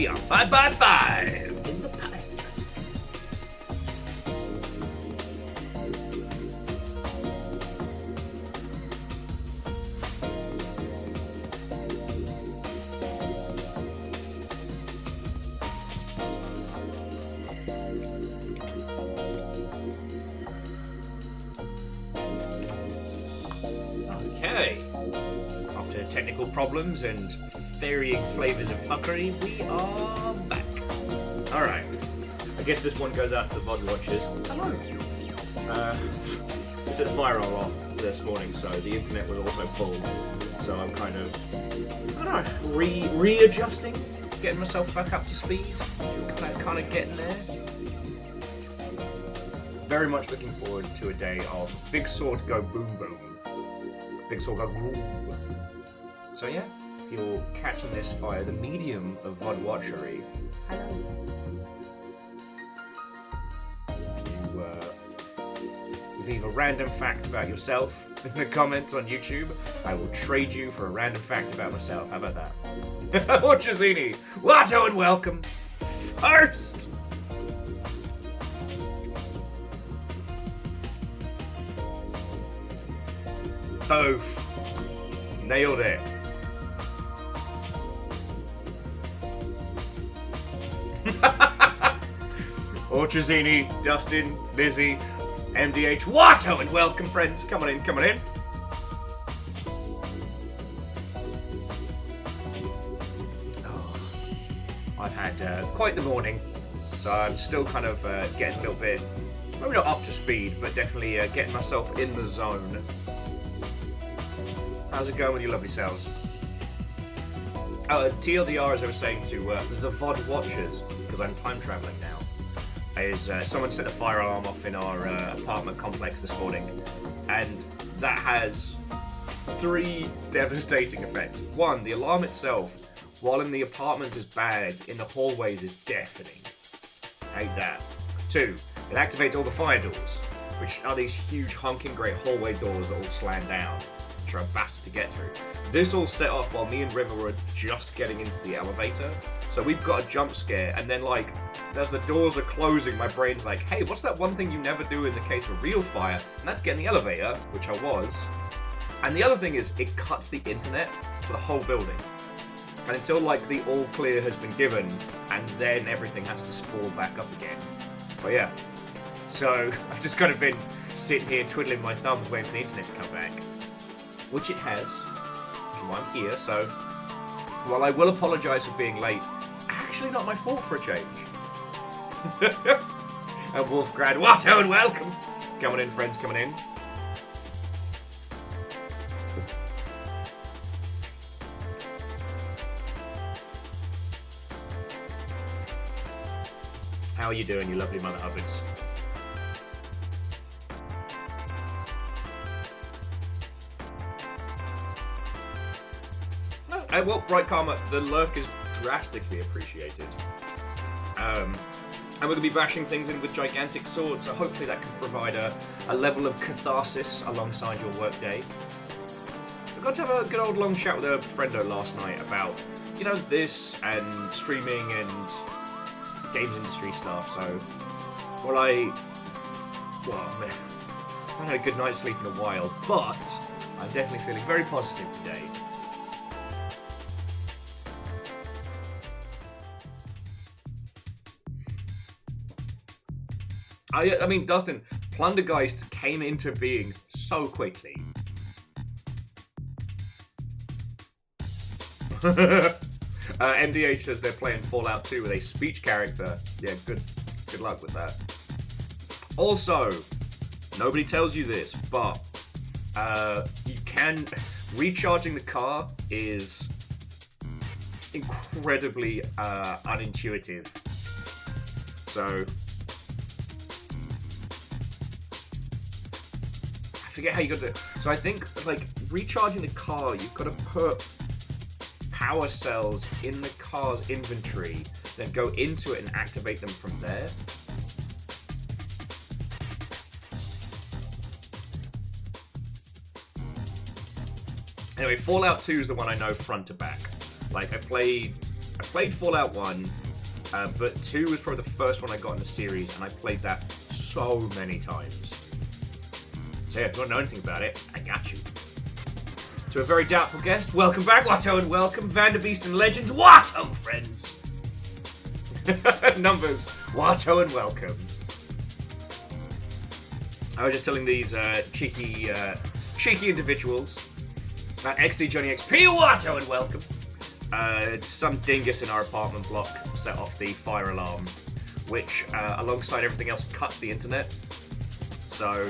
We are 5x5 in the pipe. Okay. After technical problems and varying flavours of fuckery, we are back. Alright. I guess this one goes out to the VOD watchers. Hello. I set the fire alarm off this morning, so the internet was also full. So I'm kind of, I don't know, readjusting, getting myself back up to speed, kind of getting there. Very much looking forward to a day of big sword go boom boom. Big sword go boom. So yeah, if you're catching this via the medium of VOD watchery, hello. You leave a random fact about yourself in the comments on YouTube, I will trade you for a random fact about myself. How about that? Orchazini, Watto and welcome. First! Both. Nailed it. Orchazini, Dustin, Lizzie, MDH, Watto, and welcome, friends. Come on in, come on in. Oh, I've had quite the morning, so I'm still kind of getting a little bit, maybe not up to speed, but definitely getting myself in the zone. How's it going with your lovely selves? TLDR, as I was saying to the VOD watchers, because I'm time travelling now, is someone set a fire alarm off in our apartment complex this morning, and that has 3 devastating effects. 1, the alarm itself, while in the apartment is bad, in the hallways is deafening. Hate that. 2, it activates all the fire doors, which are these huge honking great hallway doors that all slam down, which are a bastard to get through. This all set off while me and River were just getting into the elevator. So we've got a jump scare, and then like, as the doors are closing, my brain's like, hey, what's that one thing you never do in the case of real fire? And that's get in the elevator, which I was. And the other thing is, it cuts the internet to the whole building. And until like the all clear has been given, and then everything has to spool back up again. But yeah. So I've just kind of been sitting here twiddling my thumbs waiting for the internet to come back. Which it has, which is why I'm here, so while I will apologise for being late, actually not my fault for a change. And Wolfgrad, Watto and welcome! Coming in, friends, coming in. How are you doing, you lovely mother hubbards? Well, Bright Karma, the lurk is drastically appreciated. And we're going to be bashing things in with gigantic swords, so hopefully that can provide a level of catharsis alongside your workday. I got to have a good old long chat with a friendo last night about, you know, this and streaming and games industry stuff, so well, I haven't had a good night's sleep in a while, but I'm definitely feeling very positive today. I mean, Dustin, Plundergeist came into being so quickly. MDH says they're playing Fallout 2 with a speech character. Yeah, good luck with that. Also, nobody tells you this, but you can... Recharging the car is incredibly unintuitive. So... I forget how you got to. So I think like recharging the car, you've got to put power cells in the car's inventory, then go into it and activate them from there. Anyway, Fallout 2 is the one I know front to back. Like I played I played Fallout 1, but 2 was probably the first one I got in the series, and I played that so many times. So yeah, if you want to know anything about it, I got you. To a very doubtful guest, welcome back, Watto, and welcome, Vanderbeest and Legends, Watto, friends! Numbers, Watto, and welcome. I was just telling these cheeky individuals, XD Johnny XP, Watto, and welcome. Some dingus in our apartment block set off the fire alarm, which, alongside everything else, cuts the internet. So,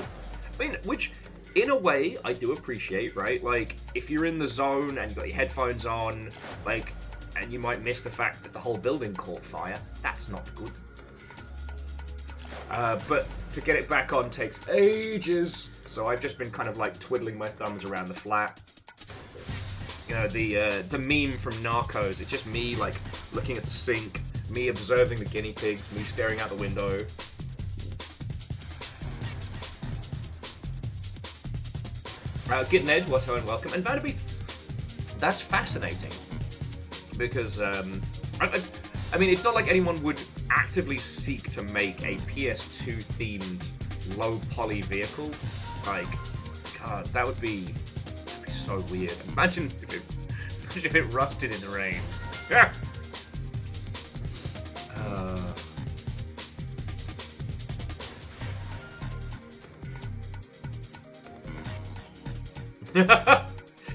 I mean, which, in a way, I do appreciate, right? Like, if you're in the zone and you've got your headphones on, like, and you might miss the fact that the whole building caught fire, that's not good. But to get it back on takes ages, so I've just been kind of, like, twiddling my thumbs around the flat. You know, the meme from Narcos, it's just me, like, looking at the sink, me observing the guinea pigs, me staring out the window. Good Ned, Watto, and welcome. And Vanderbeest, that's fascinating. Because, I mean, it's not like anyone would actively seek to make a PS2-themed low-poly vehicle. Like, God, that would be so weird. Imagine if it rusted in the rain.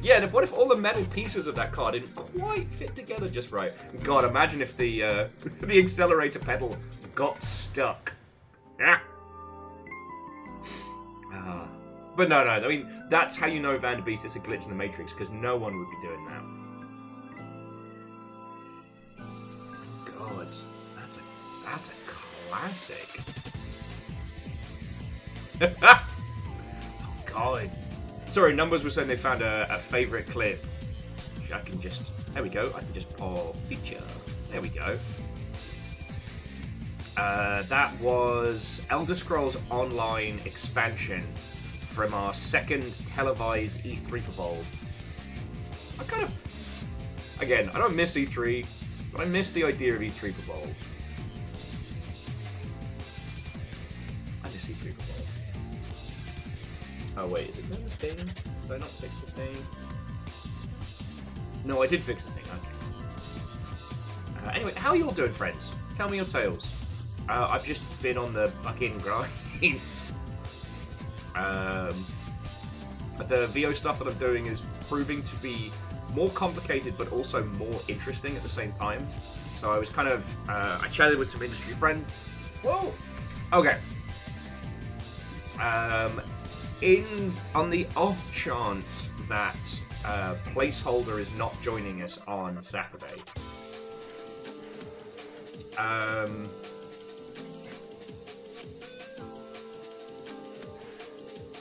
Yeah, what if all the metal pieces of that car didn't quite fit together just right? God, imagine if the the accelerator pedal got stuck. But no, I mean, that's how you know Vanderbeest is a glitch in the Matrix, because no one would be doing that. God, that's a classic. Oh, God. Sorry, Numbers were saying they found a favourite clip. I can just... There we go. I can just pause feature. There we go. That was Elder Scrolls Online expansion from our second televised E3 Bowl. I kind of... Again, I don't miss E3, but I miss the idea of E3 Bowl. I miss E3 Bowl. Oh wait, is it doing the thing? Did I not fix the thing? No, I did fix the thing, okay. Anyway, how are you all doing, friends? Tell me your tales. I've just been on the fucking grind. The VO stuff that I'm doing is proving to be more complicated but also more interesting at the same time. So I was kind of, I chatted with some industry friends. Whoa! Okay. On the off chance that Placeholder is not joining us on Saturday,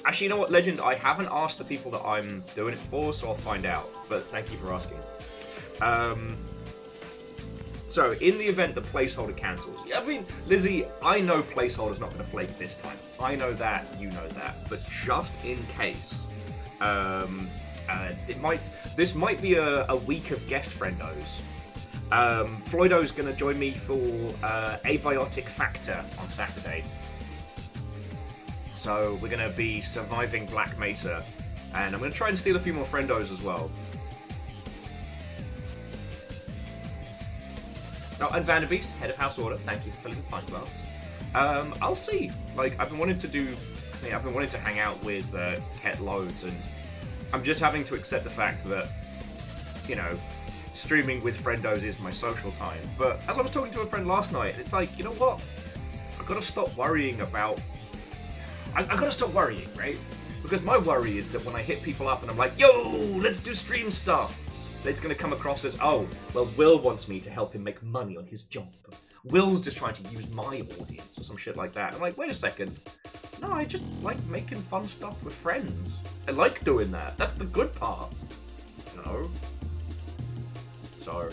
actually, you know what, Legend? I haven't asked the people that I'm doing it for, so I'll find out. But thank you for asking. So, in the event that Placeholder cancels, I mean, Lizzie, I know Placeholder's not going to flake this time. I know that, you know that. But just in case, this might be a week of guest friendos. Floydo's going to join me for Abiotic Factor on Saturday. So we're going to be surviving Black Mesa. And I'm going to try and steal a few more friendos as well. Oh, and Vanderbeest, head of House Order, thank you for filling the pint glass. I'll see. Like, I've been wanting to hang out with Ket loads, and I'm just having to accept the fact that, you know, streaming with friendos is my social time. But as I was talking to a friend last night, it's like, you know what? I've got to stop worrying about... I've got to stop worrying, right? Because my worry is that when I hit people up and I'm like, yo, let's do stream stuff, it's going to come across as, oh, well, Will wants me to help him make money on his job. Will's just trying to use my audience or some shit like that. I'm like, wait a second. No, I just like making fun stuff with friends. I like doing that. That's the good part. You know? So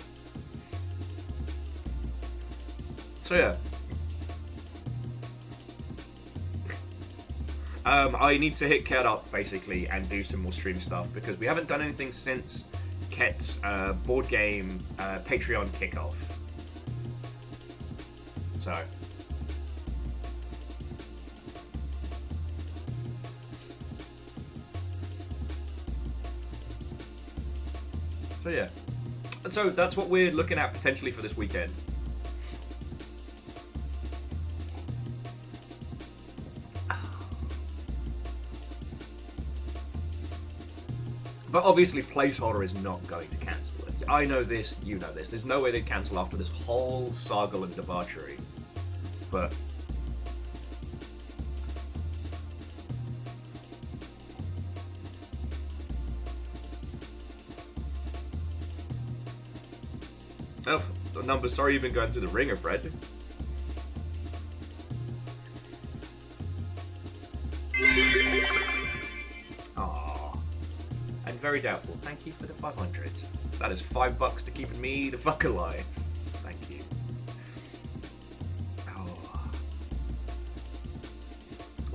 yeah. I need to hit Ket up, basically, and do some more stream stuff, because we haven't done anything since Ket's board game Patreon kickoff. So yeah. So that's what we're looking at potentially for this weekend. But obviously, Placeholder is not going to cancel it. I know this, you know this. There's no way they'd cancel after this whole saga and debauchery. But oh, the numbers. Sorry, you've been going through the ringer, Fred. Aww. And very doubtful. Thank you for the 500. That is $5 to keeping me the fuck alive. Thank you. Oh.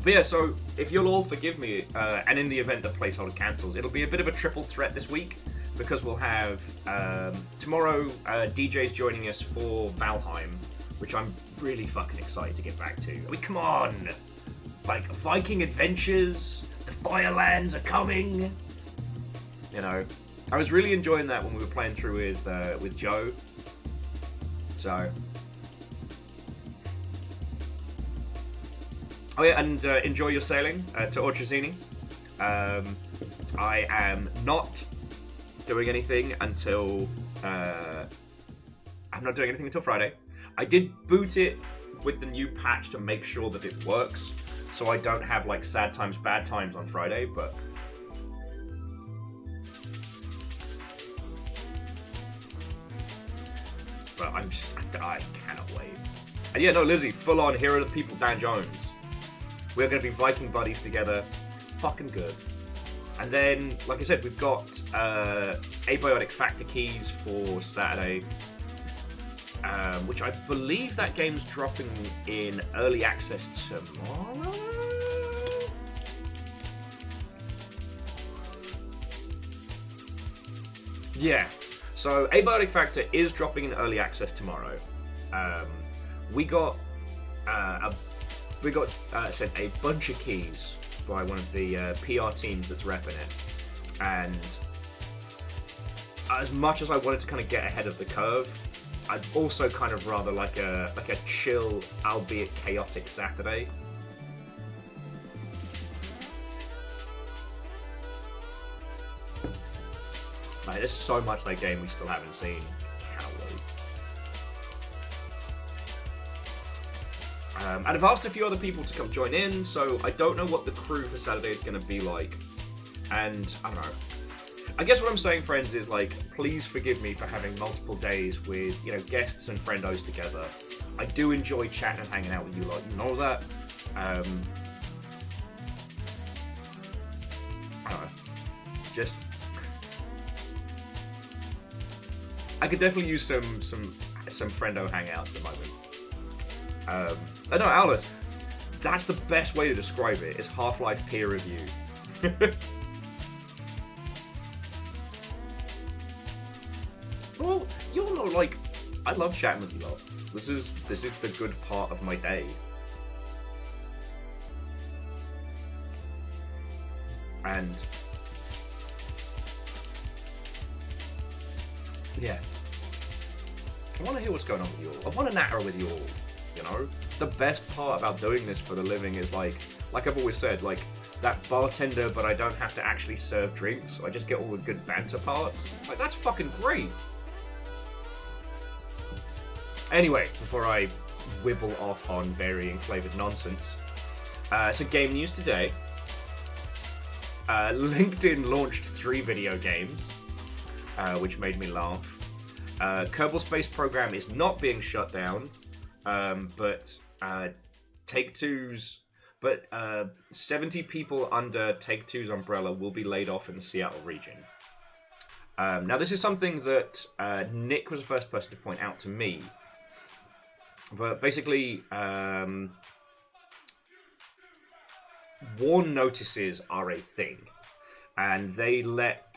But yeah, so if you'll all forgive me, and in the event that Placeholder cancels, it'll be a bit of a triple threat this week, because we'll have tomorrow DJ's joining us for Valheim, which I'm really fucking excited to get back to. I mean, come on! Like, Viking adventures, the Firelands are coming! You know, I was really enjoying that when we were playing through with Joe. So... Oh yeah, and enjoy your sailing to Ortrazini. I am not doing anything until... I'm not doing anything until Friday. I did boot it with the new patch to make sure that it works, so I don't have, like, sad times, bad times on Friday, but... But I cannot wait. And yeah, no, Lizzie, full on Hero of the People, Dan Jones. We're going to be Viking buddies together. Fucking good. And then, like I said, we've got Abiotic Factor Keys for Saturday, which I believe that game's dropping in early access tomorrow? Yeah. So, Abiotic Factor is dropping in early access tomorrow. We got sent a bunch of keys by one of the PR teams that's repping it, and as much as I wanted to kind of get ahead of the curve, I'd also kind of rather like a chill, albeit chaotic Saturday. Like, there's so much that game we still haven't seen. Cannot wait. And I've asked a few other people to come join in, so I don't know what the crew for Saturday is going to be like. And, I don't know. I guess what I'm saying, friends, is, like, please forgive me for having multiple days with, you know, guests and friendos together. I do enjoy chatting and hanging out with you lot, you know that. I don't know. Just... I could definitely use some friendo hangouts at the moment. I know, Alice, that's the best way to describe it, is Half-Life peer review. Well, you all know, like, I love chatting with you lot. This is the good part of my day. And... yeah. I want to hear what's going on with you all. I want to natter with you all, you know? The best part about doing this for the living is, like I've always said, like, that bartender but I don't have to actually serve drinks, so I just get all the good banter parts. Like, that's fucking great. Anyway, before I wibble off on varying flavoured nonsense, so game news today. LinkedIn launched 3 video games, which made me laugh. Kerbal Space Program is not being shut down, but Take-Two's... But 70 people under Take-Two's umbrella will be laid off in the Seattle region. Now, this is something that Nick was the first person to point out to me. But basically, warn notices are a thing. And they let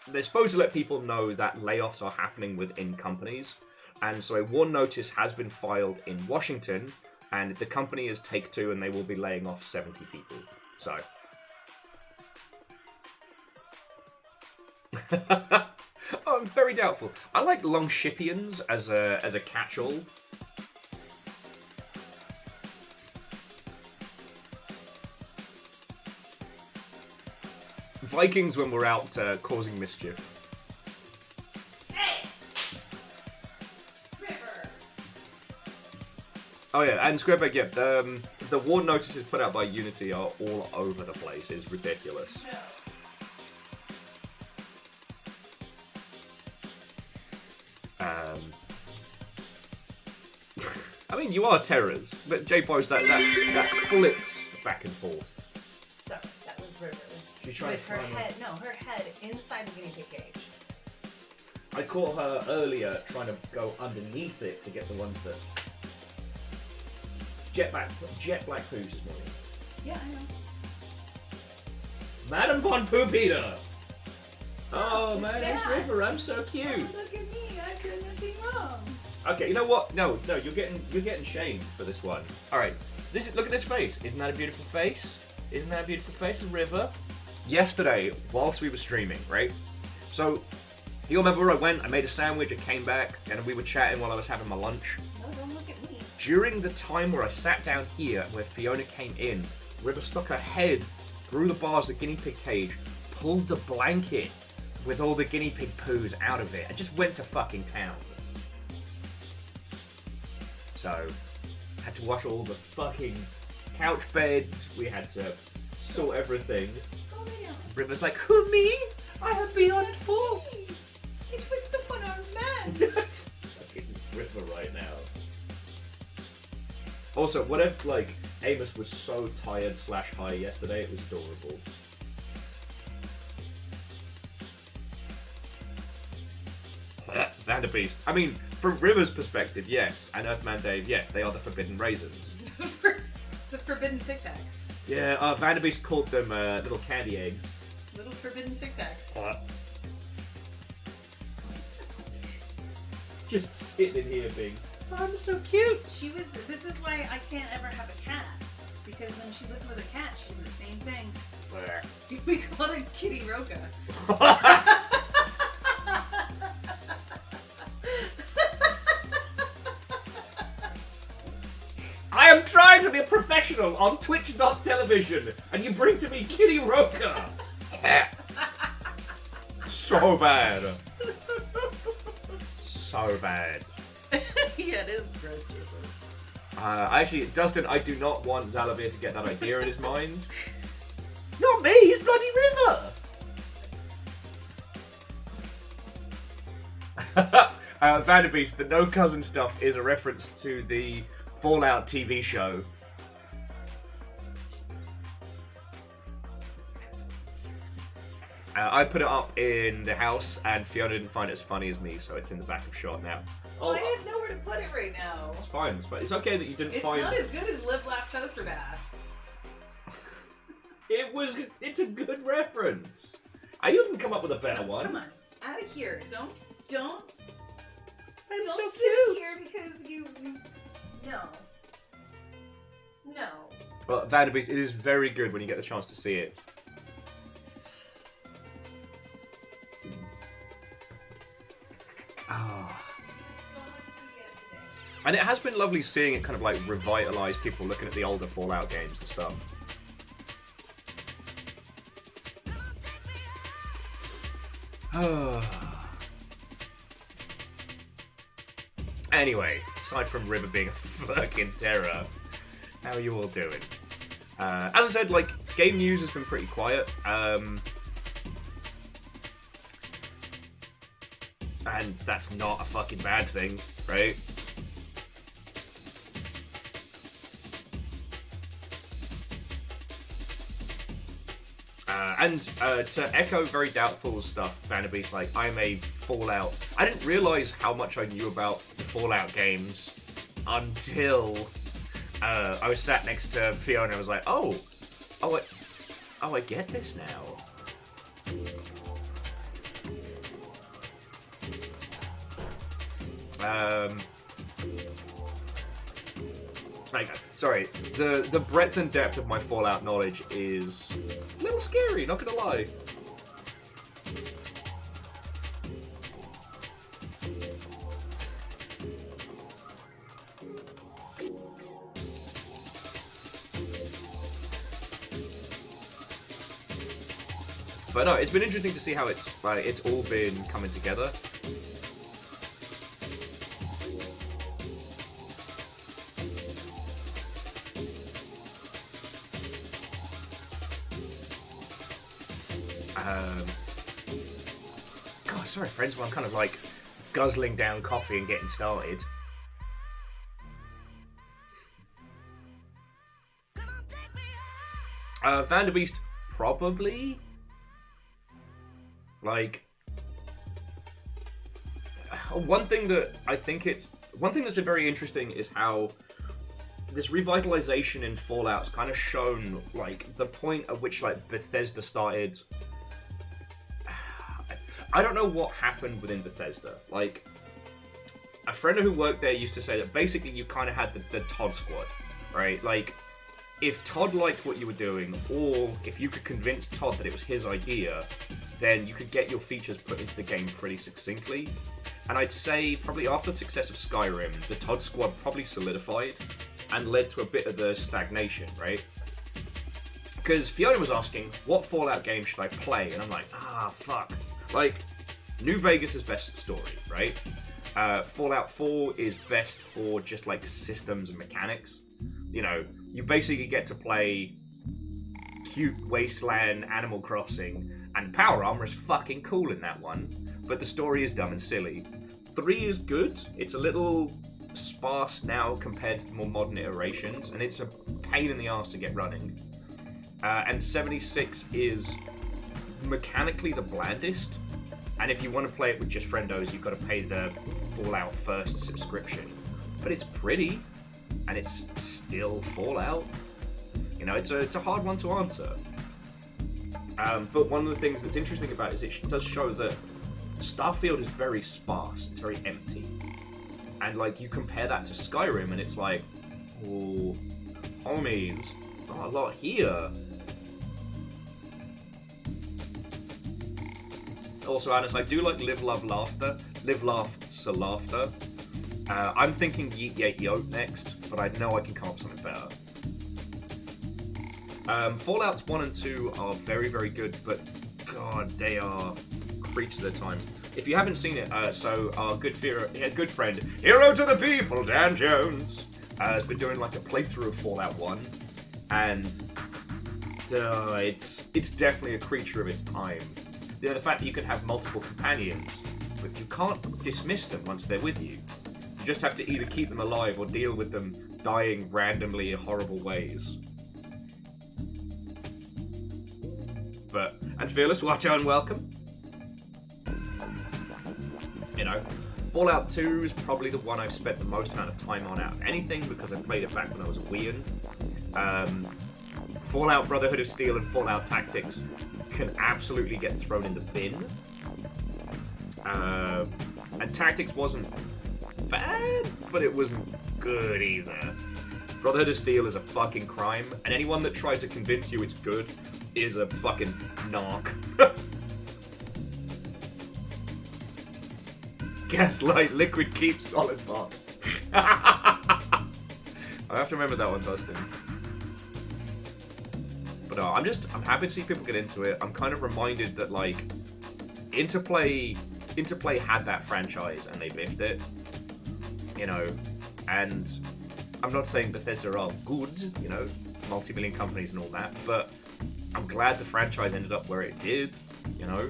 they're supposed to let people know that layoffs are happening within companies, and so a warn notice has been filed in Washington, and the company is Take-Two, and they will be laying off 70 people. So. Oh, I'm very doubtful. I like Longshipians as a catch-all. Vikings when we're out causing mischief. Hey! River! Oh yeah, and Squarebag, yeah, the warn notices put out by Unity are all over the place. It's ridiculous. No. I mean, you are terrors, but J-Bo's that flips back and forth. So, that was River. She's trying with to her climb head, her head inside the guinea pig cage. I caught her earlier trying to go underneath it to get the ones that... Jet black poos is morning. Yeah, I know. Madam Von Poop Eater! Oh, my name's River, I'm so cute! Oh, look at me, I did nothing wrong. Okay, you know what? No, you're getting shamed for this one. Alright, look at this face. Isn't that a beautiful face? Isn't that a beautiful face, a River? Yesterday, whilst we were streaming, right? So, you remember where I went, I made a sandwich, I came back, and we were chatting while I was having my lunch. No, don't look at me. During the time where I sat down here, where Fiona came in, River stuck her head through the bars of the guinea pig cage, pulled the blanket with all the guinea pig poos out of it, and just went to fucking town. So, had to wash all the fucking couch beds, we had to sort everything. Oh, yeah. River's like, who, me? I have been on fault. It was the one-armed man. Fucking River right now. Also, what if, like, Amos was so tired / high yesterday, it was adorable. Vanderbeest. I mean, from River's perspective, yes, and Earthman Dave, yes, they are the forbidden raisins. It's the forbidden Tic Tacs. Yeah, Vanderbeest called them little candy eggs. Little forbidden Tic Tacs. Just sitting in here being, I'm so cute. This is why I can't ever have a cat. Because when she lived with a cat, she did the same thing. We called it Kitty Roca. I am trying to be a professional on Twitch.television, and you bring to me Kitty Roca. So bad. So bad. Yeah, it is gross. Actually, Dustin, I do not want Zalavir to get that idea in his mind. Not me, it's bloody River! Vanderbeest, the no cousin stuff is a reference to the Fallout TV show. I put it up in the house, and Fiona didn't find it as funny as me, so it's in the back of shot now. Oh, I didn't know where to put it right now. It's fine, it's fine. It's okay that you didn't find... It's not as good as Live, Laugh, Toaster Bath. It's a good reference. I even come up with a better one. Come on, out of here. Don't I'm so sit cute. here because you... No. Well, Vanderbeest, it is very good when you get the chance to see it. And it has been lovely seeing it kind of like revitalize people looking at the older Fallout games and stuff. Anyway, aside from River being a fucking terror, how are you all doing? As I said, like, game news has been pretty quiet. And that's not a fucking bad thing, right? To echo very doubtful stuff, Vanderbeest, like, I'm a Fallout... I didn't realise how much I knew about the Fallout games until I was sat next to Fiona and I was like, I get this now. Sorry, the breadth and depth of my Fallout knowledge is a little scary, not gonna lie. But no, it's been interesting to see how it's all been coming together. God, sorry friends, well, I'm kind of like guzzling down coffee and getting started. Vanderbeest, probably. Like, one thing that's been very interesting is how this revitalization in Fallout's kind of shown, like, the point at which, like, Bethesda started. I don't know what happened within Bethesda. Like, a friend who worked there used to say that basically you kind of had the Todd squad, right? Like, if Todd liked what you were doing, or if you could convince Todd that it was his idea, then you could get your features put into the game pretty succinctly. And I'd say probably after the success of Skyrim, the Todd squad probably solidified and led to a bit of the stagnation, right? Because Fiona was asking, what Fallout game should I play? And I'm like, fuck. Like, New Vegas is best story, right? Fallout 4 is best for just like systems and mechanics. You know, you basically get to play cute wasteland Animal Crossing, and power armor is fucking cool in that one, but the story is dumb and silly. 3 is good. It's a little sparse now compared to the more modern iterations, and it's a pain in the ass to get running. And 76 is mechanically the blandest, and if you want to play it with just friendos, you've got to pay the Fallout First subscription. But it's pretty, and it's still Fallout. You know, it's a hard one to answer. But one of the things that's interesting about it is it does show that Starfield is very sparse, it's very empty. And like, you compare that to Skyrim and it's like, oh, homie, there's not a lot here. Also, Alice, I do like Live, Love, Laughter. Live, Laugh, So Laughter. I'm thinking Yeet, Yeet, Yote next, but I know I can come up with something better. Fallouts 1 and 2 are very, very good, but god, they are creatures of their time. If you haven't seen it, so our good friend, Hero to the People, Dan Jones, has been doing like a playthrough of Fallout 1, and it's definitely a creature of its time. You know, the fact that you can have multiple companions, but you can't dismiss them once they're with you. You just have to either keep them alive or deal with them dying randomly in horrible ways. And Fearless, watch and welcome. You know, Fallout 2 is probably the one I've spent the most amount of time on out of anything because I played it back when I was a Wii-an. Fallout Brotherhood of Steel and Fallout Tactics can absolutely get thrown in the bin. And Tactics wasn't bad, but it wasn't good either. Brotherhood of Steel is a fucking crime, and anyone that tries to convince you it's good is a fucking narc. Gaslight, Liquid Keep, Solid Box. I have to remember that one, Dustin. But no, I'm happy to see people get into it. I'm kind of reminded that, like, Interplay had that franchise and they biffed it. You know, and I'm not saying Bethesda are good, you know, multi-million companies and all that, but I'm glad the franchise ended up where it did, you know.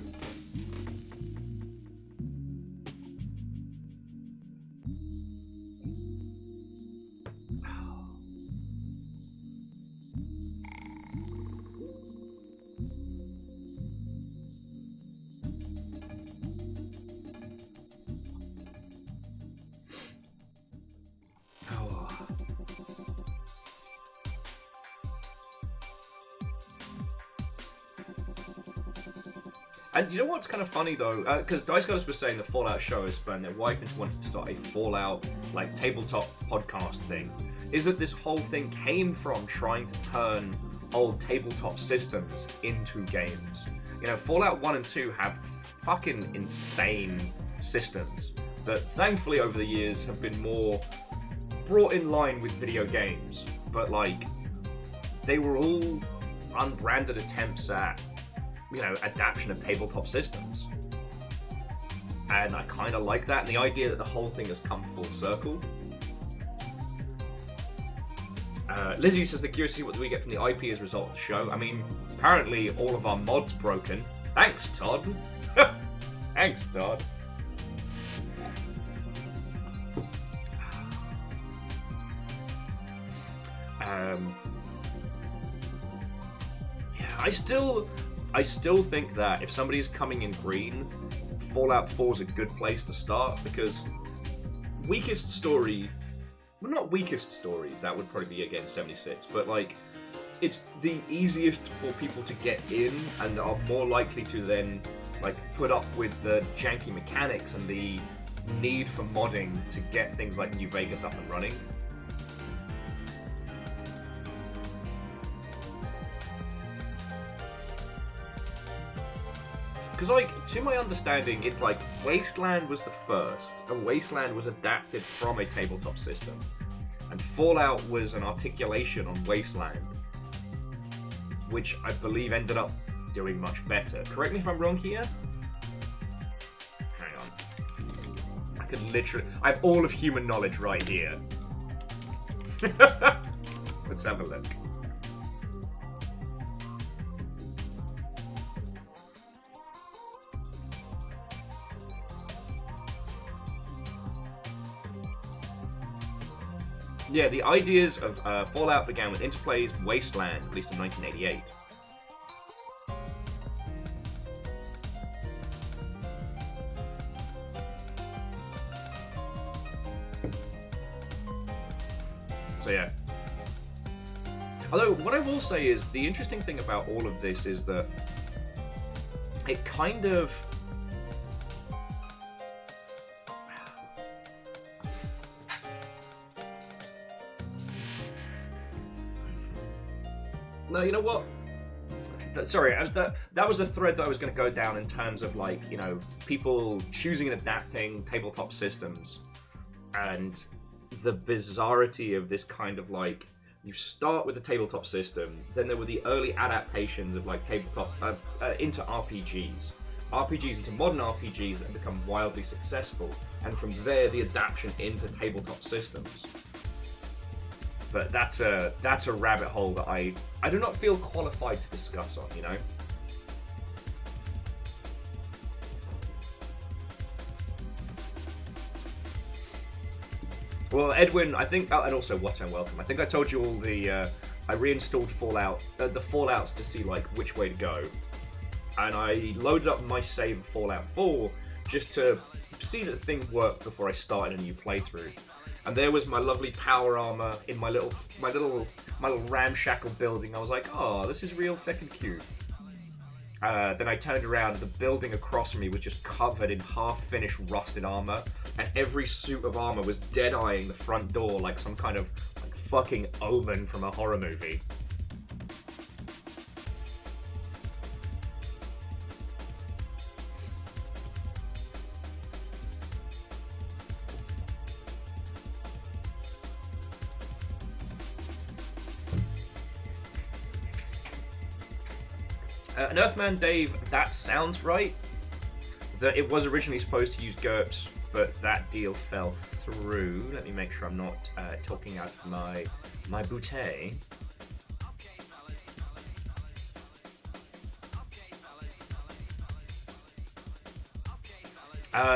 And you know what's kind of funny though? Because Dice Goddess was saying the Fallout show has spurned their wife into wanting to start a Fallout like tabletop podcast thing. Is that this whole thing came from trying to turn old tabletop systems into games. You know, Fallout 1 and 2 have fucking insane systems that thankfully over the years have been more brought in line with video games. But like, they were all unbranded attempts at, you know, adaptation of tabletop systems. And I kind of like that, and the idea that the whole thing has come full circle. Lizzie says they're curious to see what we get from the IP as a result of the show. I mean, apparently all of our mods broken. Thanks, Todd. Thanks, Todd. Yeah, I still think that if somebody is coming in green, Fallout 4 is a good place to start, because weakest story, well, not weakest story, that would probably be again 76, but like, it's the easiest for people to get in and are more likely to then like put up with the janky mechanics and the need for modding to get things like New Vegas up and running. Because, like, to my understanding, it's like Wasteland was the first, and Wasteland was adapted from a tabletop system. And Fallout was an articulation on Wasteland, which I believe ended up doing much better. Correct me if I'm wrong here? Hang on. I could literally... I have all of human knowledge right here. Let's have a look. Yeah, the ideas of Fallout began with Interplay's Wasteland, released in 1988. So yeah. Although, what I will say is, the interesting thing about all of this is that it kind of... No, you know what? Sorry, that was a thread that I was going to go down in terms of, like, you know, people choosing and adapting tabletop systems and the bizarrity of this kind of, like, you start with a tabletop system, then there were the early adaptations of, like, tabletop into RPGs into modern RPGs that have become wildly successful, and from there the adaptation into tabletop systems. But that's a rabbit hole that I do not feel qualified to discuss on, you know? Well, Edwin, I think, and also What and Welcome, I think I told you all the, I reinstalled Fallout, the Fallouts to see, like, which way to go. And I loaded up my save of Fallout 4 just to see that things worked before I started a new playthrough. And there was my lovely power armor in my little ramshackle building. I was like, oh, this is real fucking cute. Then I turned around, the building across from me was just covered in half-finished rusted armor, and every suit of armor was dead-eyeing the front door like some kind of like fucking omen from a horror movie. And Earthman Dave, that sounds right. That it was originally supposed to use GURPS, but that deal fell through. Let me make sure I'm not talking out of my bootay.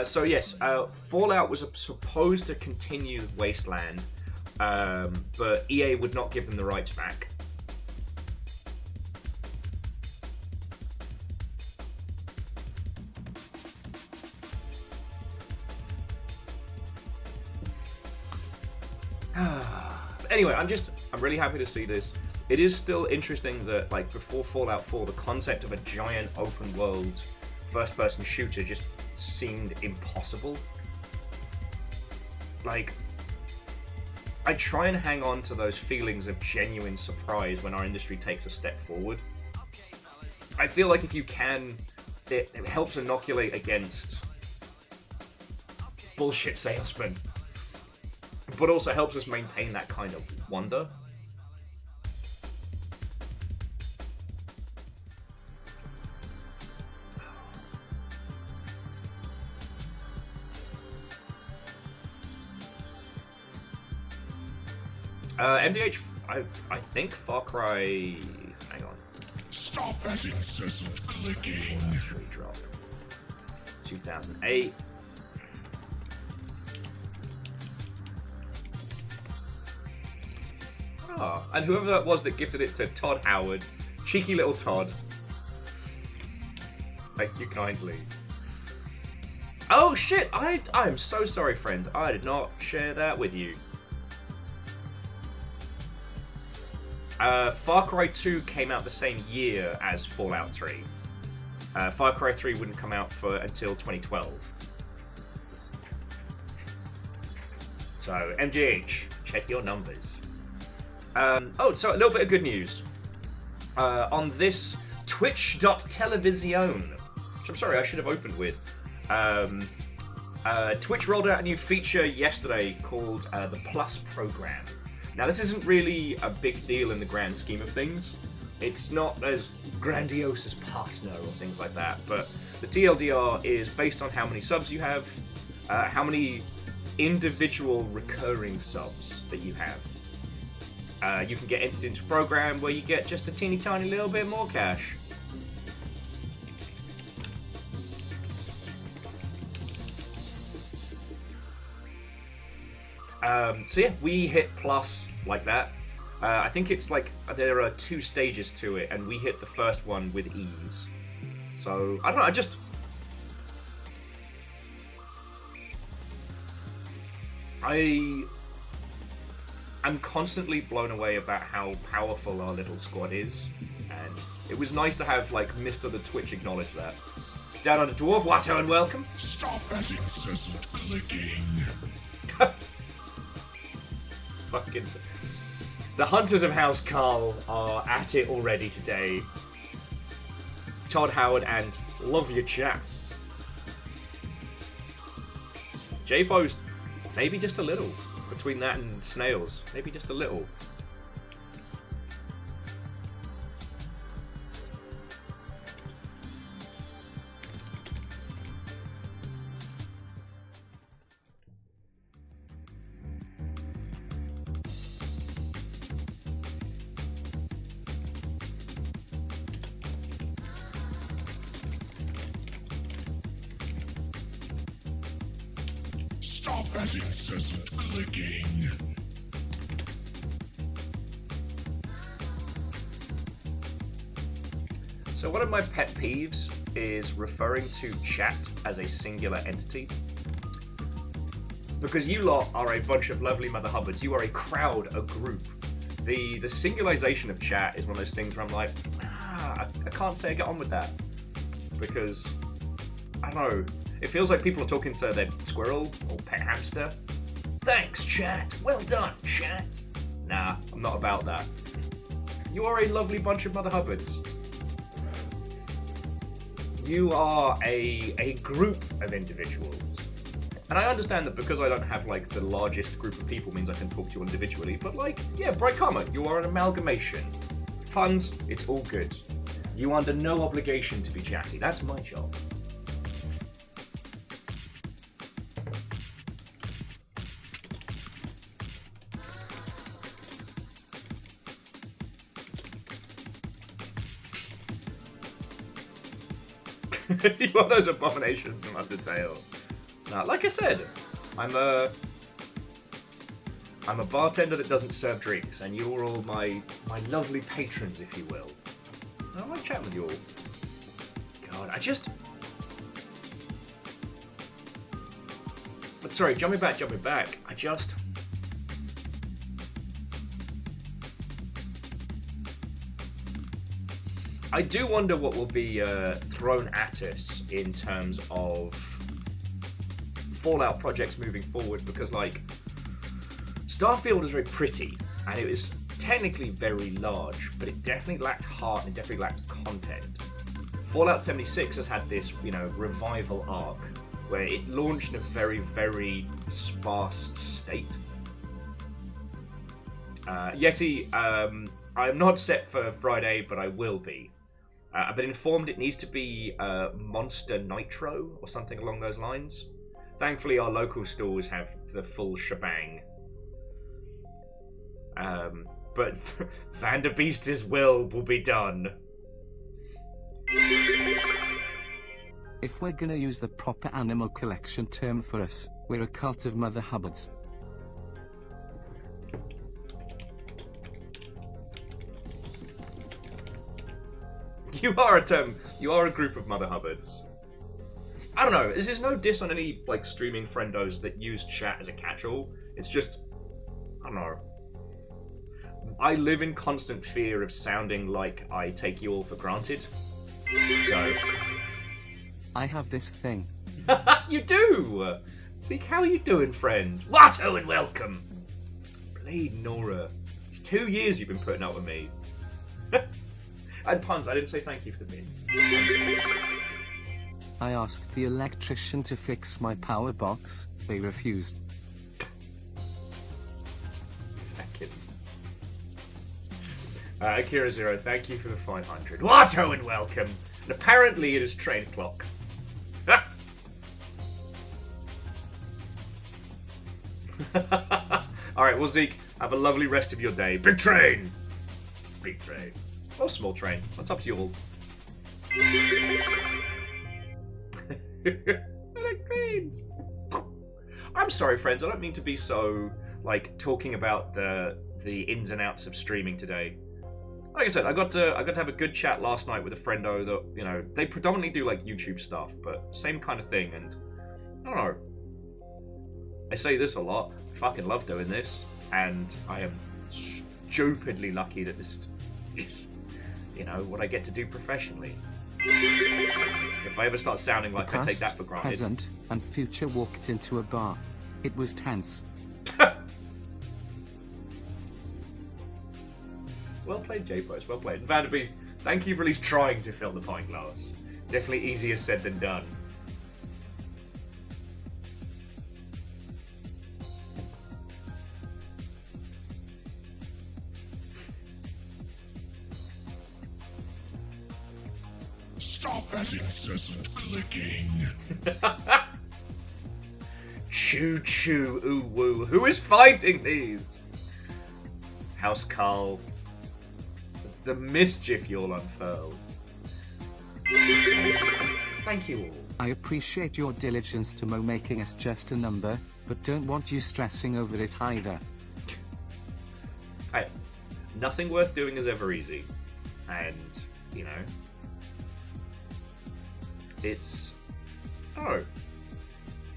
So yes, Fallout was supposed to continue Wasteland, but EA would not give them the rights back. Anyway, I'm really happy to see this. It is still interesting that, like, before Fallout 4, the concept of a giant open world first-person shooter just seemed impossible. Like, I try and hang on to those feelings of genuine surprise when our industry takes a step forward. I feel like if you can, it helps inoculate against bullshit salesmen, but also helps us maintain that kind of wonder. MDH, I think Far Cry. Hang on. Stop that incessant clicking. Free drop. 2008. Ah, and whoever that was that gifted it to Todd Howard, cheeky little Todd. Thank you kindly. Oh shit! I'm so sorry, friends. I did not share that with you. Far Cry 2 came out the same year as Fallout 3. Far Cry 3 wouldn't come out until 2012. So, MGH, check your numbers. So a little bit of good news. On this Twitch.television, which I'm sorry, I should have opened with. Twitch rolled out a new feature yesterday called the Plus Program. Now, this isn't really a big deal in the grand scheme of things. It's not as grandiose as Partner or things like that, but the TLDR is based on how many subs you have, how many individual recurring subs that you have. You can get entered into a program where you get just a teeny tiny little bit more cash. So yeah, we hit Plus like that. I think it's like there are 2 stages to it, and we hit the first one with ease. So I don't know. I'm constantly blown away about how powerful our little squad is, and it was nice to have like Mr. the Twitch acknowledge that. Down on the dwarf, Watto, and welcome. Stop that incessant clicking. Fucking. The Hunters of House Carl are at it already today. Todd Howard and love your chat. J-Post, maybe just a little. Between that and Snails, maybe just a little. Stop that incessant clicking. So one of my pet peeves is referring to chat as a singular entity. Because you lot are a bunch of lovely mother hubbards. You are a crowd, a group. The singularization of chat is one of those things where I'm like, I can't say I get on with that. Because, I don't know, it feels like people are talking to their squirrel or pet hamster. Thanks, chat. Well done, chat. Nah, I'm not about that. You are a lovely bunch of mother hubbards. You are a group of individuals. And I understand that because I don't have like the largest group of people means I can talk to you individually, but like, yeah, Bright Karma, you are an amalgamation. Puns, it's all good. You under no obligation to be chatty. That's my job. You are those abominations from Undertale. Now, like I said, I'm a bartender that doesn't serve drinks, and you're all my lovely patrons, if you will. I like chatting with you all. God, But sorry, jumping back. I do wonder what will be thrown at us in terms of Fallout projects moving forward, because like Starfield was very pretty and it was technically very large, but it definitely lacked heart and it definitely lacked content. Fallout 76 has had this, you know, revival arc where it launched in a very, very sparse state. Yeti, I'm not set for Friday, but I will be. I've been informed it needs to be Monster Nitro or something along those lines. Thankfully, our local stores have the full shebang. But Vanderbeest's will be done. If we're gonna use the proper animal collection term for us, we're a cult of Mother Hubbards. You are a group of Mother Hubbards. I don't know, there's no diss on any like streaming friendos that use chat as a catch-all. It's just, I don't know. I live in constant fear of sounding like I take you all for granted. So I have this thing. You do! Zeke, how are you doing, friend? Watto and welcome! Blade Nora. 2 years you've been putting up with me. And puns, I didn't say thank you for the means. I asked the electrician to fix my power box. They refused. Thank you. Akira Zero, thank you for the 500. Watto and welcome! And apparently it is train clock. Alright, well Zeke, have a lovely rest of your day. Big train! Big train. Or small train. What's up to you all? I like trains. I'm sorry, friends. I don't mean to be so like talking about the ins and outs of streaming today. Like I said, I got to have a good chat last night with a friendo that, you know, they predominantly do like YouTube stuff, but same kind of thing. And I don't know. I say this a lot. I fucking love doing this, and I am stupidly lucky that this is, you know, what I get to do professionally. If I ever start sounding like I take that for granted. Present, and future walked into a bar. It was tense. Well played, J-Post. Well played. Vanderbeest, thank you for at least trying to fill the pint glass. Definitely easier said than done. Stop that incessant clicking. Choo choo ooh woo. Who is finding these? House Carl. The mischief you'll unfurl. Thank you all. I appreciate your diligence to making us just a number, but don't want you stressing over it either. Hey, nothing worth doing is ever easy. And, you know, it's, oh,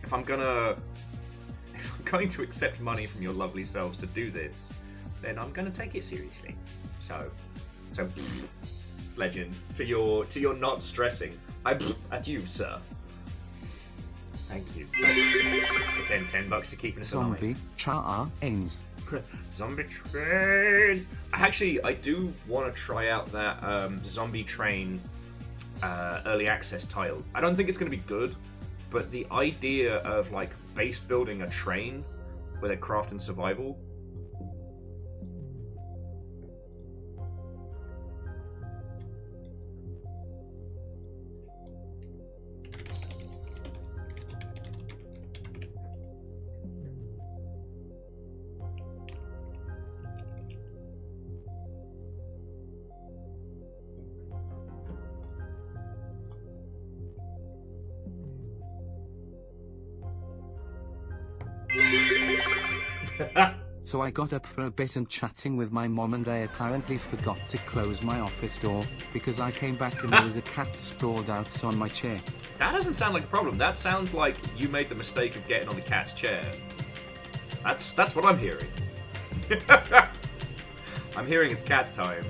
if I'm going to accept money from your lovely selves to do this, then I'm going to take it seriously. So legend to your not stressing. I'm at you, sir. Thank you. That's, again, $10 to keep us alive. Zombie Trains. Zombie trains. Actually, I do want to try out that Zombie Train early access title. I don't think it's going to be good, but the idea of like base building a train with a craft and survival. So I got up for a bit and chatting with my mom, and I apparently forgot to close my office door because I came back and there was a cat sprawled out on my chair. That doesn't sound like a problem. That sounds like you made the mistake of getting on the cat's chair. That's what I'm hearing. I'm hearing it's cat's time.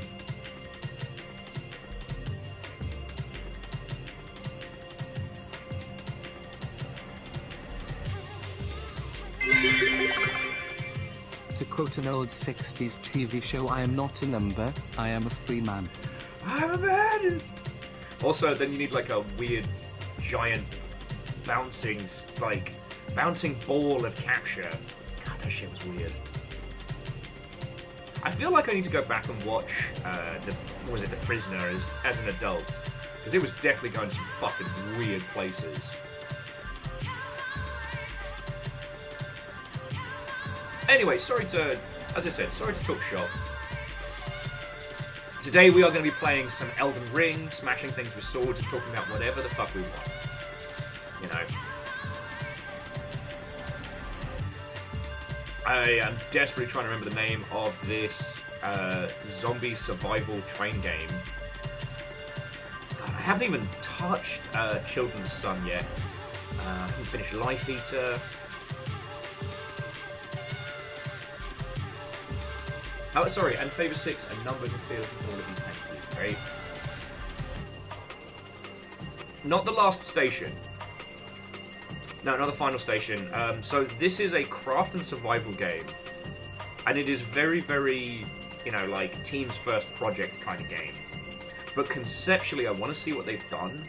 quote an old 60s TV show, I am not a number, I am a free man. I'm a man! Also, then you need like a weird, giant, bouncing ball of capture. God, that shit was weird. I feel like I need to go back and watch The Prisoner as an adult. Because it was definitely going to some fucking weird places. Anyway, sorry to talk shop. Today we are going to be playing some Elden Ring, smashing things with swords and talking about whatever the fuck we want. You know. I am desperately trying to remember the name of this zombie survival train game. I haven't even touched Children's Sun yet. I haven't finished Life Eater. Oh, sorry, and Favour 6 and Numbers and Fields and all of you, thank you, right? Not the last station. No, not the final station. So this is a craft and survival game. And it is very, very, like, team's first project kind of game. But conceptually, I want to see what they've done.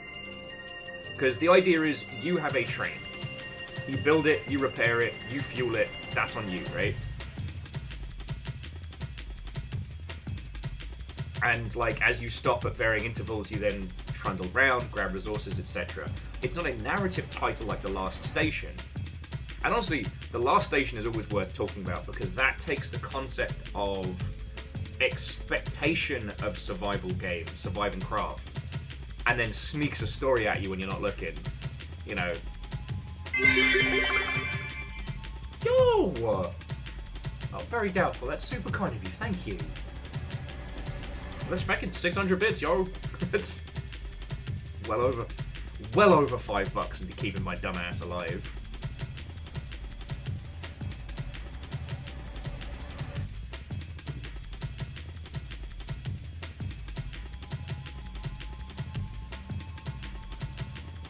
Because the idea is, you have a train. You build it, you repair it, you fuel it, that's on you, right? And, like, as you stop at varying intervals, you then trundle around, grab resources, etc. It's not a narrative title like The Last Station. And honestly, The Last Station is always worth talking about because that takes the concept of expectation of survival game, survive and craft, and then sneaks a story at you when you're not looking. You know. Yo! Oh, very doubtful. That's super kind of you. Thank you. Let's make it 600 bits, yo. It's well over $5 into keeping my dumb ass alive.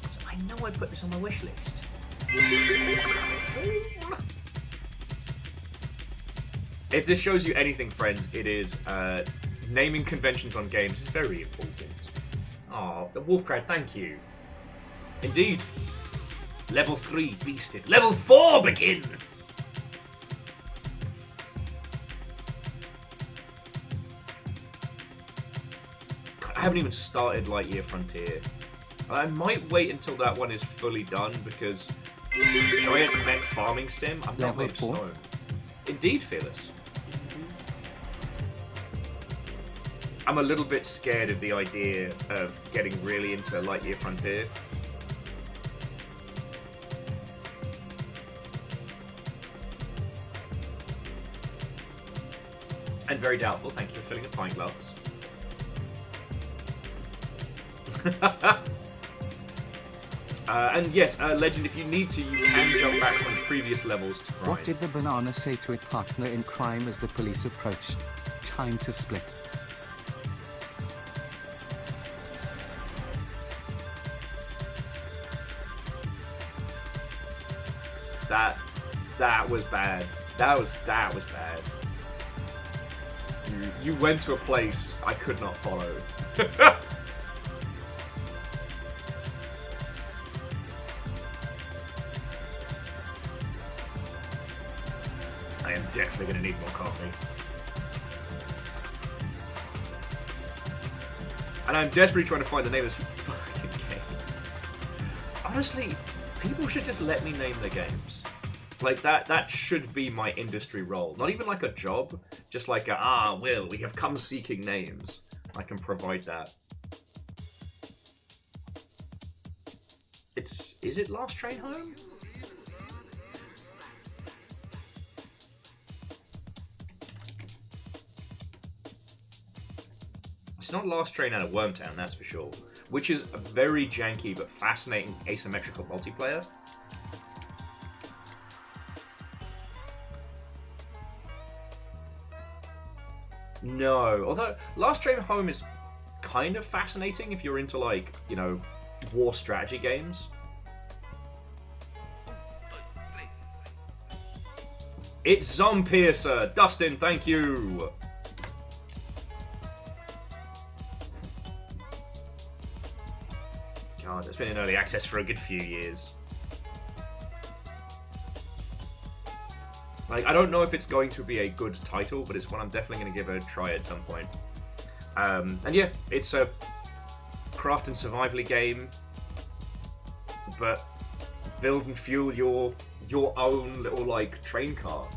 So I know I put this on my wish list. If this shows you anything, friends, it is naming conventions on games is very important. Oh, the wolf crowd, thank you. Indeed. Level 3 beasted. Level 4 begins! God, I haven't even started Lightyear Frontier. I might wait until that one is fully done because giant mech farming sim, I'm not made of stone. Indeed, Fearless. I'm a little bit scared of the idea of getting really into Lightyear Frontier. And very doubtful, thank you for filling a pint glass. And yes, Legend, if you need to, you can jump back to one of the previous levels to grind. What did the banana say to its partner in crime as the police approached? Time to split. That was bad. That was bad. You went to a place I could not follow. I am definitely going to need more coffee. And I'm desperately trying to find the name of this fucking game. Honestly, people should just let me name their games. Like, that should be my industry role. Not even like a job, just like a, Will, we have come seeking names. I can provide that. Is it Last Train Home? It's not Last Train out of Wormtown, that's for sure. Which is a very janky but fascinating asymmetrical multiplayer. No, although Last Train Home is kind of fascinating if you're into, like, war strategy games. It's Zompiercer! Dustin, thank you! God, it's been in early access for a good few years. Like, I don't know if it's going to be a good title, but it's one I'm definitely going to give a try at some point. And yeah, it's a craft and survival game, but build and fuel your own little, like, train car.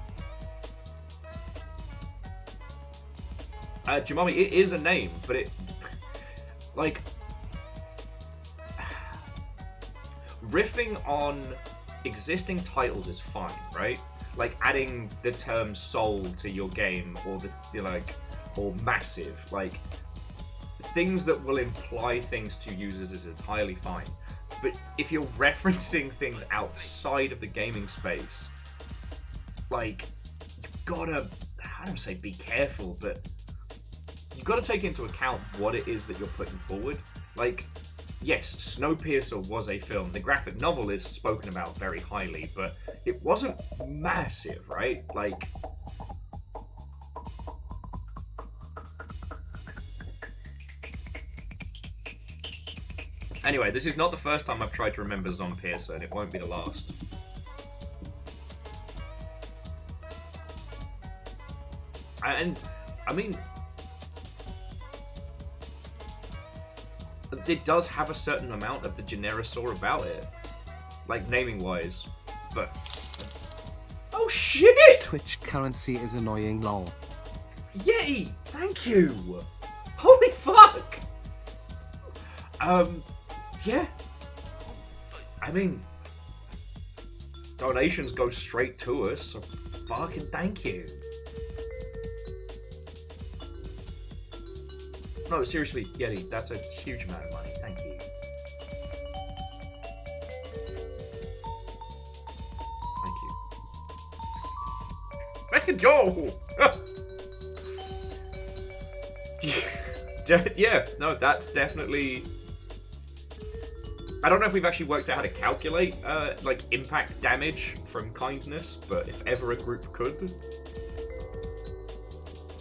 Jumami, it is a name, but it, like, riffing on existing titles is fine, right? Like adding the term soul to your game, or or massive, like things that will imply things to users is entirely fine. But if you're referencing things outside of the gaming space, like, you've gotta, I don't say be careful, but you've got to take into account what it is that you're putting forward. Like, yes, Snowpiercer was a film. The graphic novel is spoken about very highly, but it wasn't massive, right? Like, anyway, this is not the first time I've tried to remember Zompiercer, and it won't be the last. And, I mean, it does have a certain amount of the Generosaur about it, like naming-wise, but... Oh shit! Twitch currency is annoying, lol. Yay! Thank you! Holy fuck! Yeah. I mean, donations go straight to us, so fucking thank you. No, seriously, Yeti, that's a huge amount of money. Thank you. Thank you. Back in Joe! Yeah, no, that's definitely... I don't know if we've actually worked out how to calculate, like, impact damage from kindness, but if ever a group could...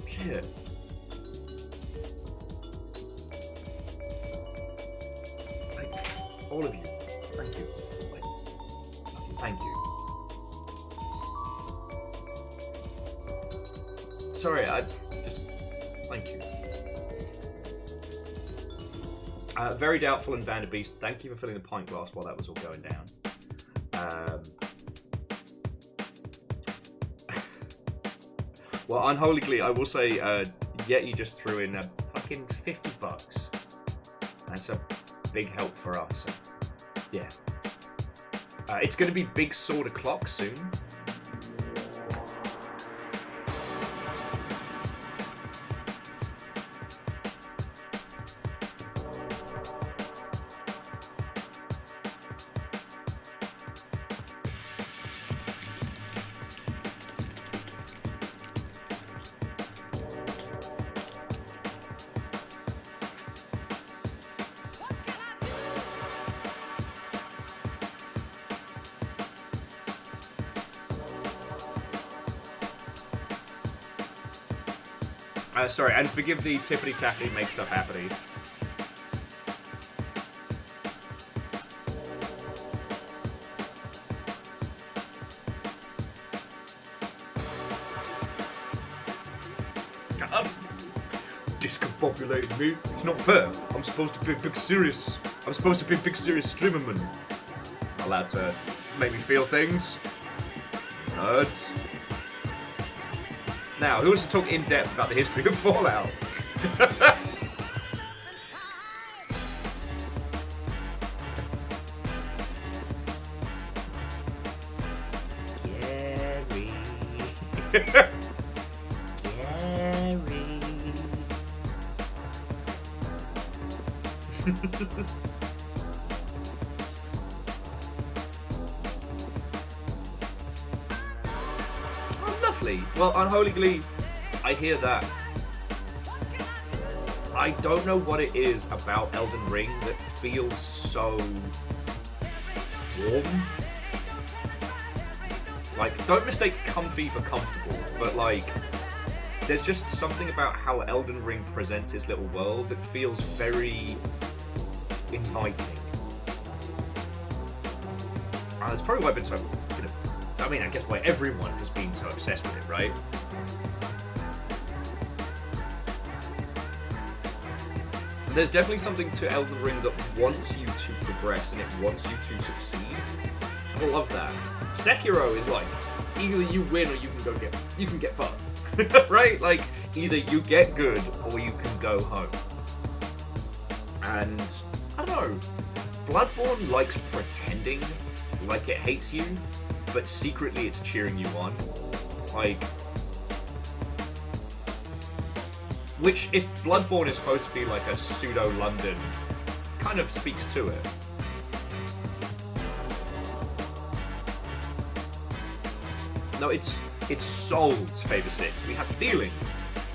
Shit. All of you, thank you. Like, thank you. Sorry, I just thank you. Very Doubtful and Vanderbeest, thank you for filling the pint glass while that was all going down. Well, Unholy Glee, I will say, Yeti just threw in fucking $50. That's a big help for us. Yeah. It's going to be Big Sword O'Clock soon. Sorry, and forgive the tippity-tappity make stuff happening. Discombobulated me. It's not fair. I'm supposed to be a big serious. I'm supposed to be a big serious streamerman. Not allowed to make me feel things. Nerds. Now, who wants to talk in depth about the history of Fallout? Gary. Gary. Oh, lovely. Well, Unholy Glee, I hear that. I don't know what it is about Elden Ring that feels so warm. Like, don't mistake comfy for comfortable, but like, there's just something about how Elden Ring presents its little world that feels very inviting. That's probably why I've been so, I mean, I guess why everyone has been so obsessed with it, right? There's definitely something to Elden Ring that wants you to progress and it wants you to succeed. I love that. Sekiro is like, either you win or you can get fucked. Right? Like, either you get good or you can go home. And, I don't know, Bloodborne likes pretending like it hates you, but secretly it's cheering you on. Like, which, if Bloodborne is supposed to be like a pseudo-London, kind of speaks to it. No, it's souls favor 6. We have feelings,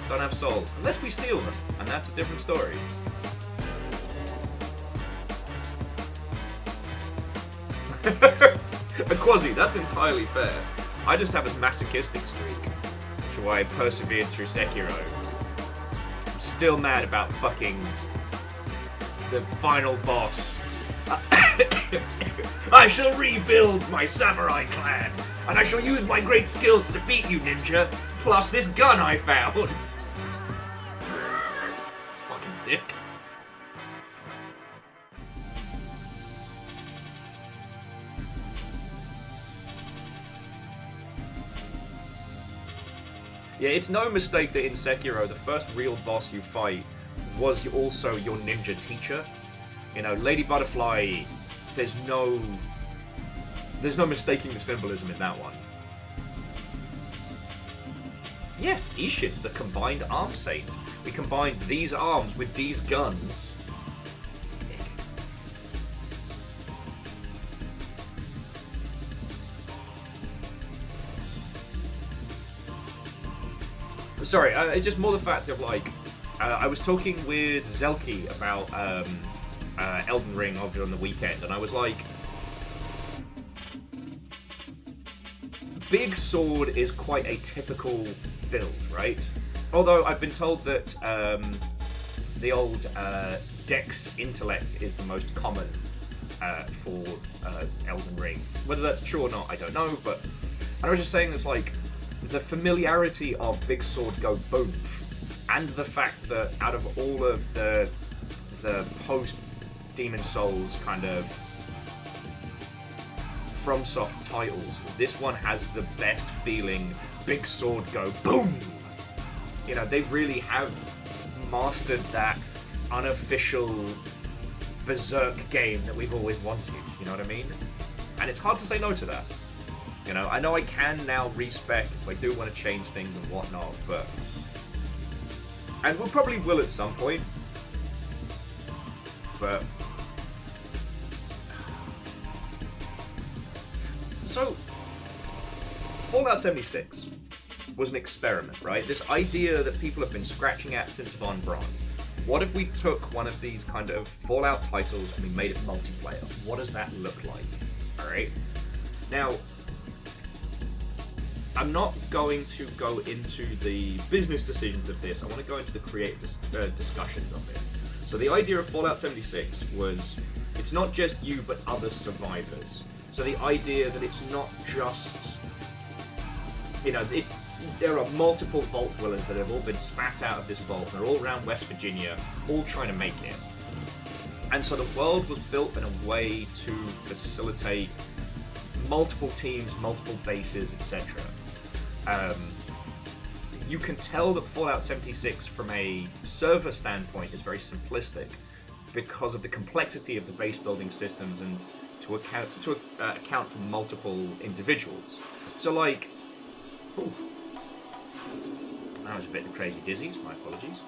don't have souls. Unless we steal them, and that's a different story. Quasi, that's entirely fair. I just have a masochistic streak, which is why I persevered through Sekiro. I'm still mad about fucking the final boss. I shall rebuild my samurai clan, and I shall use my great skill to defeat you, ninja, plus this gun I found. Fucking dick. Yeah, it's no mistake that in Sekiro, the first real boss you fight was also your ninja teacher. You know, Lady Butterfly, there's no mistaking the symbolism in that one. Yes, Ishin, the combined arm saint. We combined these arms with these guns. Sorry, it's just more the fact of like, I was talking with Zelky about Elden Ring over on the weekend, and I was like, Big Sword is quite a typical build, right? Although I've been told that the old Dex Intellect is the most common for Elden Ring. Whether that's true or not, I don't know, but I was just saying it's like, the familiarity of Big Sword Go Boom, and the fact that out of all of the post Demon Souls kind of FromSoft titles, this one has the best feeling Big Sword Go Boom. You know, they really have mastered that unofficial Berserk game that we've always wanted, you know what I mean? And it's hard to say no to that. You know I can now respec if I do want to change things and whatnot, but... And we probably will at some point. But... So, Fallout 76 was an experiment, right? This idea that people have been scratching at since Von Braun. What if we took one of these kind of Fallout titles and we made it multiplayer? What does that look like? Alright? Now, I'm not going to go into the business decisions of this. I want to go into the creative discussions of it. So the idea of Fallout 76 was, it's not just you, but other survivors. So the idea that it's not just, you know, there are multiple vault dwellers that have all been spat out of this vault. They're all around West Virginia, all trying to make it. And so the world was built in a way to facilitate multiple teams, multiple bases, etc. You can tell that Fallout 76 from a server standpoint is very simplistic because of the complexity of the base building systems and to account for multiple individuals. So like, ooh, that was a bit of crazy dizzies, my apologies.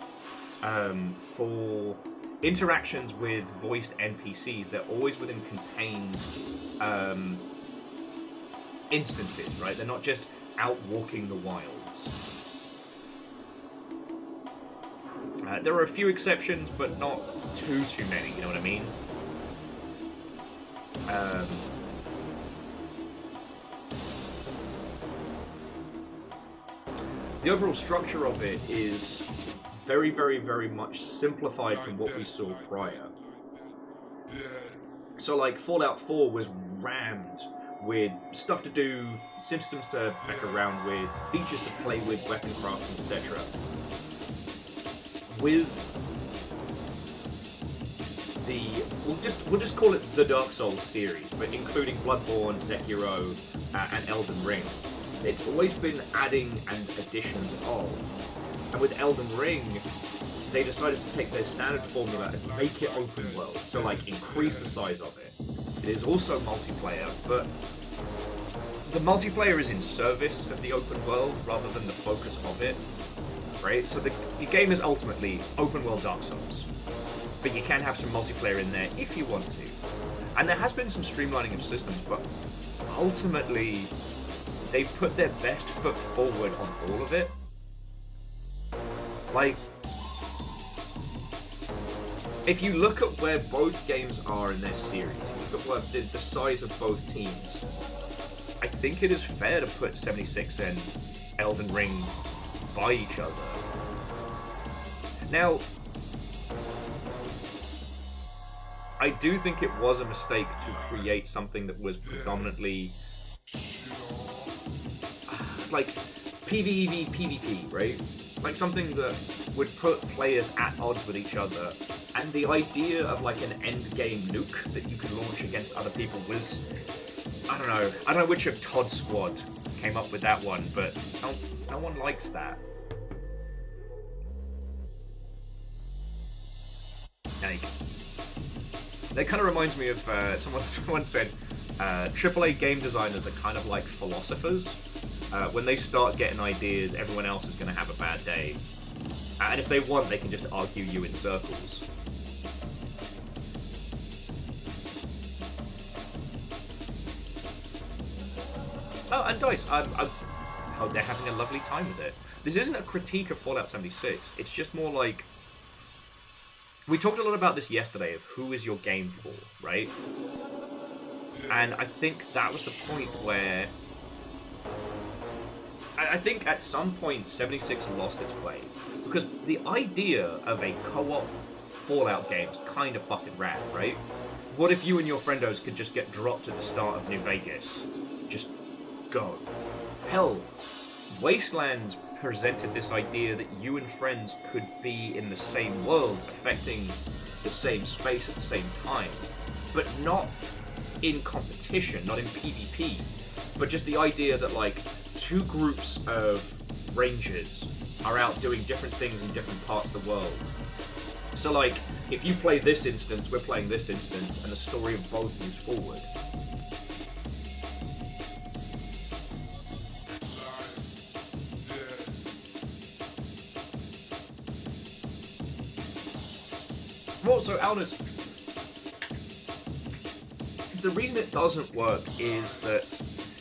For interactions with voiced NPCs, they're always within contained instances, right? They're not just out walking the wilds. There are a few exceptions, but not too many, you know what I mean? the overall structure of it is very, very, very much simplified from what we saw prior. So, like, Fallout 4 was rammed with stuff to do, systems to feck around with, features to play with, weapon crafting, etc. With we'll just call it the Dark Souls series, but including Bloodborne, Sekiro, and Elden Ring. It's always been adding and additions of. And with Elden Ring, they decided to take their standard formula and make it open world. So, like, increase the size of it. It is also multiplayer, but the multiplayer is in service of the open world rather than the focus of it, right? So the game is ultimately open world Dark Souls, but you can have some multiplayer in there if you want to. And there has been some streamlining of systems, but ultimately they put their best foot forward on all of it. Like, if you look at where both games are in their series, you look at what the size of both teams, I think it is fair to put 76 and Elden Ring by each other. Now, I do think it was a mistake to create something that was predominantly like PvE, PvP, right? Like something that would put players at odds with each other. And the idea of like an end game nuke that you could launch against other people was, I don't know which of Todd's squad came up with that one, but no one likes that. Like, that kind of reminds me of someone said AAA game designers are kind of like philosophers. When they start getting ideas, everyone else is going to have a bad day. And if they want, they can just argue you in circles. Oh, and Dice, I hope they're having a lovely time with it. This isn't a critique of Fallout 76. It's just more like... We talked a lot about this yesterday, of who is your game for, right? And I think that was the point where... I think at some point 76 lost its way. Because the idea of a co-op Fallout game is kind of fucking rad, right? What if you and your friendos could just get dropped at the start of New Vegas? Just go. Hell, Wastelands presented this idea that you and friends could be in the same world, affecting the same space at the same time. But not in competition, not in PvP. But just the idea that, like, two groups of rangers are out doing different things in different parts of the world. So, like, if you play this instance, we're playing this instance, and the story of both moves forward. Well, so Aldous, the reason it doesn't work is that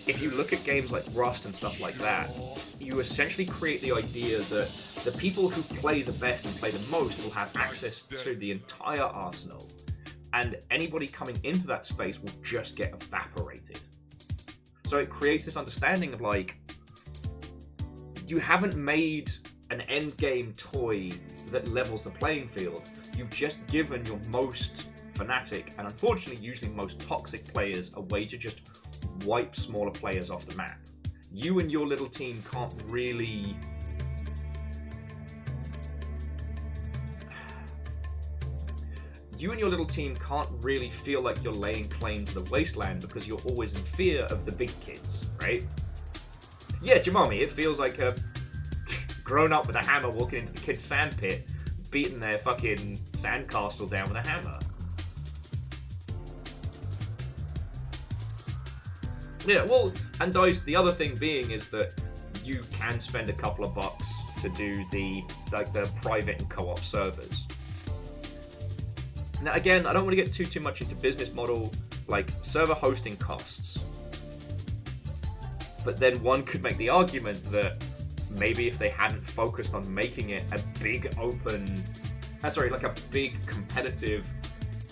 if you look at games like Rust and stuff like that, you essentially create the idea that the people who play the best and play the most will have access to the entire arsenal, and anybody coming into that space will just get evaporated. So it creates this understanding of, like, you haven't made an endgame toy that levels the playing field. You've just given your most fanatic, and unfortunately usually most toxic players, a way to just wipe smaller players off the map. You and your little team can't really... You and your little team can't really feel like you're laying claim to the wasteland because you're always in fear of the big kids, right? Yeah, Jamami, it feels like a grown up with a hammer walking into the kid's sandpit, beating their fucking sandcastle down with a hammer. Yeah, well, and Dice, the other thing being is that you can spend a couple of bucks to do the private and co-op servers. Now again, I don't want to get too much into business model, like server hosting costs. But then one could make the argument that maybe if they hadn't focused on making it a big open, like a big competitive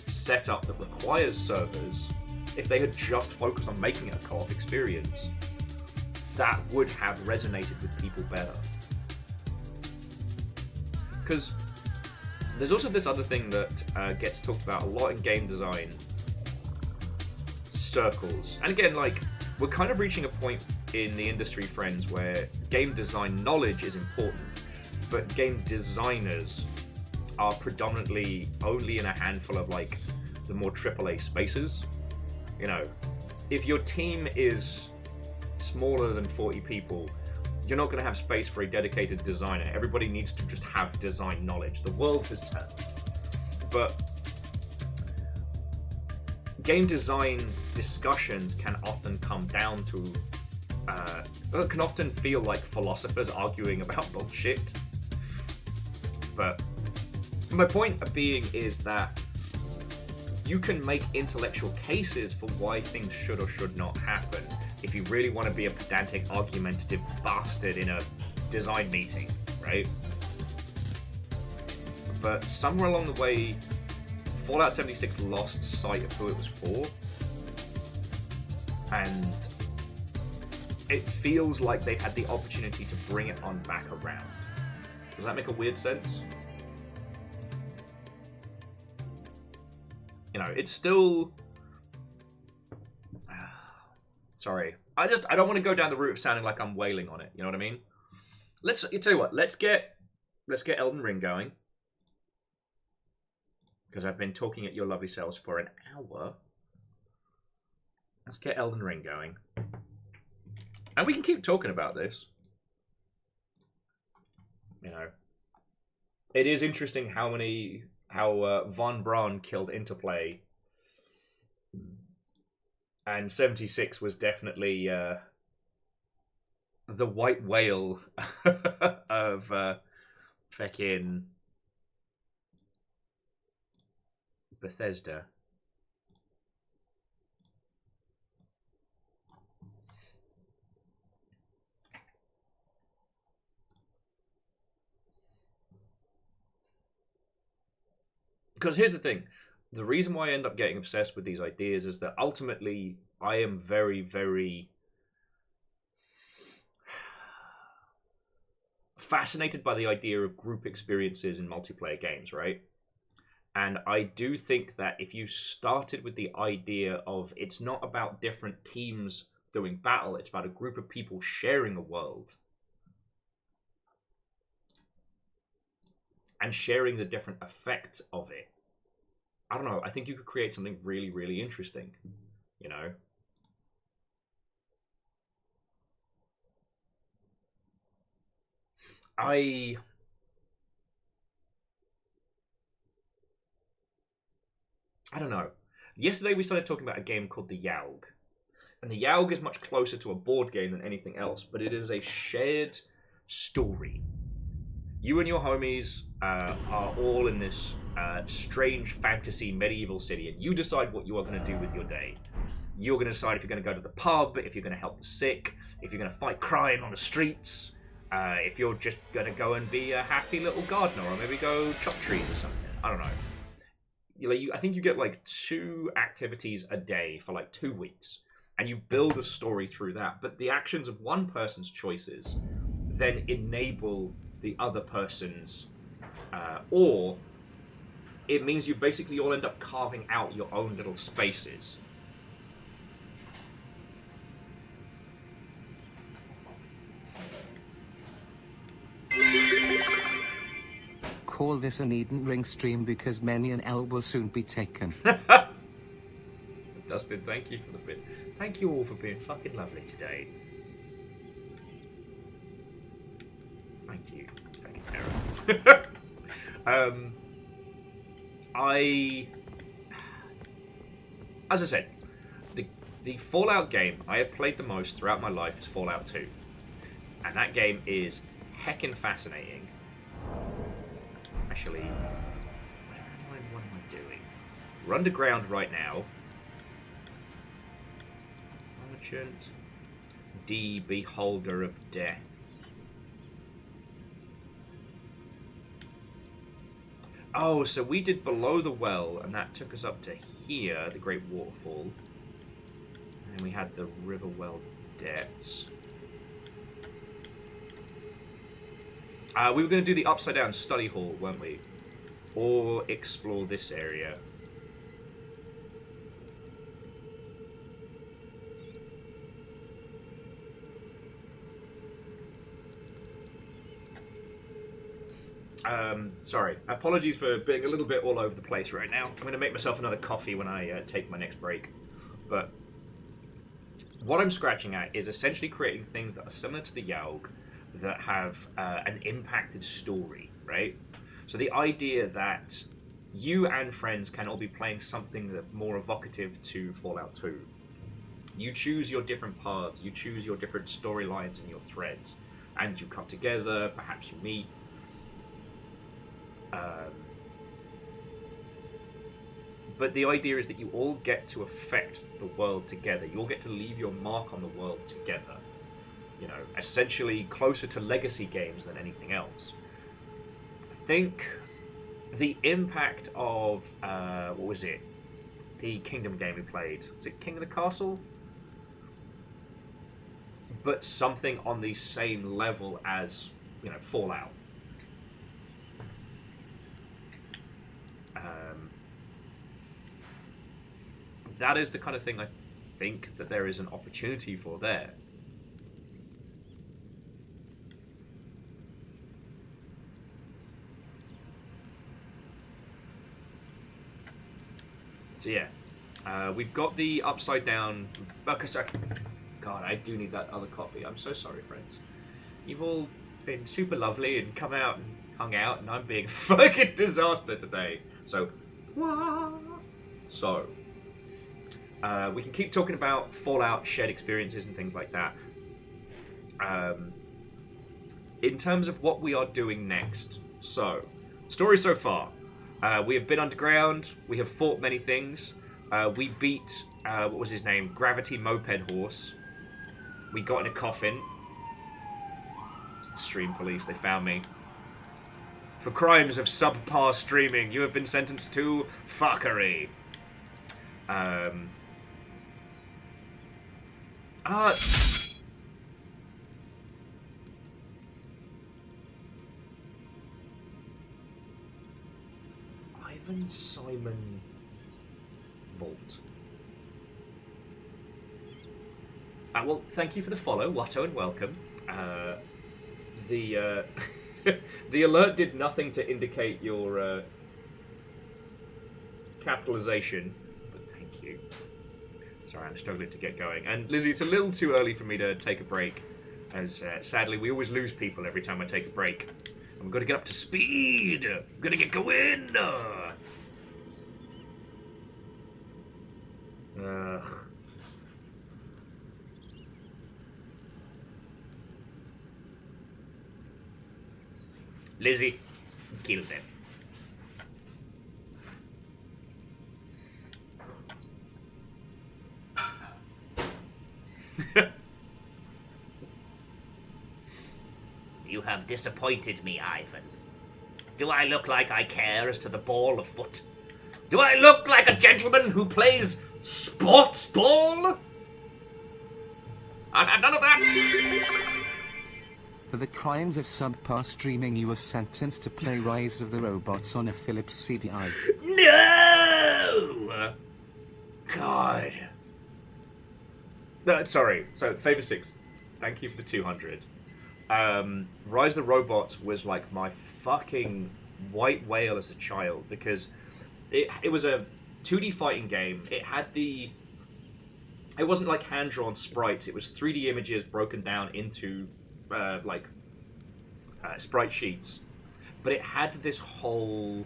setup that requires servers, if they had just focused on making it a co-op experience, that would have resonated with people better. because there's also this other thing that gets talked about a lot in game design circles. And again, like, we're kind of reaching a point in the industry, friends, where game design knowledge is important, but game designers are predominantly only in a handful of, like, the more AAA spaces. You know, if your team is smaller than 40 people, you're not going to have space for a dedicated designer. Everybody needs to just have design knowledge. The world has turned. But game design discussions can often come down to can often feel like philosophers arguing about bullshit. But my point being is that you can make intellectual cases for why things should or should not happen if you really want to be a pedantic, argumentative bastard in a design meeting, right? But somewhere along the way, Fallout 76 lost sight of who it was for. And it feels like they had the opportunity to bring it on back around. Does that make a weird sense? You know, it's still... Sorry. I don't want to go down the route of sounding like I'm wailing on it, you know what I mean? You tell you what, let's get Elden Ring going. Because I've been talking at your lovely selves for an hour. Let's get Elden Ring going. And we can keep talking about this. You know. It is interesting how Von Braun killed Interplay. And 76 was definitely the white whale of fucking Bethesda. Because here's the thing. The reason why I end up getting obsessed with these ideas is that ultimately I am very, very fascinated by the idea of group experiences in multiplayer games, right? And I do think that if you started with the idea of it's not about different teams doing battle, it's about a group of people sharing a world and sharing the different effects of it. I don't know, I think you could create something really, really interesting, you know? I don't know. Yesterday we started talking about a game called the Yaug. And the Yaug is much closer to a board game than anything else, but it is a shared story. You and your homies are all in this strange fantasy medieval city, and you decide what you are going to do with your day. You're going to decide if you're going to go to the pub, if you're going to help the sick, if you're going to fight crime on the streets, if you're just going to go and be a happy little gardener, or maybe go chop trees or something. I don't know. I think you get like 2 activities a day for like 2 weeks, and you build a story through that. But the actions of one person's choices then enable the other person's, or it means you basically all end up carving out your own little spaces. Call this an Elden Ring stream because many an L will soon be taken. Dustin, thank you for the bit. Thank you all for being fucking lovely today. Thank you. Fucking Tara. As I said, the Fallout game I have played the most throughout my life is Fallout 2. And that game is heckin' fascinating. Actually, what am I doing? We're underground right now. Merchant. D, Beholder of Death. Oh, so we did Below the Well, and that took us up to here, the Great Waterfall. And then we had the Riverwell Depths. We were going to do the upside down study hall, weren't we? Or explore this area. Sorry. Apologies for being a little bit all over the place right now. I'm going to make myself another coffee when I take my next break. But what I'm scratching at is essentially creating things that are similar to the Yaug, that have an impacted story, right? So the idea that you and friends can all be playing something that more evocative to Fallout 2. You choose your different paths, you choose your different storylines and your threads, and you come together, perhaps you meet. But the idea is that you all get to affect the world together. You all get to leave your mark on the world together. You know, essentially closer to legacy games than anything else. I think the impact of, what was it? The Kingdom game we played. Was it King of the Castle? But something on the same level as, you know, Fallout. That is the kind of thing I think that there is an opportunity for there. So yeah, we've got the upside down. Okay, sorry. God, I do need that other coffee. I'm so sorry, friends. You've all been super lovely and come out and hung out, and I'm being a fucking disaster today. So, we can keep talking about Fallout, shared experiences, and things like that. In terms of what we are doing next, so story so far. We have been underground. We have fought many things. We beat, what was his name? Gravity Moped Horse. We got in a coffin. It's the stream police. They found me. For crimes of subpar streaming, you have been sentenced to fuckery. Ivan Simon Vault. Well, thank you for the follow, Watto, and welcome. The the alert did nothing to indicate your capitalization, but thank you. Sorry, I'm struggling to get going. And Lizzie, it's a little too early for me to take a break, as sadly we always lose people every time I take a break. And we've got to get up to speed. We've got to get going. Lizzie, kill them. You have disappointed me, Ivan. Do I look like I care as to the ball afoot? Do I look like a gentleman who plays sports ball? I've had none of that. For the crimes of subpar streaming, you were sentenced to play Rise of the Robots on a Philips CDI. No! God. No, sorry. So, Favor 6, thank you for the 200. Rise of the Robots was like my fucking white whale as a child, because it was a 2D fighting game. It had the... It wasn't like hand-drawn sprites. It was 3D images broken down into, sprite sheets. But it had this whole...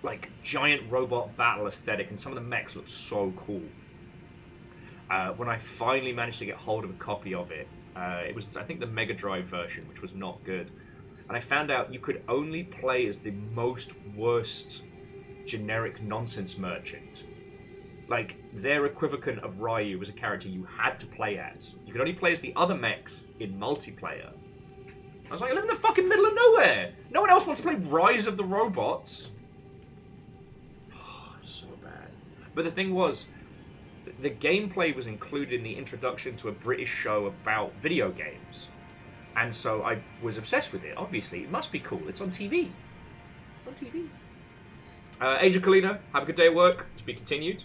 like, giant robot battle aesthetic, and some of the mechs looked so cool. When I finally managed to get hold of a copy of it, it was, I think, the Mega Drive version, which was not good. And I found out you could only play as the most worst generic nonsense merchant. Like, their equivalent of Ryu was a character you had to play as. You could only play as the other mechs in multiplayer. I was like, I live in the fucking middle of nowhere! No one else wants to play Rise of the Robots! Oh, so bad. But the thing was, the gameplay was included in the introduction to a British show about video games. And so I was obsessed with it. Obviously, it must be cool. It's on TV. It's on TV. Age of Kalina, have a good day at work. To be continued.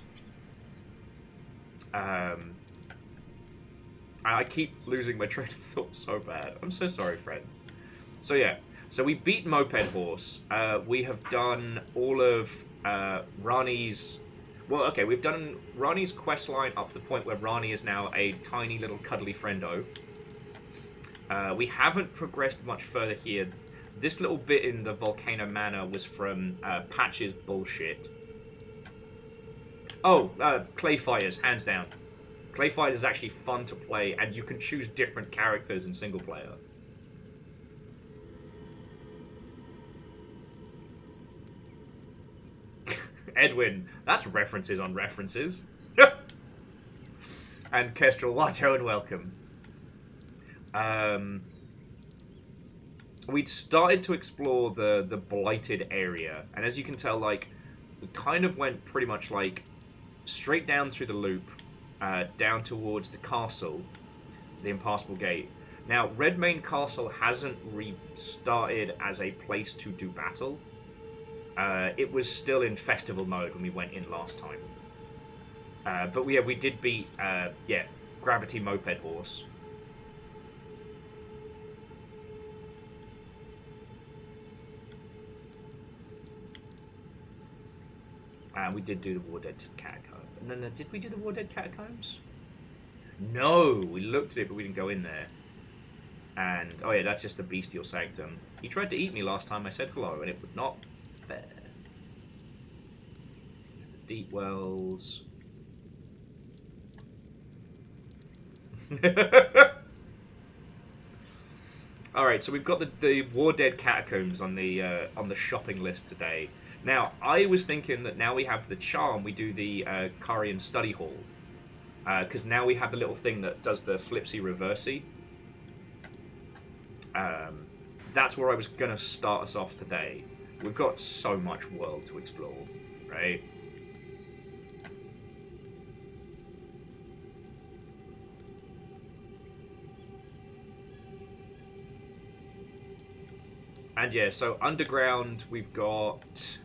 I keep losing my train of thought so bad. I'm so sorry, friends. So yeah, so we beat Moped Horse. We have done all of Rani's... Well, okay, we've done Rani's questline up to the point where Rani is now a tiny little cuddly friendo. We haven't progressed much further here. This little bit in the Volcano Manor was from Patch's bullshit. Oh, Clay Fighters, hands down. Clay Fighters is actually fun to play, and you can choose different characters in single player. Edwin, that's references on references. And Kestrel, Watto and welcome. We'd started to explore the blighted area, and as you can tell, like, we kind of went pretty much like straight down through the loop, down towards the castle, the Impassable Gate. Now, Redmane Castle hasn't restarted as a place to do battle. It was still in festival mode when we went in last time. But yeah, we did beat Gravity Moped Horse. We did do the War Dead Catacombs. No, did we do the War Dead Catacombs? No, we looked at it, but we didn't go in there. And, oh yeah, that's just the Bestial Sanctum. He tried to eat me last time I said hello, and it would not fair. Deep Wells. Alright, so we've got the War Dead Catacombs on the shopping list today. Now, I was thinking that now we have the charm, we do the Karian Study Hall. Because now we have the little thing that does the flipsy reversey. That's where I was going to start us off today. We've got so much world to explore, right? And yeah, so underground we've got...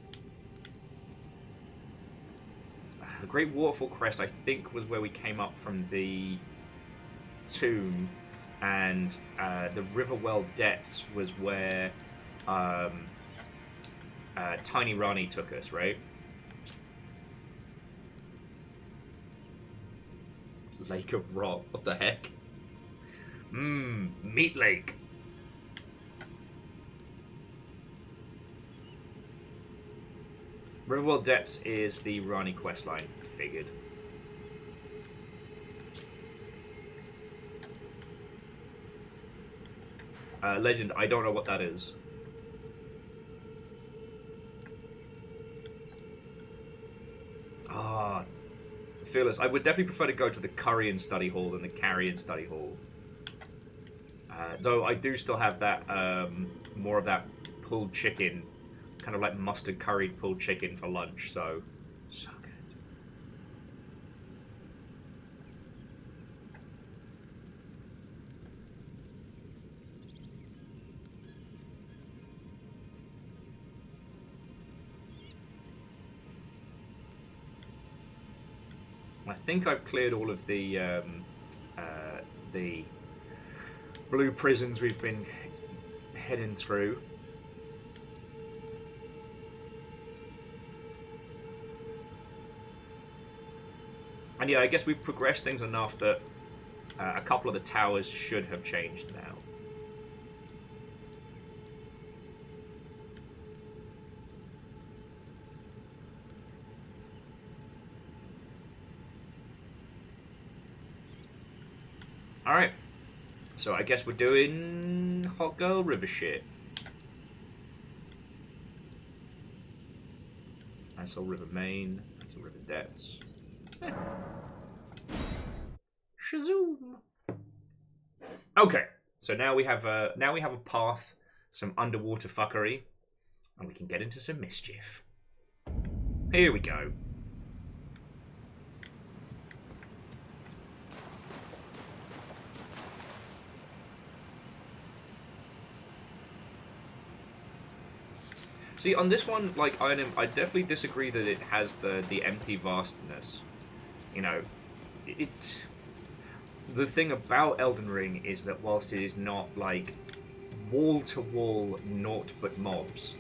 The Great Waterfall Crest, I think, was where we came up from the tomb, and the Riverwell Depths was where Tiny Rani took us, right? Lake of Rot, what the heck? Meat Lake. Riverwell Depths is the Rani questline. Figured. Legend, I don't know what that is. Ah, Fearless. I would definitely prefer to go to the Currian Study Hall than the Carrion Study Hall. Though I do still have that, more of that pulled chicken, kind of like mustard curried pulled chicken for lunch, so good. I think I've cleared all of the blue prisons we've been heading through. And yeah, I guess we've progressed things enough that a couple of the towers should have changed now. Alright, so I guess we're doing Hot Girl River shit. That's all River Main, that's all River Depths. Shazoom. Okay, so now we have a path, some underwater fuckery, and we can get into some mischief. Here we go. See, on this one, like, I definitely disagree that it has the empty vastness. You know, the thing about Elden Ring is that whilst it is not, like, wall-to-wall naught but mobs,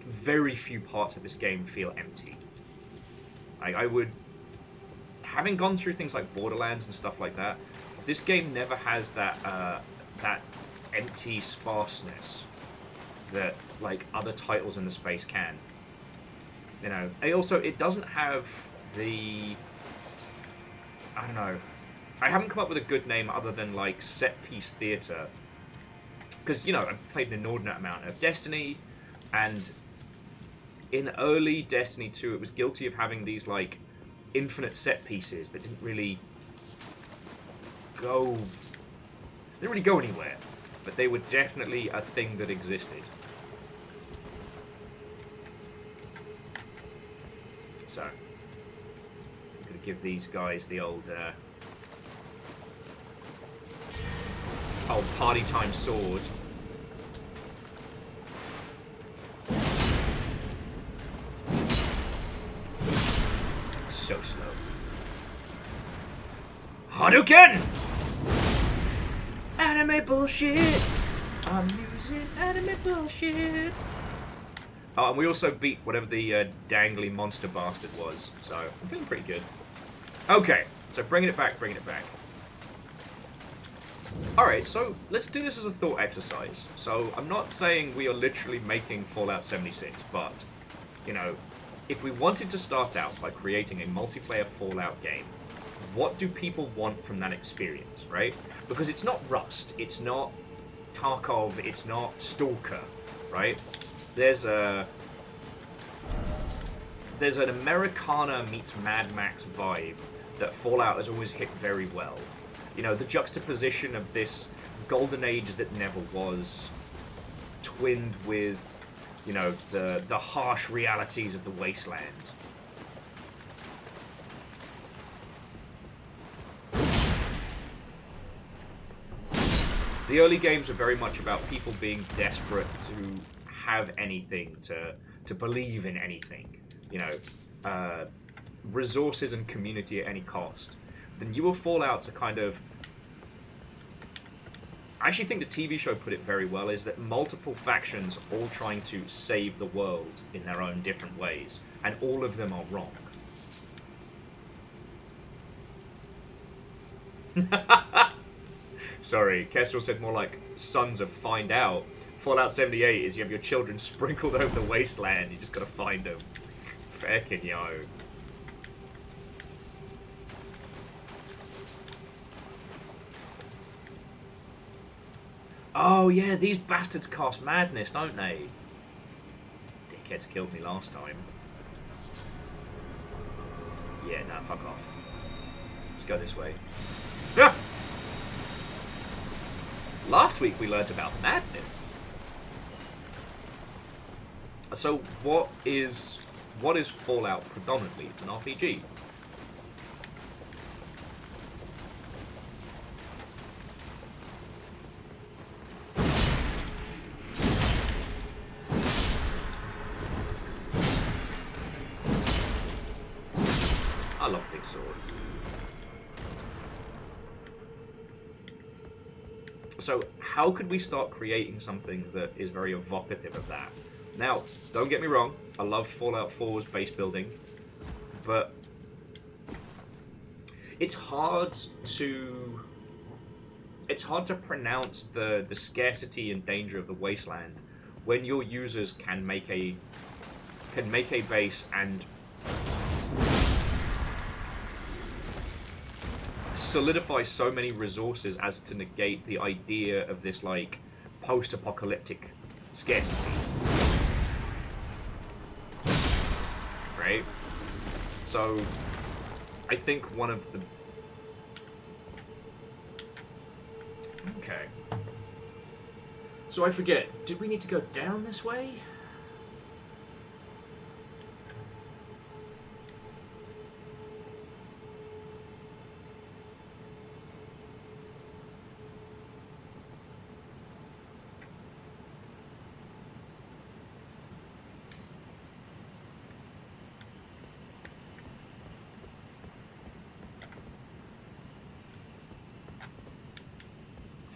very few parts of this game feel empty. Like, I would... Having gone through things like Borderlands and stuff like that, this game never has that, that empty sparseness that, like, other titles in the space can. You know, it doesn't have the... I don't know. I haven't come up with a good name other than, like, set-piece theatre. Because, you know, I've played an inordinate amount of Destiny, and in early Destiny 2, it was guilty of having these, like, infinite set pieces that didn't really go anywhere, but they were definitely a thing that existed. So, I'm gonna give these guys the old party time sword. So slow. Hadouken! Anime bullshit! I'm using anime bullshit! Oh, and we also beat whatever the dangly monster bastard was, so I'm feeling pretty good. Okay, so bringing it back. Alright, so let's do this as a thought exercise. So I'm not saying we are literally making Fallout 76, but, you know, if we wanted to start out by creating a multiplayer Fallout game, what do people want from that experience, right? Because it's not Rust, it's not Tarkov, it's not Stalker, right? There's an Americana meets Mad Max vibe that Fallout has always hit very well. You know, the juxtaposition of this golden age that never was, twinned with, you know, the harsh realities of the wasteland. The early games are very much about people being desperate to have anything, to believe in anything. You know, resources and community at any cost. The newer Fallouts are kind of... I actually think the TV show put it very well, is that multiple factions all trying to save the world in their own different ways, and all of them are wrong. Sorry, Kestrel said more like Sons of Find Out. Fallout 78 is you have your children sprinkled over the wasteland, you just gotta find them. Feckin' yo. Oh yeah, these bastards cast madness, don't they? Dickheads killed me last time. Yeah, no, fuck off. Let's go this way. Ah! Last week we learnt about madness. So what is Fallout predominantly? It's an RPG. I love Big Sword. So how could we start creating something that is very evocative of that? Now, don't get me wrong, I love Fallout 4's base building, but it's hard to pronounce the scarcity and danger of the wasteland when your users can make a base and solidify so many resources as to negate the idea of this, like, post-apocalyptic scarcity. Right? So, I think one of the... Okay. So I forget, did we need to go down this way?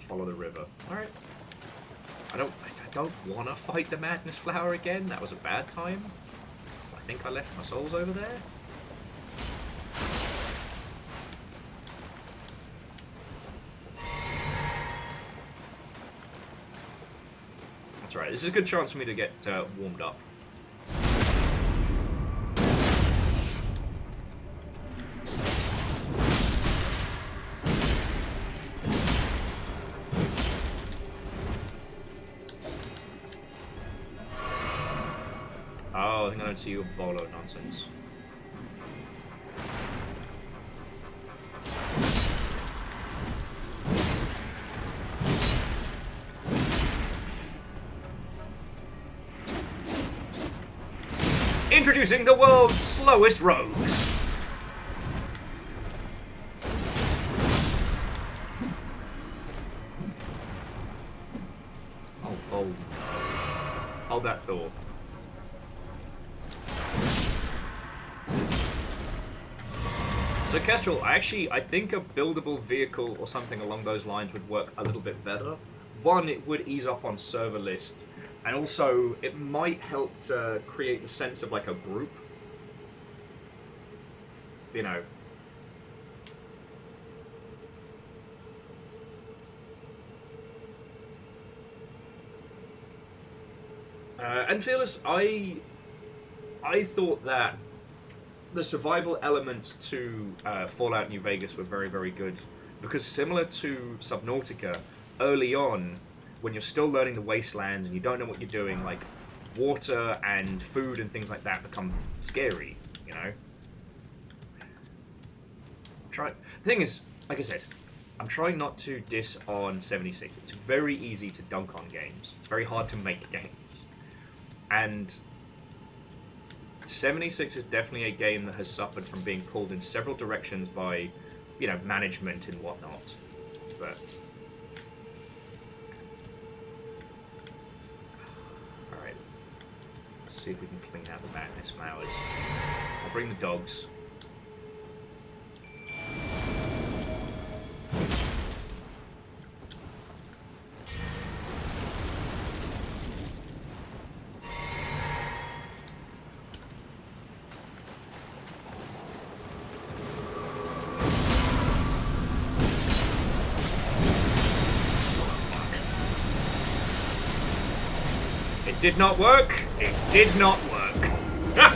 follow the river. Alright. I don't want to fight the Madness Flower again. That was a bad time. I think I left my souls over there. That's right. This is a good chance for me to get warmed up. Oh, I think I don't see your bolo nonsense. Introducing the world's slowest rogues. Oh no. Hold that thought. So Kestrel, I think a buildable vehicle or something along those lines would work a little bit better. One, it would ease up on server list, and also it might help to create the sense of like a group. You know. And Fearless, I thought that the survival elements to Fallout New Vegas were very, very good. Because similar to Subnautica, early on, when you're still learning the wastelands and you don't know what you're doing, like, water and food and things like that become scary, you know? The thing is, like I said, I'm trying not to diss on 76. It's very easy to dunk on games. It's very hard to make games. And 76 is definitely a game that has suffered from being pulled in several directions by, you know, management and whatnot. But alright. Let's see if we can clean out the madness flowers. I'll bring the dogs. It did not work. It did not work. Ah!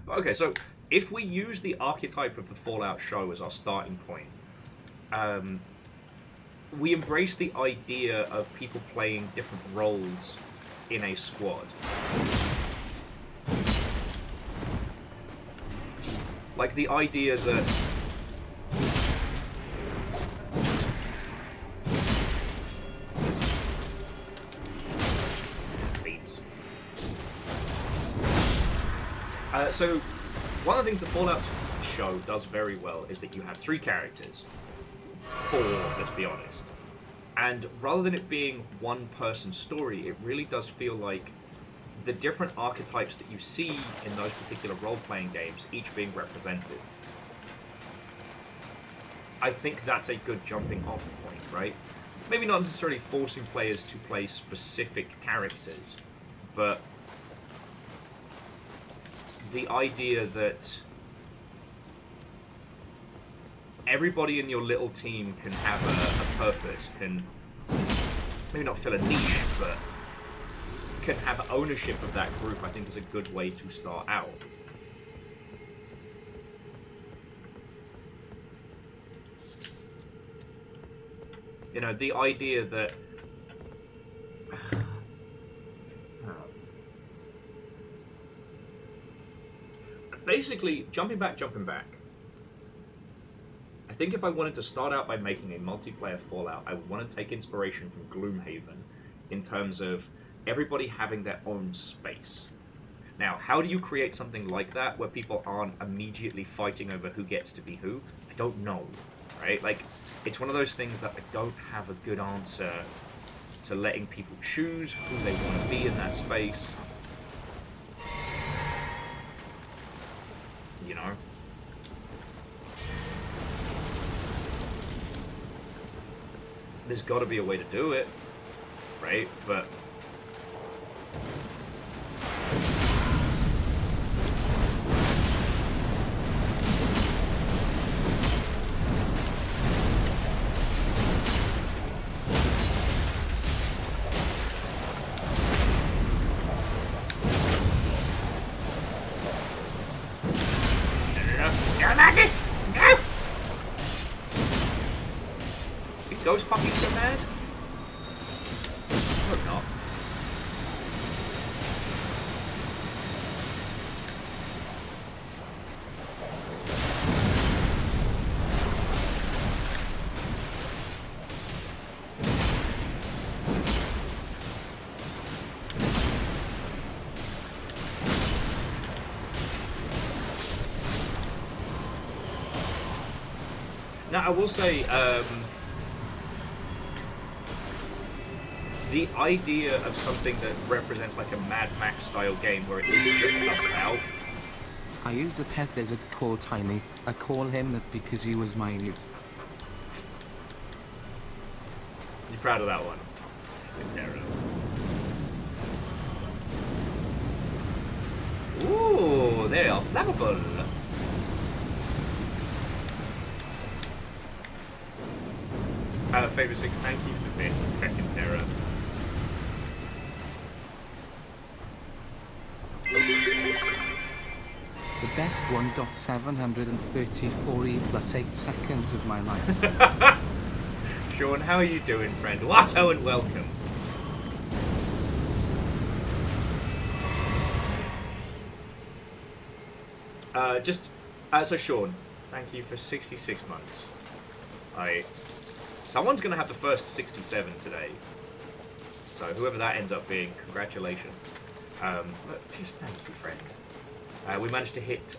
Okay, so if we use the archetype of the Fallout show as our starting point, we embrace the idea of people playing different roles in a squad. Like the idea that so one of the things the Fallout show does very well is that you have 3 characters. 4, let's be honest. And rather than it being one person's story, it really does feel like the different archetypes that you see in those particular role-playing games, each being represented. I think that's a good jumping off point, right? Maybe not necessarily forcing players to play specific characters, but the idea that everybody in your little team can have a purpose, can maybe not fill a niche, but can have ownership of that group, I think is a good way to start out. You know, the idea that basically, jumping back. I think if I wanted to start out by making a multiplayer Fallout, I would want to take inspiration from Gloomhaven in terms of everybody having their own space. Now, how do you create something like that where people aren't immediately fighting over who gets to be who? I don't know. right? Like, it's one of those things that I don't have a good answer to letting people choose who they want to be in that space. You know? There's got to be a way to do it, right? But ghost puppies go mad? I hope not. Now, I will say, the idea of something that represents like a Mad Max style game where it isn't just about... I used a pet lizard called Tiny. I call him that because he was minute. You proud of that one? Fucking terrible. Ooh, they are flammable. Favor 6, thank you for the bit. Fucking terror. The best 1.734e plus 8 seconds of my life. Sean, how are you doing, friend? Watto and welcome. So Sean, thank you for 66 months. Someone's gonna have the first 67 today. So whoever that ends up being, congratulations. Just thank you, friend. We managed to hit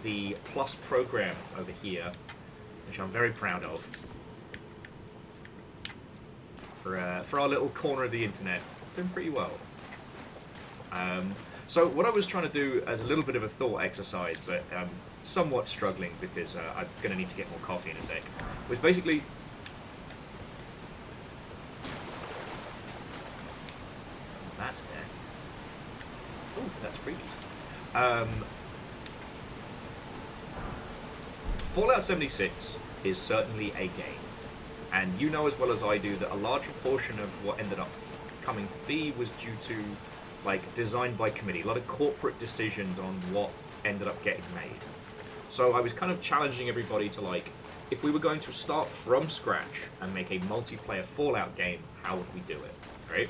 the Plus program over here, which I'm very proud of. For our little corner of the internet, doing pretty well. So what I was trying to do as a little bit of a thought exercise, but somewhat struggling because I'm going to need to get more coffee in a sec, was basically... That's dead. Ooh, that's freebies. Fallout 76 is certainly a game, and you know as well as I do that a large proportion of what ended up coming to be was due to like design by committee, a lot of corporate decisions on what ended up getting made. So I was kind of challenging everybody to like, if we were going to start from scratch and make a multiplayer Fallout game, how would we do it, right?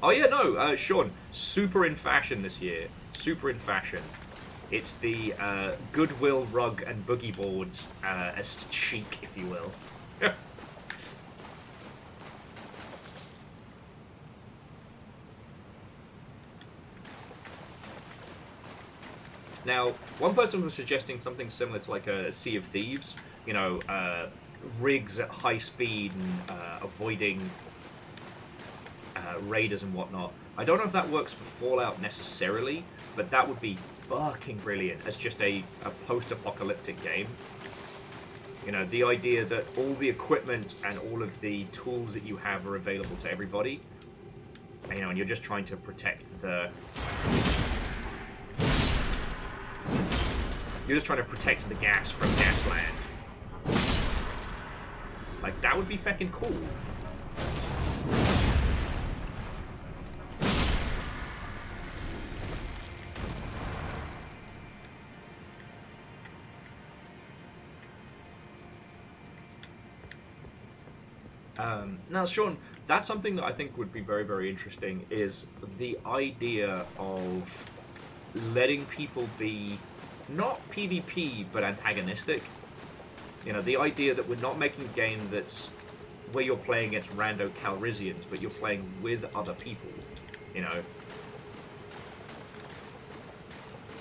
Oh yeah, no, Sean, super in fashion this year. Super in fashion. It's the Goodwill rug and boogie boards as chic, if you will. Now, one person was suggesting something similar to like a Sea of Thieves. You know, rigs at high speed and avoiding raiders and whatnot. I don't know if that works for Fallout necessarily, but that would be fucking brilliant as just a post-apocalyptic game. You know, the idea that all the equipment and all of the tools that you have are available to everybody. And, you know, and you're just trying to protect the... You're just trying to protect the gas from Gasland. Like, that would be fucking cool. Now, Sean, that's something that I think would be very, very interesting, is the idea of letting people be not PvP, but antagonistic. You know, the idea that we're not making a game that's where you're playing against rando Calrissians, but you're playing with other people, you know.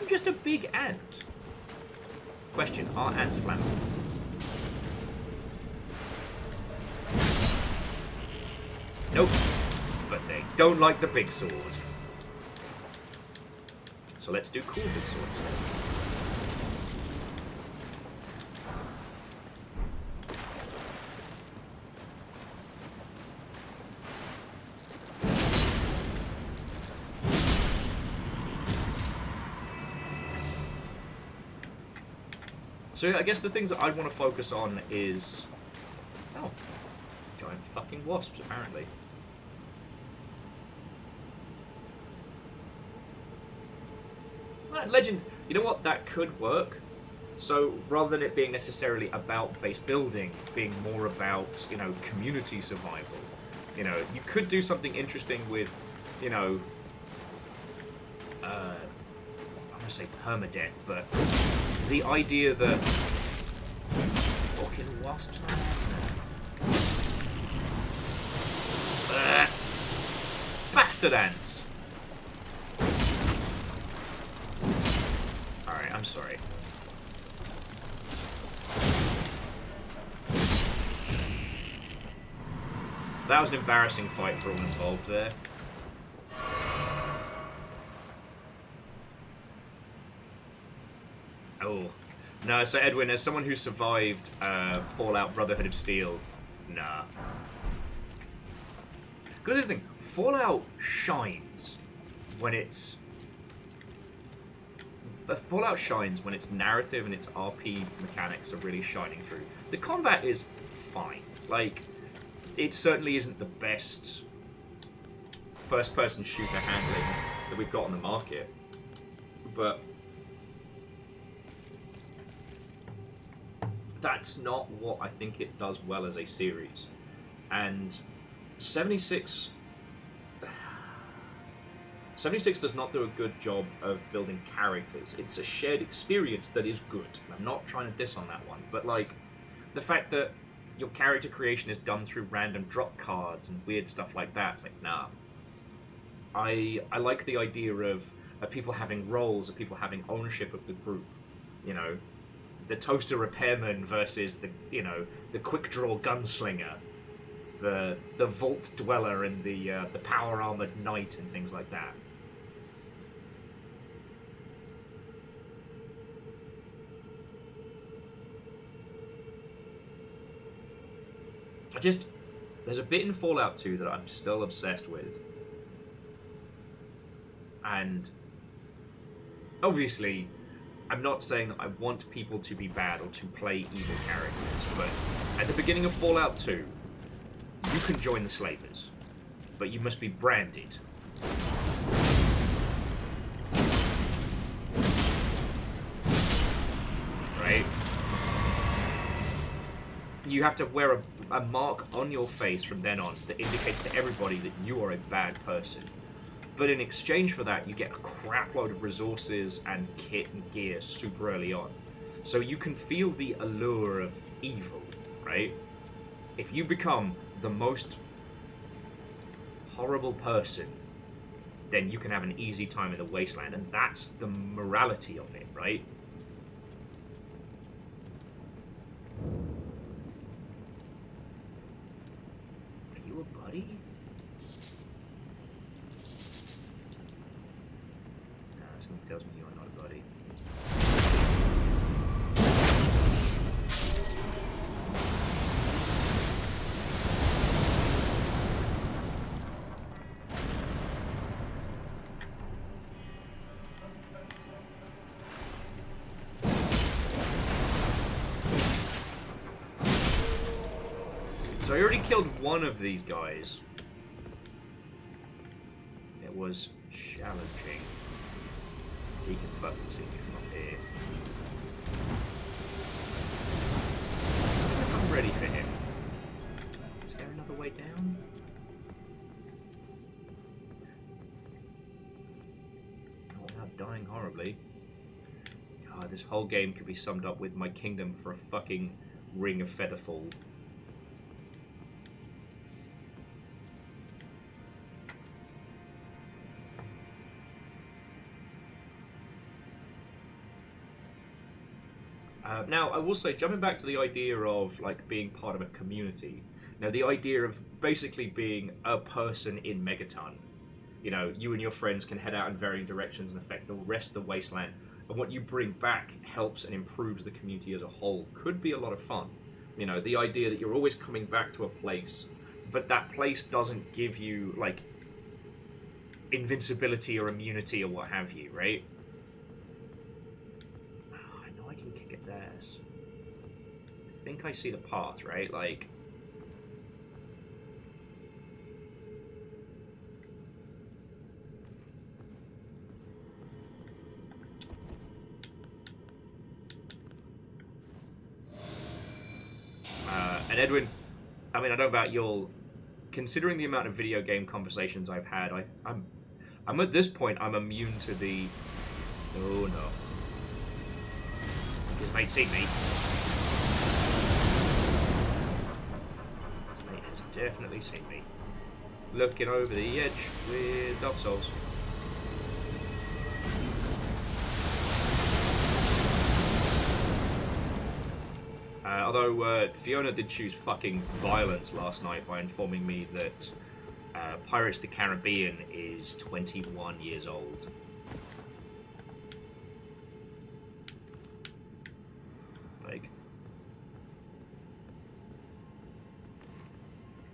I'm just a big ant. Question, are ants flammable? Nope. But they don't like the big sword. So let's do cool big sword instead. So I guess the things that I'd want to focus on is... Oh. Giant fucking wasps, apparently. Legend, you know what? That could work. So rather than it being necessarily about base building, being more about, you know, community survival, you know, you could do something interesting with, you know, I'm gonna say permadeath, but the idea that fucking wasps, man. Bastard ants. Alright, I'm sorry. That was an embarrassing fight for all involved there. Oh. No, so Edwin, as someone who survived Fallout Brotherhood of Steel, nah. Because here's the thing, Fallout shines when it's... But Fallout shines when its narrative and its RP mechanics are really shining through. The combat is fine. Like, it certainly isn't the best first-person shooter handling that we've got on the market. But that's not what I think it does well as a series. And 76 does not do a good job of building characters. It's a shared experience that is good. I'm not trying to diss on that one, but like the fact that your character creation is done through random drop cards and weird stuff like that, it's like, nah. I like the idea of people having roles, of people having ownership of the group. You know, the toaster repairman versus the, you know, the quick draw gunslinger, the vault dweller and the power armored knight and things like that. There's a bit in Fallout 2 that I'm still obsessed with. And obviously, I'm not saying that I want people to be bad or to play evil characters, but at the beginning of Fallout 2, you can join the Slavers, but you must be branded. Right? You have to wear a mark on your face from then on that indicates to everybody that you are a bad person. But in exchange for that, you get a crap load of resources and kit and gear super early on. So you can feel the allure of evil, right? If you become the most horrible person, then you can have an easy time in the wasteland, and that's the morality of it, right? Are you a buddy? No, something tells me you are not a buddy. So I already killed one of these guys. It was challenging. He can fucking see me from up here. I'm ready for him. Is there another way down? Oh, without dying horribly. God, this whole game could be summed up with my kingdom for a fucking ring of featherfall. Now, I will say, jumping back to the idea of like being part of a community. Now, the idea of basically being a person in Megaton. You know, you and your friends can head out in varying directions and affect the rest of the wasteland. And what you bring back helps and improves the community as a whole. Could be a lot of fun. You know, the idea that you're always coming back to a place, but that place doesn't give you, like, invincibility or immunity or what have you, right? Oh, I know I can kick its ass. I think I see the path, right? Like... and Edwin, I mean, I don't know about y'all. Considering the amount of video game conversations I've had, I'm at this point, I'm immune to the... Oh, no. His mate seen me. His mate has definitely seen me. Looking over the edge with Dark Souls. Although Fiona did choose fucking violence last night by informing me that Pirates of the Caribbean is 21 years old. Like,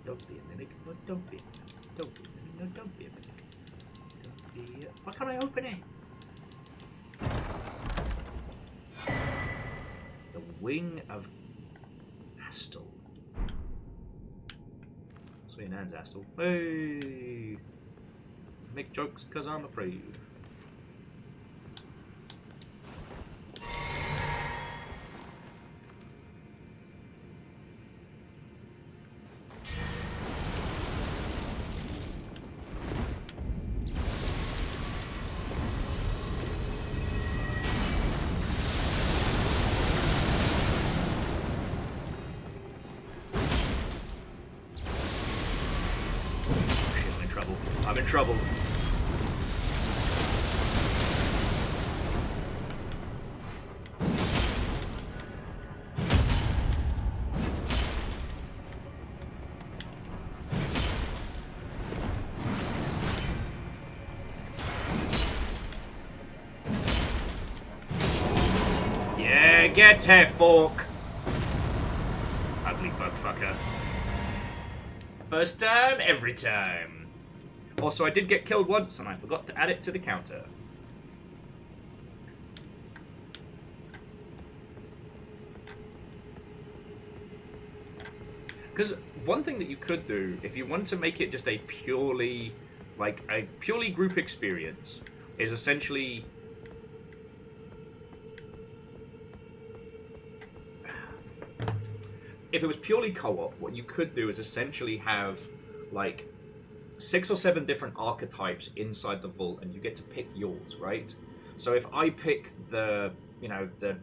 don't be a mimic, no, don't be a mimic, don't be a mimic, no, don't be a mimic. Don't be why can't I open it? The Wing of Astle. Sweet hands, Astle. Hey! Make jokes because I'm afraid. I'm in trouble. Yeah, get here, fork. Ugly bug fucker. First time, every time. Also, I did get killed once, and I forgot to add it to the counter. Because one thing that you could do, if you want to make it just a purely group experience, is essentially... If it was purely co-op, what you could do is essentially have, like... 6 or 7 different archetypes inside the vault, and you get to pick yours, right? So if I pick the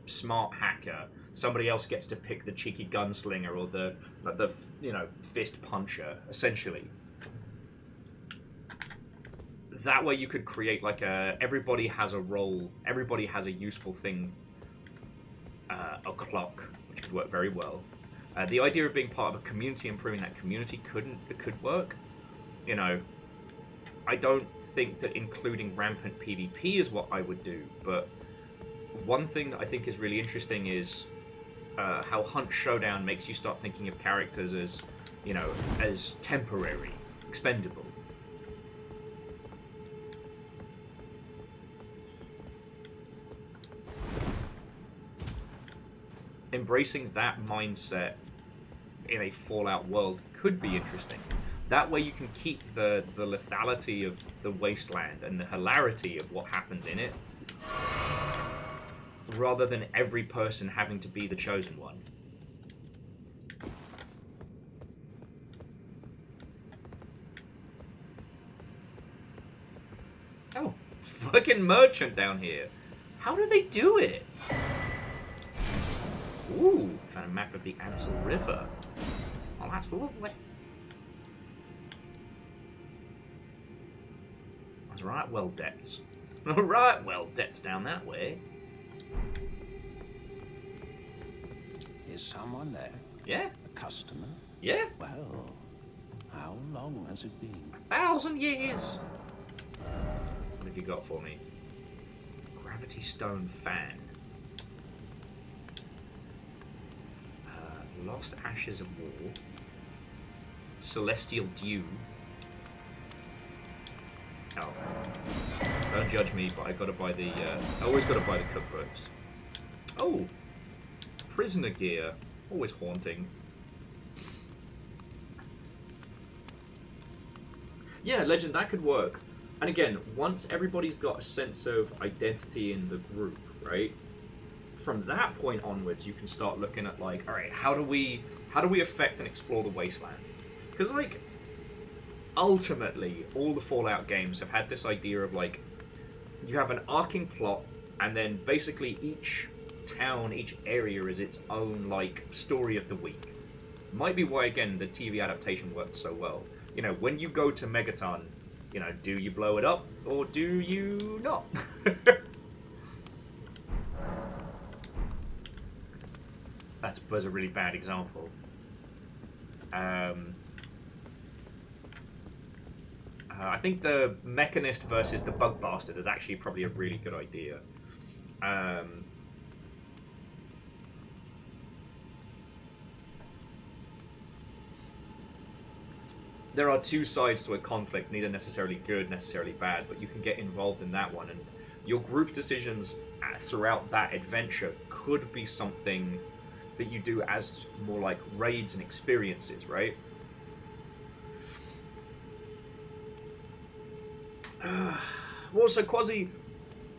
smart hacker, somebody else gets to pick the cheeky gunslinger or the fist puncher, essentially. That way you could create like everybody has a role, everybody has a useful thing, a clock, which could work very well. The idea of being part of a community, improving that community could work. You know, I don't think that including rampant PvP is what I would do, but one thing that I think is really interesting is how Hunt Showdown makes you start thinking of characters as, you know, as temporary, expendable. Embracing that mindset in a Fallout world could be interesting. That way you can keep the lethality of the wasteland and the hilarity of what happens in it, rather than every person having to be the chosen one. Oh, fucking merchant down here. How do they do it? Ooh, found a map of the Ansel River. Oh, that's lovely. Right, well, depths. Right, well, depths down that way. Is someone there? Yeah. A customer? Yeah. Well, how long has it been? 1,000 years. What have you got for me? Gravity stone fan. Lost ashes of war. Celestial dew. Oh. Don't judge me, but I gotta buy the. I always gotta buy the cookbooks. Oh. Prisoner gear. Always haunting. Yeah, Legend, that could work. And again, once everybody's got a sense of identity in the group, right? From that point onwards, you can start looking at like, all right, how do we affect and explore the wasteland? Because like, ultimately, all the Fallout games have had this idea of like, you have an arcing plot, and then basically each town, each area is its own like story of the week. Might be why again the TV adaptation worked so well. You know, when you go to Megaton, you know, do you blow it up or do you not? That was a really bad example. I think the Mechanist versus the Bug Bastard is actually probably a really good idea. There are two sides to a conflict, neither necessarily good, necessarily bad, but you can get involved in that one, and your group decisions throughout that adventure could be something that you do as more like raids and experiences, right? Well, so Quasi,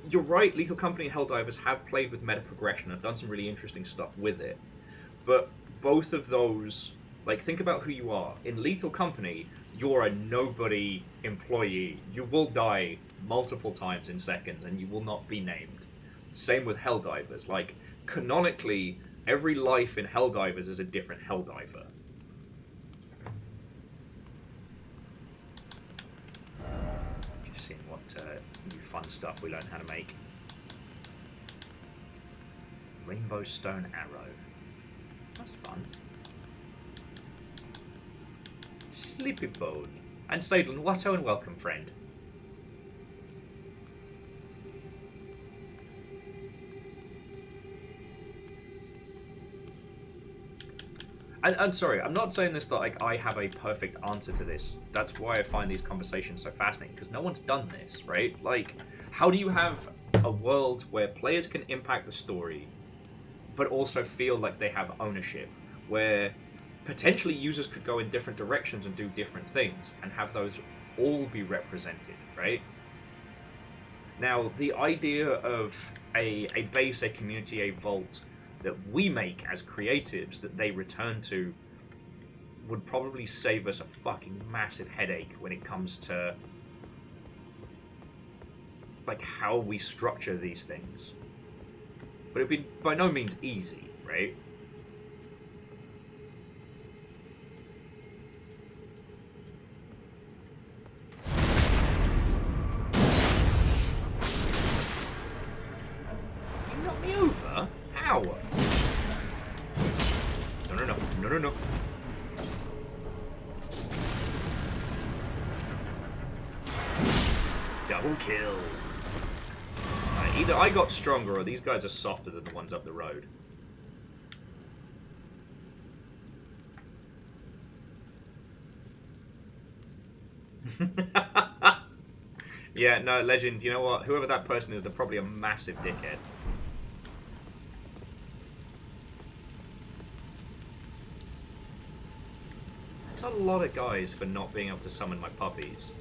you're right, Lethal Company and Helldivers have played with meta progression and done some really interesting stuff with it. But both of those, like, think about who you are. In Lethal Company, you're a nobody employee. You will die multiple times in seconds and you will not be named. Same with Helldivers. Like, canonically, every life in Helldivers is a different Helldiver. Just seeing what new fun stuff we learn how to make. Rainbow Stone Arrow. That's fun. Sleepy Bone. And Sadlin Watto, and welcome, friend. I'm sorry, I'm not saying this that like I have a perfect answer to this. That's why I find these conversations so fascinating, because no one's done this, right? Like, how do you have a world where players can impact the story, but also feel like they have ownership, where potentially users could go in different directions and do different things, and have those all be represented, right? Now, the idea of a base, a community, a vault that we make as creatives that they return to would probably save us a fucking massive headache when it comes to like how we structure these things. But it'd be by no means easy, right? You knocked me over? Ow! No. Double kill. Either I got stronger or these guys are softer than the ones up the road. Yeah, no, Legend, you know what? Whoever that person is, they're probably a massive dickhead. That's a lot of guys for not being able to summon my puppies.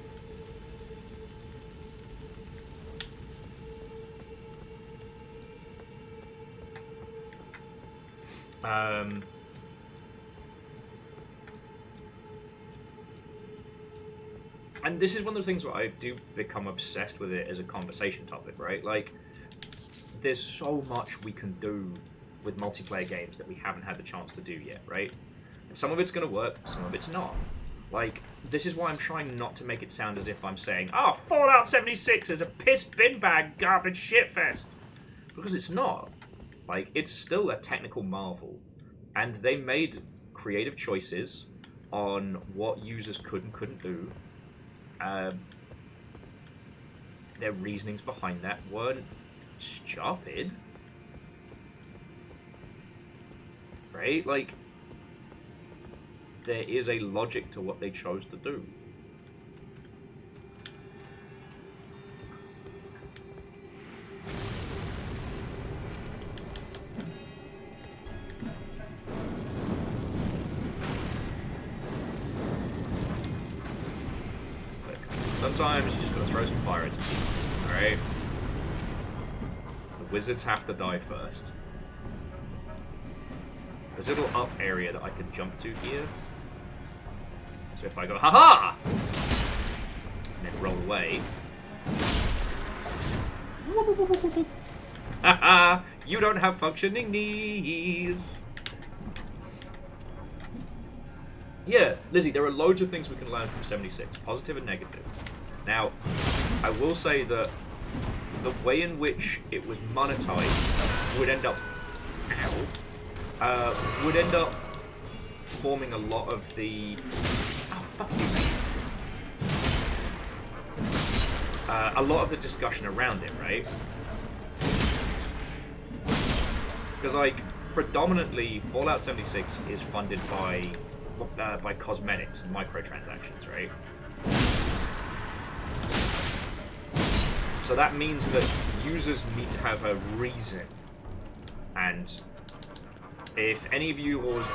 And this is one of the things where I do become obsessed with it as a conversation topic, right? Like, there's so much we can do with multiplayer games that we haven't had the chance to do yet, right? And some of it's going to work, some of it's not. Like, this is why I'm trying not to make it sound as if I'm saying, oh, Fallout 76 is a piss bin bag garbage shitfest. Because it's not. Like, it's still a technical marvel. And they made creative choices on what users could and couldn't do. Their reasonings behind that weren't stupid. Right? Like, there is a logic to what they chose to do. Sometimes you just gotta throw some fire at some people, alright? The wizards have to die first. There's a little up area that I could jump to here. So if I go, haha! And then roll away. Haha! You don't have functioning knees! Yeah, Lizzie, there are loads of things we can learn from 76, positive and negative. Now, I will say that the way in which it was monetized would end up... would end up forming a lot of the... Oh, fuck you, mate. A lot of the discussion around it, right? Because, like, predominantly, Fallout 76 is funded by cosmetics and microtransactions, right? So that means that users need to have a reason, and if any of yours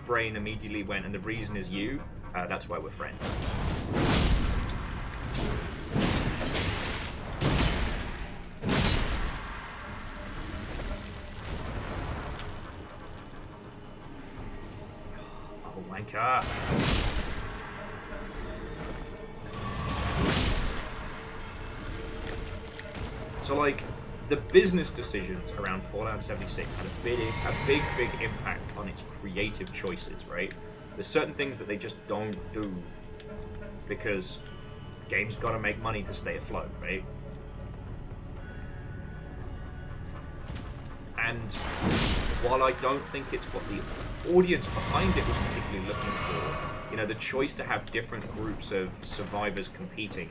brain immediately went and the reason is you, that's why we're friends. Oh, wanker. So, like, the business decisions around Fallout 76 had a big impact on its creative choices, right? There's certain things that they just don't do because games gotta make money to stay afloat, right? And while I don't think it's what the audience behind it was particularly looking for, you know, the choice to have different groups of survivors competing,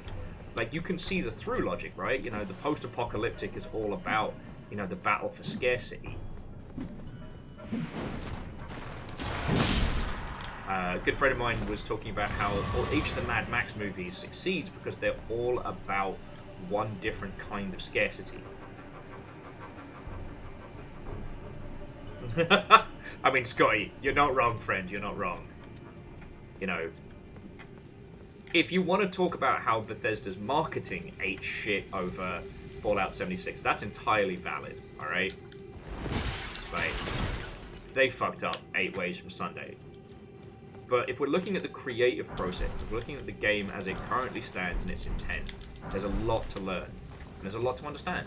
like, you can see the through logic, right? You know, the post-apocalyptic is all about, you know, the battle for scarcity. A good friend of mine was talking about how each of the Mad Max movies succeeds because they're all about one different kind of scarcity. I mean, Scotty, you're not wrong, friend. You're not wrong. You know, if you want to talk about how Bethesda's marketing ate shit over Fallout 76, that's entirely valid, alright? Like, they fucked up 8 ways from Sunday. But if we're looking at the creative process, if we're looking at the game as it currently stands and its intent, there's a lot to learn. And there's a lot to understand.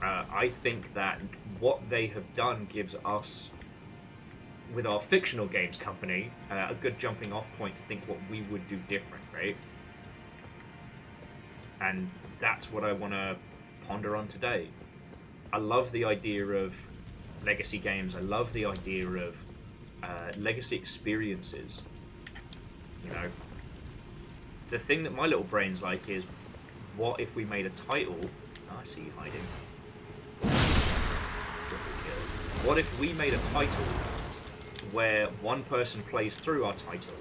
I think that what they have done gives us, with our fictional games company, a good jumping off point to think what we would do different, right? And that's what I want to ponder on today. I love the idea of legacy games. I love the idea of legacy experiences. You know, the thing that my little brain's like is, what if we made a title? Oh, I see you hiding. Triple kill. What if we made a title where one person plays through our title,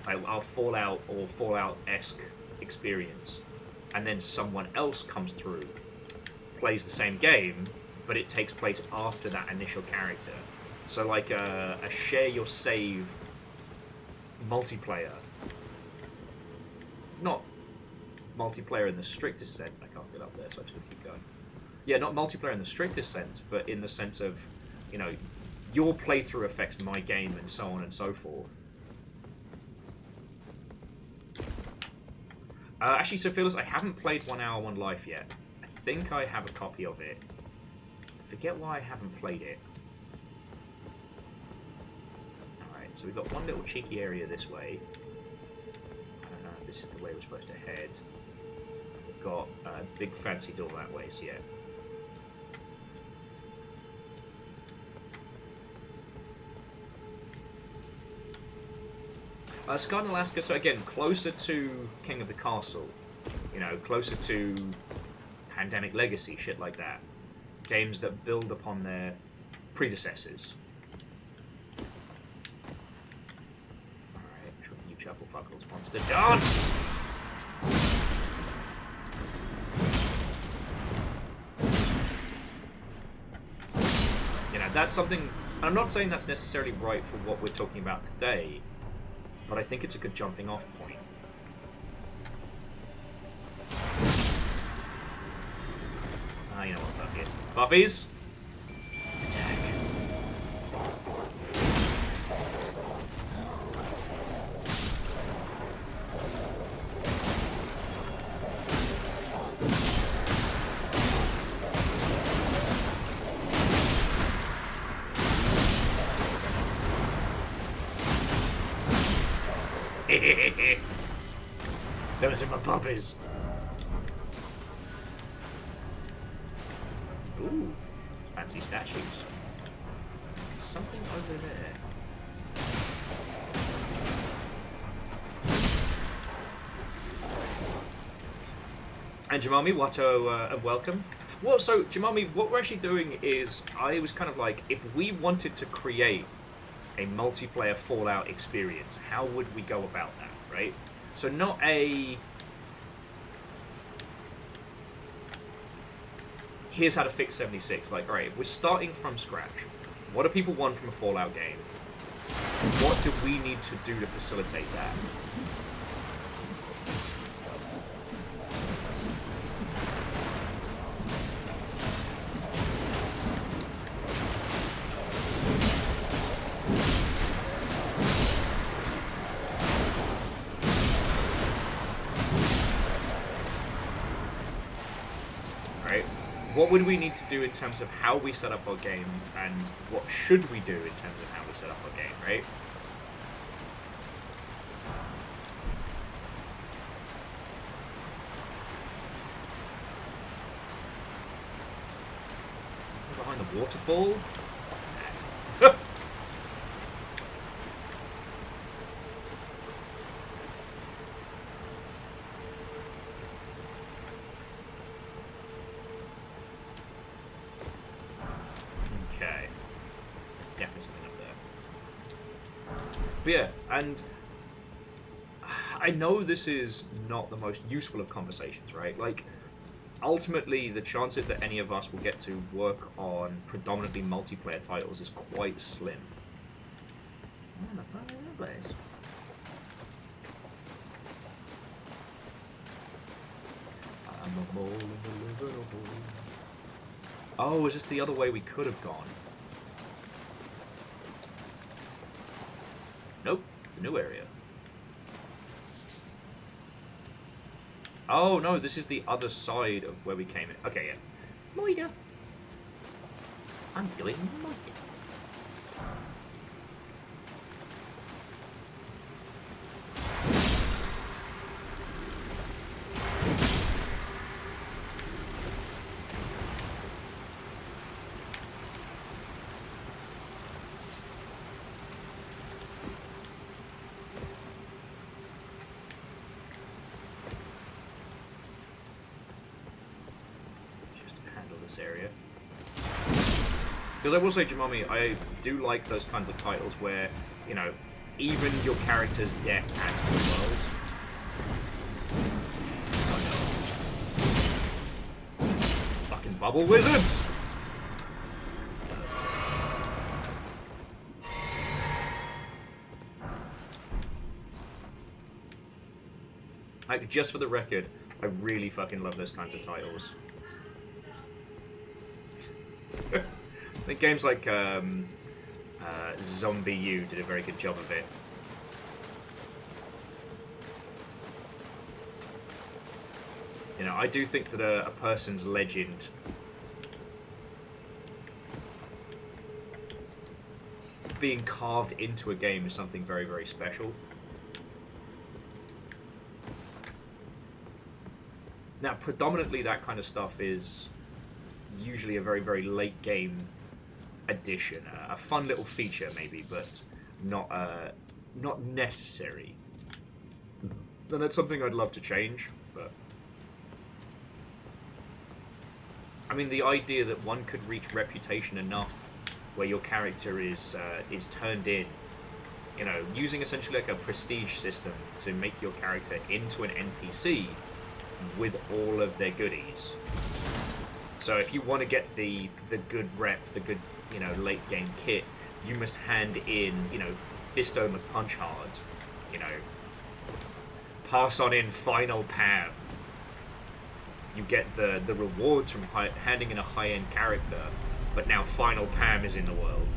our Fallout or Fallout-esque experience, and then someone else comes through, plays the same game, but it takes place after that initial character. So like a share your save multiplayer. Not multiplayer in the strictest sense. I can't get up there, so I'm just going to keep going. Yeah, not multiplayer in the strictest sense, but in the sense of, you know, your playthrough affects my game and so on and so forth. Actually, so Phyllis, I haven't played 1 Hour, 1 Life yet. I think I have a copy of it. I forget why I haven't played it. Alright, so we've got one little cheeky area this way. I don't know if this is the way we're supposed to head. We've got a big fancy door that way, so yeah. Scarred Alaska, so again, closer to King of the Castle. You know, closer to Pandemic Legacy, shit like that. Games that build upon their predecessors. Alright, sure you chuckle fuckles wants to dance! You know, that's something, and I'm not saying that's necessarily right for what we're talking about today, but I think it's a good jumping off point. You know what, fuck it. Puppies! Attack. Those are my puppies. Ooh, fancy statues. Something over there. And Jamami, what a welcome. Well, so Jamami, what we're actually doing is, I was kind of like, if we wanted to create a multiplayer Fallout experience, how would we go about that, right? So not a... here's how to fix 76. Like, alright, we're starting from scratch. What do people want from a Fallout game? What do we need to do to facilitate that? What would we need to do in terms of how we set up our game, and what should we do in terms of how we set up our game, right? Behind the waterfall? But yeah, and I know this is not the most useful of conversations, right? Like, ultimately, the chances that any of us will get to work on predominantly multiplayer titles is quite slim. What the fuck is that place? I'm a mole in the river. Oh, is this the other way we could have gone? Nope, it's a new area. Oh no, this is the other side of where we came in. Okay, yeah. Moida. I'm doing Moida. Area. Because I will say, Jamami, I do like those kinds of titles where, you know, even your character's death adds to the world. Oh no. Fucking bubble wizards! Like, just for the record, I really fucking love those kinds of titles. I think games like Zombie U did a very good job of it. You know, I do think that a person's legend being carved into a game is something very, very special. Now, predominantly that kind of stuff is usually a very, very late game addition. A fun little feature, maybe, but not not necessary. And that's something I'd love to change, but... I mean, the idea that one could reach reputation enough where your character is turned in, you know, using essentially like a prestige system to make your character into an NPC with all of their goodies. So if you want to get the good rep, the good, you know, late game kit, you must hand in, you know, Fisto McPunchhard, you know, pass on in Final Pam. You get the rewards from handing in a high-end character, but now Final Pam is in the world.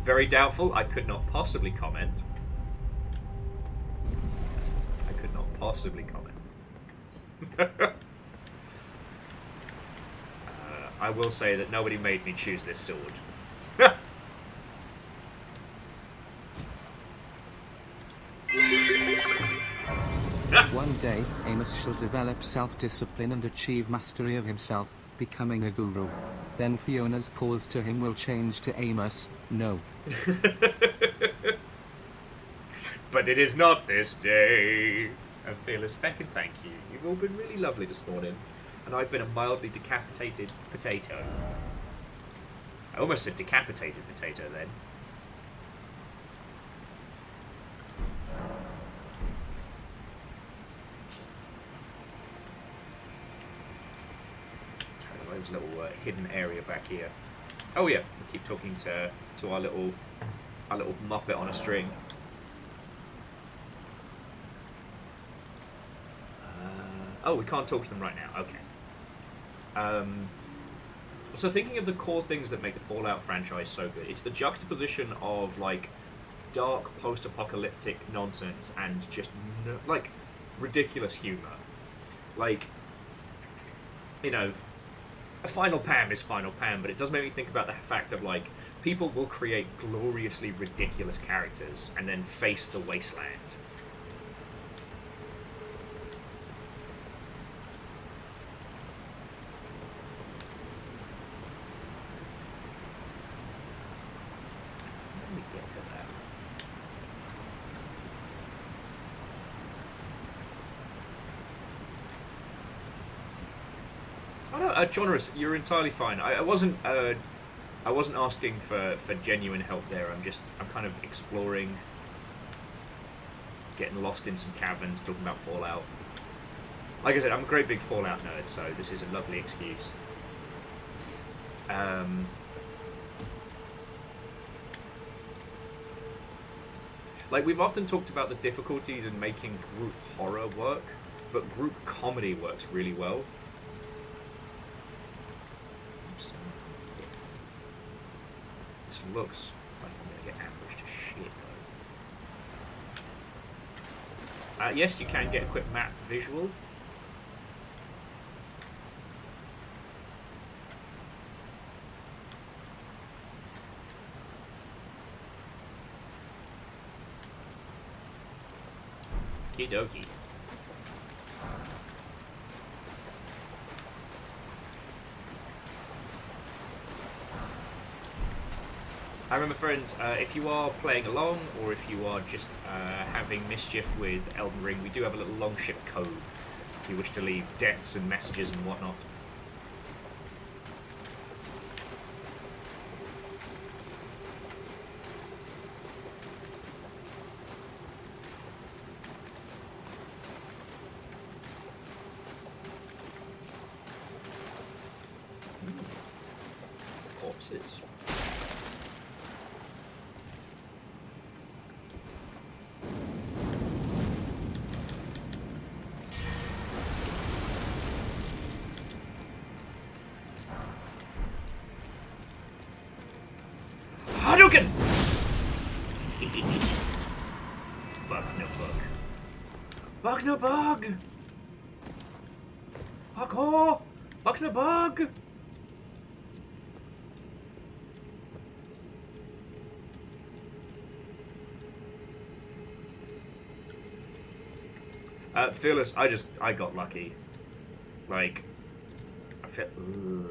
Very doubtful. I could not possibly comment. I could not possibly comment. I will say that nobody made me choose this sword. One day, Amos shall develop self-discipline and achieve mastery of himself, becoming a guru. Then Fiona's calls to him will change to Amos, no. But it is not this day. And Fearless Feckin', thank you. You've all been really lovely this morning. And I've been a mildly decapitated potato. I almost said decapitated potato then. Little hidden area back here. Oh yeah, we keep talking to our little Muppet on a string. Oh, we can't talk to them right now. Okay. So thinking of the core things that make the Fallout franchise so good, it's the juxtaposition of like dark post-apocalyptic nonsense and just like ridiculous humor. Like, you know, Final Pam is Final Pam, but it does make me think about the fact of, like, people will create gloriously ridiculous characters and then face the wasteland. Let me get to that. Oh no, Jonorus, you're entirely fine. I wasn't asking for genuine help there. I'm kind of exploring, getting lost in some caverns, talking about Fallout. Like I said, I'm a great big Fallout nerd, so this is a lovely excuse. Like, we've often talked about the difficulties in making group horror work, but group comedy works really well. This looks like I'm going to get ambushed as shit, though. Yes, you can get a quick map visual. Okie dokie. I remember, friends, if you are playing along or if you are just having mischief with Elden Ring, we do have a little longship code if you wish to leave deaths and messages and whatnot. Corpses. Hadouken! Bug's no bug. Bug's no bug! Hardcore! Bug's no bug! Fearless, I got lucky. Like, feel. Ugh.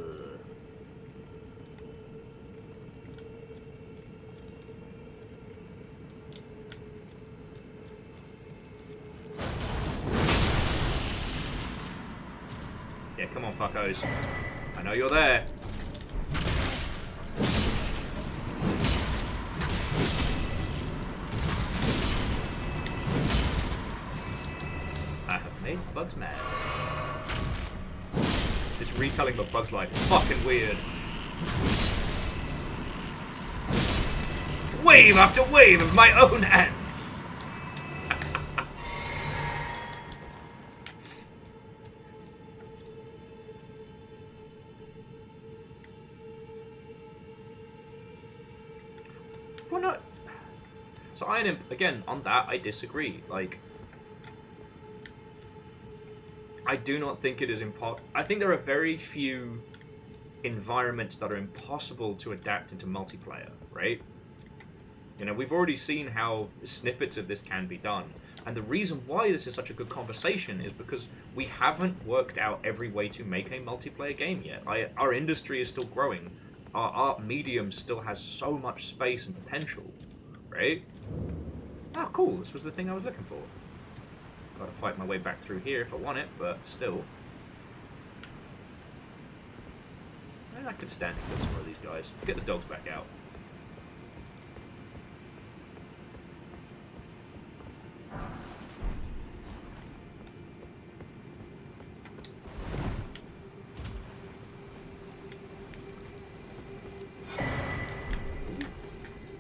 Yeah, come on, fuckos. I know you're there. I have made bugs mad. This retelling of Bug's Life is fucking weird. Wave after wave of my own hands! Why not? So Iron Imp, again, on that, I disagree. Like, I do not think it is impossible. I think there are very few environments that are impossible to adapt into multiplayer, right? You know, we've already seen how snippets of this can be done. And the reason why this is such a good conversation is because we haven't worked out every way to make a multiplayer game yet. Our industry is still growing. Our art medium still has so much space and potential, right? Oh, cool. This was the thing I was looking for. Gotta fight my way back through here if I want it, but still. I could stand to kill some more of these guys. Get the dogs back out.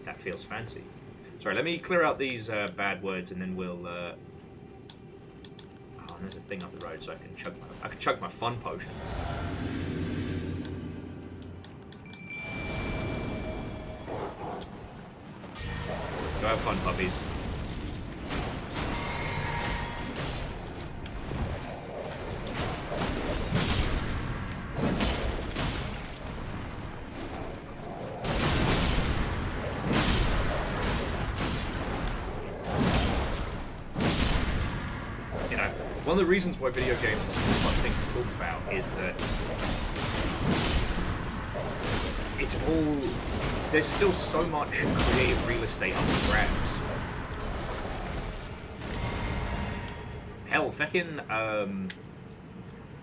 That feels fancy. Sorry, let me clear out these bad words and then we'll... Oh, there's a thing up the road so I can chug my fun potions. Go have fun, puppies. You know, one of the reasons why video games are such a fun thing to talk about is that it's all... There's still so much creative real estate up for grabs. Hell, feckin',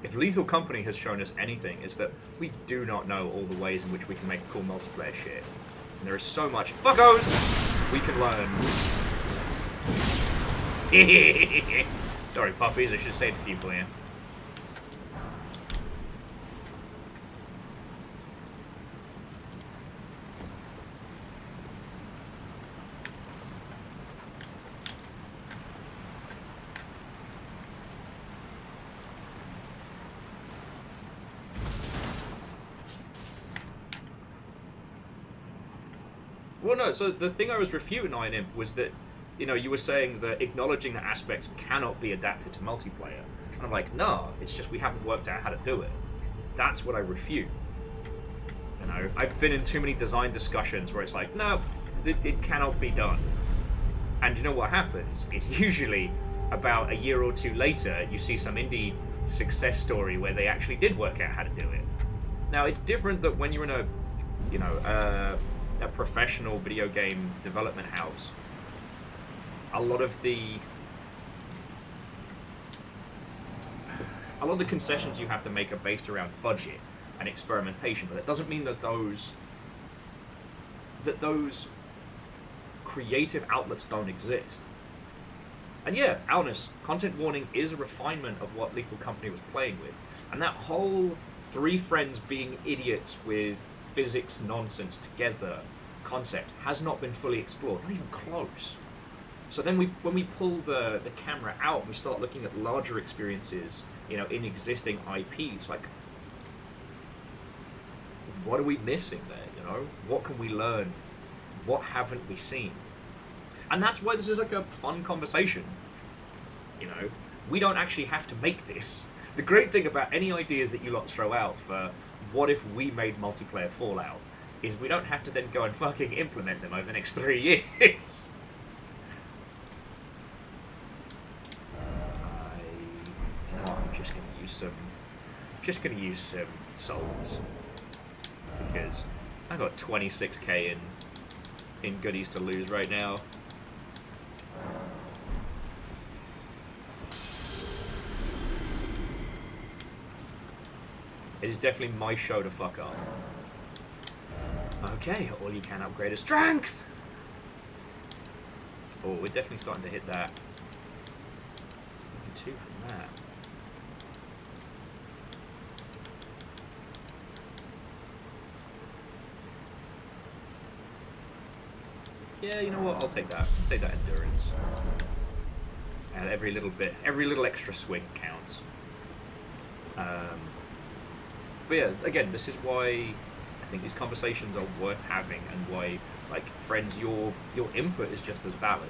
if Lethal Company has shown us anything, it's that we do not know all the ways in which we can make cool multiplayer shit. And there is so much fuckos we can learn. Sorry, puppies, I should have saved a few for you. Well, no, so the thing I was refuting, Iron Imp, was that, you know, you were saying that acknowledging that aspects cannot be adapted to multiplayer. And I'm like, no, it's just we haven't worked out how to do it. That's what I refute. You know, I've been in too many design discussions where it's like, no, it cannot be done. And you know what happens? Is usually about a year or two later, you see some indie success story where they actually did work out how to do it. Now, it's different that when you're in a, you know, a professional video game development house, a lot of the concessions you have to make are based around budget and experimentation, but it doesn't mean that those creative outlets don't exist. And yeah, Alnus, content warning is a refinement of what Lethal Company was playing with, and that whole three friends being idiots with physics nonsense together concept has not been fully explored, not even close. So then when we pull the camera out and we start looking at larger experiences, you know, in existing IPs, like, what are we missing there, you know? What can we learn? What haven't we seen? And that's why this is like a fun conversation. You know, we don't actually have to make this. The great thing about any ideas that you lot throw out for what if we made multiplayer Fallout is we don't have to then go and fucking implement them over the next 3 years. I'm just going to use some just gonna use some souls because I got 26k in goodies to lose right now. It is definitely my show to fuck up. Okay, all you can upgrade is strength! Oh, we're definitely starting to hit that. It's 2 from that. Yeah, you know what? I'll take that. I'll take that endurance. And every little extra swing counts. But yeah, again, this is why I think these conversations are worth having, and why, like, friends, your input is just as valid.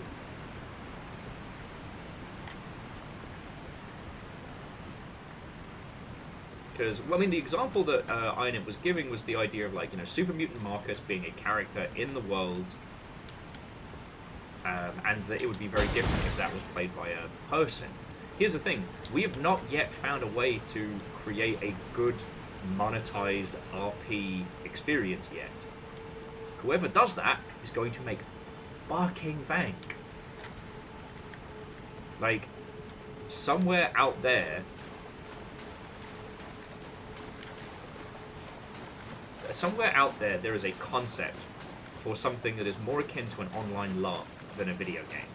Because, well, I mean, the example that Ironit was giving was the idea of, like, you know, Super Mutant Marcus being a character in the world, and that it would be very different if that was played by a person. Here's the thing, we have not yet found a way to create a good monetized RP experience yet. Whoever does that is going to make fucking bank. Like, somewhere out there there is a concept for something that is more akin to an online LARP than a video game.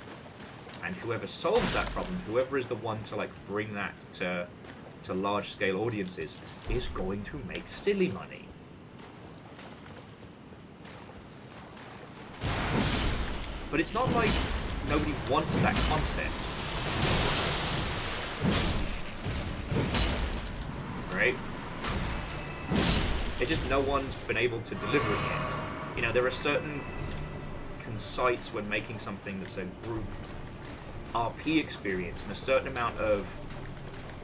And whoever solves that problem, whoever is the one to, like, bring that to large-scale audiences, is going to make silly money. But it's not like nobody wants that concept. Right? It's just no one's been able to deliver it yet. You know, there are certain consites when making something that's a group RP experience, and a certain amount of,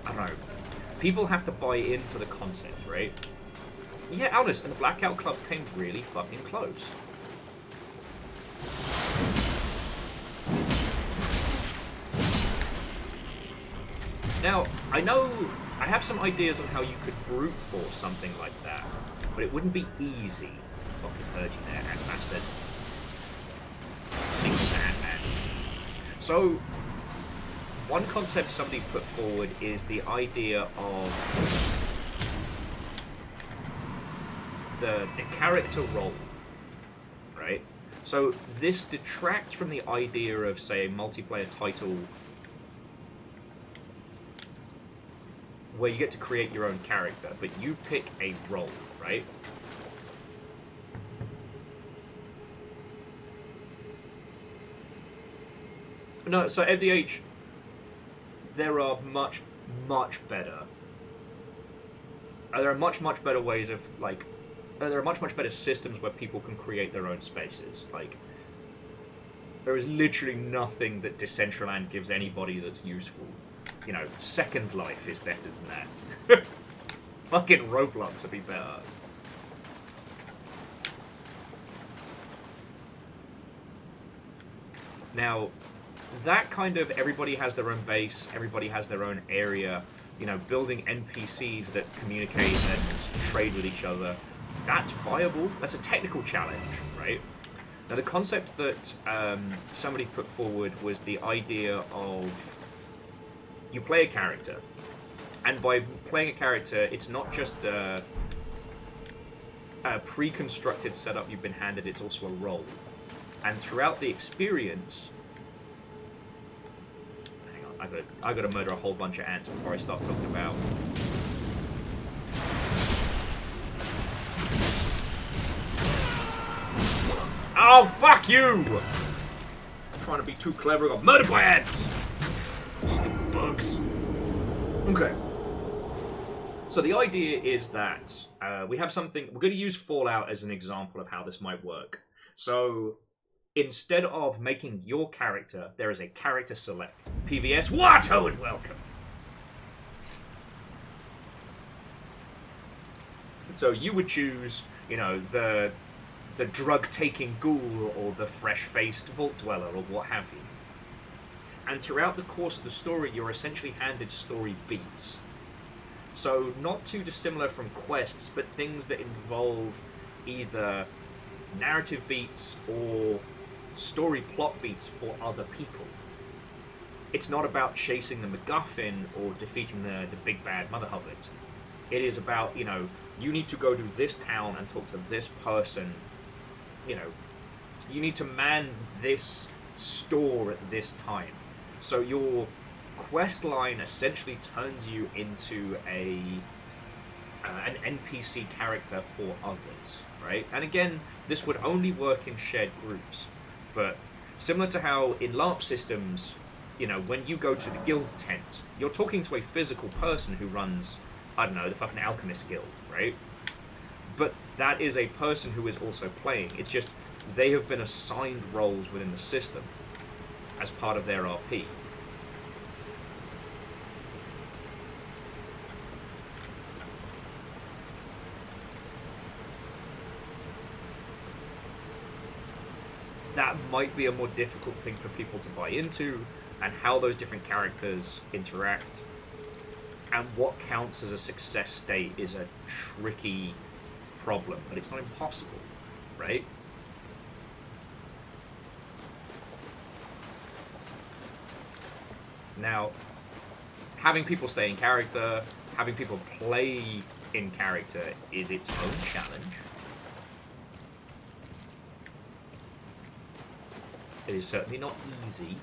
I don't know, people have to buy into the concept, right? Yeah, Aldous, and the Blackout Club came really fucking close. Now, I know I have some ideas on how you could brute force something like that, but it wouldn't be easy. Fucking heard you there, Ant Bastard. Single man. So, one concept somebody put forward is the idea of the character role, right? So this detracts from the idea of, say, a multiplayer title where you get to create your own character, but you pick a role, right? No, so MDH, there are much better. There are much better ways of, like, there are much better systems where people can create their own spaces. Like, there is literally nothing that Decentraland gives anybody that's useful. You know, Second Life is better than that. Fucking Roblox would be better. Now, that kind of everybody has their own base, everybody has their own area, you know, building NPCs that communicate and trade with each other, that's viable. That's a technical challenge, right? Now, the concept that somebody put forward was the idea of you play a character, and by playing a character, it's not just a pre-constructed setup you've been handed, it's also a role. And throughout the experience, I gotta murder a whole bunch of ants before I start talking about. Oh, fuck you! I'm trying to be too clever. I got murdered by ants! Stupid bugs. Okay. So the idea is that we have something. We're going to use Fallout as an example of how this might work. So instead of making your character, there is a character select. PVS, Watto and welcome! So you would choose, you know, the drug-taking ghoul or the fresh-faced vault dweller or what have you. And throughout the course of the story, you're essentially handed story beats. So not too dissimilar from quests, but things that involve either narrative beats or story plot beats for other people. It's not about chasing the MacGuffin or defeating the big bad Mother Hubbard. It is about, you know, you need to go to this town and talk to this person. You know, you need to man this store at this time. So your quest line essentially turns you into an NPC character for others, right? And again, this would only work in shared groups. But similar to how in LARP systems, you know, when you go to the guild tent, you're talking to a physical person who runs, I don't know, the fucking alchemist guild, right? But that is a person who is also playing. It's just they have been assigned roles within the system as part of their RP. That might be a more difficult thing for people to buy into, and how those different characters interact and what counts as a success state is a tricky problem, but it's not impossible, right? Now, having people stay in character, having people play in character is its own challenge. It is certainly not easy.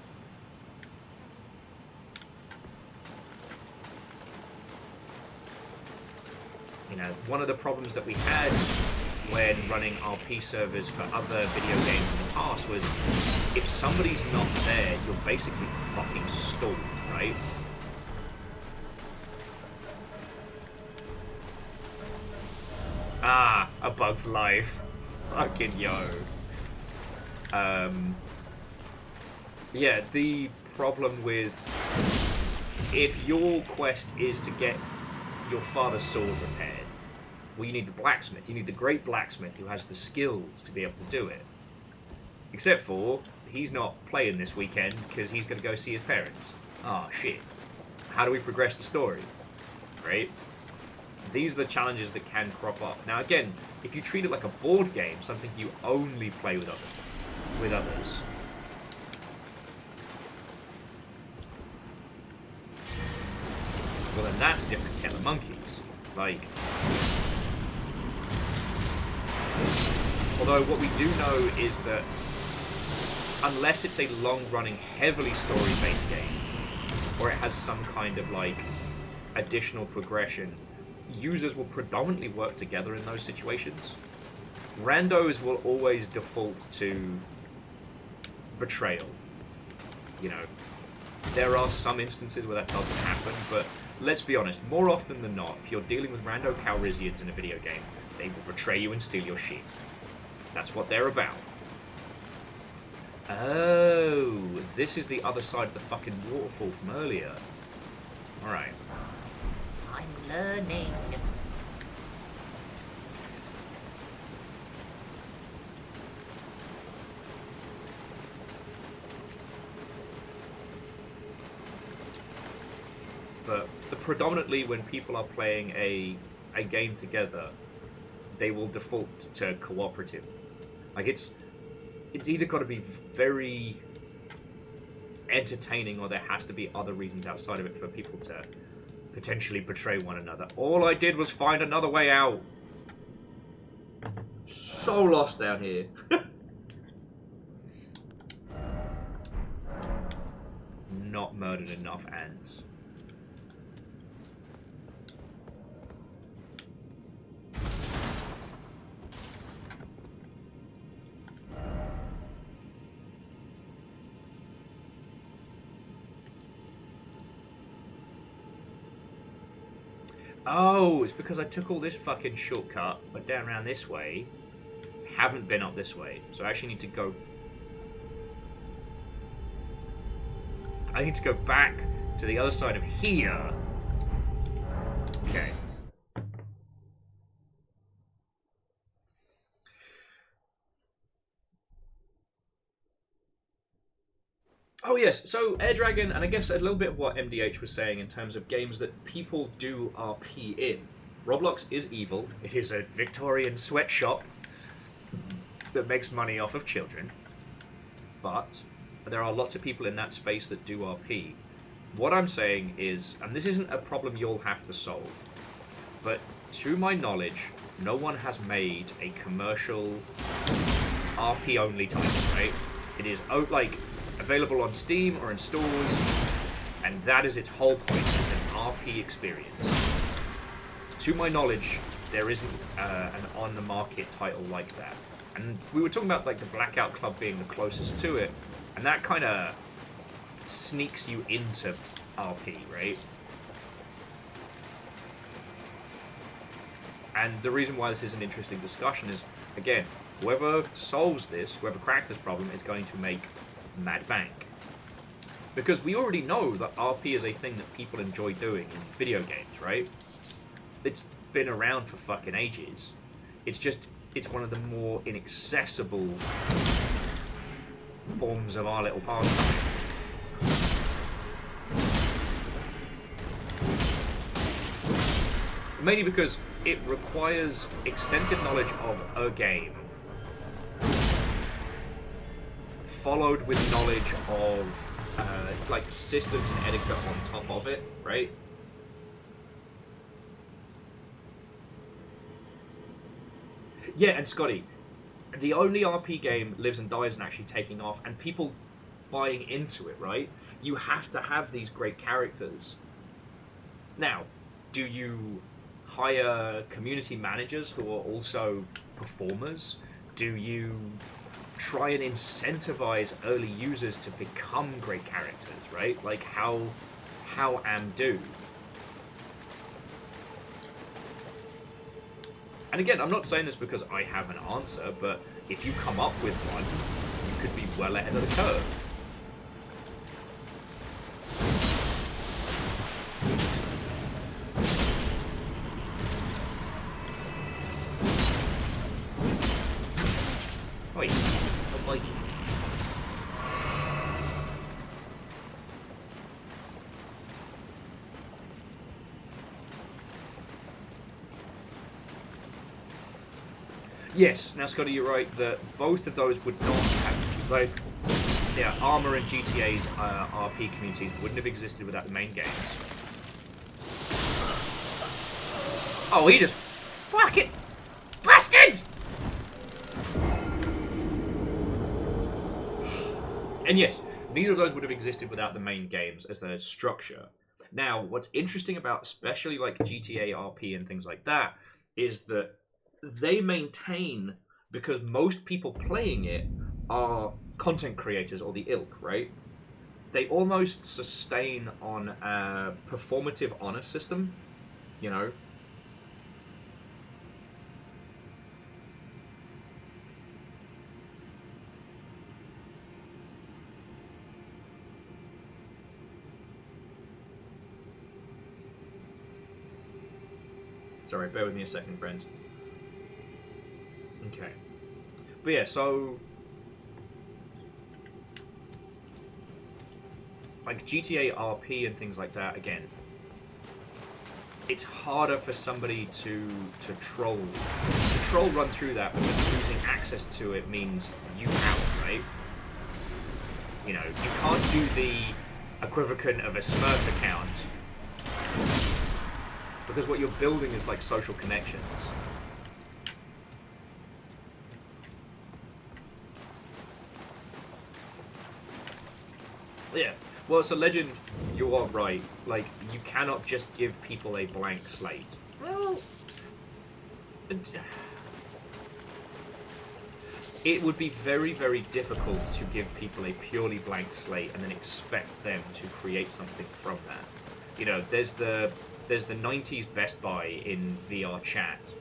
You know, one of the problems that we had when running RP servers for other video games in the past was if somebody's not there, you're basically fucking stalled, right? Ah, A Bug's Life. Fucking yo. Yeah, the problem with if your quest is to get your father's sword repaired, well, you need the blacksmith. You need the great blacksmith who has the skills to be able to do it. Except for, he's not playing this weekend because he's going to go see his parents. Ah, shit. How do we progress the story? Right? These are the challenges that can crop up. Now, again, if you treat it like a board game, something you only play with others, well, then that's a different kettle of monkeys. Like, although what we do know is that unless it's a long-running, heavily story-based game, or it has some kind of, like, additional progression, users will predominantly work together in those situations. Randos will always default to betrayal. You know, there are some instances where that doesn't happen, but let's be honest, more often than not, if you're dealing with rando Calrissians in a video game, they will betray you and steal your shit. That's what they're about. Oh, this is the other side of the fucking waterfall from earlier. Alright. I'm learning. But predominantly when people are playing a game together, they will default to cooperative. Like, it's either got to be very entertaining or there has to be other reasons outside of it for people to potentially betray one another. All I did was find another way out. So lost down here. Not murdered enough ants. Oh, it's because I took all this fucking shortcut, went down around this way, haven't been up this way, so I actually need to go... I need to go back to the other side of here. Okay. Oh yes, so Air Dragon, and I guess a little bit of what MDH was saying in terms of games that people do RP in. Roblox is evil. It is a Victorian sweatshop that makes money off of children. But there are lots of people in that space that do RP. What I'm saying is, and this isn't a problem you'll have to solve, but to my knowledge, no one has made a commercial RP-only title, right? It is available on Steam or in stores, and that is its whole point, is an RP experience. To my knowledge, there isn't an on-the-market title like that. And we were talking about like the Blackout Club being the closest to it, and that kind of sneaks you into RP, right? And the reason why this is an interesting discussion is, again, whoever solves this, whoever cracks this problem, is going to make mad bank. Because we already know that RP is a thing that people enjoy doing in video games, right? It's been around for fucking ages. It's one of the more inaccessible forms of our little pastime. Mainly because it requires extensive knowledge of a game, followed with knowledge of like systems and etiquette on top of it, right? Yeah, and Scotty, the only RP game lives and dies and actually taking off, and people buying into it, right? You have to have these great characters. Now, do you hire community managers who are also performers? Do you try and incentivize early users to become great characters, right? Like how Am do. And again, I'm not saying this because I have an answer, but if you come up with one, you could be well ahead of the curve. Wait, a Viking. Yes, now Scotty, you're right that both of those would not have, like, yeah, Armour and GTA's RP communities wouldn't have existed without the main games. Oh, he just fucking bastard! And yes, neither of those would have existed without the main games as their structure. Now, what's interesting about especially like GTA RP and things like that is that they maintain, because most people playing it are content creators or the ilk, right? They almost sustain on a performative honor system, you know? Sorry, bear with me a second, friends. Okay. But yeah, so like GTA RP and things like that, again, it's harder for somebody to troll run through that, because losing access to it means you out, right? You know, you can't do the equivalent of a Smurf account, because what you're building is like social connections. Yeah, well, so Legend, you are right. Like, you cannot just give people a blank slate. Well, it would be very, very difficult to give people a purely blank slate and then expect them to create something from that. You know, there's the 90s Best Buy in VR chat.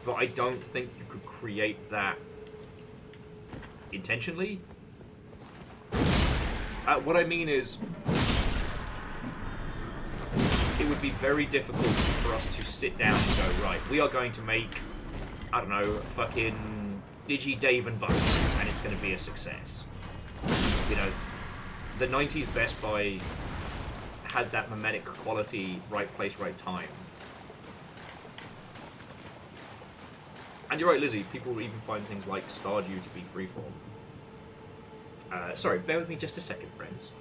But I don't think you could create that intentionally. What I mean is, it would be very difficult for us to sit down and go, right, we are going to make, I don't know, fucking Digi Dave and Buster's, and it's going to be a success. You know, the 90s Best Buy had that mimetic quality, right place, right time. And you're right, Lizzie, people will even find things like Stardew to be freeform. Sorry, bear with me just a second, friends.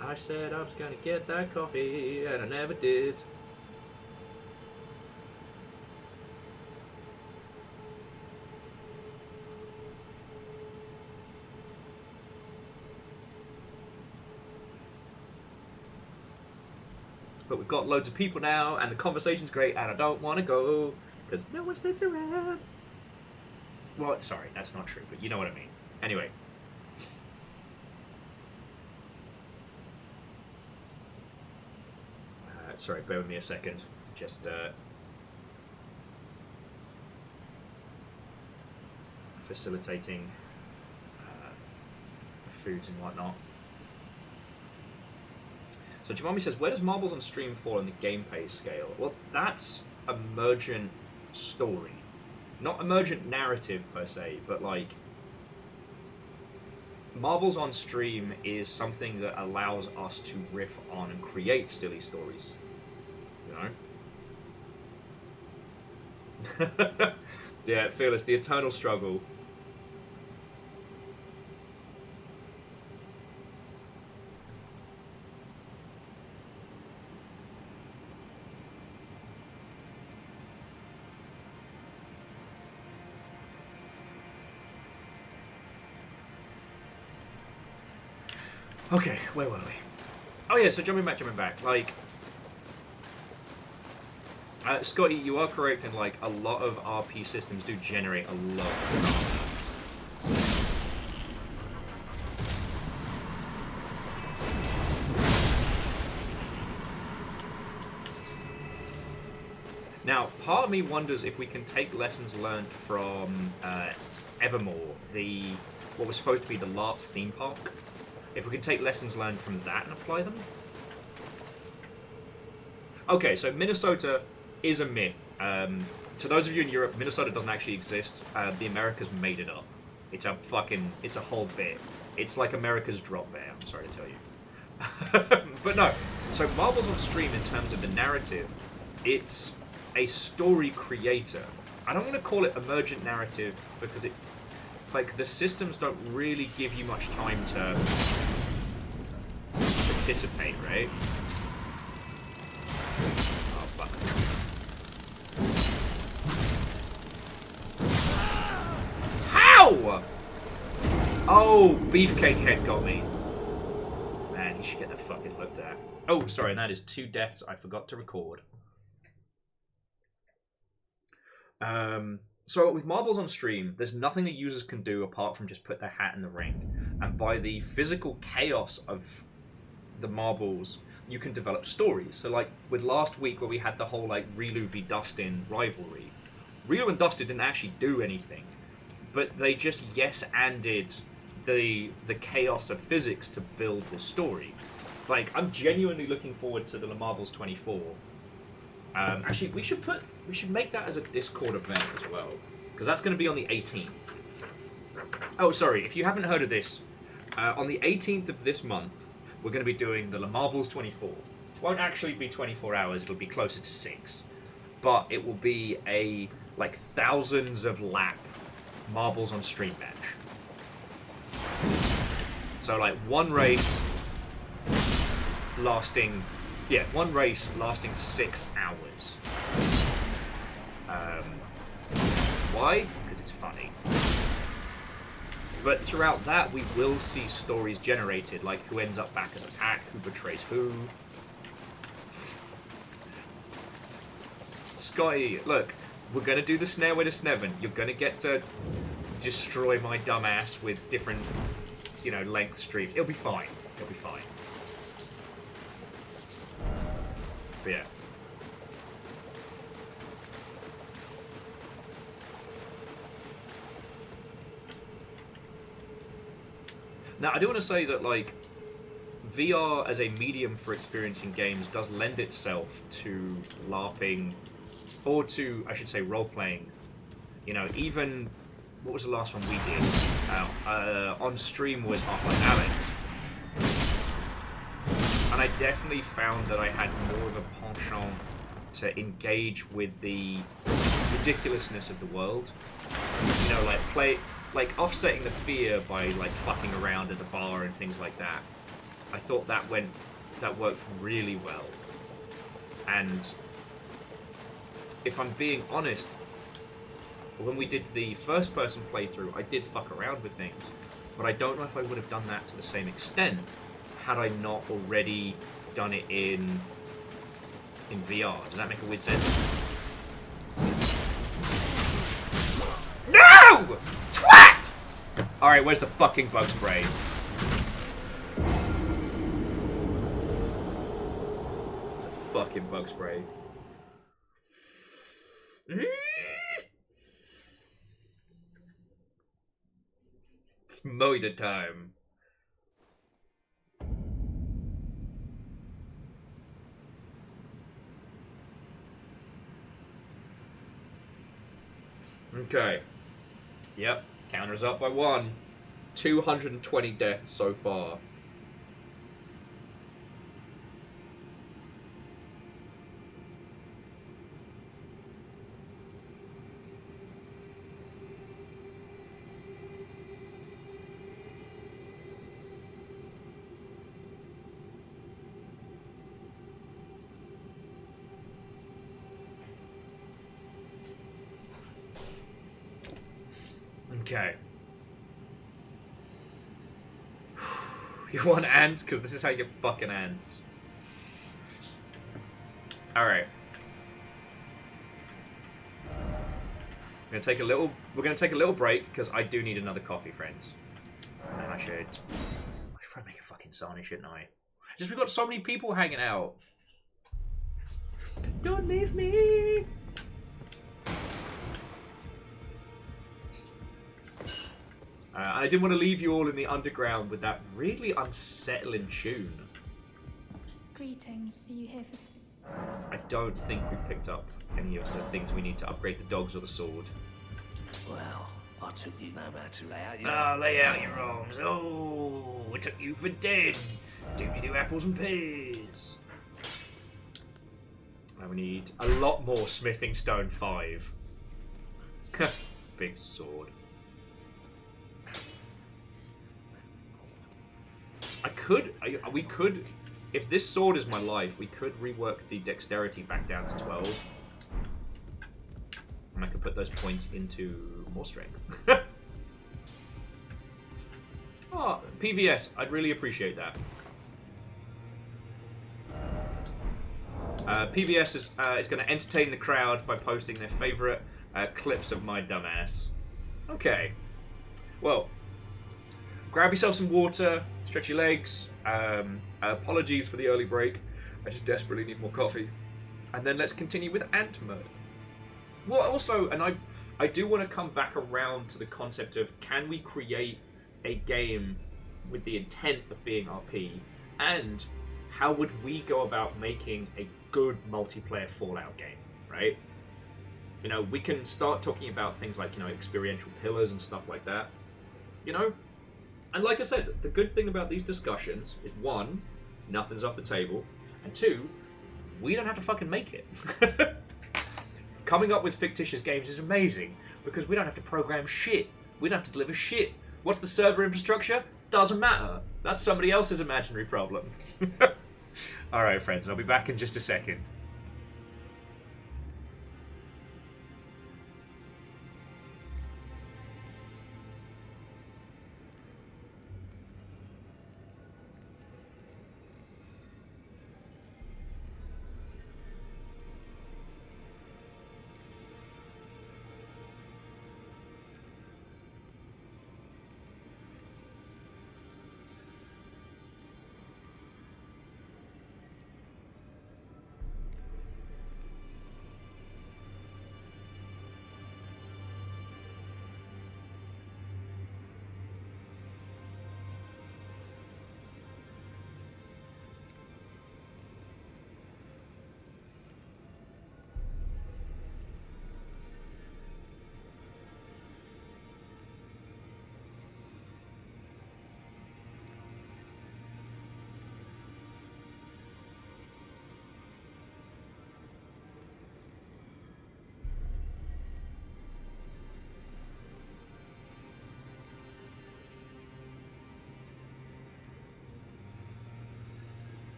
I said I was gonna get that coffee, and I never did. But we've got loads of people now, and the conversation's great, and I don't want to go, because no one sticks around. Well, sorry, that's not true, but you know what I mean. Anyway. Sorry, bear with me a second. Just, facilitating foods and whatnot. So Jimami says, where does Marbles on Stream fall in the gameplay scale? Well, that's emergent story. Not emergent narrative, per se, but, like... Marbles on Stream is something that allows us to riff on and create silly stories. You know? Yeah, Fearless, the eternal struggle. Okay, where were we? Oh yeah, so jumping back. Like, Scotty, you are correct in, like, a lot of RP systems do generate a lot of Now, part of me wonders if we can take lessons learned from Evermore, what was supposed to be the LARP theme park. If we can take lessons learned from that and apply them. Okay, so Minnesota is a myth. To those of you in Europe, Minnesota doesn't actually exist. The Americas made it up. It's a whole bit. It's like America's Drop Bear, I'm sorry to tell you. But no, so Marbles on Stream, in terms of the narrative, it's a story creator. I don't want to call it emergent narrative, because the systems don't really give you much time to participate, right? Oh, fuck. How? Oh, Beefcake Head got me. Man, you should get that fucking looked at. Oh, sorry, and that is 2 deaths I forgot to record. So with Marbles on Stream, there's nothing that users can do apart from just put their hat in the ring. And by the physical chaos of the marbles, you can develop stories. So like with last week where we had the whole like Rilu v Dustin rivalry, Rilu and Dustin didn't actually do anything, but they just yes-anded the chaos of physics to build the story. Like, I'm genuinely looking forward to the Le Marbles 24. Actually, we should make that as a Discord event as well, because that's going to be on the 18th. Oh, sorry, if you haven't heard of this, on the 18th of this month, we're going to be doing the Le Marbles 24. It won't actually be 24 hours, it'll be closer to 6. But it will be a, like, thousands of lap Marbles on Stream match. So, like, one race lasting 6 hours. Why? Because it's funny. But throughout that, we will see stories generated, like who ends up back in the pack, who betrays who. Scotty, look, we're going to do the Snare with a Snevin. You're going to get to destroy my dumb ass with different, length streams. It'll be fine. It'll be fine. But yeah. Now, I do want to say that, like, VR as a medium for experiencing games does lend itself to LARPing, or to, I should say, role-playing. You know, even what was the last one we did on stream was Half-Life Alex, and I definitely found that I had more of a penchant to engage with the ridiculousness of the world. You know, like offsetting the fear by like fucking around at the bar and things like that. I thought that worked really well. And if I'm being honest, when we did the first person playthrough, I did fuck around with things, but I don't know if I would have done that to the same extent had I not already done it in VR. Does that make a weird sense? No! Twat! Alright, where's the fucking bug spray? Fucking bug spray. It's motor time. Okay. Yep. Counter's up by 1. 220 deaths so far. Okay. You want ants? Because this is how you get fucking ants. Alright. We're gonna take a little break, because I do need another coffee, friends. And I should probably make a fucking Sony, shouldn't I? Just we've got so many people hanging out. Don't leave me! I didn't want to leave you all in the underground with that really unsettling tune. Greetings. Are you here for... I don't think we picked up any of the things we need to upgrade the dogs or the sword. Well, I took you no matter to lay out your... Lay out your arms. Oh, we took you for dead. Doobie-doo apples and pears. Now we need a lot more smithing stone 5. Big sword. We could, if this sword is my life, we could rework the dexterity back down to 12. And I could put those points into more strength. Oh, PVS, I'd really appreciate that. PVS is going to entertain the crowd by posting their favourite clips of my dumbass. Okay. Well, grab yourself some water, stretch your legs. Apologies for the early break. I just desperately need more coffee. And then let's continue with ant murder. Well, also, and I do want to come back around to the concept of, can we create a game with the intent of being RP, and how would we go about making a good multiplayer Fallout game, right? You know, we can start talking about things like, you know, experiential pillars and stuff like that, you know? And like I said, the good thing about these discussions is, 1, nothing's off the table, and 2, we don't have to fucking make it. Coming up with fictitious games is amazing, because we don't have to program shit. We don't have to deliver shit. What's the server infrastructure? Doesn't matter. That's somebody else's imaginary problem. Alright, friends, I'll be back in just a second.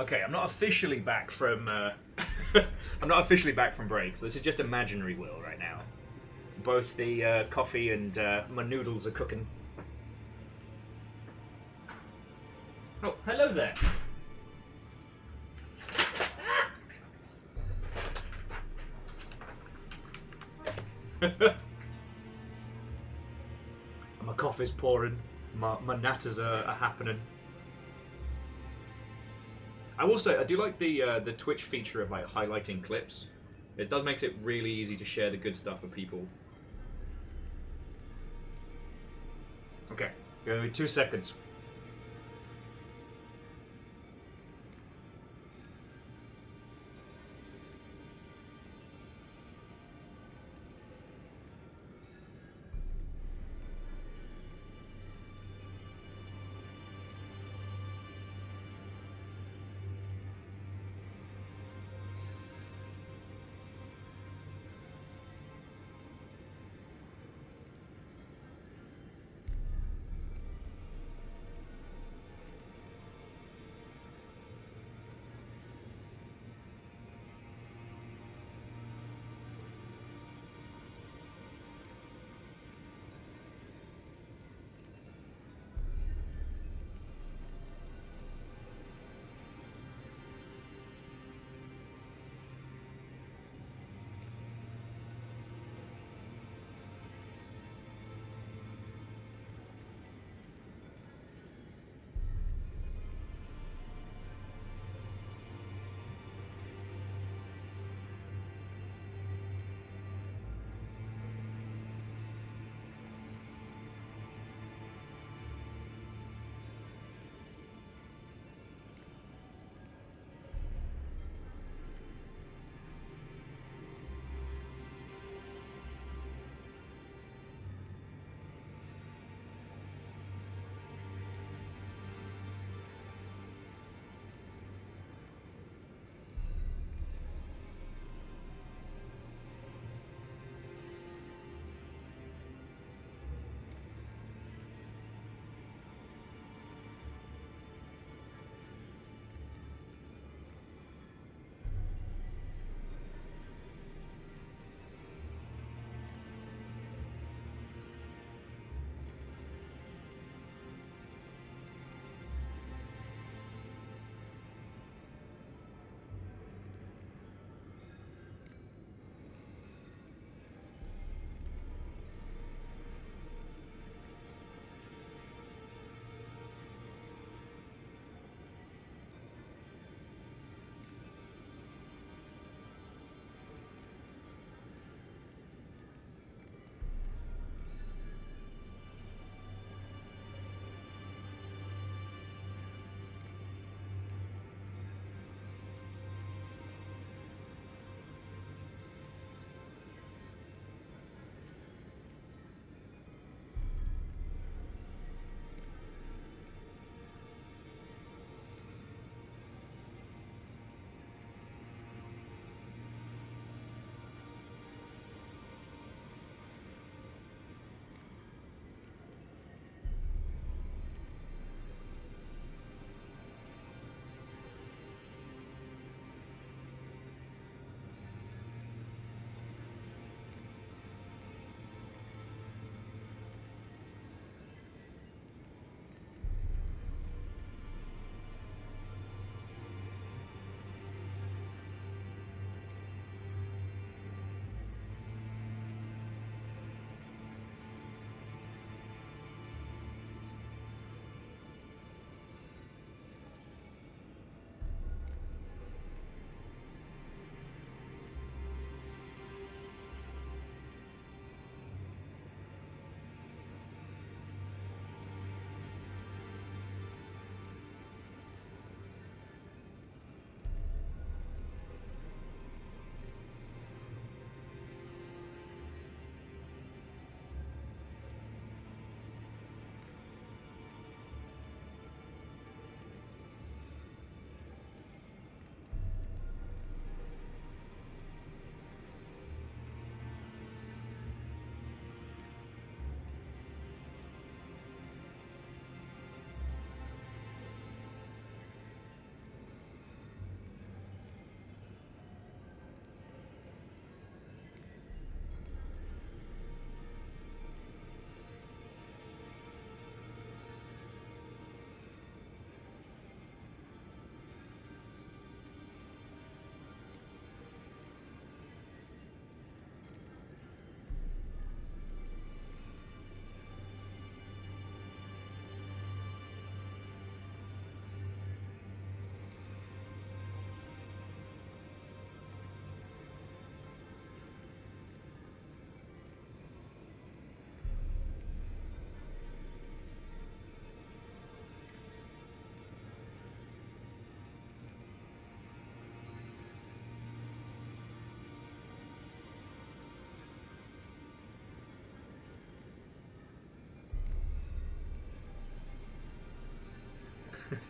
Okay, I'm not officially back from. I'm not officially back from break, so this is just imaginary Will right now. Both the coffee and my noodles are cooking. Oh, hello there. My coffee's pouring. My natters are happening. I will say, I do like the Twitch feature of like highlighting clips. It does makes it really easy to share the good stuff with people. Okay, go 2 seconds.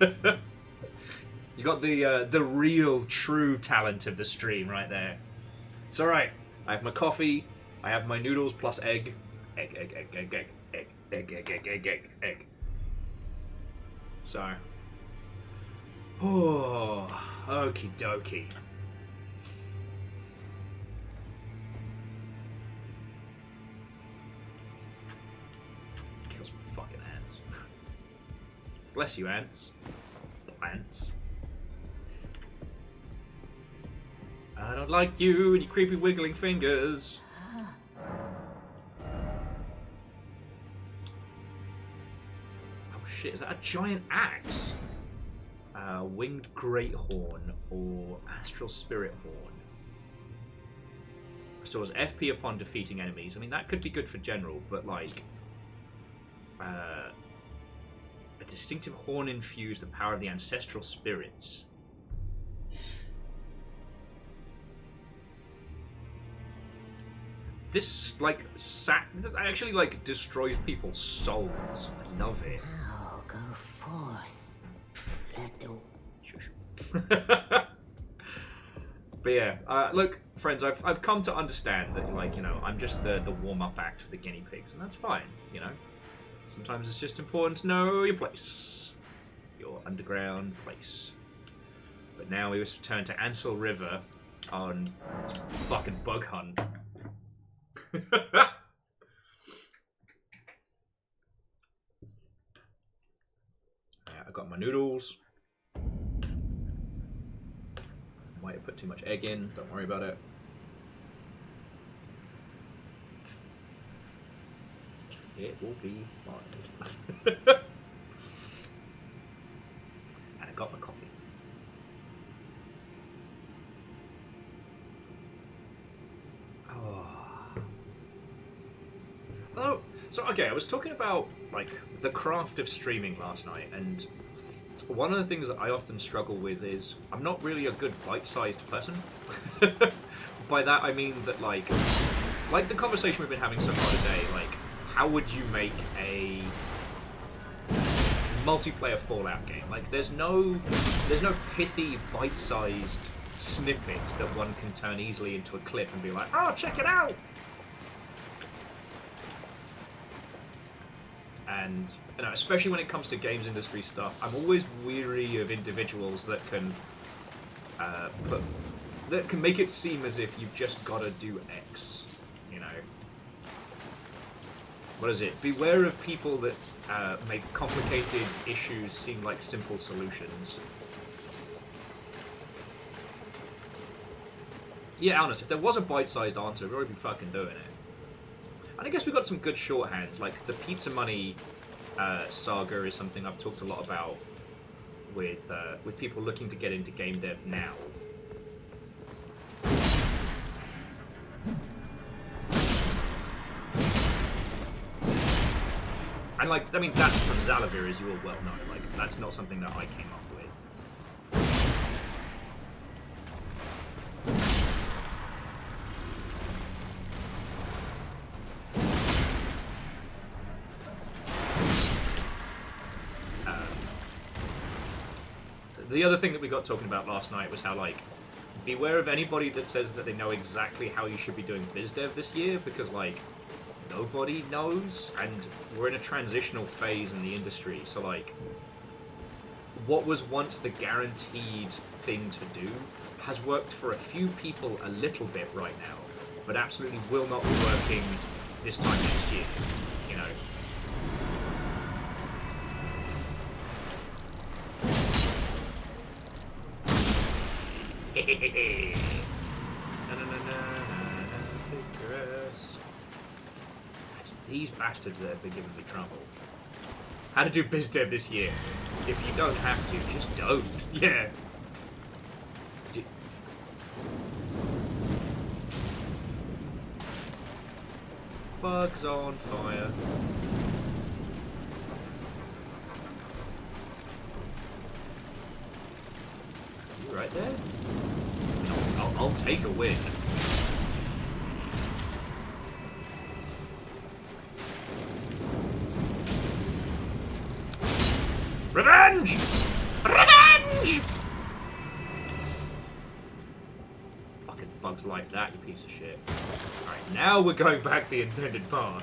You got the real, true talent of the stream right there. It's alright. I have my coffee, I have my noodles plus egg. Egg. So. Oh, okie dokie. Kills my fucking ants. Bless you, ants. Plants. I don't like you and your creepy wiggling fingers. Oh shit, is that a giant axe? Winged Great Horn or Astral Spirit Horn. Restores FP upon defeating enemies. I mean, that could be good for general, but like... a distinctive horn infused the power of the ancestral spirits. This, like, this actually, like, destroys people's souls. I love it. Now go forth. Let the... Shush. But yeah, look, friends, I've come to understand that, like, you know, I'm just the warm-up act for the guinea pigs, and that's fine, you know? Sometimes it's just important to know your place. Your underground place. But now we must return to Ansel River on fucking bug hunt. Yeah, I got my noodles. Might have put too much egg in, don't worry about it. It will be fine. And I got my coffee. Oh, so okay, I was talking about like the craft of streaming last night, and one of the things that I often struggle with is I'm not really a good bite-sized person. By that I mean that like the conversation we've been having so far today, like how would you make a multiplayer Fallout game? Like there's no pithy bite-sized snippet that one can turn easily into a clip and be like, oh, check it out. And you know, especially when it comes to games industry stuff, I'm always weary of individuals that can make it seem as if you've just got to do X. You know, what is it? Beware of people that make complicated issues seem like simple solutions. Yeah, honest. If there was a bite-sized answer, we'd already be fucking doing it. And I guess we've got some good shorthands, like the Pizza Money saga is something I've talked a lot about with people looking to get into game dev now. And like, I mean, that's from Zalavir, as you all well know. Like, that's not something that I came up with. The other thing that we got talking about last night was how, like, beware of anybody that says that they know exactly how you should be doing biz dev this year, because, like, nobody knows, and we're in a transitional phase in the industry, so, like, what was once the guaranteed thing to do has worked for a few people a little bit right now, but absolutely will not be working this time next year, you know? It's these bastards that have been giving me trouble. How to do biz dev this year? If you don't have to, just don't. Yeah. Bugs on fire. You right there? I'll take a win. Revenge! Revenge! Fucking Bugs like that, you piece of shit. Alright, now we're going back the intended path.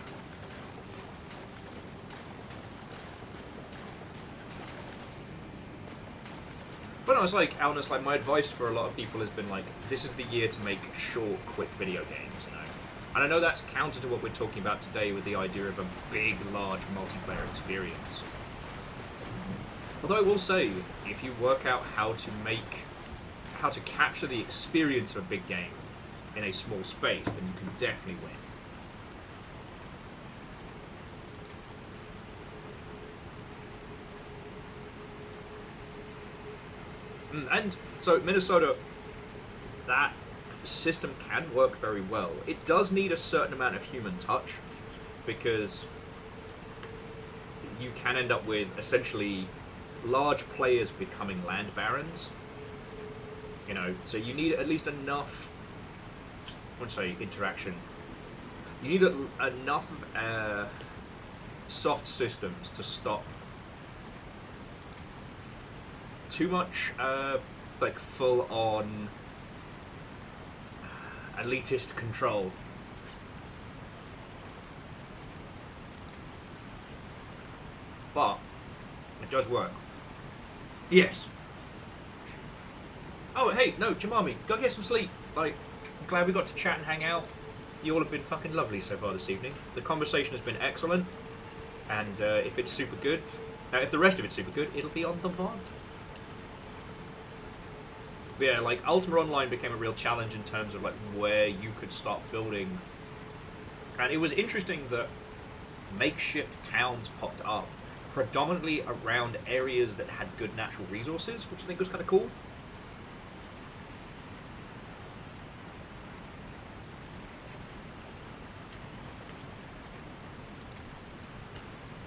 But no, it's like, Alnus, like, my advice for a lot of people has been like, this is the year to make short, quick video games, you know? And I know that's counter to what we're talking about today with the idea of a big, large multiplayer experience. Although I will say, if you work out how to capture the experience of a big game in a small space, then you can definitely win. And so Minnesota, that system can work very well. It does need a certain amount of human touch, because you can end up with essentially large players becoming land barons. You know, so you need at least enough, I wouldn't say interaction, you need enough soft systems to stop too much like full-on elitist control. But it does work. Yes. Oh, hey, no, Jamami, go get some sleep. Like, I'm glad we got to chat and hang out. You all have been fucking lovely so far this evening. The conversation has been excellent. And if it's super good, if the rest of it's super good, it'll be on the VOD. But yeah, like, Ultima Online became a real challenge in terms of, like, where you could start building. And it was interesting that makeshift towns popped up, predominantly around areas that had good natural resources, which I think was kind of cool.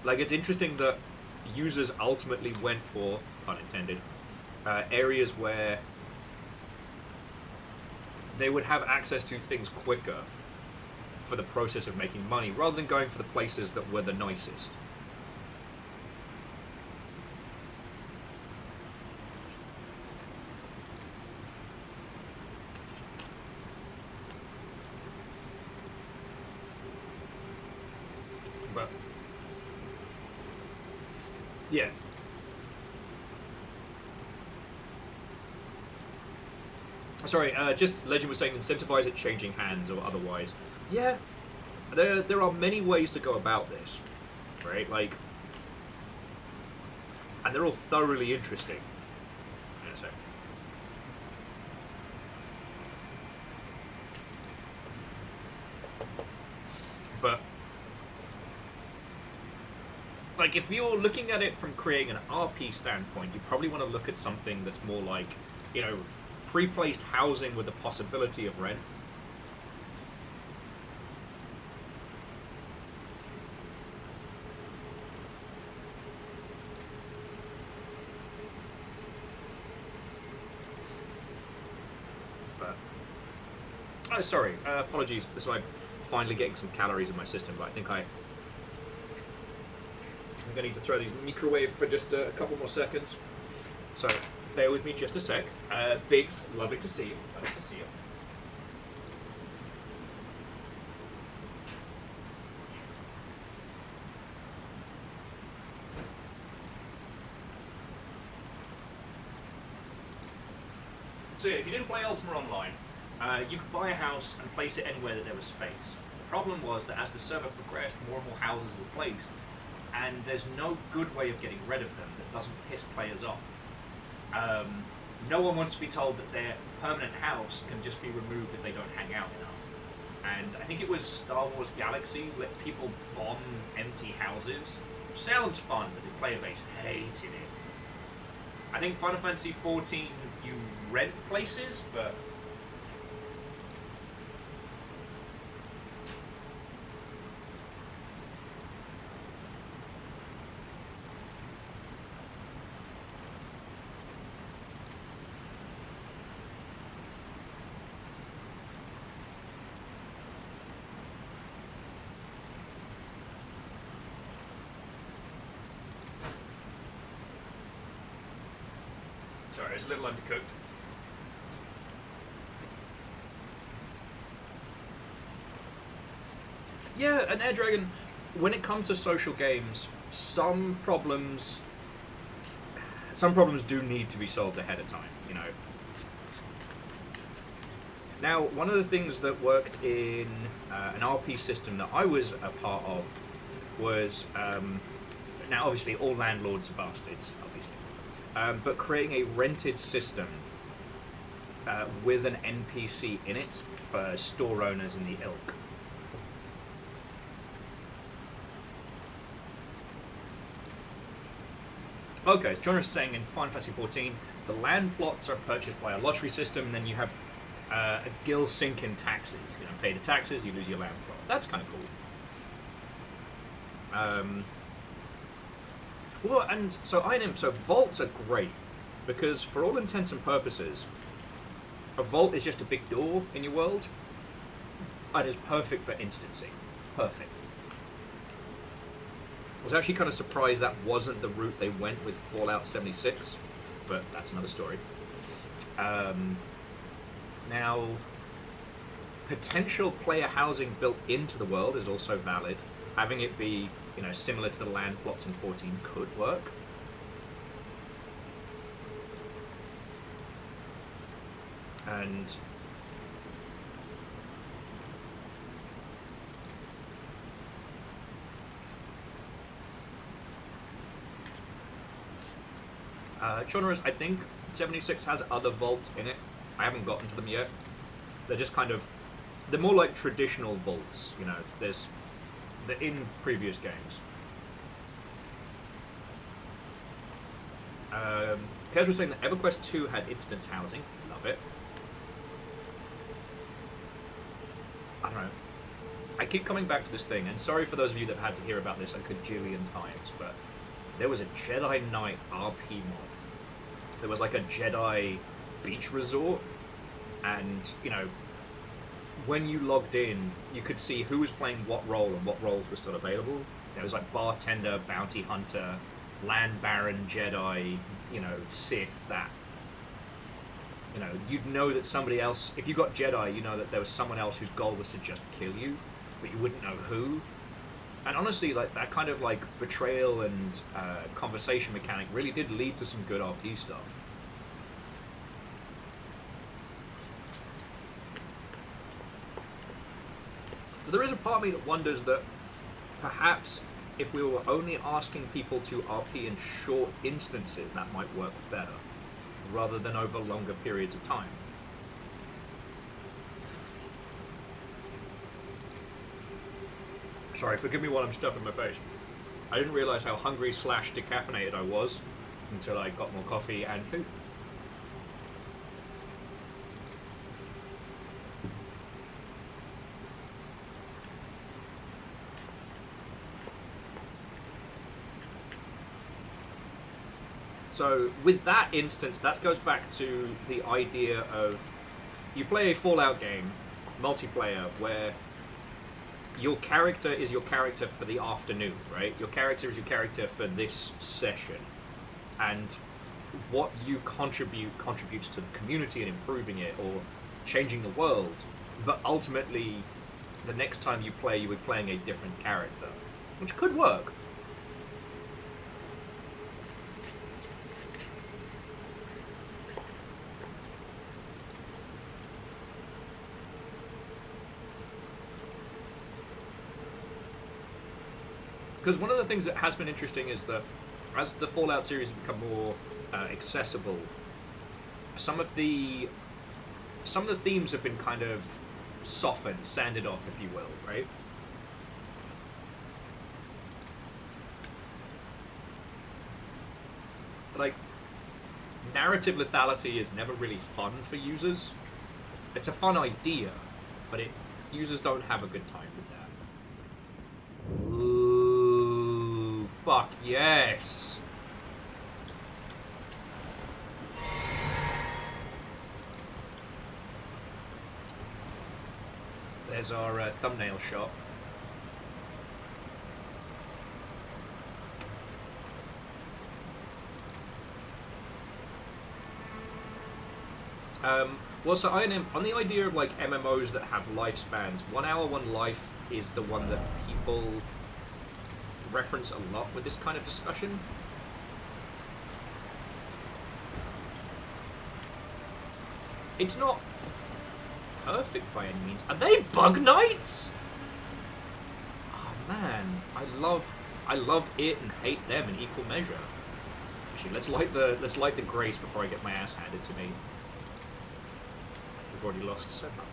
Like, it's interesting that users ultimately went for, pun intended, areas where they would have access to things quicker for the process of making money, rather than going for the places that were the nicest. But yeah. Sorry, just Legend was saying incentivize it changing hands or otherwise. Yeah, there are many ways to go about this, right? Like, and they're all thoroughly interesting. Hang on a sec. But like, if you're looking at it from creating an RP standpoint, you probably want to look at something that's more like, you know, pre-placed housing with the possibility of rent. But, oh, sorry, apologies. This is like finally getting some calories in my system, but I think I'm gonna need to throw these in the microwave for just a couple more seconds. So, bear with me just a sec. Biggs, lovely to see you. Lovely to see you. So yeah, if you didn't play Ultima Online, you could buy a house and place it anywhere that there was space. The problem was that as the server progressed, more and more houses were placed, and there's no good way of getting rid of them that doesn't piss players off. No one wants to be told that their permanent house can just be removed if they don't hang out enough. And I think it was Star Wars Galaxies let people bomb empty houses. Which sounds fun, but the player base hated it. I think Final Fantasy XIV, you rent places, but Sorry, it's a little undercooked. Yeah, and Air Dragon, when it comes to social games, some problems do need to be solved ahead of time, you know. Now, one of the things that worked in an RP system that I was a part of was, now obviously all landlords are bastards, obviously, but creating a rented system with an NPC in it for store owners in the ilk. Okay, John is saying in Final Fantasy XIV, the land plots are purchased by a lottery system, and then you have a gill sink in taxes. You know, pay the taxes, you lose your land plot. That's kind of cool. Well, and so so vaults are great because for all intents and purposes, a vault is just a big door in your world, and is perfect for instancing. Perfect. I was actually kind of surprised that wasn't the route they went with Fallout 76, but that's another story. Now, potential player housing built into the world is also valid. Having it be, you know, similar to the land plots in 14 could work. And genres, I think 76 has other vaults in it. I haven't gotten to them yet. They're just kind of, they're more like traditional vaults, you know. They're in previous games. Kez was saying that EverQuest 2 had instance housing. Love it. I don't know. I keep coming back to this thing, and sorry for those of you that had to hear about this a cajillion times, but there was a Jedi Knight RP mod. There was like a Jedi beach resort, and, you know, when you logged in, you could see who was playing what role and what roles were still available. There was like bartender, bounty hunter, land baron, Jedi, you know, Sith, that. You know, you'd know that somebody else, if you got Jedi, you know that there was someone else whose goal was to just kill you, but you wouldn't know who. And honestly, like, that kind of like betrayal and conversation mechanic really did lead to some good RP stuff. So there is a part of me that wonders that perhaps if we were only asking people to RP in short instances, that might work better, rather than over longer periods of time. Sorry, forgive me while I'm stuffing my face. I didn't realise how hungry / decaffeinated I was until I got more coffee and food. So with that instance, that goes back to the idea of you play a Fallout game, multiplayer, where your character is your character for the afternoon, right? Your character is your character for this session. And what you contributes to the community and improving it or changing the world. But ultimately, the next time you play, you are playing a different character, which could work. Because one of the things that has been interesting is that as the Fallout series has become more accessible, some of the themes have been kind of softened, sanded off, if you will, right? Like, narrative lethality is never really fun for users. It's a fun idea, but users don't have a good time with that. Ooh, fuck yes. There's our thumbnail shot. Well, so on the idea of like MMOs that have lifespans, 1 hour, 1 life is the one that people reference a lot with this kind of discussion. It's not perfect by any means. Are they bug knights? Oh man, I love it and hate them in equal measure. Actually, let's light the grace before I get my ass handed to me. We've already lost so much.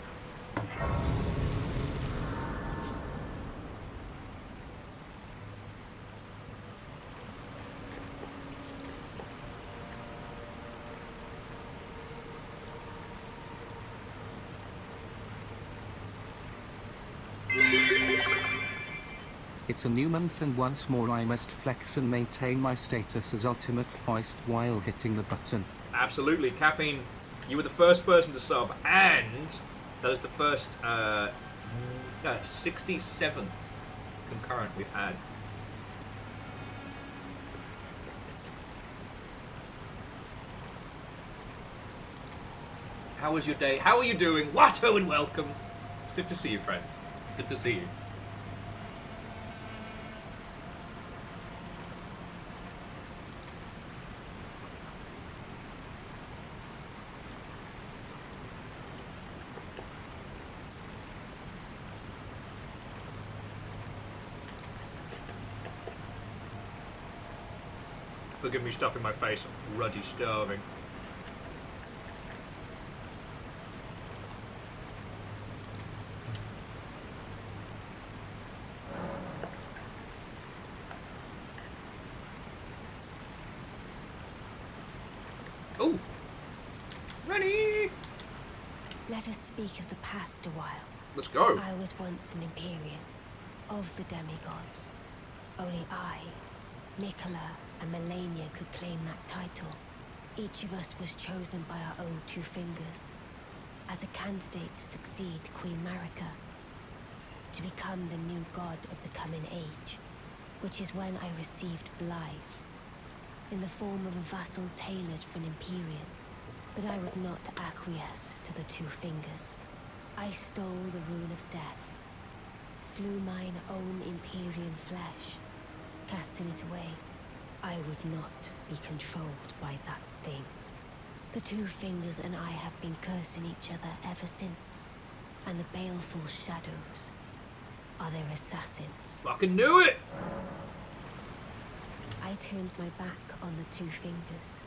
It's a new month and once more I must flex and maintain my status as ultimate feist while hitting the button. Absolutely, Caffeine, you were the first person to sub, and that was the first 67th concurrent we've had. How was your day? How are you doing? Watto and welcome. It's good to see you, friend. It's good to see you. Forgive me stuffing my face, I'm ruddy starving. Oh! Ready! Let us speak of the past a while. Let's go! I was once an Empyrean, of the demigods. Only I, Nicola, and Melania could claim that title. Each of us was chosen by our own 2 fingers, as a candidate to succeed Queen Marika, to become the new god of the coming age, which is when I received Blythe, in the form of a vassal tailored for an Empyrean. But I would not acquiesce to the 2 fingers. I stole the rune of death, slew mine own Empyrean flesh, casting it away. I would not be controlled by that thing. The 2 fingers and I have been cursing each other ever since, and the baleful shadows are their assassins. Fucking knew it! I turned my back on the 2 fingers,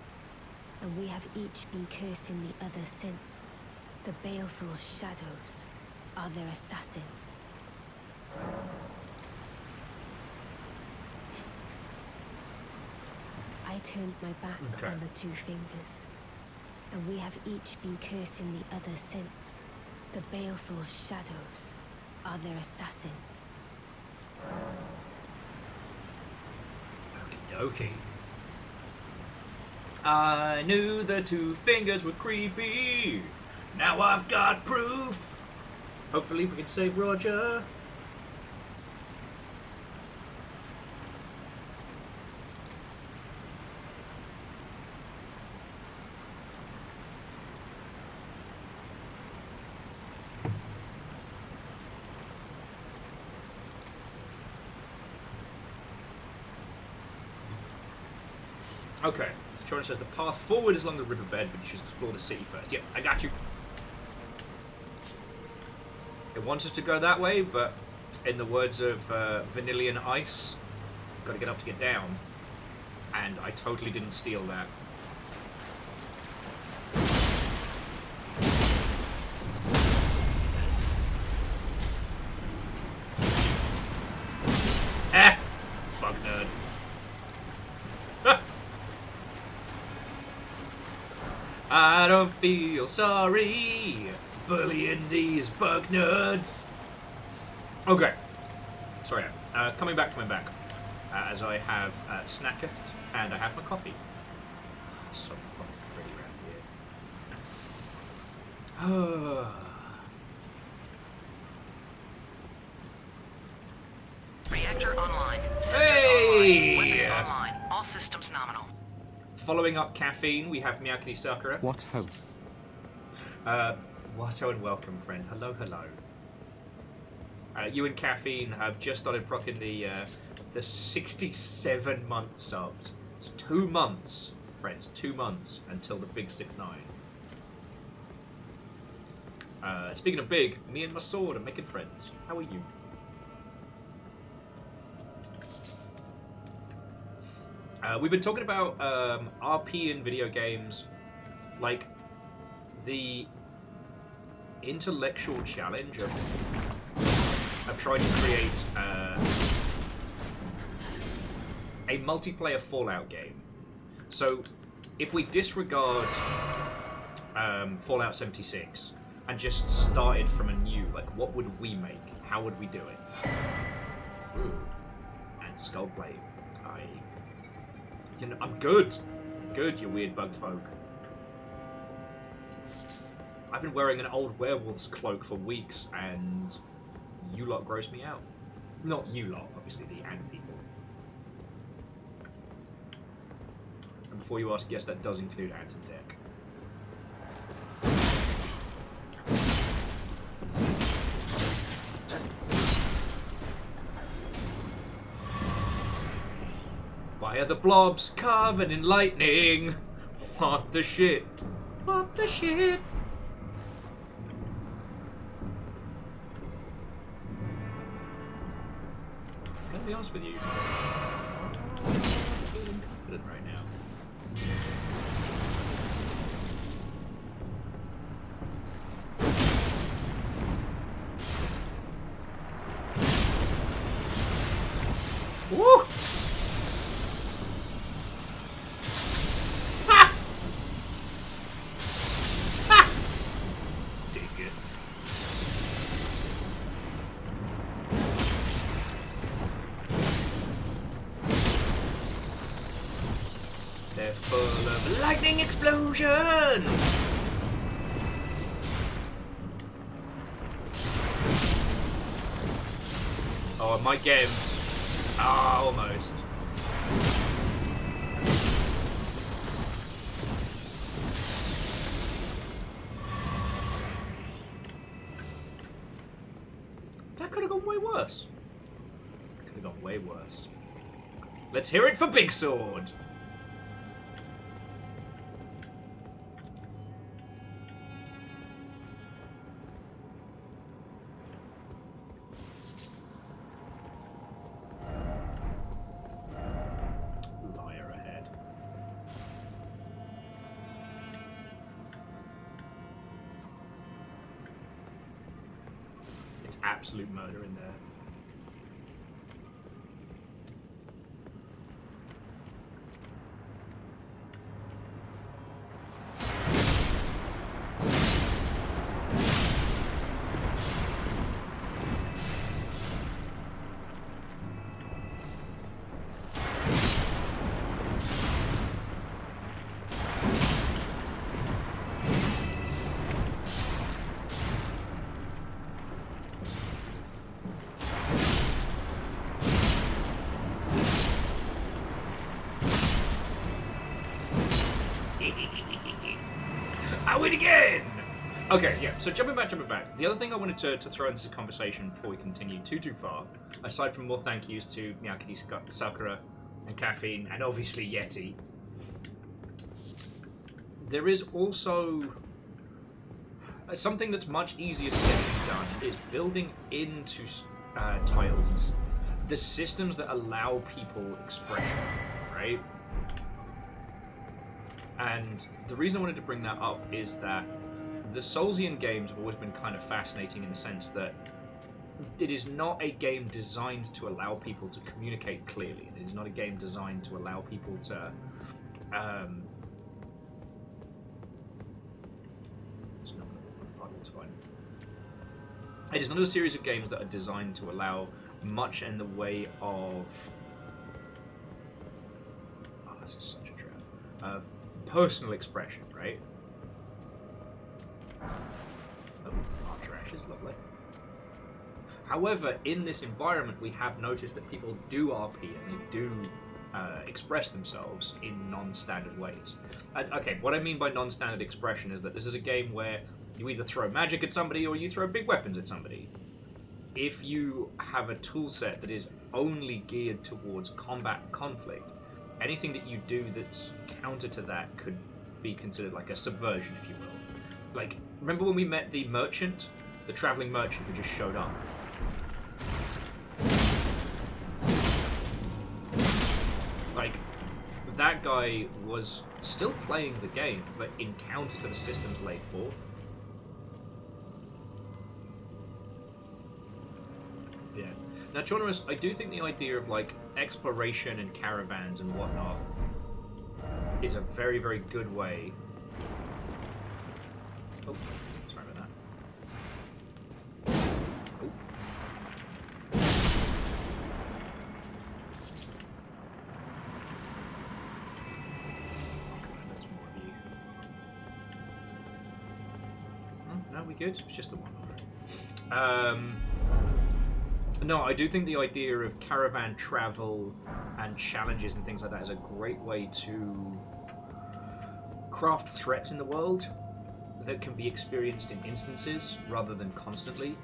and we have each been cursing the other since. The baleful shadows are their assassins. I turned my back on the 2 fingers, and we have each been cursing the other since. The baleful shadows are their assassins. Okie dokie. I knew the 2 fingers were creepy. Now I've got proof. Hopefully we can save Roger. Okay. Troran says the path forward is along the riverbed, but you should explore the city first. Yep, I got you. It wants us to go that way, but in the words of Vanillian Ice, got to get up to get down. And I totally didn't steal that. Bug nerd. I don't feel sorry bullying these bug nerds. Okay. Sorry, coming back. As I have snacketh and I have my coffee. So fucking pretty around here. Reactor online. Sensors Hey! online. Weapons online. All systems nominal. Following up Caffeine, we have Miyakini Sakura. What ho? Watto and welcome, friend. Hello, hello. You and Caffeine have just started procking the 67-month subs. It's 2 months, friends. 2 months until the big 6-9. Speaking of big, me and my sword are making friends. How are you? We've been talking about RP in video games, like the intellectual challenge of trying to create a multiplayer Fallout game. So, if we disregard Fallout 76 and just started from anew, like, what would we make? How would we do it? Ooh. And Skullblade. I'm good. Good, you weird bug folk. I've been wearing an old werewolf's cloak for weeks, and you lot gross me out. Not you lot, obviously, the ant people. And before you ask, yes, that does include ant and deck. Why are the blobs carving in lightning? What the shit? What the shit? I'm gonna be honest with you. I'm feeling confident right now. Woo! Ha! Ha! Dingus. They're full of lightning explosion! Oh, I might get him. Ah, almost. That could have gone way worse. Could have gone way worse. Let's hear it for Big Sword. Liar ahead. It's absolute murder in there. I win again! Okay, yeah, so jumping back. The other thing I wanted to throw into this conversation before we continue too far, aside from more thank yous to Miyaki, Sakura, and Caffeine, and obviously Yeti, there is also something that's much easier said than done, is building into titles and the systems that allow people expression, right? And the reason I wanted to bring that up is that the Soulsian games have always been kind of fascinating in the sense that it is not a game designed to allow people to communicate clearly. It is not a game designed to allow people to it is not a series of games that are designed to allow much in the way of this is such a trap of personal expression, right? Oh, Archer Ashes, lovely. However, in this environment, we have noticed that people do RP and they do express themselves in non-standard ways. And, okay, what I mean by non-standard expression is that this is a game where You either throw magic at somebody or you throw big weapons at somebody. If you have a tool set that is only geared towards combat conflict, anything that you do that's counter to that could be considered like a subversion, if you will. Like, remember when we met the merchant? The traveling merchant who just showed up? Like, that guy was still playing the game, but in counter to the systems laid forth. Yeah. Now, Jonas, I do think the idea of, like, exploration and caravans and whatnot is a very, very good way. Oh, sorry about that. Oh. No, we good? It's just the one. No, I do think the idea of caravan travel and challenges and things like that is a great way to craft threats in the world that can be experienced in instances rather than constantly.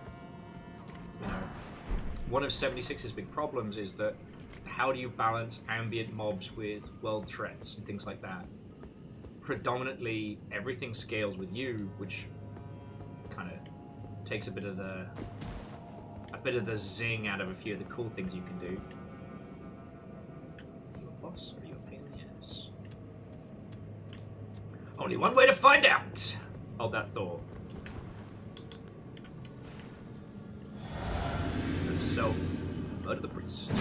You know, one of 76's big problems is that how do you balance ambient mobs with world threats and things like that? Predominantly, everything scales with you, which kind of takes a bit of the zing out of a few of the cool things you can do. Are you a boss or are you a pain in the ass? Only one way to find out! Hold that thought. Note to self, murder the priest.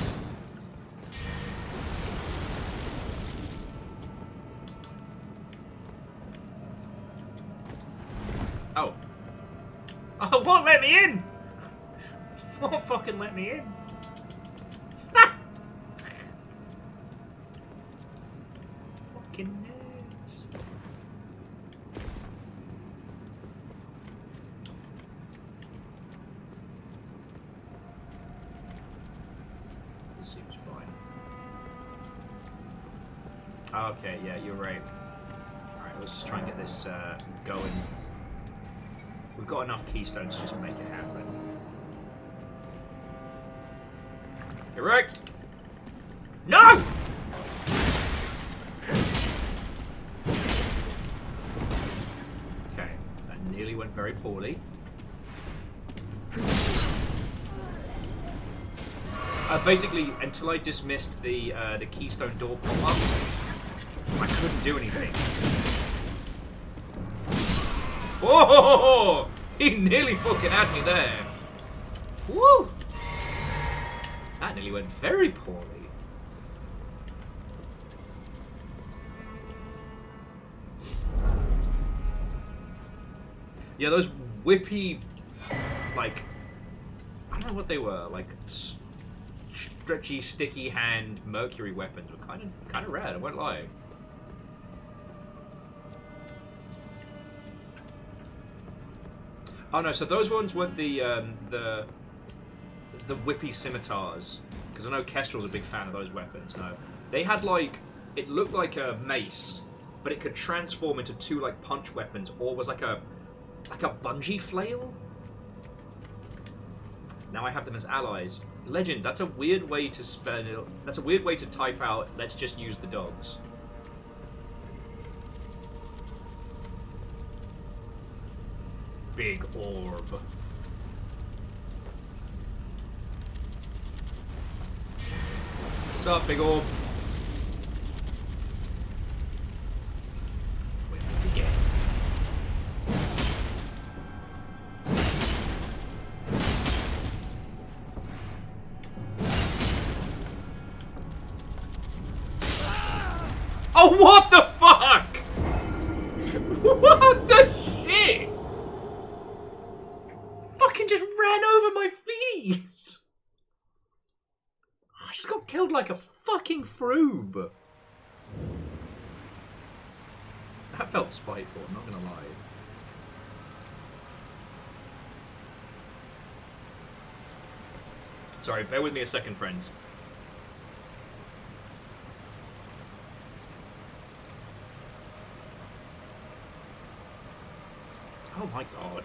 Oh. Oh, it won't let me in! Won't fucking let me in. Fucking nerds. This seems fine. Okay, yeah, you're right. Alright, let's just try and get this going. We've got enough keystones to just make it happen. Correct. No! Okay, that nearly went very poorly. Basically, until I dismissed the keystone door pop-up, I couldn't do anything. Whoa! He nearly fucking had me there. Woo! That nearly went very poorly. Yeah, those whippy, like, I don't know what they were, like stretchy, sticky hand mercury weapons were kind of rad. I won't lie. Oh no, so those ones weren't the whippy scimitars, because I know Kestrel's a big fan of those weapons. No, they had like, it looked like a mace, but it could transform into two like punch weapons, or was like a bungee flail. Now I have them as allies. Legend. That's a weird way to spell it. That's a weird way to type out. Let's just use the dogs. Big orb. What's up, big orb? Wait to get. Oh, what the fuck? What the shit? Fucking just ran over my feet. I just got killed like a fucking froob. That felt spiteful, I'm not gonna lie. Sorry, bear with me a second, friends. Oh my god.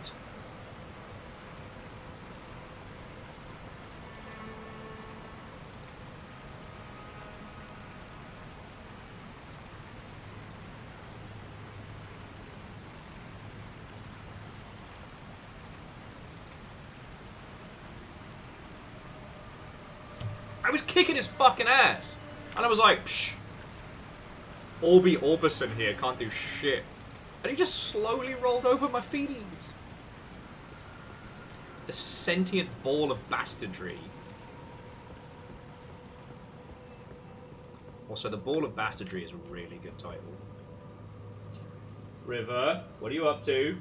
I was kicking his fucking ass! And I was like, psh. Orby Orbison here can't do shit. And he just slowly rolled over my feelies. The sentient ball of bastardry. Also, the Ball of Bastardry is a really good title. River, what are you up to?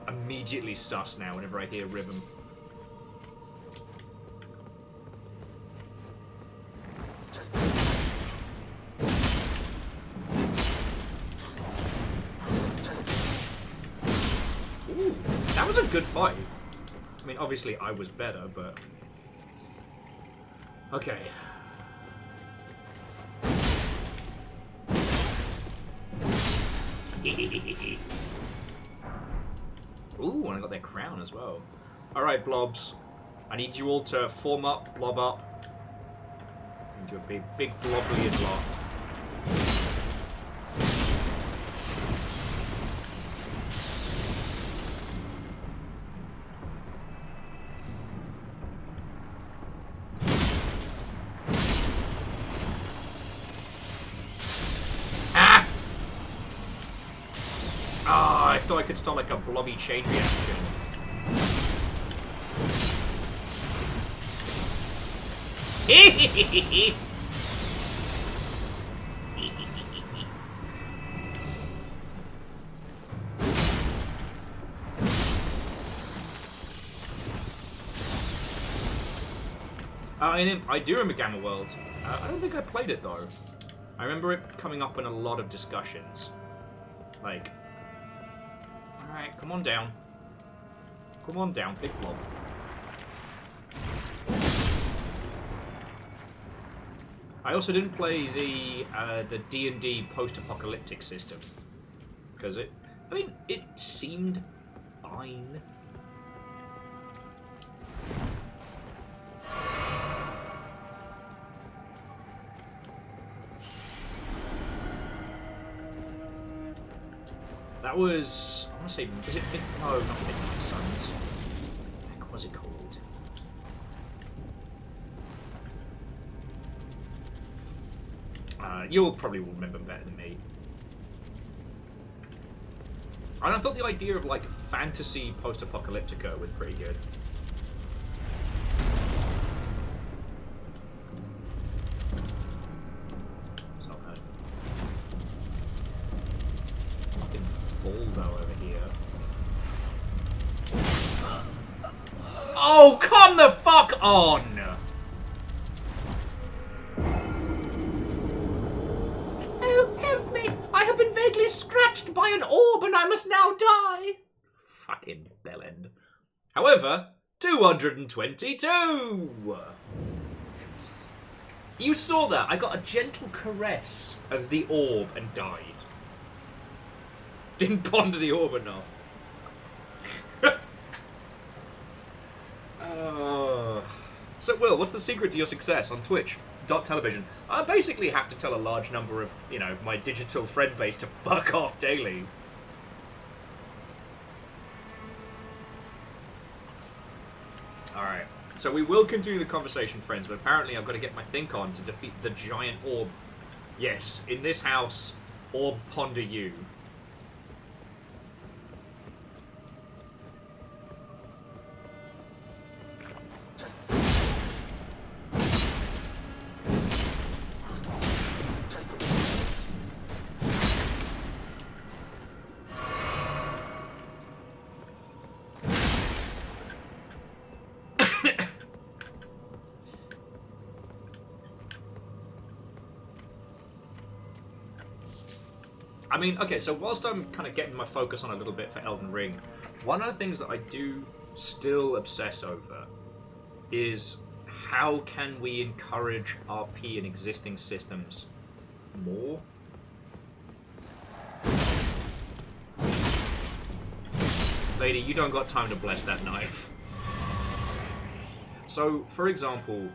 Immediately sus now whenever I hear Ribbon. Ooh, that was a good fight. I mean, obviously I was better, but... Okay. Ooh, and I got their crown as well. Alright, blobs. I need you all to form up, blob up. Into a big blobbly blob. I thought I could start like a blobby chain reaction. I do remember Gamma World. I don't think I played it though. I remember it coming up in a lot of discussions. Like, alright, come on down. Come on down, big blob. I also didn't play the D&D post-apocalyptic system. Because it seemed fine. That was, I want to say, is it no, not Midnight Suns. What was it called? You'll probably remember better than me. And I thought the idea of like fantasy post-apocalyptica was pretty good. It's not bad. Fucking Baldo over here. Oh, come the fuck on! Oh, help me! I have been vaguely scratched by an orb and I must now die! Fucking bellend. However, 222! You saw that. I got a gentle caress of the orb and died. Didn't ponder the orb enough. So, Will, what's the secret to your success on Twitch.television? I basically have to tell a large number of, you know, my digital friend base to fuck off daily. Alright, so we will continue the conversation, friends, but apparently I've got to get my think on to defeat the giant orb. Yes, in this house, orb ponder you. I mean, okay, so whilst I'm kind of getting my focus on a little bit for Elden Ring, one of the things that I do still obsess over is how can we encourage RP in existing systems more? Lady, you don't got time to bless that knife. So, for example,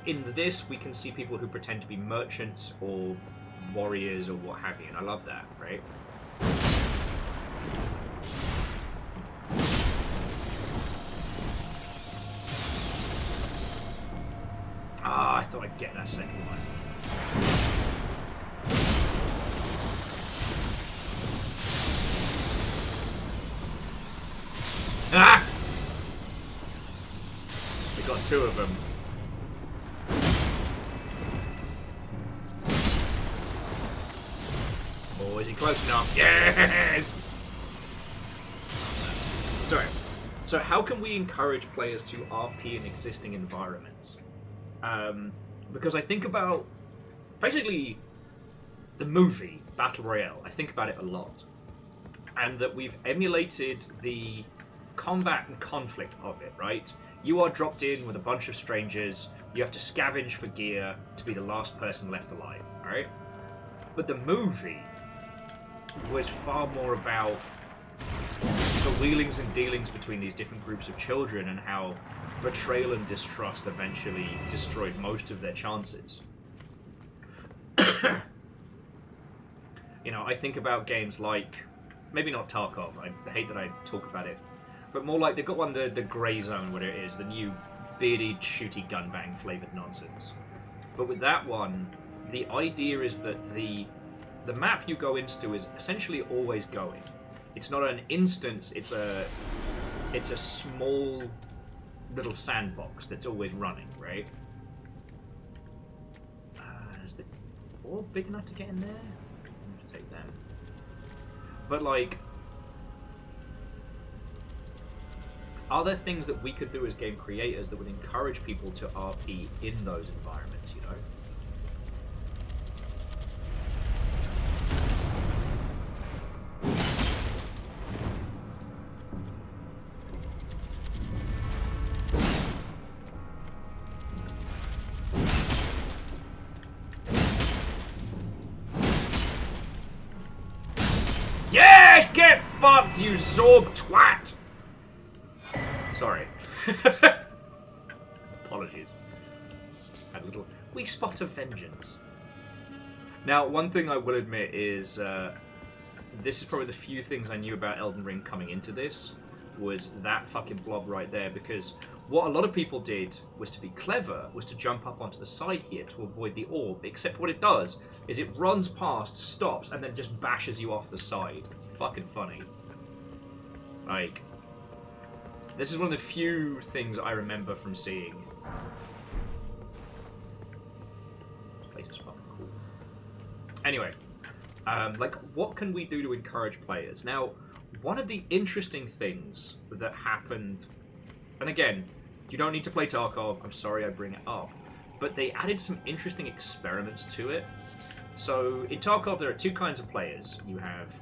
in this, we can see people who pretend to be merchants or warriors or what have you, and I love that, right? Ah, I thought I'd get that second one. Ah! We got two of them. Oh, is he close enough? Yes! Sorry. So how can we encourage players to RP in existing environments? Because I think about, basically, the movie, Battle Royale. I think about it a lot. And that we've emulated the combat and conflict of it, right? You are dropped in with a bunch of strangers. You have to scavenge for gear to be the last person left alive, alright? But the movie was far more about the wheelings and dealings between these different groups of children and how betrayal and distrust eventually destroyed most of their chances. You know, I think about games like, maybe not Tarkov, I hate that I talk about it, but more like, they've got one, the Grey Zone, whatever it is, the new bearded, shooty, gunbang flavoured nonsense. But with that one, the idea is that the map you go into is essentially always going. It's not an instance, it's a small little sandbox that's always running, right? Is the orb big enough to get in there? Let's take them. But like, are there things that we could do as game creators that would encourage people to RP in those environments, you know? Yes! Get fucked, you Zorb twat! Sorry. Apologies. Had a little wee spot of vengeance. Now, one thing I will admit is this is probably the few things I knew about Elden Ring coming into this, was that fucking blob right there, because what a lot of people did was to be clever, was to jump up onto the side here to avoid the orb, except what it does is it runs past, stops, and then just bashes you off the side. It's fucking funny. Like, this is one of the few things I remember from seeing. This place is fucking cool. Anyway, like, what can we do to encourage players? Now, one of the interesting things that happened, and again, you don't need to play Tarkov, I'm sorry I bring it up, but they added some interesting experiments to it. So, in Tarkov, there are two kinds of players. You have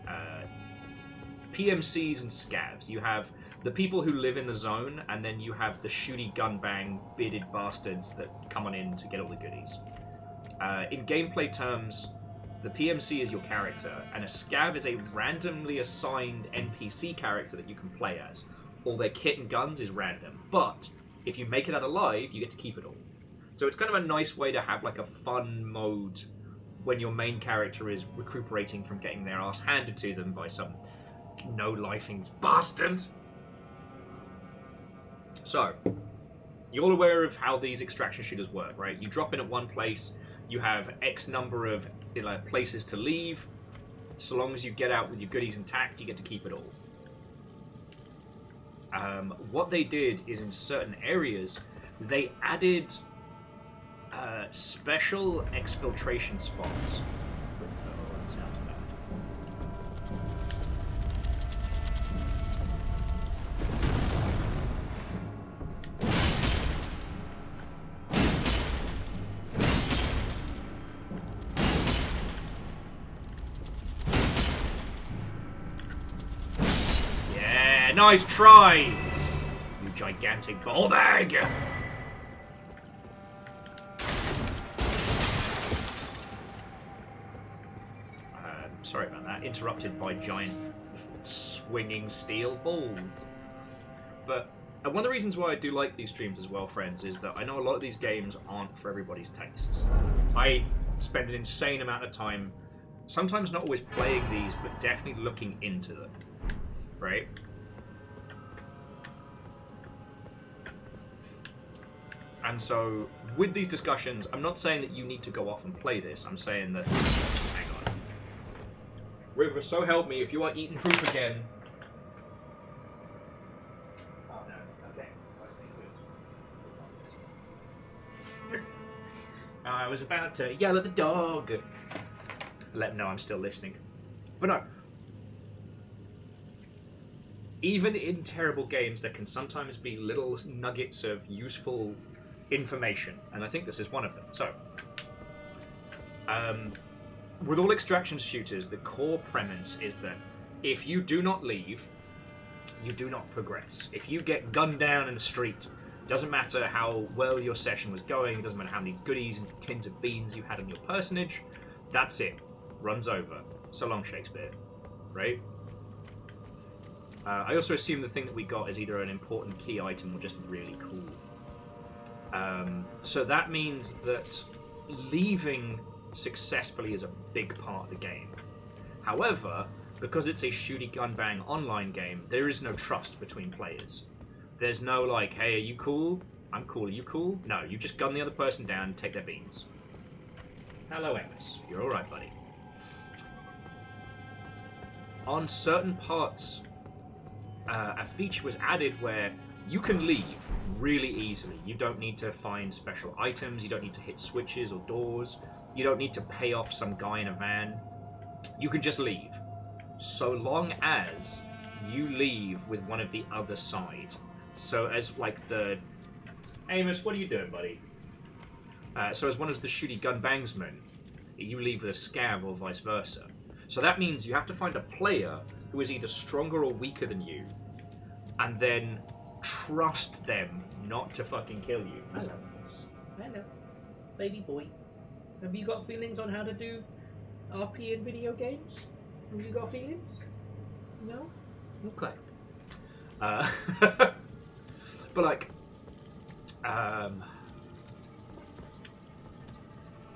PMCs and scavs. You have the people who live in the zone, and then you have the shooty gunbang bearded bastards that come on in to get all the goodies. In gameplay terms, the PMC is your character, and a scav is a randomly assigned NPC character that you can play as. All their kit and guns is random, but if you make it out alive, you get to keep it all. So it's kind of a nice way to have like a fun mode when your main character is recuperating from getting their ass handed to them by some no-lifing bastard. So, you're all aware of how these extraction shooters work, right? You drop in at one place, you have X number of places to leave. So long as you get out with your goodies intact, you get to keep it all. What they did is, in certain areas, they added special exfiltration spots. Oh, that sounds bad. Yeah, nice try, you gigantic ball bag. Sorry about that. Interrupted by giant swinging steel balls. But one of the reasons why I do like these streams as well, friends, is that I know a lot of these games aren't for everybody's tastes. I spend an insane amount of time, sometimes not always playing these, but definitely looking into them, right? And so, with these discussions, I'm not saying that you need to go off and play this. I'm saying that... Hang on. River, so help me, if you are eating poop again... Oh, no. Okay. I was about to yell at the dog. Let him know I'm still listening. But no. Even in terrible games, there can sometimes be little nuggets of useful information, and I think this is one of them. So, with all extraction shooters, the core premise is that if you do not leave, you do not progress. If you get gunned down in the street, doesn't matter how well your session was going, it doesn't matter how many goodies and tins of beans you had on your personage, that's it. Runs over. So long, Shakespeare. Right? I also assume the thing that we got is either an important key item or just really cool. So that means that leaving successfully is a big part of the game. However, because it's a shooty gun bang online game, there is no trust between players. There's no like, hey, are you cool? I'm cool, are you cool? No, you just gun the other person down and take their beans. Hello, Amos. You're alright, buddy. On certain parts, a feature was added where you can leave really easily. You don't need to find special items, you don't need to hit switches or doors, you don't need to pay off some guy in a van. You can just leave. So long as you leave with one of the other side. So as like the... Amos, what are you doing, buddy? So as one of the shooty gun bangsmen, you leave with a scav or vice versa. So that means you have to find a player who is either stronger or weaker than you, and then trust them not to fucking kill you. Hello. Hello. Baby boy. Have you got feelings on how to do RP in video games? Have you got feelings? No? Okay. But like,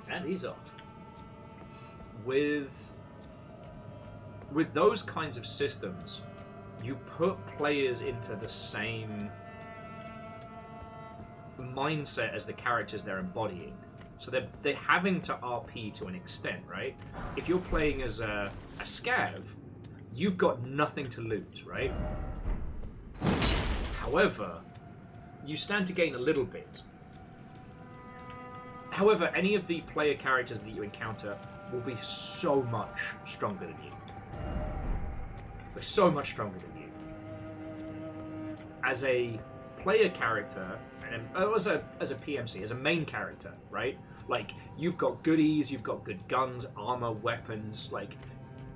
and he's off. With those kinds of systems, you put players into the same mindset as the characters they're embodying. So they're having to RP to an extent, right? If you're playing as a scav, you've got nothing to lose, right? However, you stand to gain a little bit. However, any of the player characters that you encounter will be so much stronger than you. They're so much stronger than you. As a player character, and as a PMC, as a main character, right? Like, you've got goodies, you've got good guns, armor, weapons. Like,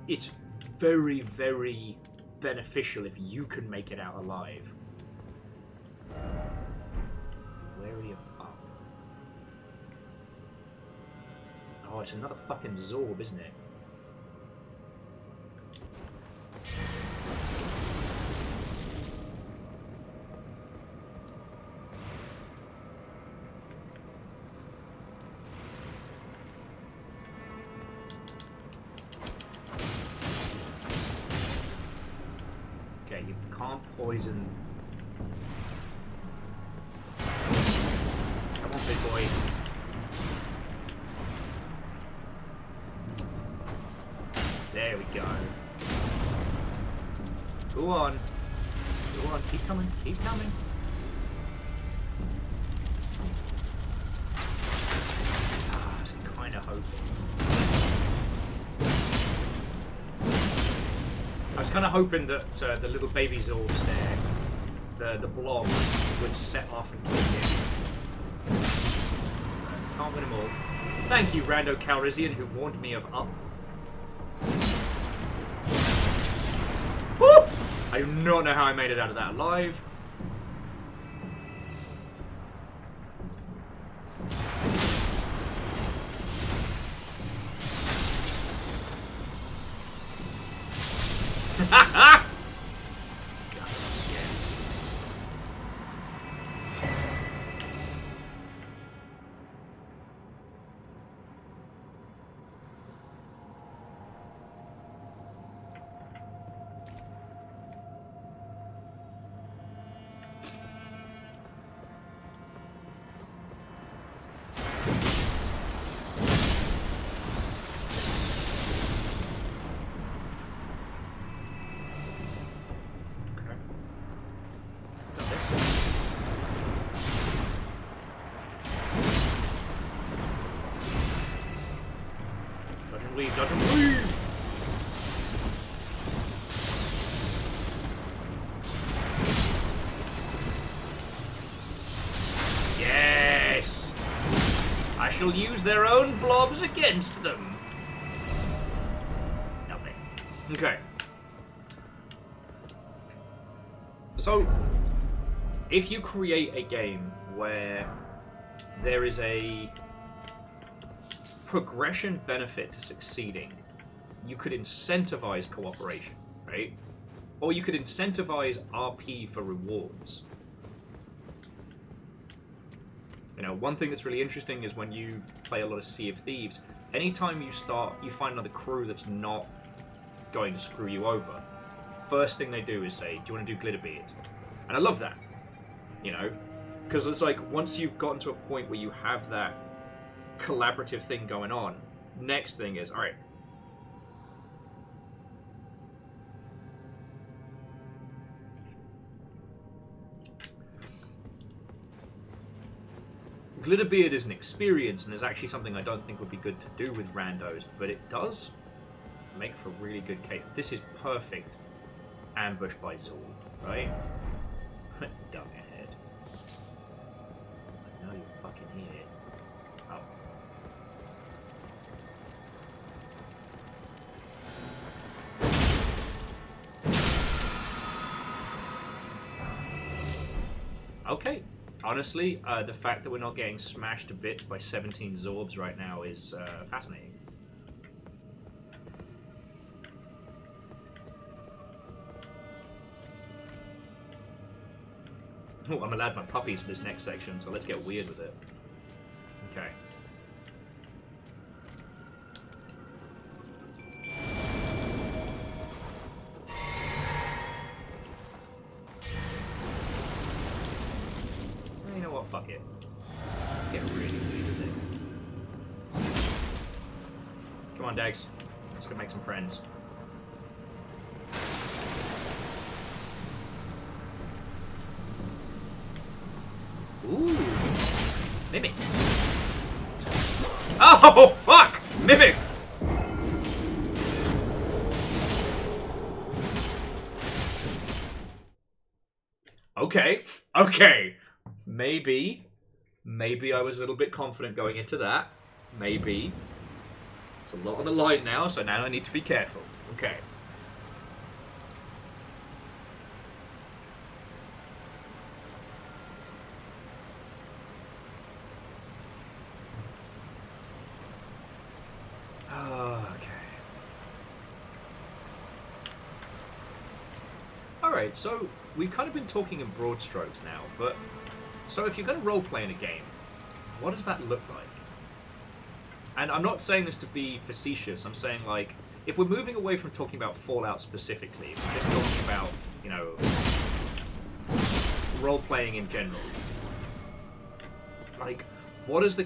it's very, very beneficial if you can make it out alive. Wary of up. Oh, it's another fucking Zorb, isn't it? Okay, you can't poison. Come on, big boy. There we go. Go on. Go on, keep coming, keep coming. I was kind of hoping. I was kind of hoping that the little baby Zorbs there, the blobs, would set off and kill him. Can't win them all. Thank you, Rando Calrissian, who warned me of up. Woo! I do not know how I made it out of that alive. Doesn't leave, doesn't leave! Yes! I shall use their own blobs against them. Nothing. Okay. So, if you create a game where there is a progression benefit to succeeding, you could incentivize cooperation, right? Or you could incentivize RP for rewards. You know, one thing that's really interesting is when you play a lot of Sea of Thieves, anytime you find another crew that's not going to screw you over, first thing they do is say, do you want to do Glitterbeard? And I love that, you know? Because it's like, once you've gotten to a point where you have that collaborative thing going on, next thing is, alright, Glitterbeard is an experience and is actually something I don't think would be good to do with randos, but it does make for a really good case. This is perfect ambush by Zul, right? Dung ahead. I know you're fucking here. Oh. Okay. Honestly, the fact that we're not getting smashed to bits by 17 Zorbs right now is fascinating. Oh, I'm allowed my puppies for this next section, so let's get weird with it. Okay. You know what? Fuck it. Let's get really weird with it. Come on, Dags. Let's go make some friends. Ooh, mimics. Oh, fuck! Mimics! Okay. Maybe I was a little bit confident going into that. Maybe. It's a lot on the line now, so now I need to be careful. Okay. Alright, so we've kind of been talking in broad strokes now, but so if you're going to roleplay in a game, what does that look like? And I'm not saying this to be facetious, I'm saying, like, if we're moving away from talking about Fallout specifically, if we're just talking about, you know, role-playing in general, like, what does the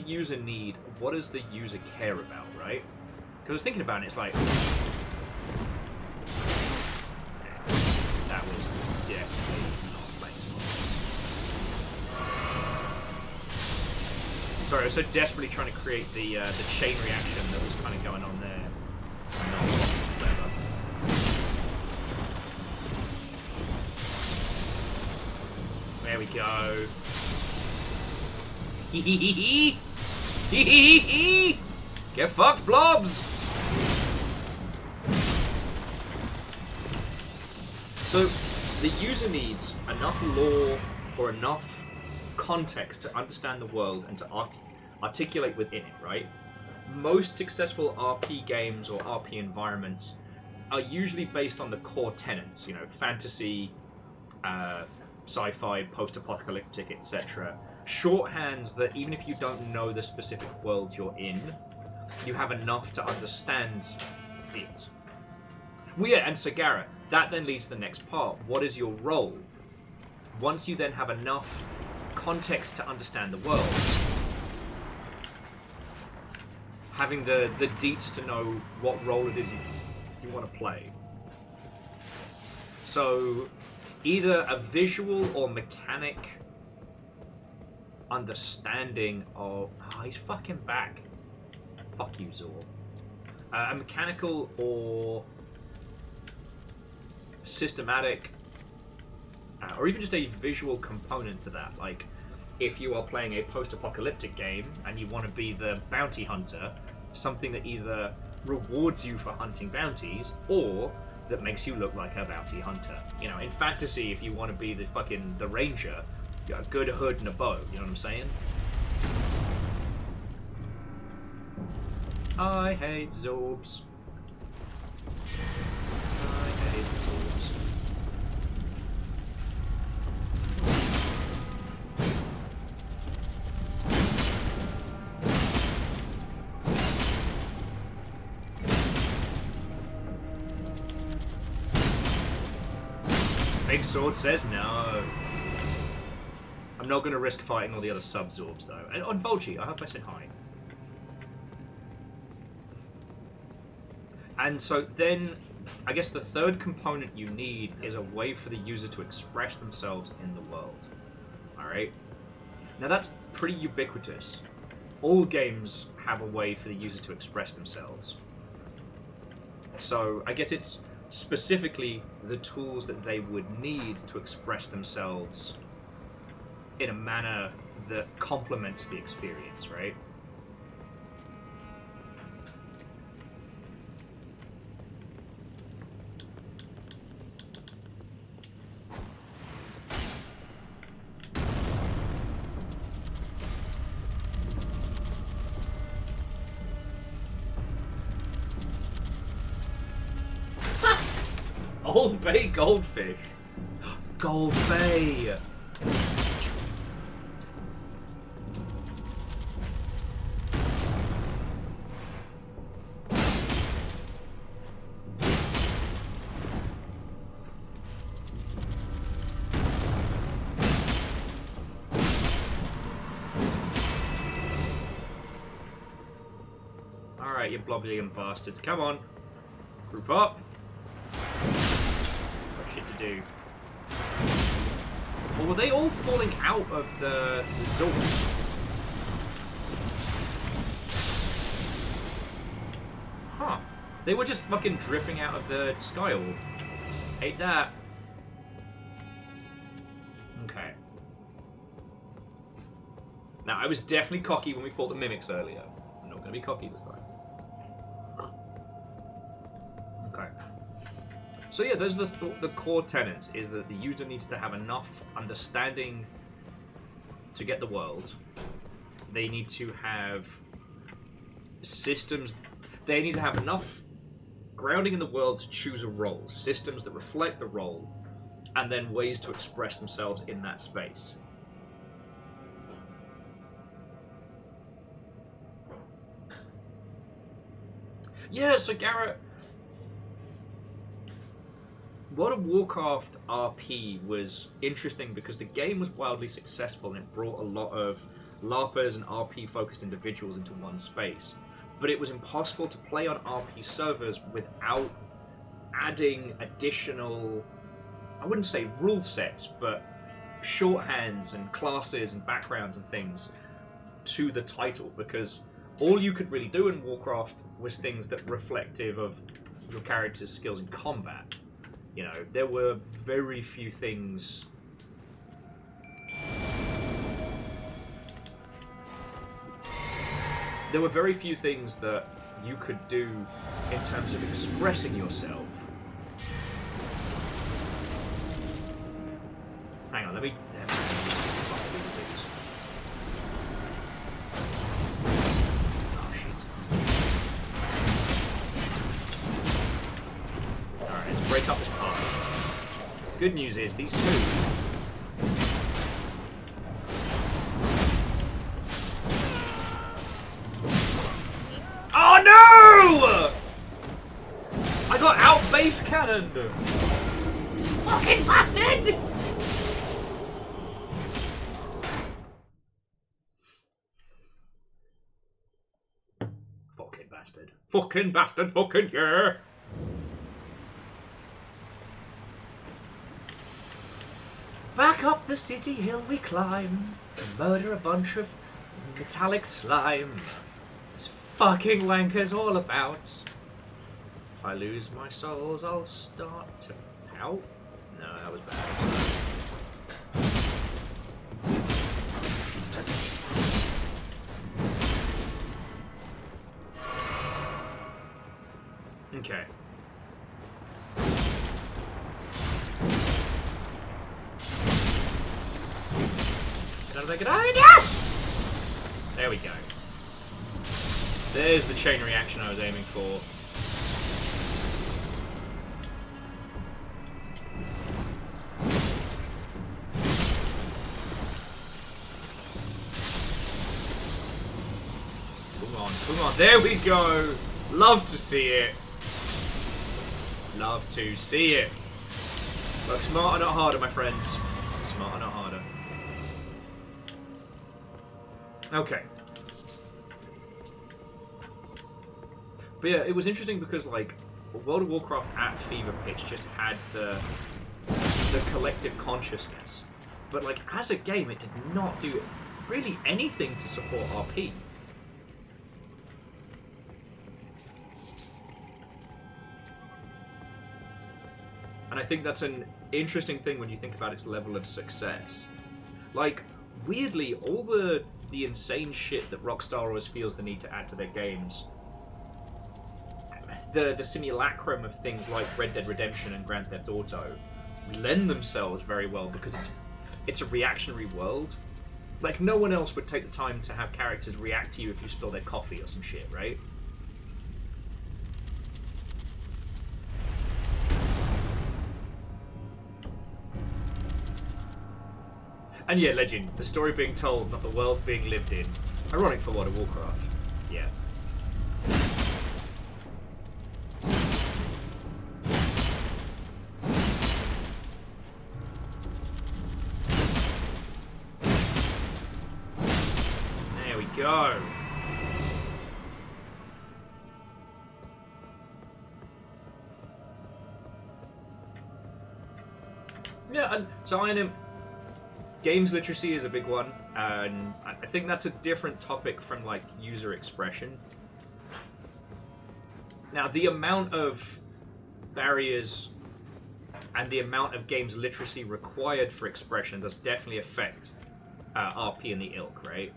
user need, what does the user care about, right? Because I was thinking about it, it's like, that was definitely not playing smart. Sorry, I was so desperately trying to create the chain reaction that was kind of going on there. Not whatsoever. There we go. Hee hee hee hee! Hee hee hee hee! Get fucked, blobs! So, the user needs enough lore or enough context to understand the world and to articulate within it, right? Most successful RP games or RP environments are usually based on the core tenets, you know, fantasy, sci-fi, post-apocalyptic, etc. Shorthands that even if you don't know the specific world you're in, you have enough to understand it. Well, yeah, and Sagara, that then leads to the next part. What is your role? Once you then have enough context to understand the world, having the deets to know what role it is you want to play. So, either a visual or mechanic understanding of... Oh, he's fucking back. Fuck you, Zor. a mechanical or systematic, or even just a visual component to that. Like, if you are playing a post-apocalyptic game and you want to be the bounty hunter, something that either rewards you for hunting bounties or that makes you look like a bounty hunter. You know, in fantasy, if you want to be the ranger, you got a good hood and a bow. You know what I'm saying? I hate Zorbs. I hate Zorbs. Big Sword says no. I'm not going to risk fighting all the other sub-Zorbs, though. And on Volchi, I hope I said hi. And so then, I guess the third component you need is a way for the user to express themselves in the world. Alright? Now that's pretty ubiquitous. All games have a way for the user to express themselves. So I guess it's specifically the tools that they would need to express themselves in a manner that complements the experience, right? Old Bay goldfish. Gold Bay. Alright, you blobbly bastards. Come on. Group up. To do. Or were they all falling out of the zone? Huh. They were just fucking dripping out of the sky orb. Hate that. Okay. Now, I was definitely cocky when we fought the mimics earlier. I'm not going to be cocky this time. Okay. So yeah, those are the core tenets, is that the user needs to have enough understanding to get the world. They need to have systems. They need to have enough grounding in the world to choose a role, systems that reflect the role, and then ways to express themselves in that space. Yeah, so Garrett, World of Warcraft RP was interesting because the game was wildly successful and it brought a lot of LARPers and RP-focused individuals into one space. But it was impossible to play on RP servers without adding additional, I wouldn't say rule sets, but shorthands and classes and backgrounds and things to the title, because all you could really do in Warcraft was things that reflective of your character's skills in combat. You know, there were very few things. There were very few things that you could do in terms of expressing yourself. Hang on, let me. Oh shit! All right, let's break up this part. Good news is these two. Oh no! I got out base cannoned! Fucking bastard! Fucking bastard. Fucking bastard, fucking yeah! Back up the city hill we climb, and murder a bunch of metallic slime. Fucking wankers all about. I lose my souls, I'll start to pout. No, that was bad. Okay. There we go. There's the chain reaction I was aiming for. Come on, there we go! Love to see it. Love to see it. Work smarter, not harder, my friends. Smarter, not harder. Okay. But yeah, it was interesting because, like, World of Warcraft at fever pitch just had the collective consciousness. But, like, as a game, it did not do really anything to support RP. And I think that's an interesting thing when you think about its level of success. Like, weirdly, all the insane shit that Rockstar always feels the need to add to their games, the simulacrum of things like Red Dead Redemption and Grand Theft Auto lend themselves very well because it's a reactionary world. Like, no one else would take the time to have characters react to you if you spill their coffee or some shit, right? And yeah, legend. The story being told, not the world being lived in. Ironic for World of Warcraft. Yeah. There we go. Yeah, and so I am... Games literacy is a big one, and I think that's a different topic from, like, user expression. Now, the amount of barriers and the amount of games literacy required for expression does definitely affect RP and the Ilk, right?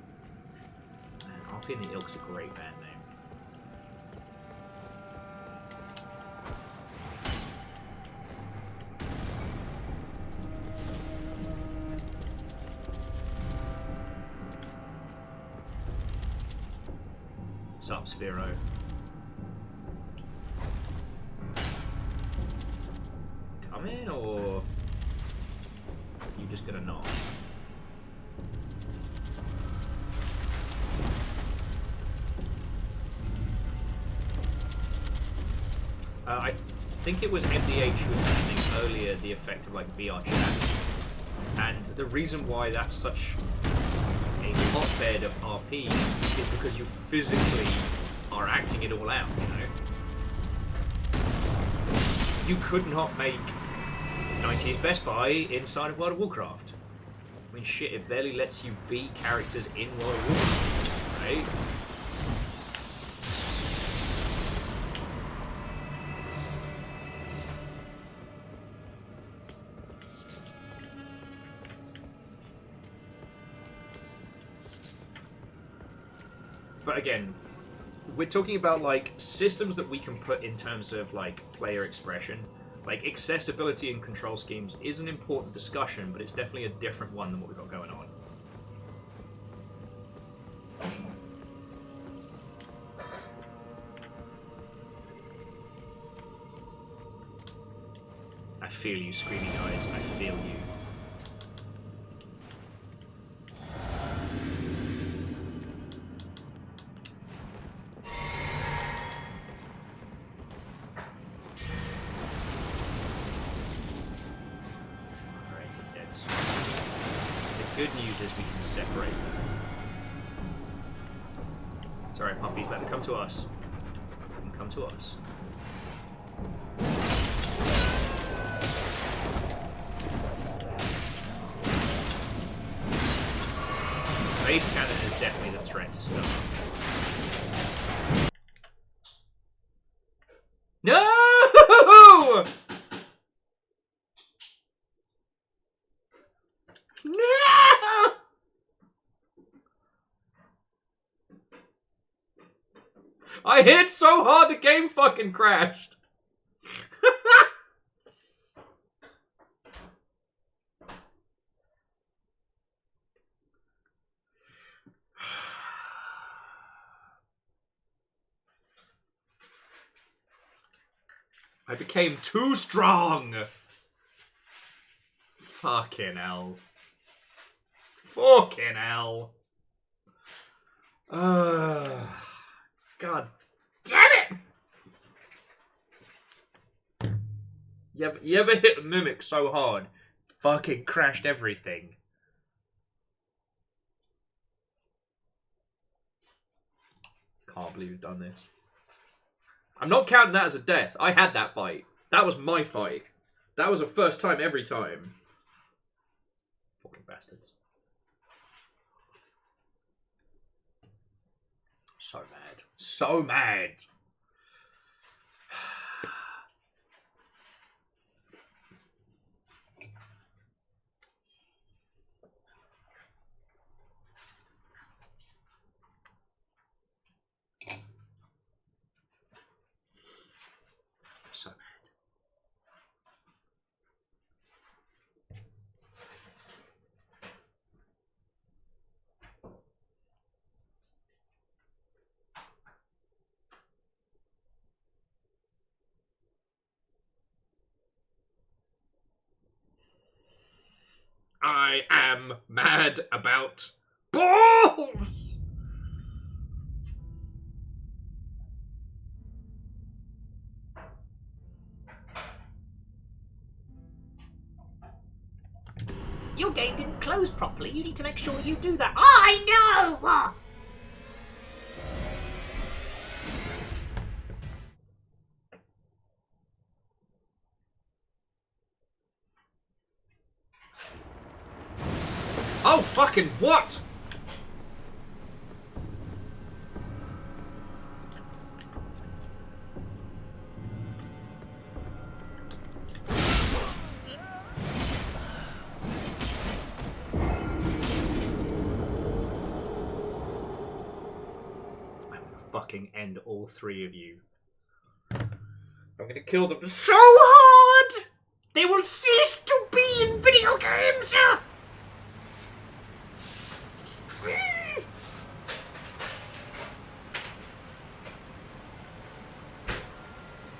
Man, RP and the Ilk's a great band name. Sup, Sphero. Come in, or you just gonna knock? I think it was MDH who was mentioning earlier the effect of, like, VR chat, and the reason why that's such a hotbed of RP is because you physically are acting it all out, you know? You could not make 90s Best Buy inside of World of Warcraft. I mean, shit, it barely lets you be characters in World of Warcraft, right? But again, we're talking about, like, systems that we can put in terms of, like, player expression. Like, accessibility and control schemes is an important discussion, but it's definitely a different one than what we've got going on. I feel you, Screamy Guys. I feel you. Good news is we can separate them. Sorry, puppies, let them come to us. Let them come to us. Base cannon is definitely the threat to start. No! I hit so hard the game fucking crashed. I became too strong. Fucking hell. Fucking hell. God damn it! You ever hit a mimic so hard, fucking crashed everything? Can't believe you've done this. I'm not counting that as a death. I had that fight. That was my fight. That was a first time every time. Fucking bastards. So mad. So mad. So mad. I am mad about balls! Your game didn't close properly. You need to make sure you do that. I know! Oh, fucking what? Fucking end all three of you. I'm gonna kill them so hard they will cease to be in video games.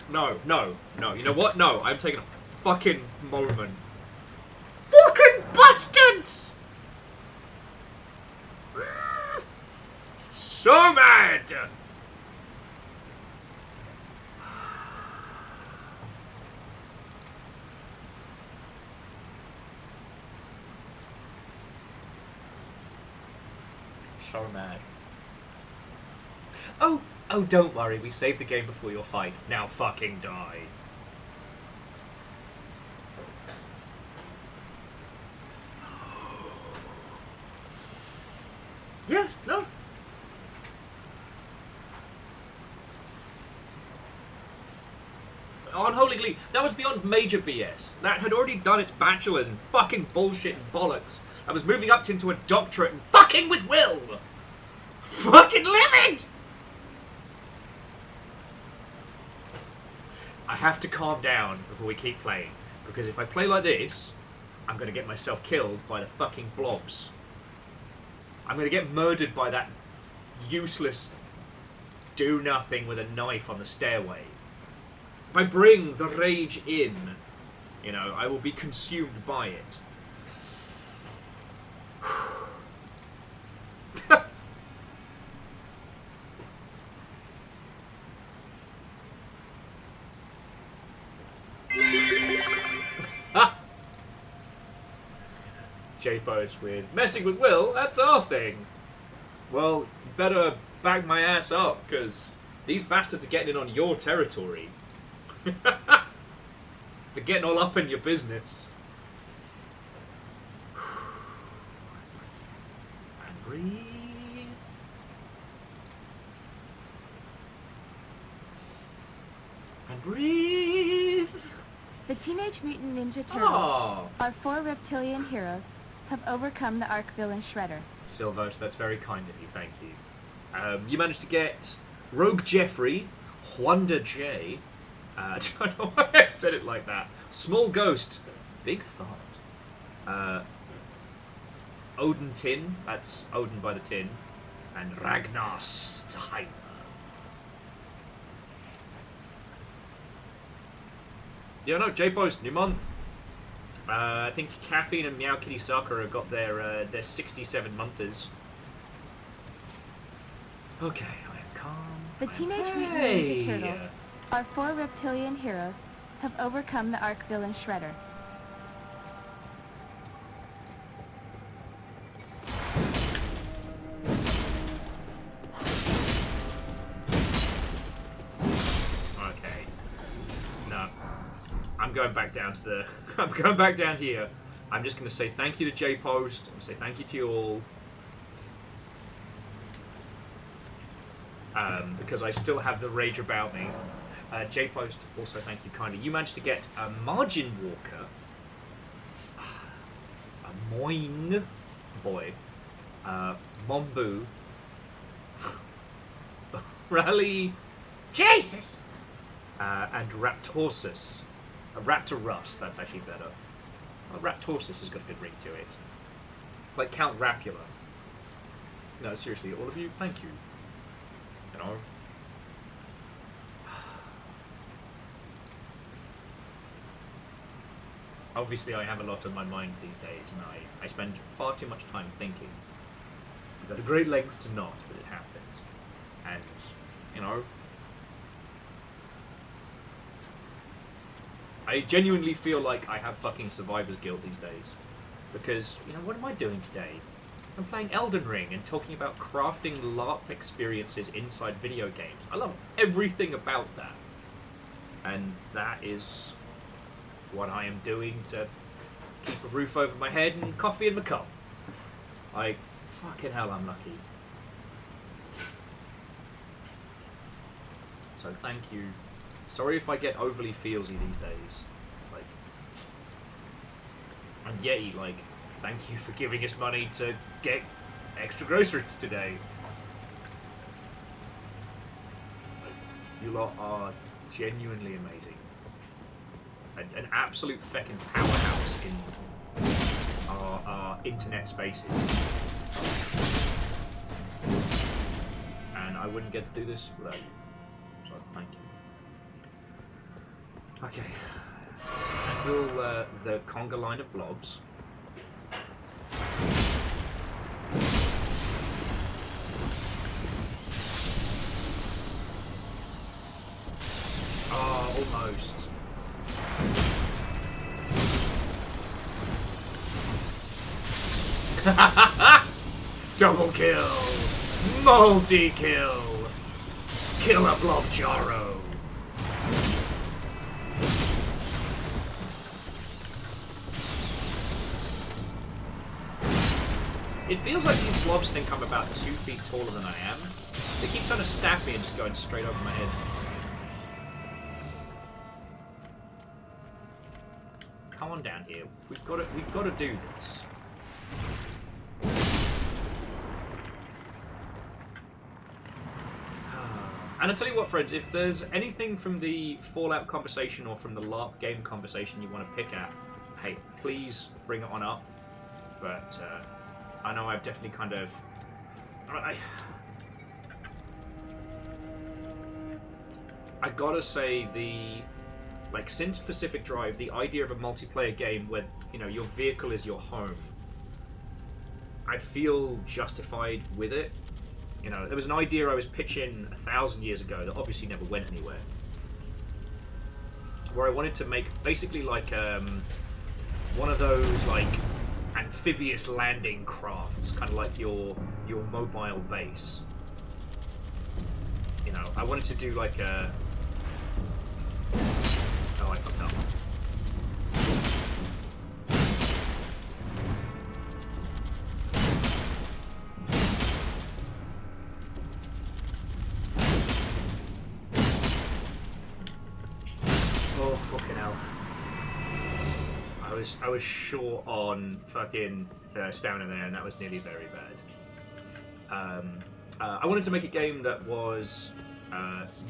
No, no, no. You know what? No, I'm taking a fucking moment. Fucking bastards! So mad! So mad. Oh, don't worry. We saved the game before your fight. Now fucking die. Yeah, no. Unholy Glee, that was beyond major BS. That had already done its bachelor's in fucking bullshit and bollocks. I was moving up into a doctorate and fucking with Will! Fucking livid! I have to calm down before we keep playing, because if I play like this, I'm gonna get myself killed by the fucking blobs. I'm gonna get murdered by that useless do-nothing with a knife on the stairway. If I bring the rage in, you know, I will be consumed by it. J-Po's weird. Messing with Will, that's our thing. Well, better bag my ass up, because these bastards are getting in on your territory. They're getting all up in your business. And breathe. And breathe. The Teenage Mutant Ninja Turtles, Oh. our 4 reptilian heroes, have overcome the arch villain Shredder. Silvos, that's very kind of you, thank you. You managed to get Rogue Jeffrey, Wanda J. I don't know why I said it like that. Small Ghost, Big Thought. Odin Tin, that's Odin by the Tin, and Ragnar Steimer. Yeah, no, J-Post, new month. I think Caffeine and Meow Kitty Sakura got their 67 monthers. Okay, I am calm. The Teenage Mutant Ninja Turtles, our 4 reptilian heroes, have overcome the arch villain Shredder. Okay. No. I'm going back down to the... I'm going back down here. I'm just going to say thank you to J-Post. I'm going to say thank you to you all. Because I still have the rage about me. J-Post, also thank you kindly. You managed to get a Margin Walker. A Moing Boy. Mombu. Rally. Jesus! And Raptorsus. Raptorus, that's actually better. Well, Raptorsus has got a good ring to it. Like Count Rapula. No, seriously, all of you, thank you. You know? Obviously, I have a lot on my mind these days, and I spend far too much time thinking. I go to great lengths to not, but it happens. And, you know... I genuinely feel like I have fucking survivor's guilt these days. Because, you know, what am I doing today? I'm playing Elden Ring and talking about crafting LARP experiences inside video games. I love everything about that. And that is what I am doing to keep a roof over my head and coffee in my cup. Like, fucking hell, I'm lucky. So thank you. Sorry if I get overly feelsy these days. Like, and Yeti, like, thank you for giving us money to get extra groceries today. You lot are genuinely amazing. An absolute fucking powerhouse in our internet spaces. And I wouldn't get to do this without you. So thank you. Okay, so handle the conga line of blobs. Oh, almost. Double kill! Multi-kill! Killer Blob Jaro! It feels like these blobs think I'm about 2 feet taller than I am. They keep trying to stab me and just going straight over my head. Come on down here. We've got to do this. And I tell you what, friends, if there's anything from the Fallout conversation or from the LARP game conversation you want to pick at, hey, please bring it on up. But I know I've definitely kind of... I gotta say, since Pacific Drive, the idea of a multiplayer game where, you know, your vehicle is your home, I feel justified with it. You know, there was an idea I was pitching 1,000 years ago that obviously never went anywhere, where I wanted to make basically like one of those like amphibious landing crafts, kind of like your mobile base. You know, I wanted to do like a... Oh, I fucked up. Oh, fucking hell. I was short on fucking stamina there, and that was nearly very bad. I wanted to make a game that was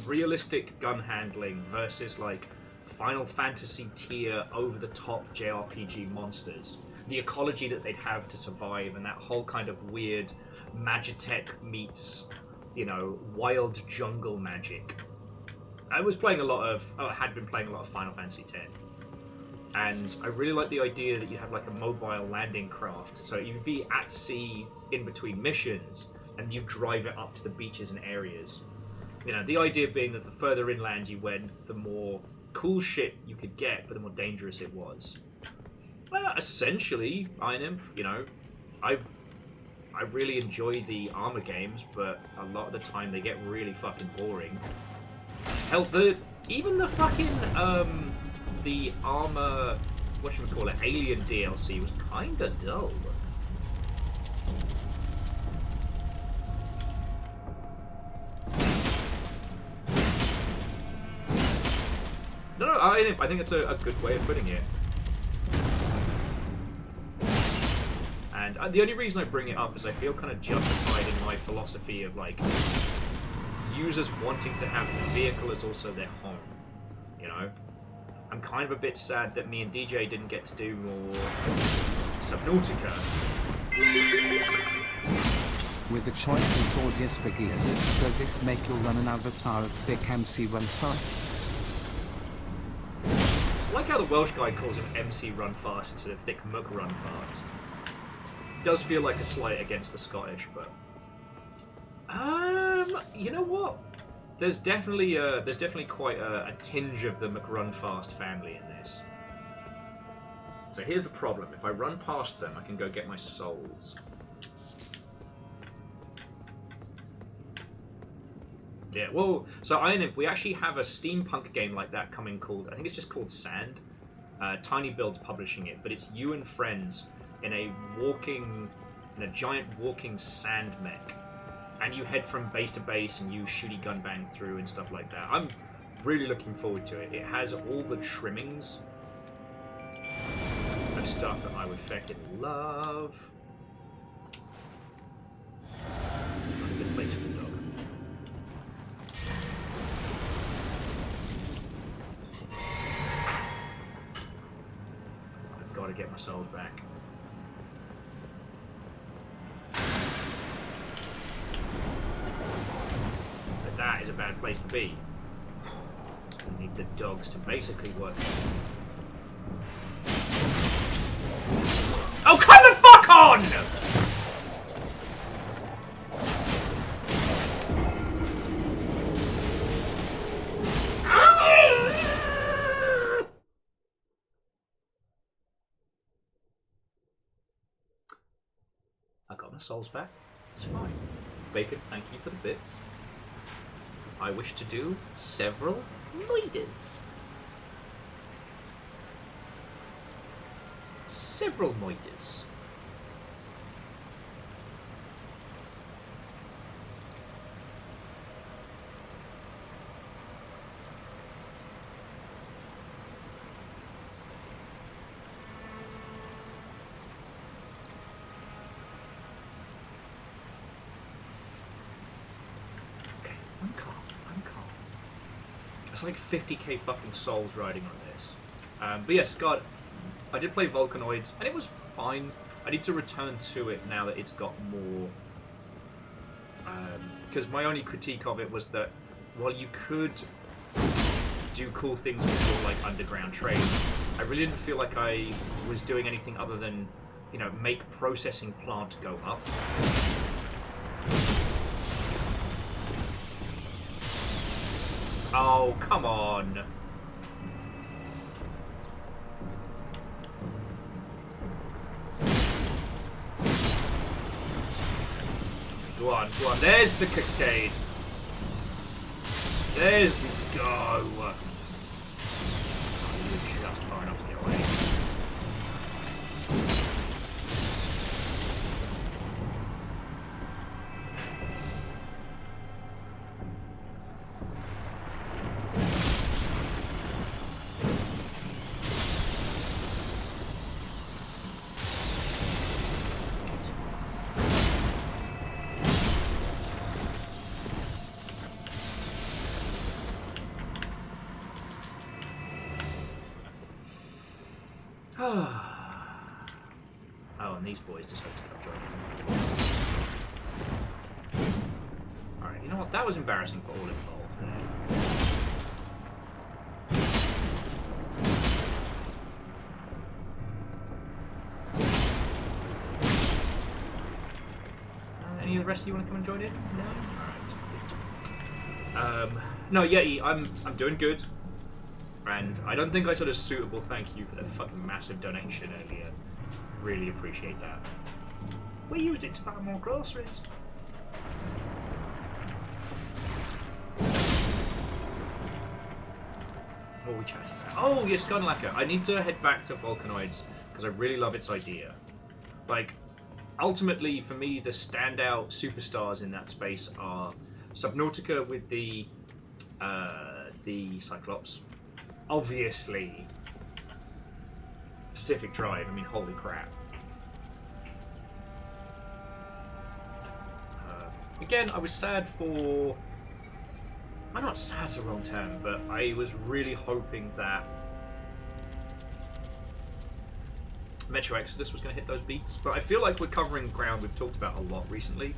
realistic gun handling versus like Final Fantasy tier over-the-top JRPG monsters. The ecology that they'd have to survive, and that whole kind of weird Magitech meets, you know, wild jungle magic. I had been playing a lot of Final Fantasy X. And I really like the idea that you have like a mobile landing craft. So you'd be at sea in between missions, and you drive it up to the beaches and areas. You know, the idea being that the further inland you went, the more cool shit you could get, but the more dangerous it was. Essentially, Iron Imp, you know, I really enjoy the armor games, but a lot of the time they get really fucking boring. Hell, even the fucking the armor, whatchamacallit, Alien DLC was kinda dull. No, I think it's a good way of putting it. And the only reason I bring it up is I feel kind of justified in my philosophy of like users wanting to have the vehicle as also their home. You know, I'm kind of a bit sad that me and DJ didn't get to do more Subnautica. With the choice in Sordius Begias, does this make you run an avatar of Thick MC Run Fast? I like how the Welsh guy calls him MC Run Fast instead of Thick Muck Run Fast. It does feel like a slight against the Scottish, but you know what? There's definitely quite a tinge of the McRunfast family in this. So here's the problem: if I run past them, I can go get my souls. Yeah, well, so Iron Imp, we actually have a steampunk game like that coming called, I think it's just called Sand. Tiny Build's publishing it, but it's you and friends in a giant walking sand mech. And you head from base to base and you shooty gun bang through and stuff like that. I'm really looking forward to it. It has all the trimmings of stuff that I would fucking love. Not a good place for the dog. I've got to get my souls back. That is a bad place to be. I need the dogs to basically work. Oh, come the fuck on! I got my souls back. It's fine. Bacon, thank you for the bits. I wish to do several moiders. Several moiders. It's like 50k fucking souls riding on this. But yeah, Scott, I did play Volcanoids, and it was fine. I need to return to it now that it's got more... Because my only critique of it was that while you could do cool things with your like underground trade, I really didn't feel like I was doing anything other than, you know, make processing plant go up. Oh, come on. Go on, go on. There's the cascade. There's the go. Oh, you're just far enough to get away. Oh, and these boys decided to come join me. Alright, you know what? That was embarrassing for all involved there. Any of the rest of you want to come and join in? No? Alright. No, Yeti, I'm doing good. And I don't think I said a suitable thank you for that fucking massive donation earlier. Really appreciate that. We used it to buy more groceries. What are we chatting about? Oh, yes, Gunlacker. I need to head back to Volcanoids because I really love its idea. Like, ultimately, for me, the standout superstars in that space are Subnautica with the Cyclops. Obviously, Pacific Drive. I mean, holy crap. Again, I was sad for... I'm not sad's the wrong term, but I was really hoping that Metro Exodus was going to hit those beats. But I feel like we're covering ground we've talked about a lot recently.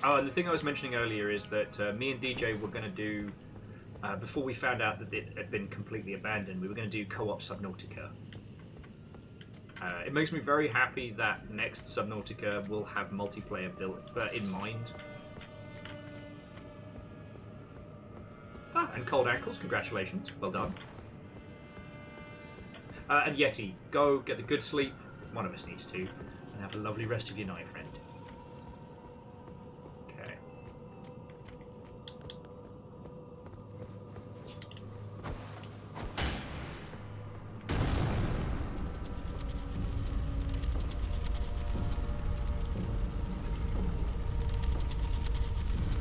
Oh, and the thing I was mentioning earlier is that me and DJ were going to do, before we found out that it had been completely abandoned, we were going to do co-op Subnautica. It makes me very happy that next Subnautica will have multiplayer built in mind. Ah, and Cold Ankles, congratulations, well done. And Yeti, go get the good sleep, one of us needs to, and have a lovely rest of your night, friend.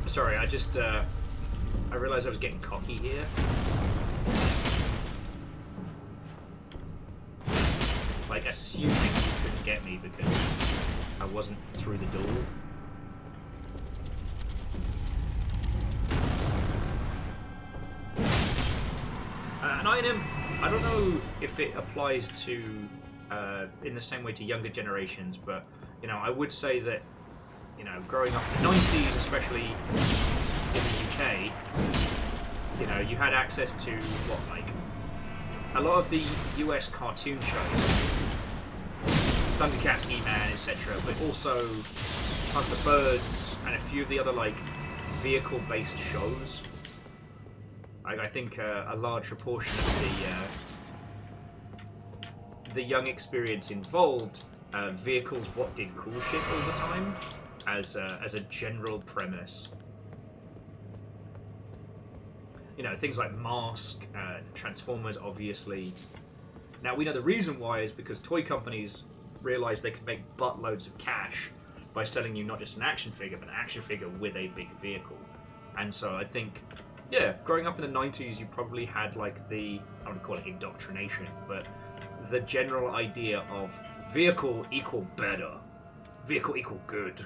Sorry, I just, I realised I was getting cocky here. Like, assuming you couldn't get me because I wasn't through the door. An item, I don't know if it applies to, in the same way to younger generations, but, you know, I would say that, you know, growing up in the 90s, especially in the UK, you know, you had access to, what, like, a lot of the US cartoon shows, Thundercats, He-Man, etc., but also Hunt the Birds and a few of the other, like, vehicle-based shows. Like, I think a large proportion of the young experience involved vehicles what did cool shit all the time. As a general premise, you know, things like Mask, Transformers, obviously. Now we know the reason why is because toy companies realized they could make buttloads of cash by selling you not just an action figure, but an action figure with a big vehicle. And so I think, yeah, growing up in the 90s, you probably had like the, I don't call it indoctrination, but the general idea of vehicle equal better, vehicle equal good.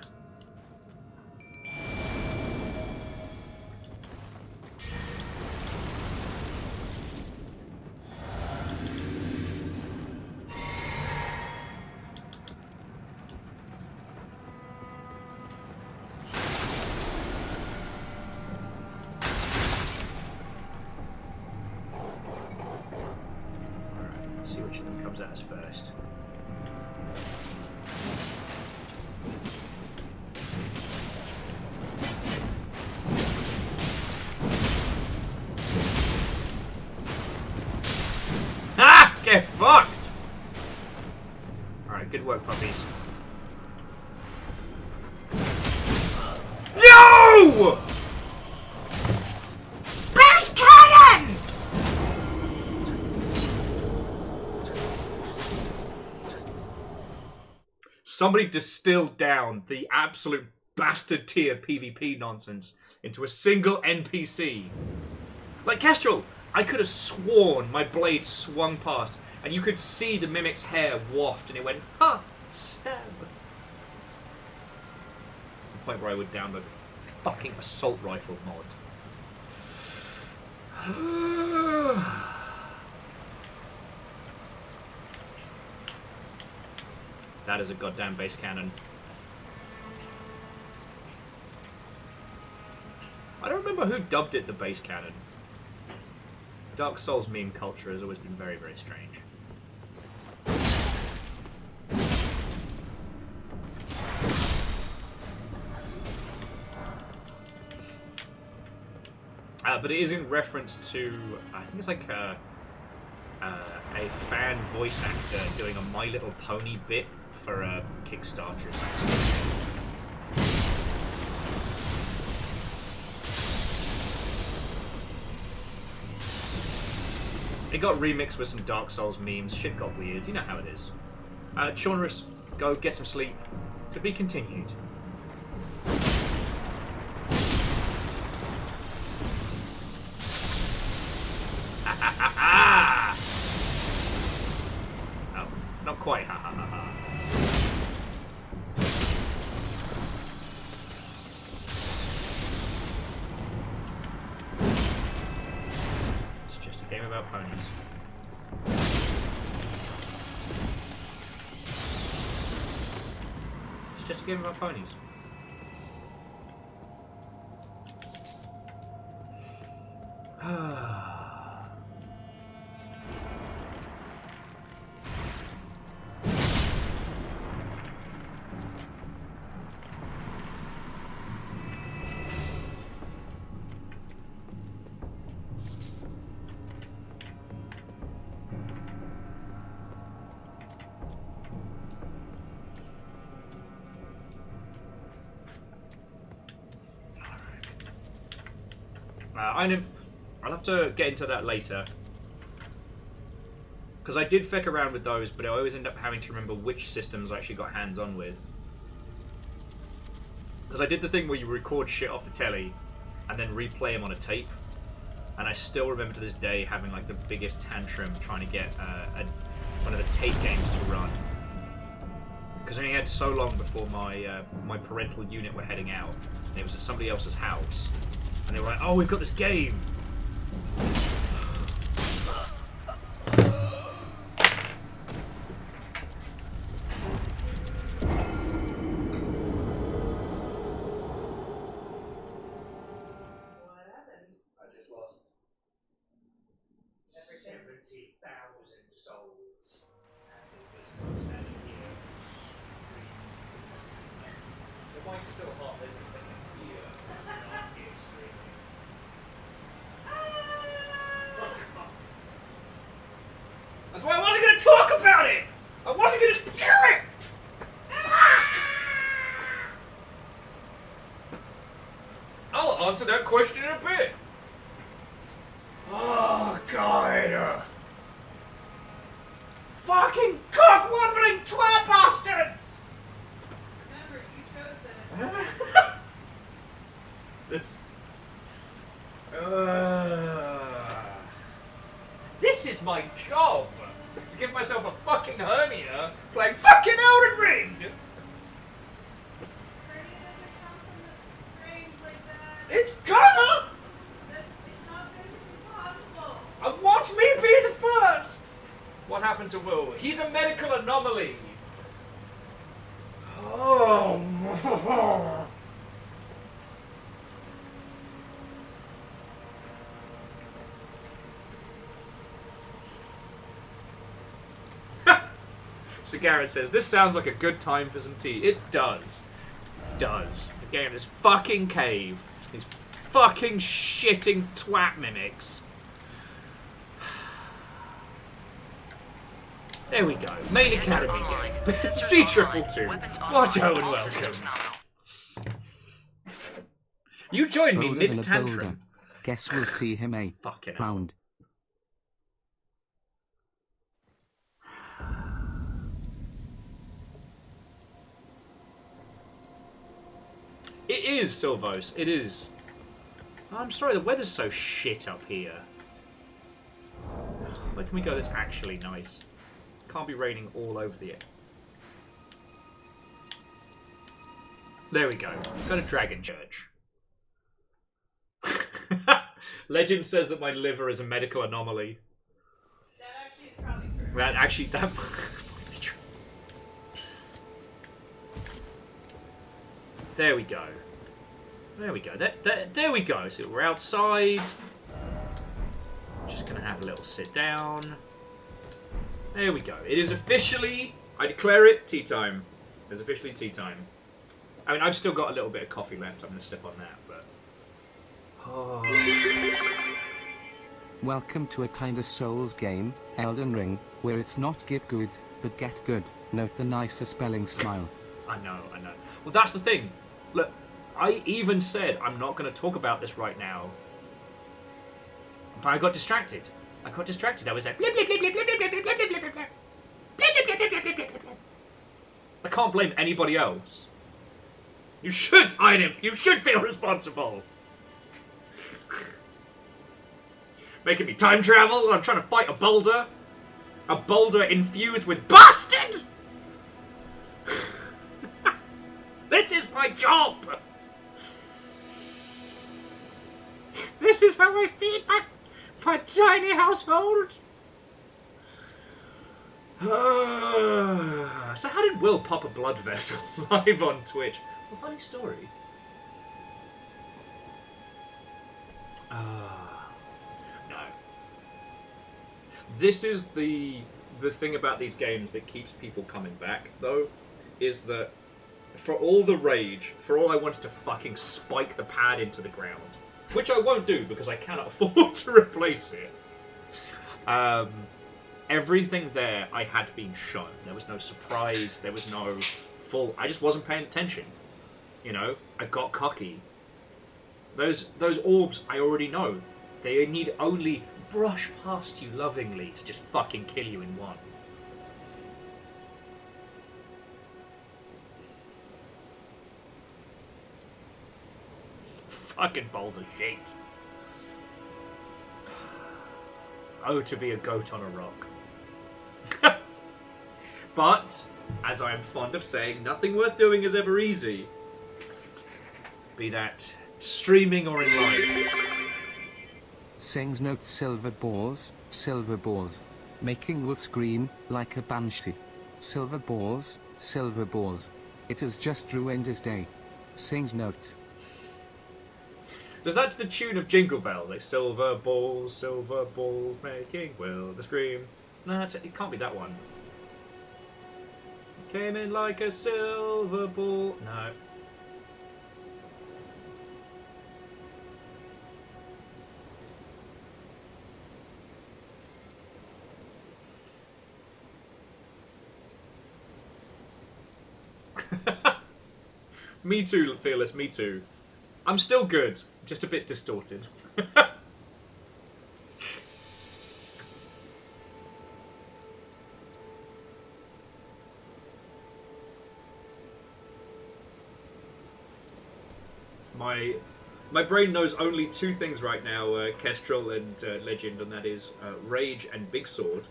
See which of them comes at us first. Ah! Get fucked! Alright, good work, puppies. No! Burst cannon! Somebody distilled down the absolute bastard tier PvP nonsense into a single NPC. Like, Kestrel, I could have sworn my blade swung past, and you could see the mimic's hair waft, and it went, ha, stab. The point where I would download a fucking assault rifle mod. That is a goddamn base cannon. I don't remember who dubbed it the base cannon. Dark Souls meme culture has always been very, very strange. But it is in reference to, I think it's like a fan voice actor doing a My Little Pony bit for a Kickstarter or something. It got remixed with some Dark Souls memes. Shit got weird. You know how it is. Shaunrus, go get some sleep. To be continued. Oh, not quite. Ha ha ha ha. It's just a game about ponies. It's just a game about ponies. I'll have to get into that later. Because I did feck around with those, but I always end up having to remember which systems I actually got hands-on with. Because I did the thing where you record shit off the telly and then replay them on a tape. And I still remember to this day having like the biggest tantrum trying to get one of the tape games to run. Because I only had so long before my parental unit were heading out. And it was at somebody else's house. And they were like, oh, we've got this game. I just lost 70,000 souls. And it was not standing here. The mic's still hot, they can hear. Not here screaming. That's why I wasn't going to talk about it! I wasn't going to do it! Fuck! I'll answer that question in a bit. Oh, God. Fucking cock-wobbling twat bastards! Remember, you chose that. This is my job! To give myself a fucking hernia playing fucking Elden Ring! It's gonna! It's not physically possible. And watch me be the first! What happened to Will? He's a medical anomaly! Oh. So Garrett says, this sounds like a good time for some tea. It does. It does. Again, this fucking cave. These fucking shitting twat mimics. There we go. Main Academy game. C222. Watto and welcome. You joined me Bolder than a mid-tantrum. boulder. Guess we'll see him a Fucking hell. round. It is, Silvos. It is. I'm sorry, the weather's so shit up here. Where can we go that's actually nice? Can't be raining all over the... There we go. Got a dragon church. Legend says that my liver is a medical anomaly. That actually, that might be true. There we go. There we go. There we go. So we're outside. Just gonna have a little sit down. There we go. It is officially, I declare it, tea time. It's officially tea time. I mean, I've still got a little bit of coffee left. I'm gonna sip on that, but... Oh. Welcome to a kinda Souls game, Elden Ring, where it's not get good, but get good. Note the nicer spelling smile. I know. Well, that's the thing. Look, I even said I'm not going to talk about this right now. But I got distracted. I was like... Blip, blip, blip, blip, blip, blip, blip, blip, blip, blip, blip, blip. Blip, blip, blip, blip, blip, blip, blip, blip. I can't blame anybody else. You should, Iden. You should feel responsible. Making me time travel while I'm trying to fight a boulder. A boulder infused with bastard! This is my job! This is how I feed my tiny household! So how did Will pop a blood vessel live on Twitch? A funny story. No. This is the thing about these games that keeps people coming back, though, is that for all the rage, for all I wanted to fucking spike the pad into the ground, which I won't do because I cannot afford to replace it, everything there I had been shown. There was no surprise, there was no full... I just wasn't paying attention. You know, I got cocky. Those orbs, I already know. They need only brush past you lovingly to just fucking kill you in one. Fucking boulder shit. Oh, to be a goat on a rock. But, as I am fond of saying, nothing worth doing is ever easy. Be that streaming or in life. Sings note silver balls, making will scream like a banshee. Silver balls, it has just ruined his day. Sings note. Does that's the tune of Jingle Bell? Like silver balls, making will the scream. No, it can't be that one. Came in like a silver ball. No. Me too, Fearless, me too. I'm still good, just a bit distorted. My brain knows only two things right now, Kestrel and Legend, and that is Rage and Big Sword.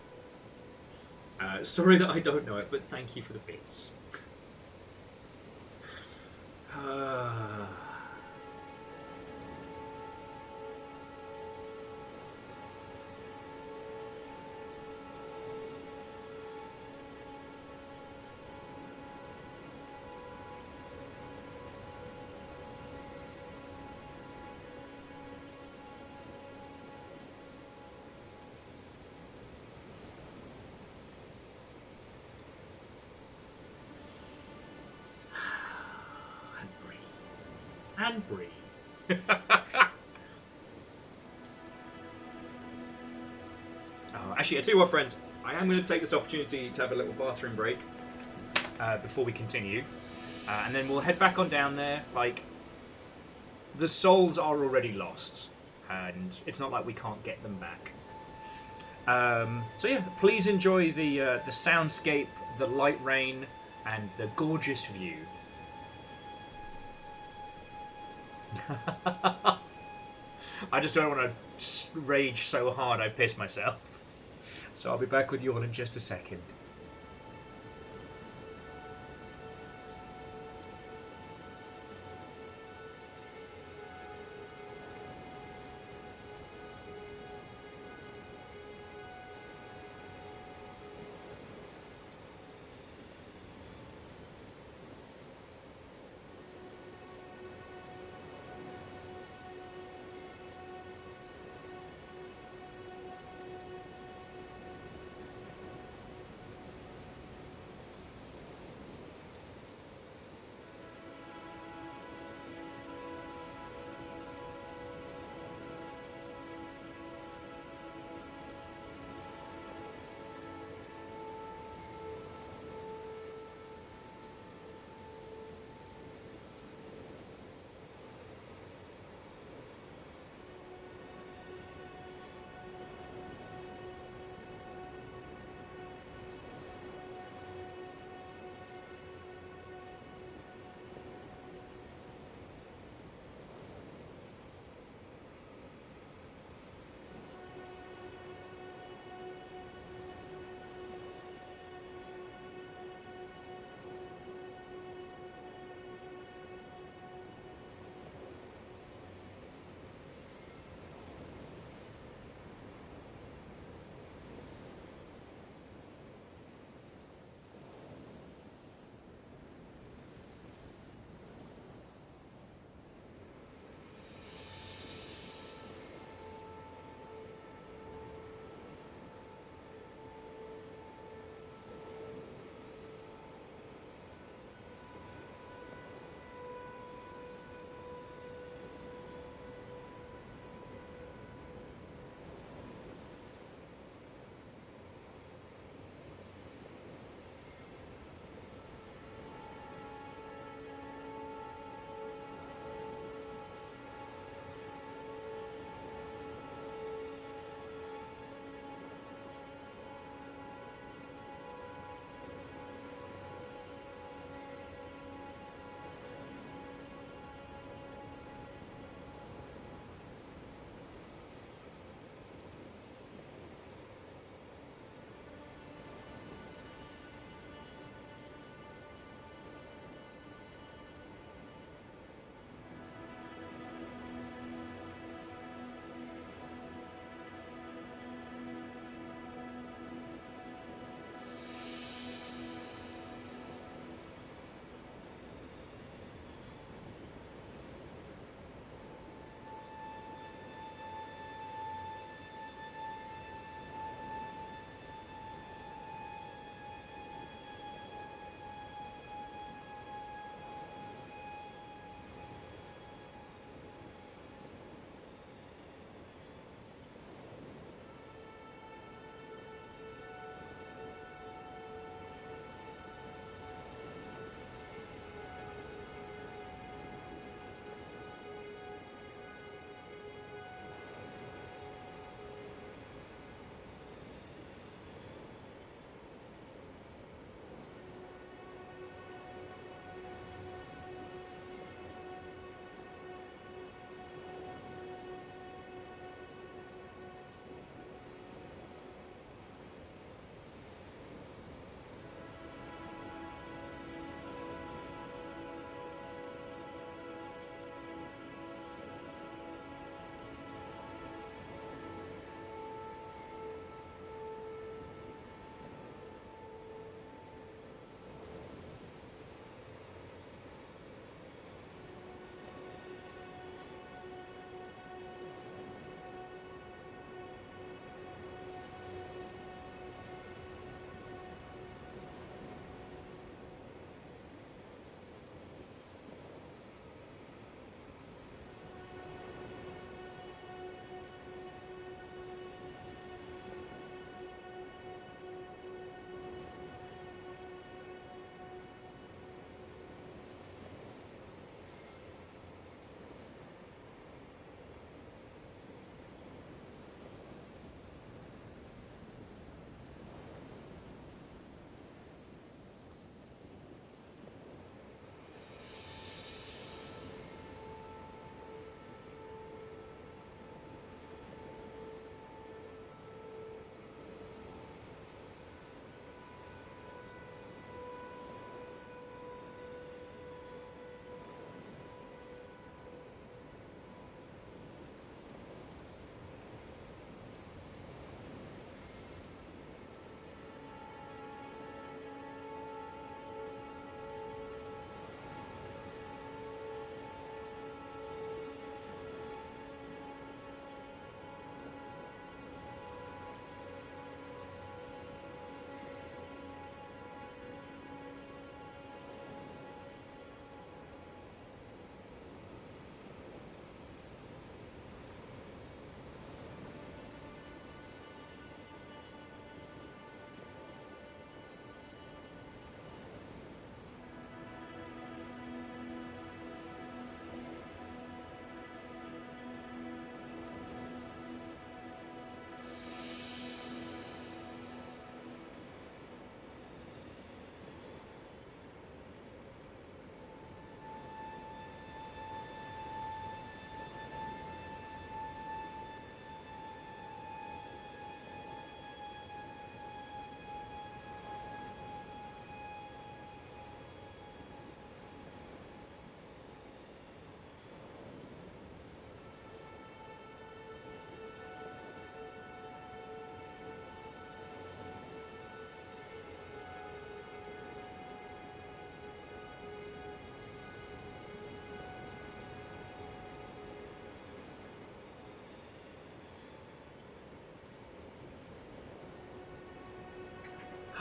Sorry that I don't know it, but thank you for the bits. And breathe. Actually, I tell you what, friends, I am going to take this opportunity to have a little bathroom break before we continue, and then we'll head back on down there. Like, the souls are already lost, and it's not like we can't get them back. So yeah, please enjoy the soundscape, the light rain, and the gorgeous view. I just don't want to rage so hard I piss myself. So I'll be back with you all in just a second.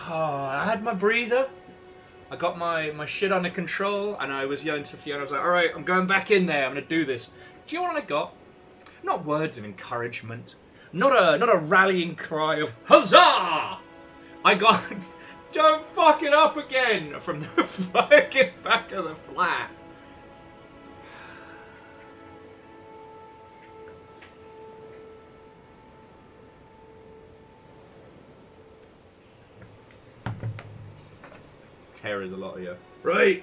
I had my breather. I got my shit under control, and I was yelling to Fiona. I was like, "All right, I'm going back in there. I'm gonna do this." Do you know what I got? Not words of encouragement. Not a rallying cry of huzzah. I got, "Don't fuck it up again," from the fucking back of the flat. Terror's a lot of you. Right.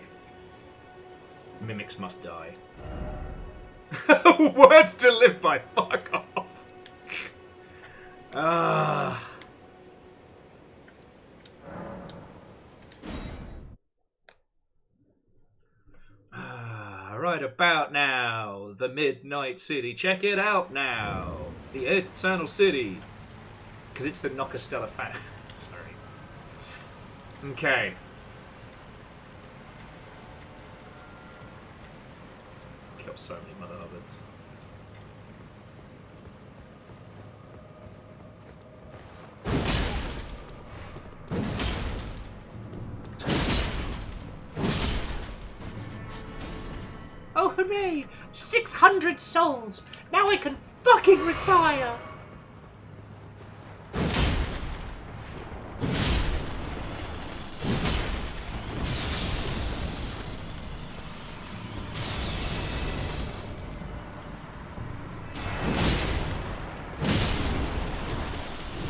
Mimics must die. Words to live by. Fuck off. Right about now, the Midnight City. Check it out now. The Eternal City. Because it's the Knockastella fan. Sorry. Okay. Kill so many Mother Hubbards. Oh, hooray! 600 souls! Now I can fucking retire!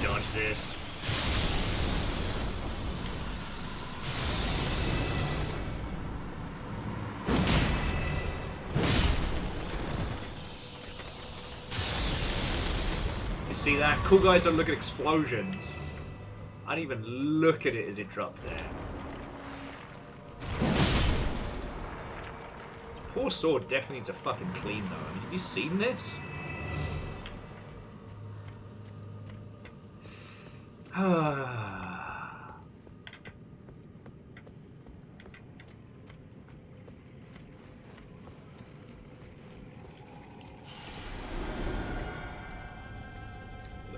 Dodge this. See that? Cool guys don't look at explosions. I didn't even look at it as it dropped there. Poor sword definitely needs a fucking clean though. I mean, have you seen this?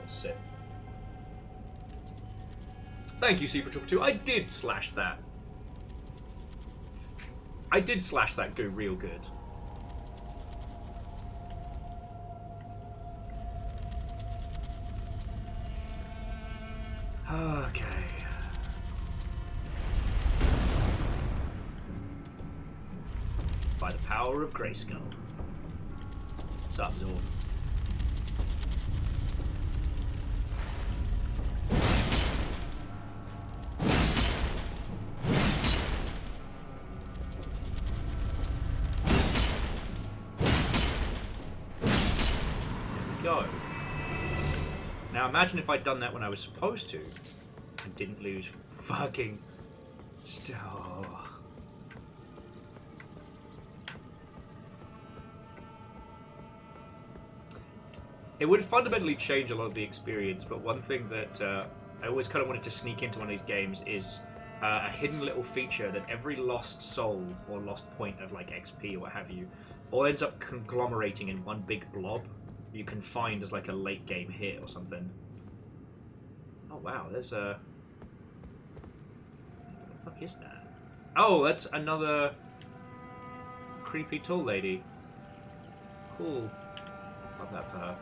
Sit. Thank you, Secret Trooper 2. I did slash that. I did slash that go real good. Okay. By the power of Grayskull. Sub-Zord. Go. Now imagine if I'd done that when I was supposed to and didn't lose fucking It would fundamentally change a lot of the experience, but one thing that I always kind of wanted to sneak into one of these games is a hidden little feature that every lost soul or lost point of like XP or what have you all ends up conglomerating in one big blob you can find as like a late game hit or something. Oh wow, there's a... What the fuck is that? Oh, that's another creepy tall lady. Cool. Love that for her.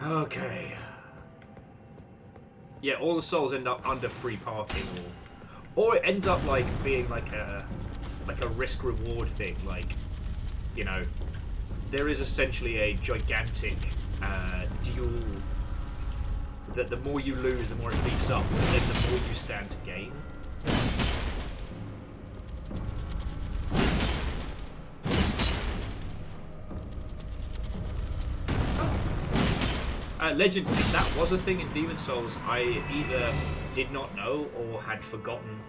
Okay. Yeah, all the souls end up under free parking, or it ends up like being like a risk reward thing. Like, you know, there is essentially a gigantic duel that the more you lose, the more it beats up, and then the more you stand to gain. Legend, if that was a thing in Demon Souls, I either did not know or had forgotten,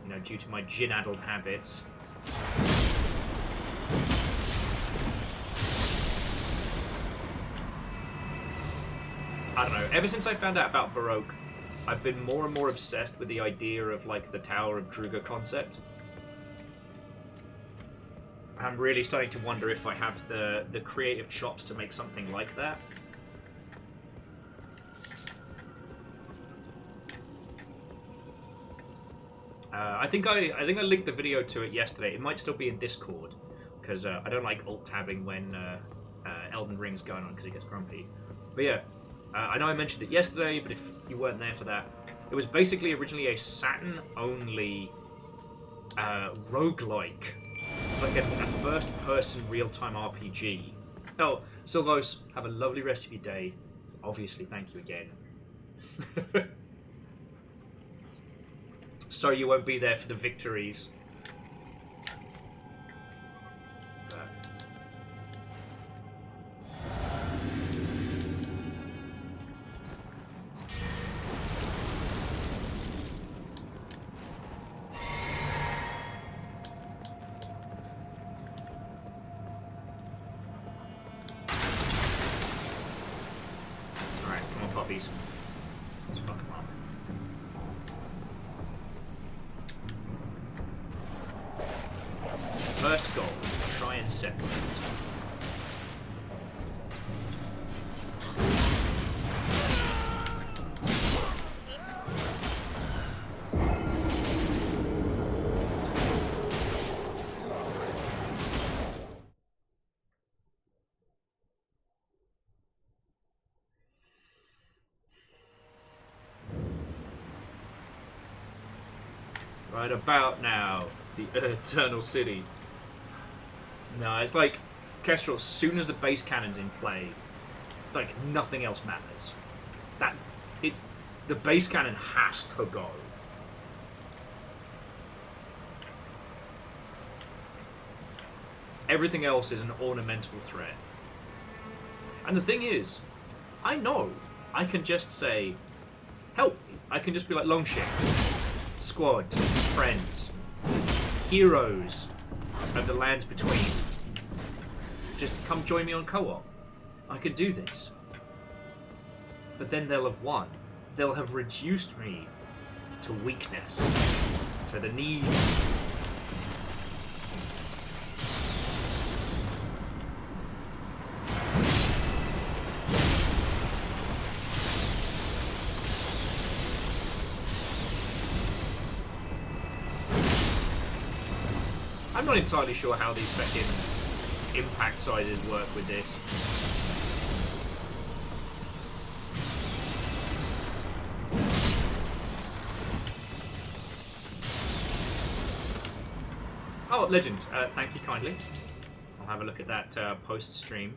you know, due to my gin-addled habits. I don't know, ever since I found out about Baroque, I've been more and more obsessed with the idea of, like, the Tower of Druga concept. I'm really starting to wonder if I have the creative chops to make something like that. I think I linked the video to it yesterday. It might still be in Discord because I don't like alt tabbing when Elden Ring's going on because it gets grumpy. But yeah, I know I mentioned it yesterday, but if you weren't there for that, it was basically originally a Saturn only roguelike, like a first-person real-time RPG. Oh, Silvos, have a lovely rest of your day. Obviously, thank you again. Sorry you won't be there for the victories. Alright, come on, puppies. Let's fuck them up. First goal, try and separate. Right about now, the Eternal City. No, it's like, Kestrel, as soon as the base cannon's in play, like, nothing else matters. The base cannon has to go. Everything else is an ornamental threat. And the thing is, I know I can just say, help me. I can just be like, Longship, squad, friends, heroes of the lands between. Just come join me on co-op. I could do this. But then they'll have won. They'll have reduced me to weakness, to the need. I'm not entirely sure how these fucking impact sizes work with this. Oh, Legend, thank you kindly. I'll have a look at that post-stream.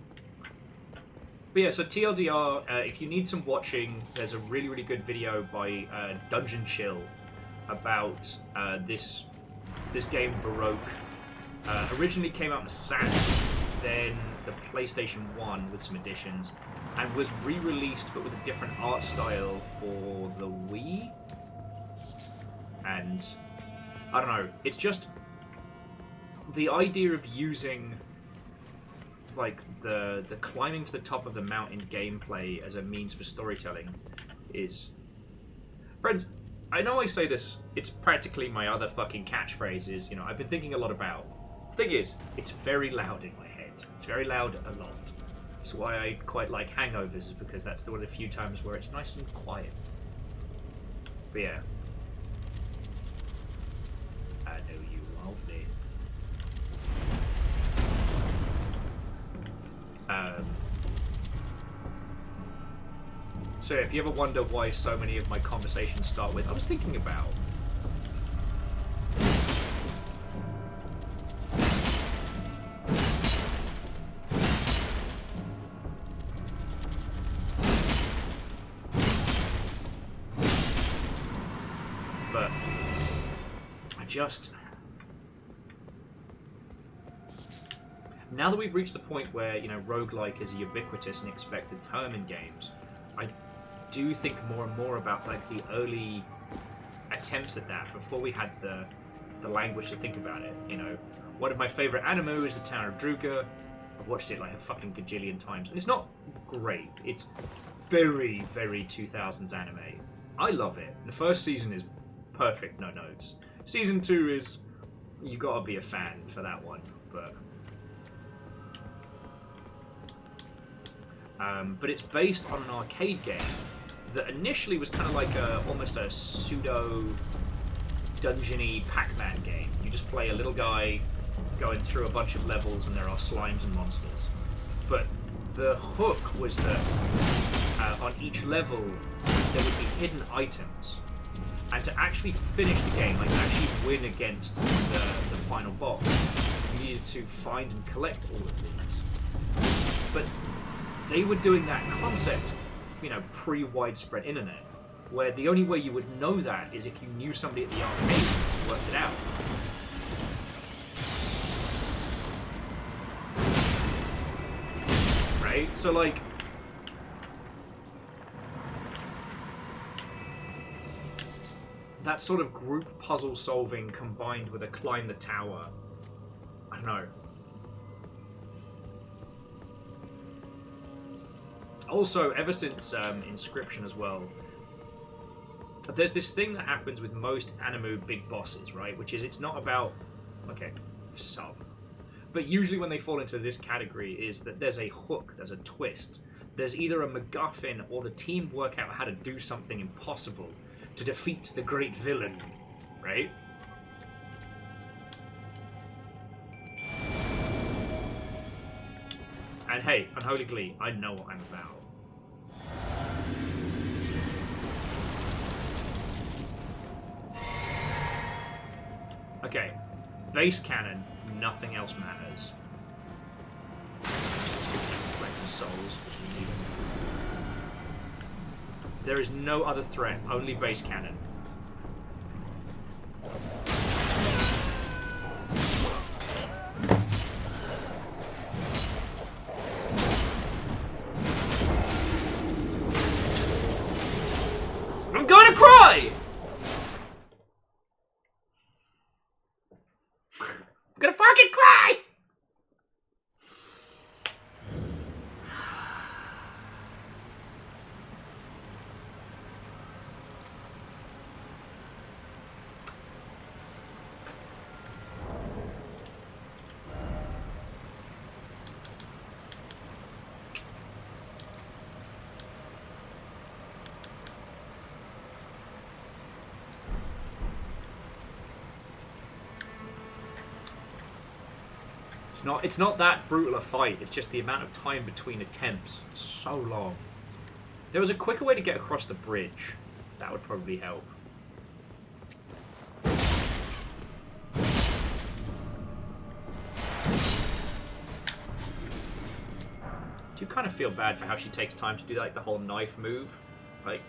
But yeah, so TLDR, if you need some watching, there's a really, really good video by Dungeon Chill about this game, Baroque. Originally came out on Saturn, then the PlayStation 1 with some additions, and was re-released but with a different art style for the Wii. And I don't know, it's just the idea of using like the climbing to the top of the mountain gameplay as a means for storytelling is, friends, I know I say this, it's practically my other fucking catchphrase is, you know, I've been thinking a lot about. Thing is, it's very loud in my head. It's very loud a lot. That's why I quite like Hangovers, because that's one of the few times where it's nice and quiet. But yeah. I know you won't be. So if you ever wonder why so many of my conversations start with, I was thinking about. But I just... Now that we've reached the point where, you know, roguelike is a ubiquitous and expected term in games, I do think more and more about like the early attempts at that before we had the language to think about it. You know, one of my favorite anime is The Tower of Druga. I've watched it like a fucking gajillion times. It's not great. It's very, very 2000s anime. I love it. The first season is perfect, no notes. Season 2 is, you gotta be a fan for that one, but but it's based on an arcade game that initially was kind of like almost a pseudo dungeony Pac-Man game. You just play a little guy going through a bunch of levels and there are slimes and monsters. But the hook was that on each level there would be hidden items, and to actually finish the game, like to actually win against the final boss, you needed to find and collect all of these. But they were doing that concept, you know, pre-widespread internet, where the only way you would know that is if you knew somebody at the arcade who worked it out. Right? So, like, that sort of group puzzle solving combined with a climb the tower, I don't know. Also, ever since Inscription as well, there's this thing that happens with most anime big bosses, right? Which is, it's not about, okay, sub. But usually when they fall into this category is that there's a hook, there's a twist. There's either a MacGuffin or the team work out how to do something impossible to defeat the great villain, right? And hey, Unholy Glee, I know what I'm about. Okay, base cannon, nothing else matters. Collecting souls. There is no other threat, only base cannon. I'm gonna cry! I'm gonna fucking cry! It's not that brutal a fight, it's just the amount of time between attempts. So long. There was a quicker way to get across the bridge. That would probably help. Do kind of feel bad for how she takes time to do like the whole knife move. Like,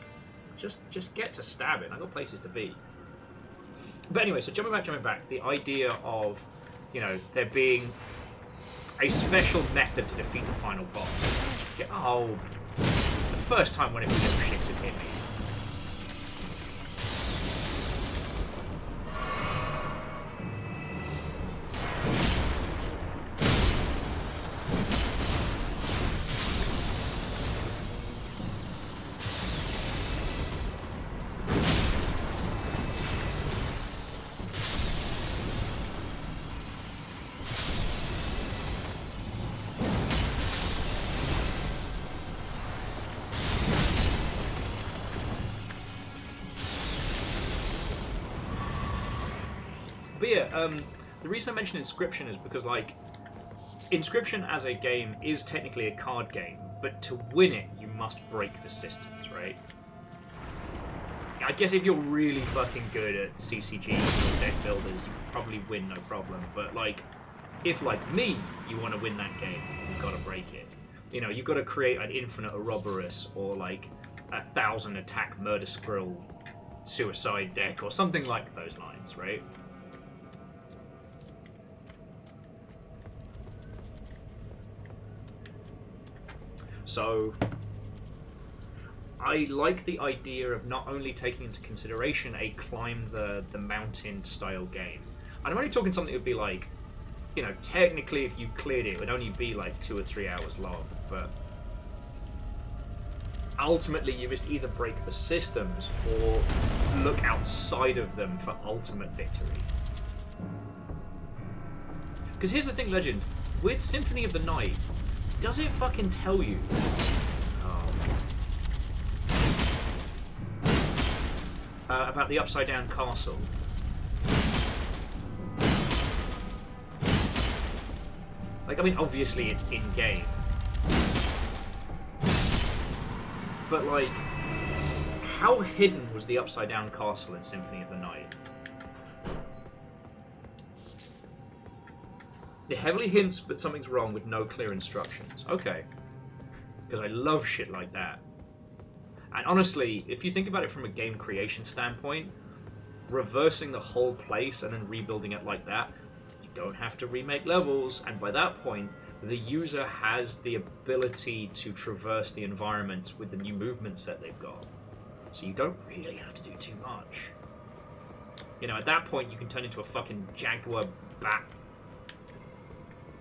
just get to stabbing. I've got places to be. But anyway, so jumping back, the idea of, you know, there being a special method to defeat the final boss. Yeah, oh, the first time when it was little shits, it hit me. But yeah, the reason I mentioned Inscription is because, like, Inscription as a game is technically a card game, but to win it, you must break the systems, right? I guess if you're really fucking good at CCGs or deck builders, you can probably win no problem, but, like, if, like me, you want to win that game, you've got to break it. You know, you've got to create an infinite Ouroboros or, like, 1,000 attack Murder Skrill suicide deck or something like those lines, right? So, I like the idea of not only taking into consideration a climb the mountain style game. And I'm only talking something that would be like, you know, technically if you cleared it, it would only be like 2 or 3 hours long, but ultimately you must either break the systems or look outside of them for ultimate victory. Because here's the thing, Legend, with Symphony of the Night, does it fucking tell you about the upside down castle. Like, I mean, obviously it's in game, but like, how hidden was the upside down castle in Symphony of the Night? It heavily hints that something's wrong with no clear instructions. Okay. Because I love shit like that. And honestly, if you think about it from a game creation standpoint, reversing the whole place and then rebuilding it like that, you don't have to remake levels, and by that point, the user has the ability to traverse the environment with the new movement set they've got. So you don't really have to do too much. You know, at that point, you can turn into a fucking jaguar bat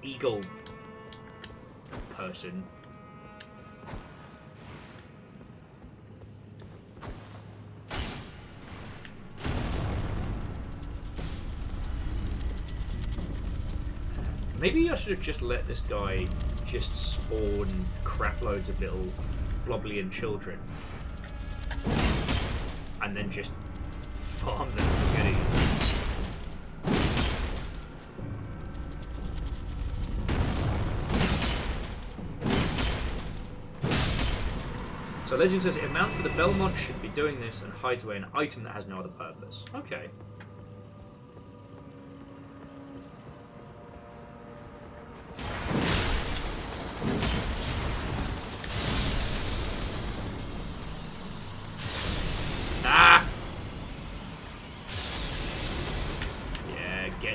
eagle person. Maybe I should have just let this guy just spawn crap loads of little Bloblian children and then just farm them for goodies. So Legend says it amounts to the Belmont should be doing this and hides away an item that has no other purpose. Okay.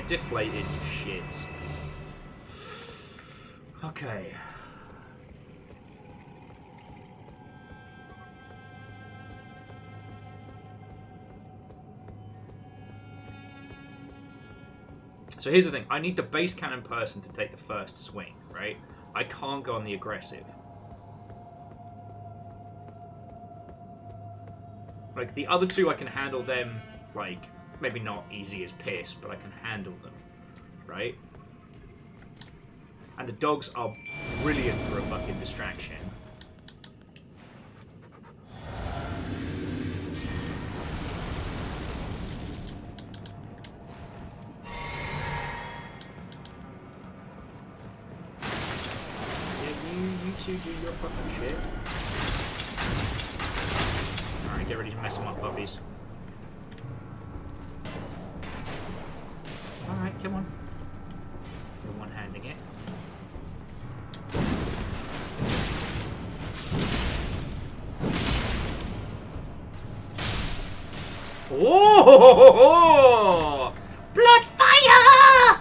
Deflated, you shit. Okay. So here's the thing. I need the base cannon person to take the first swing, right? I can't go on the aggressive. Like, the other two, I can handle them, like, maybe not easy as piss, but I can handle them, right? And the dogs are brilliant for a fucking distraction. Yeah, you two do your fucking shit. Alright, get ready to mess them up, puppies. Alright, come on. We're one-handing it. Oh! Blood fire!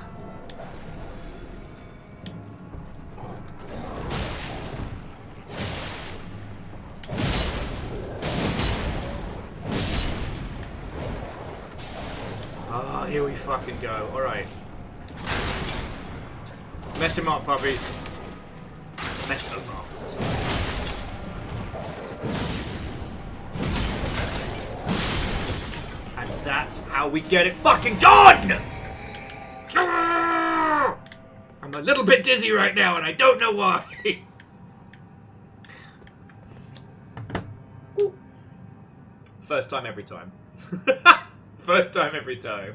Oh, here we fucking go. Alright. Mess him up, puppies. Mess him up. And that's how we get it fucking done! I'm a little bit dizzy right now, and I don't know why. First time every time. First time every time.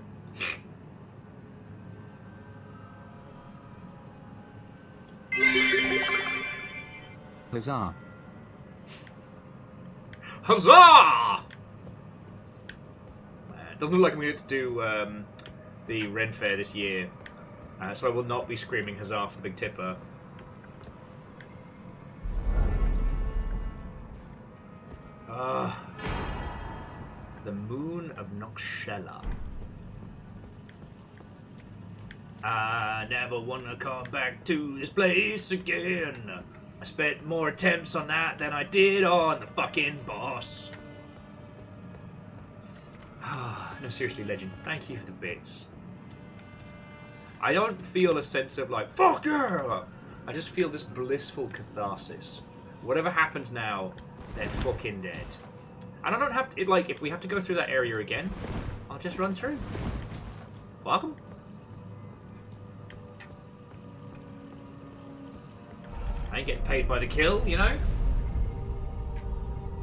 Huzzah! Huzzah! It doesn't look like I'm going to do the Ren Fair this year, so I will not be screaming huzzah for the Big Tipper. The Moon of Noxella. I never want to come back to this place again. I spent more attempts on that than I did on the fucking boss. No, seriously, Legend, thank you for the bits. I don't feel a sense of like, fuck yeah! I just feel this blissful catharsis. Whatever happens now, they're fucking dead. And I don't have to, like, if we have to go through that area again, I'll just run through. Fuck 'em. I ain't getting paid by the kill, you know?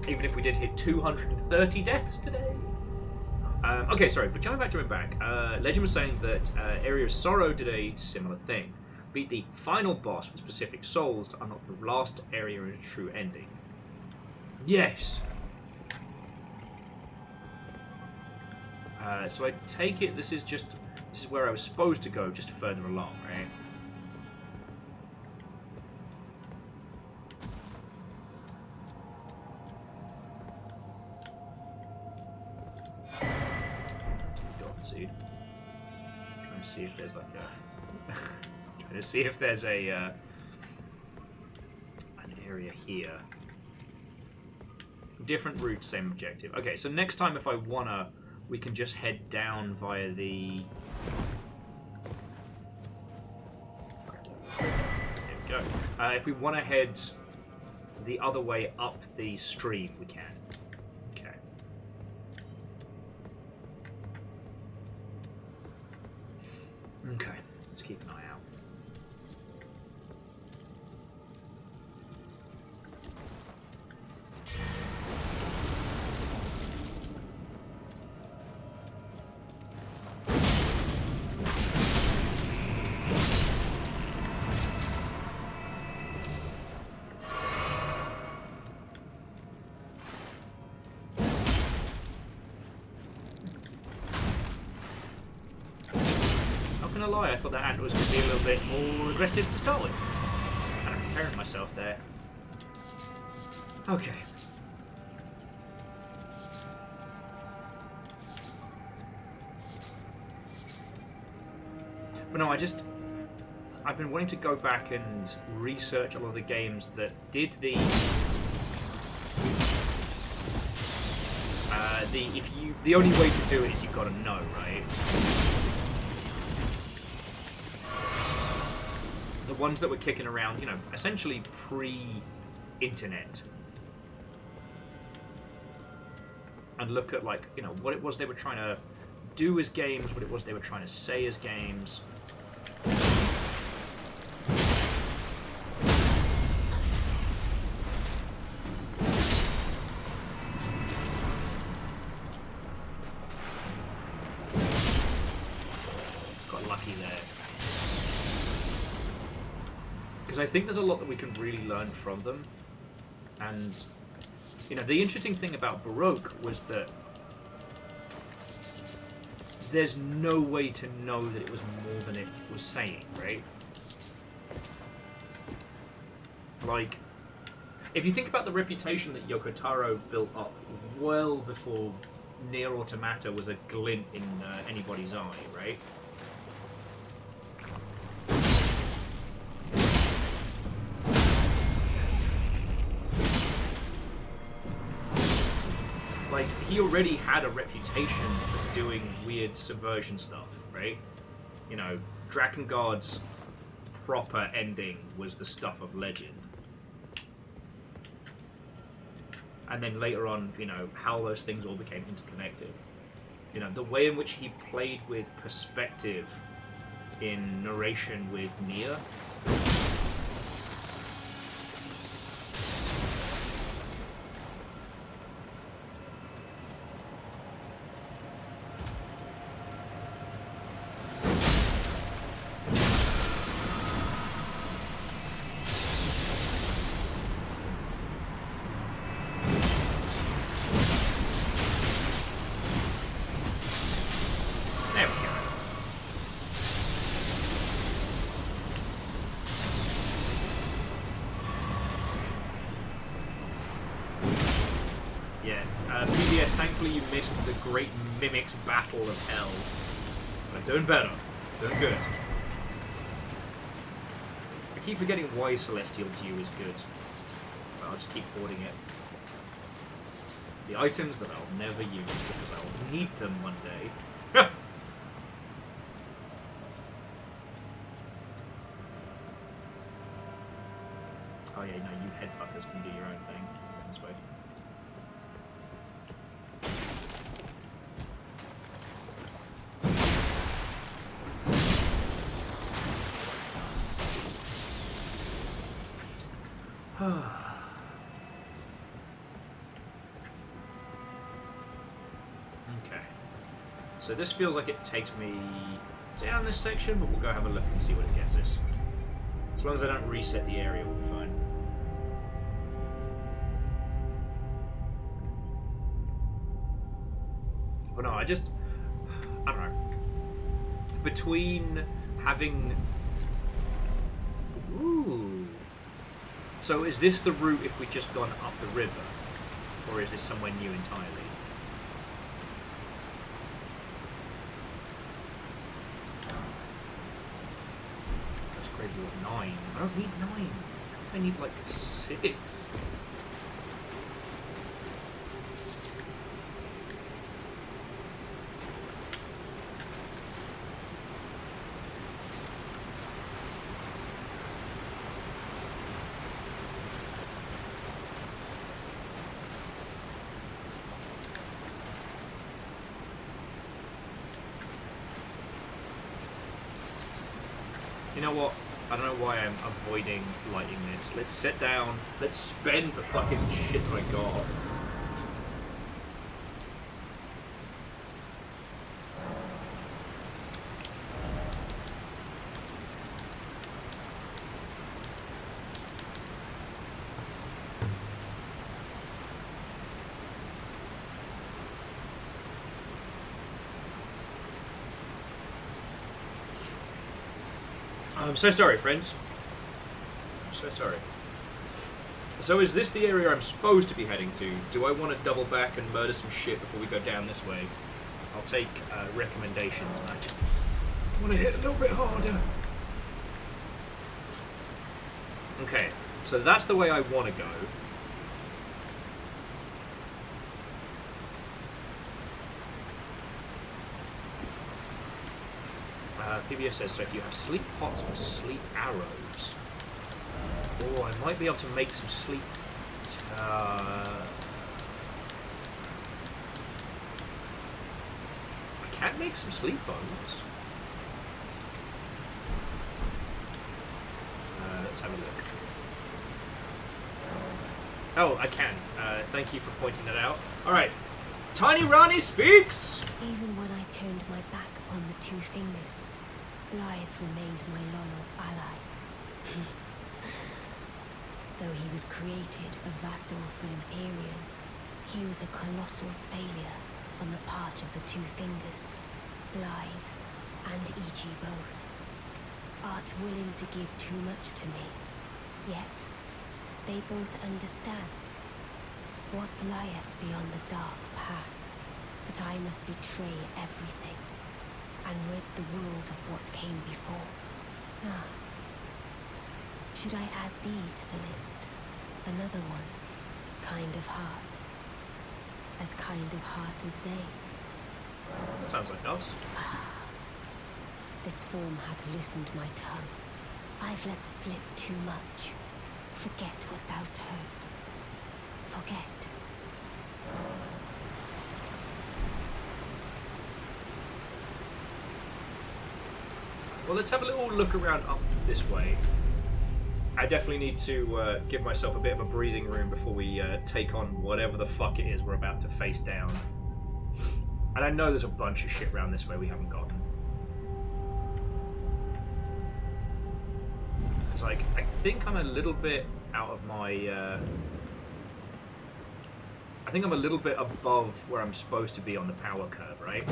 Even if we did hit 230 deaths today. Okay, sorry, but jumping back. Legend was saying that Area of Sorrow did a similar thing. Beat the final boss with specific souls to unlock the last area in a true ending. Yes! So I take it this is where I was supposed to go, just further along, right? Seed. Trying to see if there's like a trying to see if there's a an area here. Different route, same objective. Okay, so next time if I wanna, we can just head down via the. There we go. If we want to head the other way up the stream, we can. Okay, let's keep an eye out. I thought that ant was going to be a little bit more aggressive to start with. And I'm preparing myself there. Okay. But no, I've been wanting to go back and research a lot of the games that did the the only way to do it is you've got to know, right? The ones that were kicking around, you know, essentially pre-internet. And look at, like, you know, what it was they were trying to do as games, what it was they were trying to say as games. Got lucky there. Because I think there's a lot that we can really learn from them. And, you know, the interesting thing about Baroque was that there's no way to know that it was more than it was saying, right? Like, if you think about the reputation that Yoko Taro built up well before Nier Automata was a glint in anybody's eye, right? Like, he already had a reputation for doing weird subversion stuff, right? You know, Drakengard's proper ending was the stuff of Legend. And then later on, you know, how those things all became interconnected. You know, the way in which he played with perspective in narration with Nier. You missed the great Mimics Battle of Hell. But doing better. Doing good. I keep forgetting why Celestial Dew is good. But I'll just keep hoarding it. The items that I'll never use because I'll need them one day. Oh yeah, no, you headfuckers can do your own thing. This way. Okay. So this feels like it takes me down this section, but we'll go have a look and see what it gets us. As long as I don't reset the area, we'll be fine. But no, I don't know. Between having... Ooh. So is this the route if we'd just gone up the river? Or is this somewhere new entirely? That's grade 9. I don't need 9. I need like 6. You know what? I don't know why I'm avoiding lighting this. Let's sit down. Let's spend the fucking shit that I got. I'm so sorry, friends. I'm so sorry. So is this the area I'm supposed to be heading to? Do I want to double back and murder some shit before we go down this way? I'll take recommendations, mate. I want to hit a little bit harder. Okay, so that's the way I want to go. PBS says, so if you have sleep pots or sleep arrows... Oh, I might be able to make some sleep... I can make some sleep bones. Let's have a look. Oh, I can. Thank you for pointing that out. Alright. Tiny Rani speaks! Even when I turned my back upon the two fingers, Blythe remained my loyal ally. Though he was created a vassal for Imperium, he was a colossal failure on the part of the two fingers, Blythe and E.G. both. Art willing to give too much to me, yet they both understand what lieth beyond the dark path, that I must betray everything and rid the world of what came before. Ah. Should I add thee to the list? Another one. Kind of heart. As kind of heart as they. That sounds like us. This form hath loosened my tongue. I've let slip too much. Forget what thou'st heard. Forget. Well, let's have a little look around up this way. I definitely need to give myself a bit of a breathing room before we take on whatever the fuck it is we're about to face down. And I know there's a bunch of shit around this way we haven't gotten. It's like, I think I'm a little bit out of my... I think I'm a little bit above where I'm supposed to be on the power curve, right?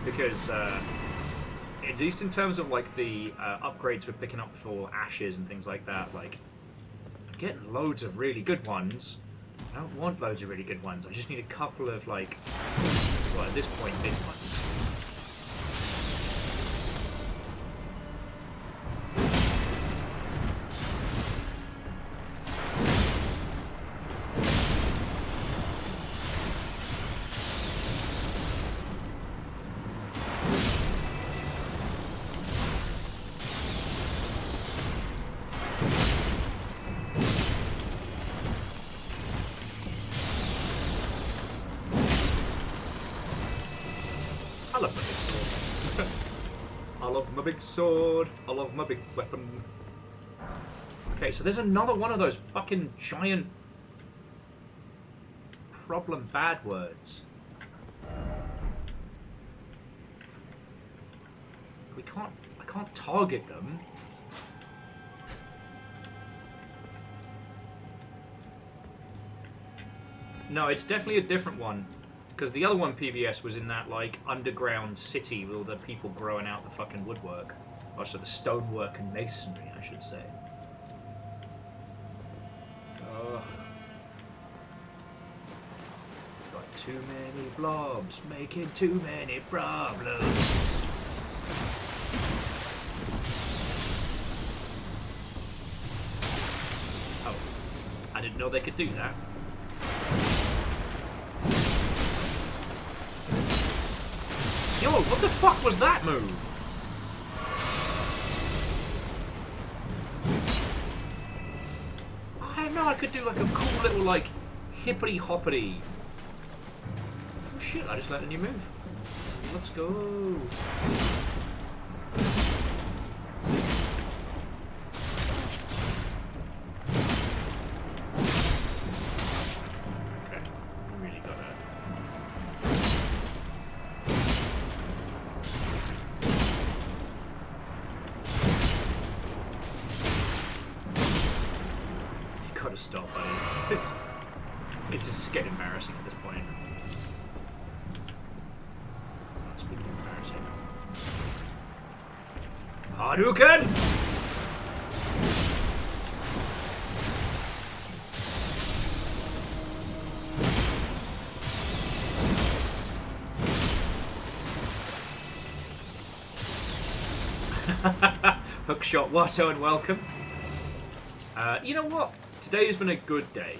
Because, at least in terms of like the upgrades we're picking up for ashes and things like that, like, I'm getting loads of really good ones. I don't want loads of really good ones. I just need a couple of like, well, at this point, big ones. My big sword. I love my big weapon. Okay, so there's another one of those fucking giant problem. Bad words. I can't target them. No, it's definitely a different one. Because the other one, PVS, was in that, like, underground city with all the people growing out the fucking woodwork. Or so the stonework and masonry, I should say. Ugh. Got too many blobs, making too many problems. Oh. I didn't know they could do that. Yo, what the fuck was that move? I didn't know I could do like a cool little like hippity hoppity. Oh shit, I just learned a new move. Let's go. Stop, buddy. It's just getting embarrassing at this point. Speaking of embarrassing. Hadouken! Hookshot Watto and welcome. You know what? Today has been a good day.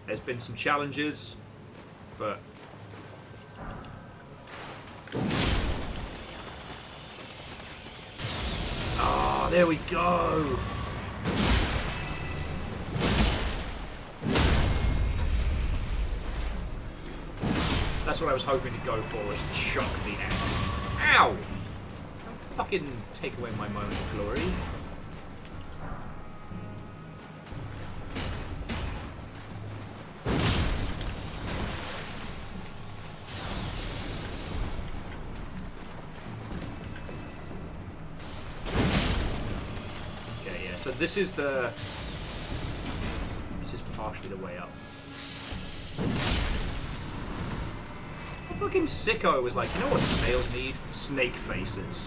There's been some challenges, but... Ah, there we go! That's what I was hoping to go for, was chuck the axe. Ow! Don't fucking take away my moment of glory. So this is partially the way up. A fucking sicko was like, you know what snails need? Snake faces.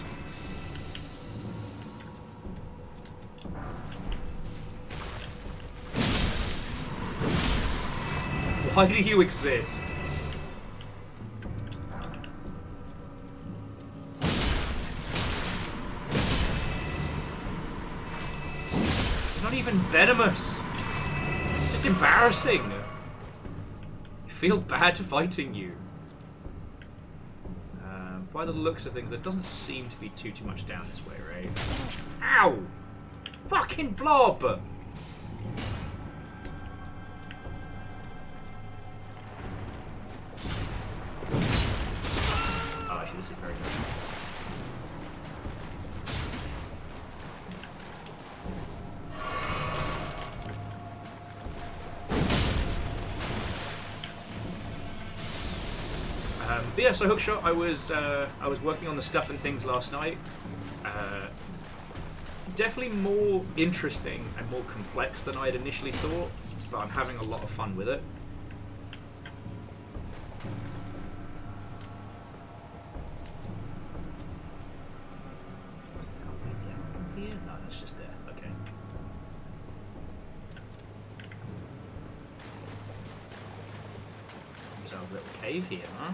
Why do you exist? Not even venomous. Just embarrassing. I feel bad fighting you. By the looks of things, there doesn't seem to be too much down this way, right? Ow! Fucking blob! Oh, actually, this is very good. But yeah, so Hookshot, I was working on the stuff and things last night. Definitely more interesting and more complex than I had initially thought, but I'm having a lot of fun with it. No, that's just death. Okay. Sounds a little cave here, huh?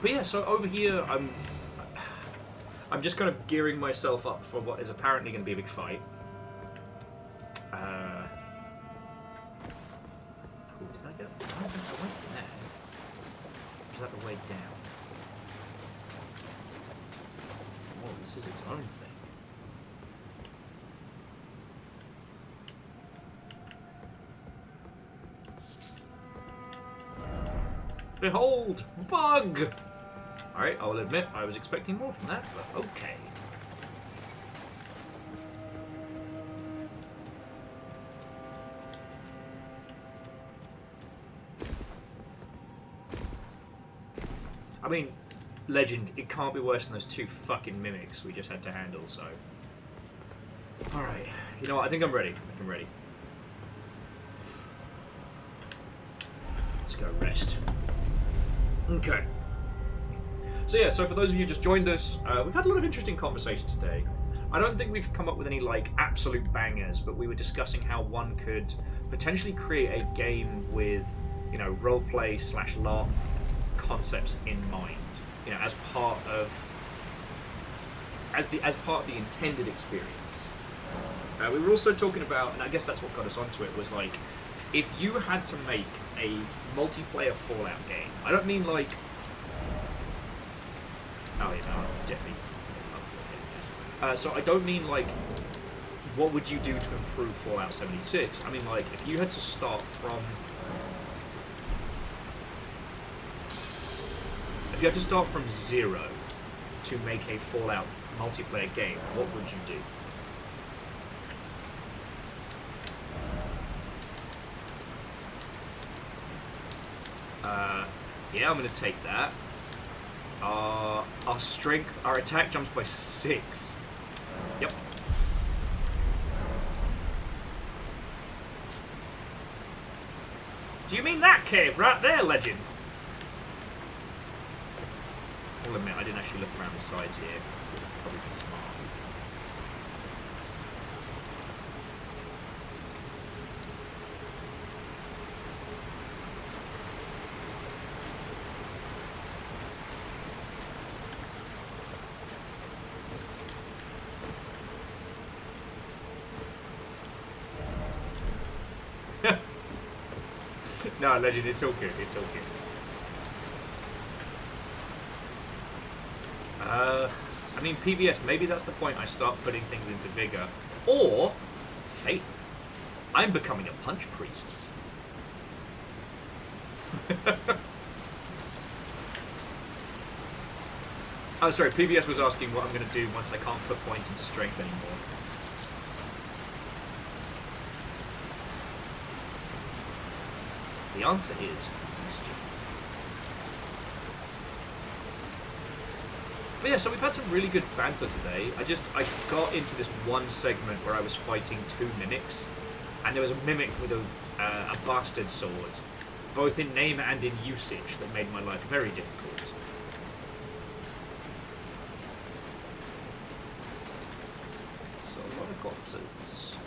But yeah, so over here, I'm just kind of gearing myself up for what is apparently going to be a big fight. Oh, did I get? I don't think I went there. Or is that the way down? Oh, this is its own thing. Behold! Bug! Alright, I'll admit I was expecting more from that, but okay. mean, Legend, it can't be worse than those 2 fucking mimics we just had to handle, so... Alright, you know what, I think I'm ready. I think I'm ready. Let's go rest. Okay. So yeah, so for those of you who just joined us, we've had a lot of interesting conversation today. I don't think we've come up with any, like, absolute bangers, but we were discussing how one could potentially create a game with, you know, roleplay / LARP concepts in mind. You know, as part of the intended experience. We were also talking about, and I guess that's what got us onto it, was like, if you had to make a multiplayer Fallout game, I don't mean like, oh yeah, no, definitely. So I don't mean like, what would you do to improve Fallout 76? I mean like, if you had to start from, if you had to start from 0 to make a Fallout multiplayer game, what would you do? Yeah, I'm gonna take that. Our strength, our attack jumps by 6. Yep. Do you mean that cave right there, Legend? I'll admit, I didn't actually look around the sides here. Probably been smart. No, Legend, it's all good, it's all good. I mean, PBS, maybe that's the point I start putting things into Vigor. Or, Faith. I'm becoming a punch priest. Oh, sorry, PBS was asking what I'm going to do once I can't put points into strength anymore. The answer is mischief. But yeah, so we've had some really good banter today. I got into this one segment where I was fighting 2 mimics, and there was a mimic with a bastard sword, both in name and in usage, that made my life very difficult. So a lot of corpses.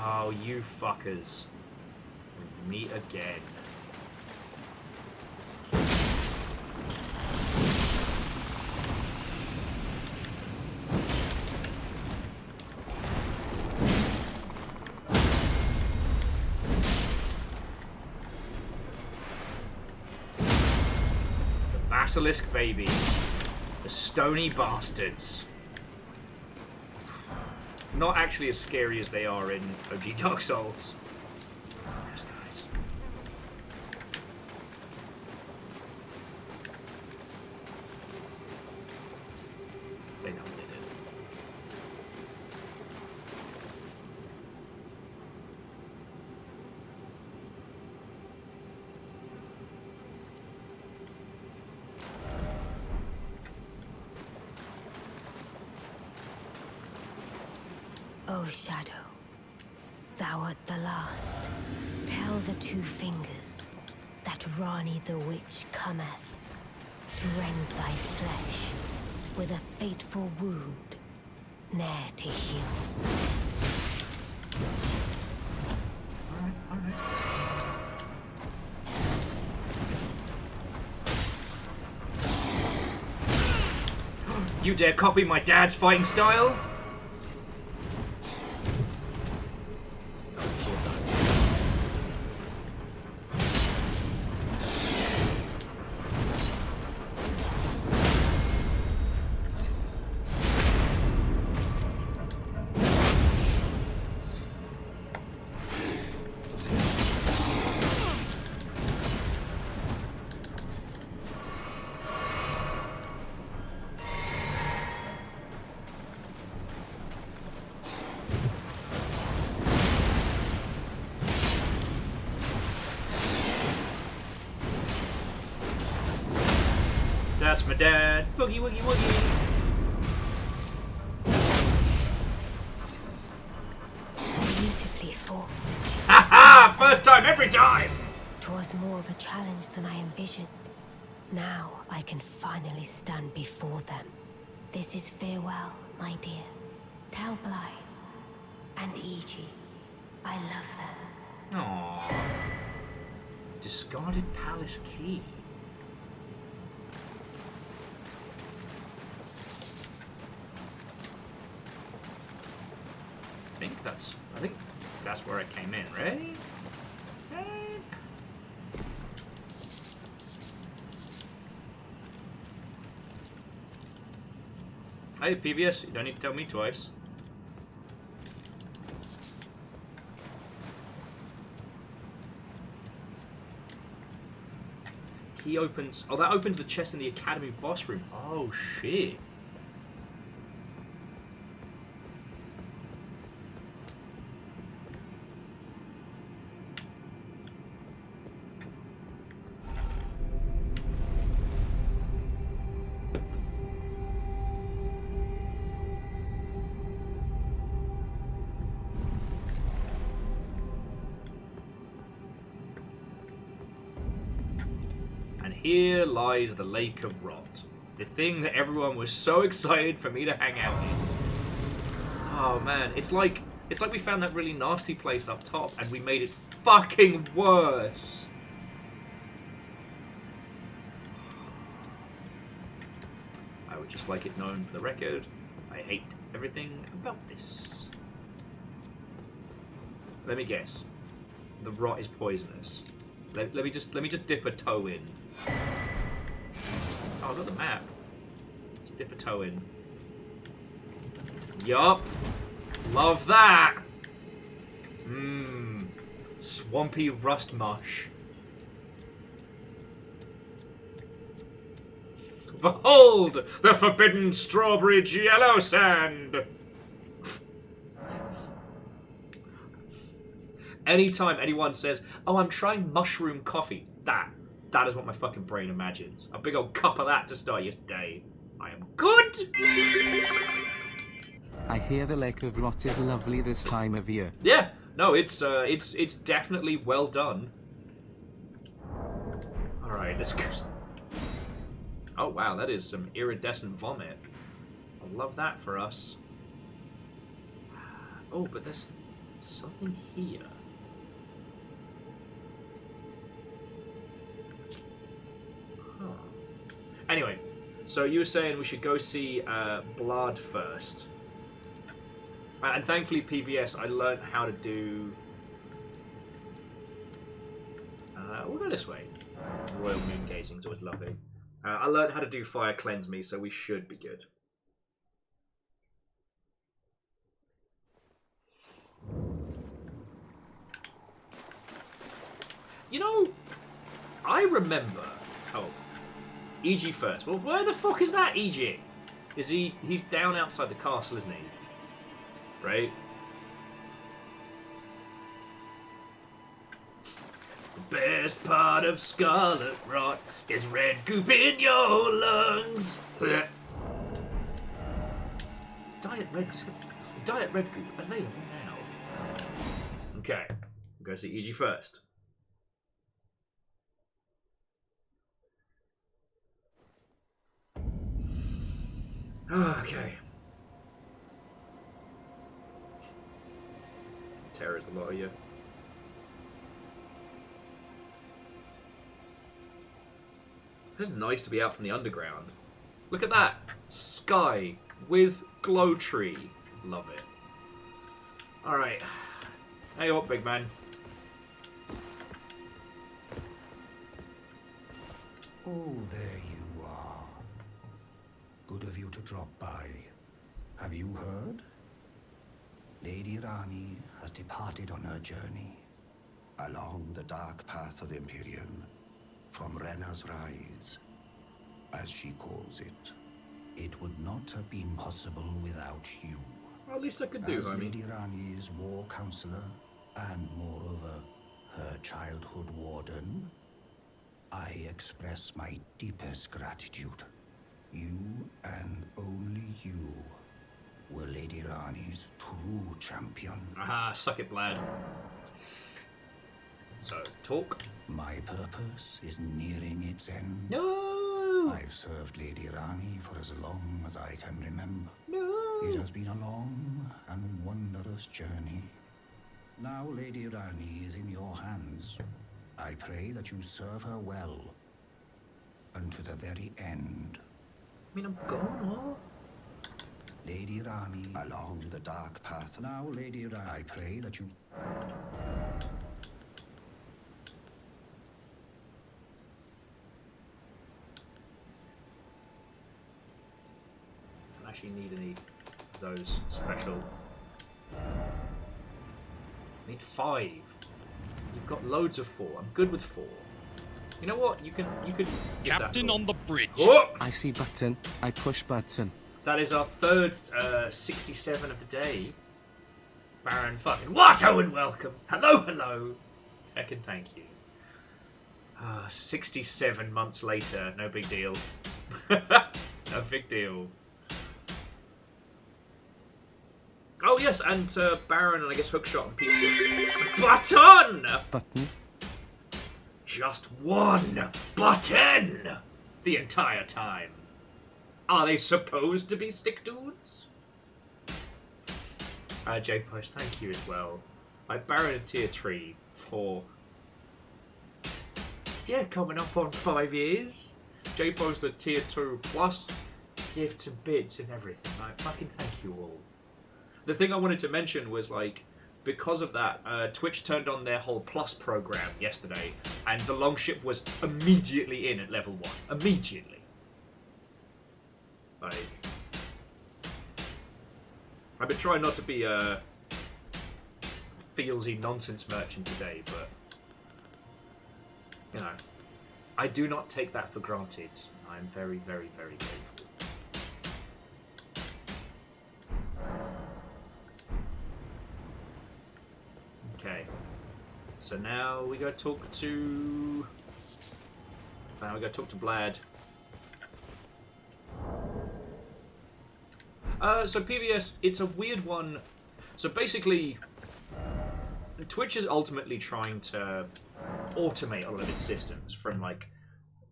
Oh, you fuckers. Meet again. The basilisk babies. The stony bastards. Not actually as scary as they are in OG Dark Souls. Those guys. They know what they did. O Shadow, thou art the last. Tell the 2 fingers that Rani the Witch cometh to rend thy flesh with a fateful wound, ne'er to heal. Alright. You dare copy my dad's fighting style? da. Boogie woogie woogie. Beautifully formed. Ha ha! First time every time! It was more of a challenge than I envisioned. Now I can finally stand before them. This is farewell, my dear. Tell Blythe and E.G. I love them. Aww. Discarded palace key. I think that's where it came in, right? Hey, PVS, you don't need to tell me twice. Key opens... Oh, that opens the chest in the Academy boss room. Oh, shit. Here lies the Lake of Rot. The thing that everyone was so excited for me to hang out in. Oh man, it's like we found that really nasty place up top and we made it fucking worse. I would just like it known for the record, I hate everything about this. Let me guess. The rot is poisonous. Let me just dip a toe in. Oh, not the map. Just dip a toe in. Yup. Love that. Mmm. Swampy rust mush. Behold the forbidden strawberry yellow sand. Anytime anyone says, "Oh, I'm trying mushroom coffee," that is what my fucking brain imagines. A big old cup of that to start your day. I am good. I hear the Lake of Rot is lovely this time of year. Yeah, no, it's definitely well done. All right, let's go. Oh wow, that is some iridescent vomit. I love that for us. Oh, but there's something here. Anyway, so you were saying we should go see Blood first. And thankfully, PVS, I learned how to do... we'll go this way. Royal Moon Gazing, it's always lovely. I learned how to do Fire Cleanse Me, so we should be good. You know, I remember... Oh. E.G. first. Well, where the fuck is that E.G.? He's down outside the castle, isn't he? Right? The best part of Scarlet Rot is red goop in your lungs. Diet red goop available now. Okay, we'll go see E.G. first. Okay. Terror's a lot of you. It's nice to be out from the underground. Look at that! Sky with glow tree. Love it. Alright. Hey up, big man. Oh, there you are. Good of you to drop by. Have you heard? Lady Rani has departed on her journey along the dark path of Empyrean, from Rena's Rise, as she calls it. It would not have been possible without you. Well, at least I could do, as homie. Lady Rani's war counselor, and moreover, her childhood warden, I express my deepest gratitude. You and only you were Lady Rani's true champion. Aha, suck it, Blad. So, talk. My purpose is nearing its end. No! I've served Lady Rani for as long as I can remember. No! It has been a long and wondrous journey. Now Lady Rani is in your hands. I pray that you serve her well. Unto the very end. I mean, I'm gone, Lady Rani along the dark path. Now, Lady Rani, I pray that you... I actually need any of those special. I need 5. You've got loads of 4. I'm good with 4. You know what? You can. Captain on the bridge. Oh! I see button. I push button. That is our third 67 of the day. Baron fucking Watto and welcome. Hello, hello. Fucking thank you. 67 months later, no big deal. No big deal. Oh yes, and Baron and I guess Hookshot and Pizza. Button! Button. Just one button! The entire time. Are they supposed to be stick dudes? J-Post, thank you as well. Baron in tier 3 for... Yeah, coming up on 5 years. J-Post at tier 2 plus gifts and bits and everything. Fucking thank you all. The thing I wanted to mention was, like, because of that, Twitch turned on their whole Plus program yesterday, and the Longship was immediately in at level 1. Immediately. Like... I've been trying not to be a feelsy nonsense merchant today, but... You know, I do not take that for granted. I'm very, very, very grateful. Okay, so now we go talk to... Now we go talk to Blad. So PBS, it's a weird one. So basically, Twitch is ultimately trying to automate a lot of its systems, from, like,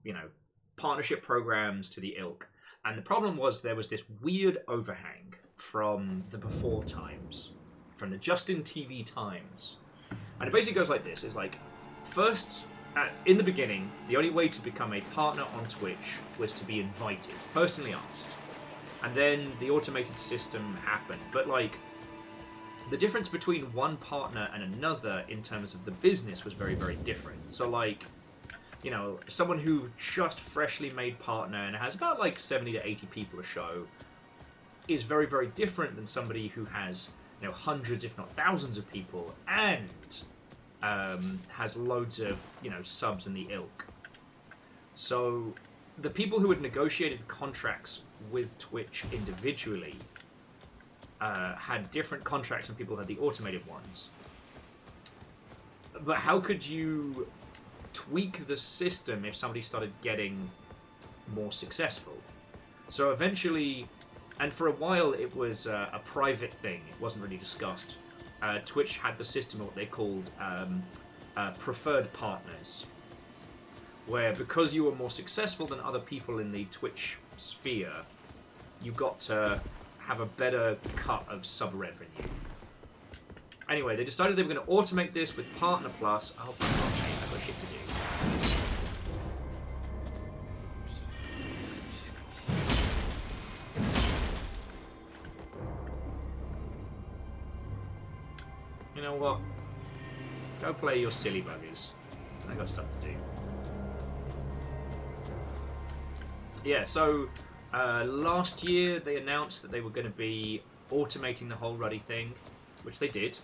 you know, partnership programs to the ilk. And the problem was there was this weird overhang from the before times, from the Justin TV times. And it basically goes like this. It's like, first, in the beginning, the only way to become a partner on Twitch was to be invited, personally asked. And then the automated system happened. But, like, the difference between one partner and another in terms of the business was very, very different. So, like, you know, someone who just freshly made partner and has about, like, 70 to 80 people a show is very, very different than somebody who has, you know, hundreds, if not thousands of people and has loads of, you know, subs in the ilk. So the people who had negotiated contracts with Twitch individually had different contracts than people who had the automated ones. But how could you tweak the system if somebody started getting more successful? So eventually, and for a while it was a private thing, it wasn't really discussed. Twitch had the system of what they called preferred partners, where because you were more successful than other people in the Twitch sphere, you got to have a better cut of sub revenue. Anyway, they decided they were going to automate this with Partner Plus. Oh, fuck off, mate. I've got shit to do. You know what? Go play your silly buggers. I got stuff to do. Yeah, so last year they announced that they were going to be automating the whole Ruddy thing, which they did.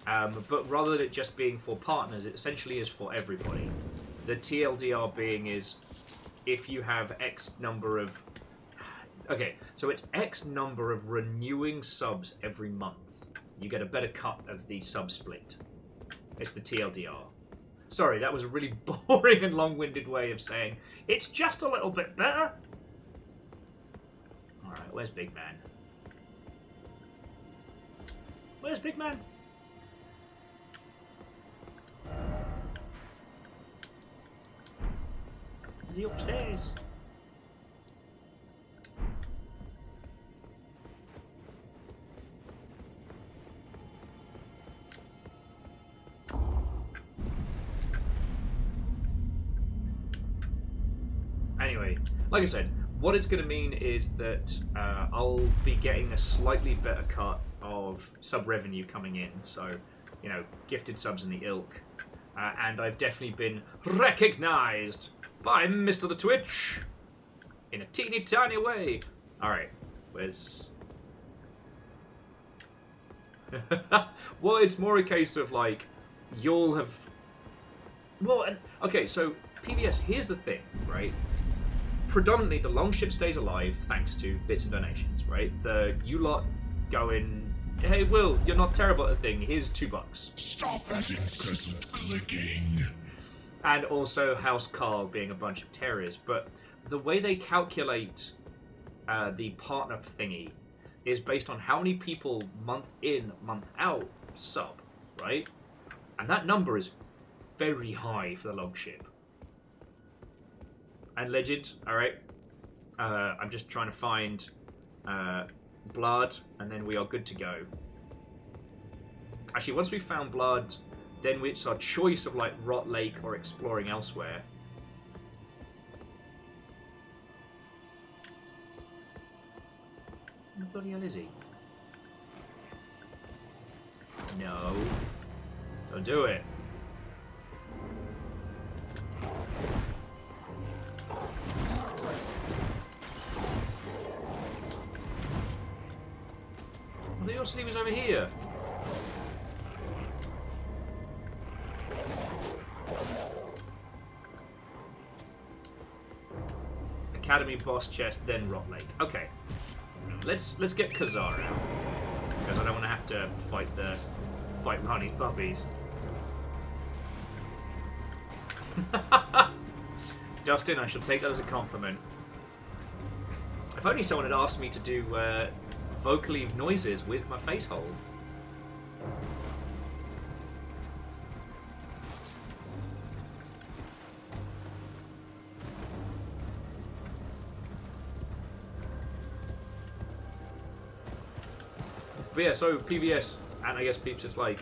But rather than it just being for partners, it essentially is for everybody. The TLDR being is if you have X number of... Okay, so it's X number of renewing subs every month. You get a better cut of the sub split. It's the TLDR. Sorry, that was a really boring and long-winded way of saying it's just a little bit better. Alright, where's Big Man? Where's Big Man? Is he upstairs? Anyway, like I said, what it's going to mean is that I'll be getting a slightly better cut of sub revenue coming in. So, you know, gifted subs in the ilk. And I've definitely been recognized by Mr. the Twitch in a teeny tiny way. Alright, where's... Well, it's more a case of, like, you'll have... Well, okay, so, PVS, here's the thing, right? Predominantly, the Longship stays alive thanks to bits and donations, right? You lot going, hey, Will, you're not terrible at a thing, here's $2. Stop that incessant clicking. And also House Carl being a bunch of terrorists. But the way they calculate the partner thingy is based on how many people month in, month out sub, right? And that number is very high for the Longship. And Legend, alright. I'm just trying to find Blood, and then we are good to go. Actually, once we've found Blood, then it's our choice of, like, Rot Lake or exploring elsewhere. Where the bloody hell is he? No. Don't do it. Well, the also he was over here. Academy boss chest, then Rot Lake. Okay, let's get Khazar out because I don't want to have to fight Rani's puppies. Dustin, I shall take that as a compliment. If only someone had asked me to do vocally noises with my face hole. But yeah, so PVS, and I guess peeps, it's like,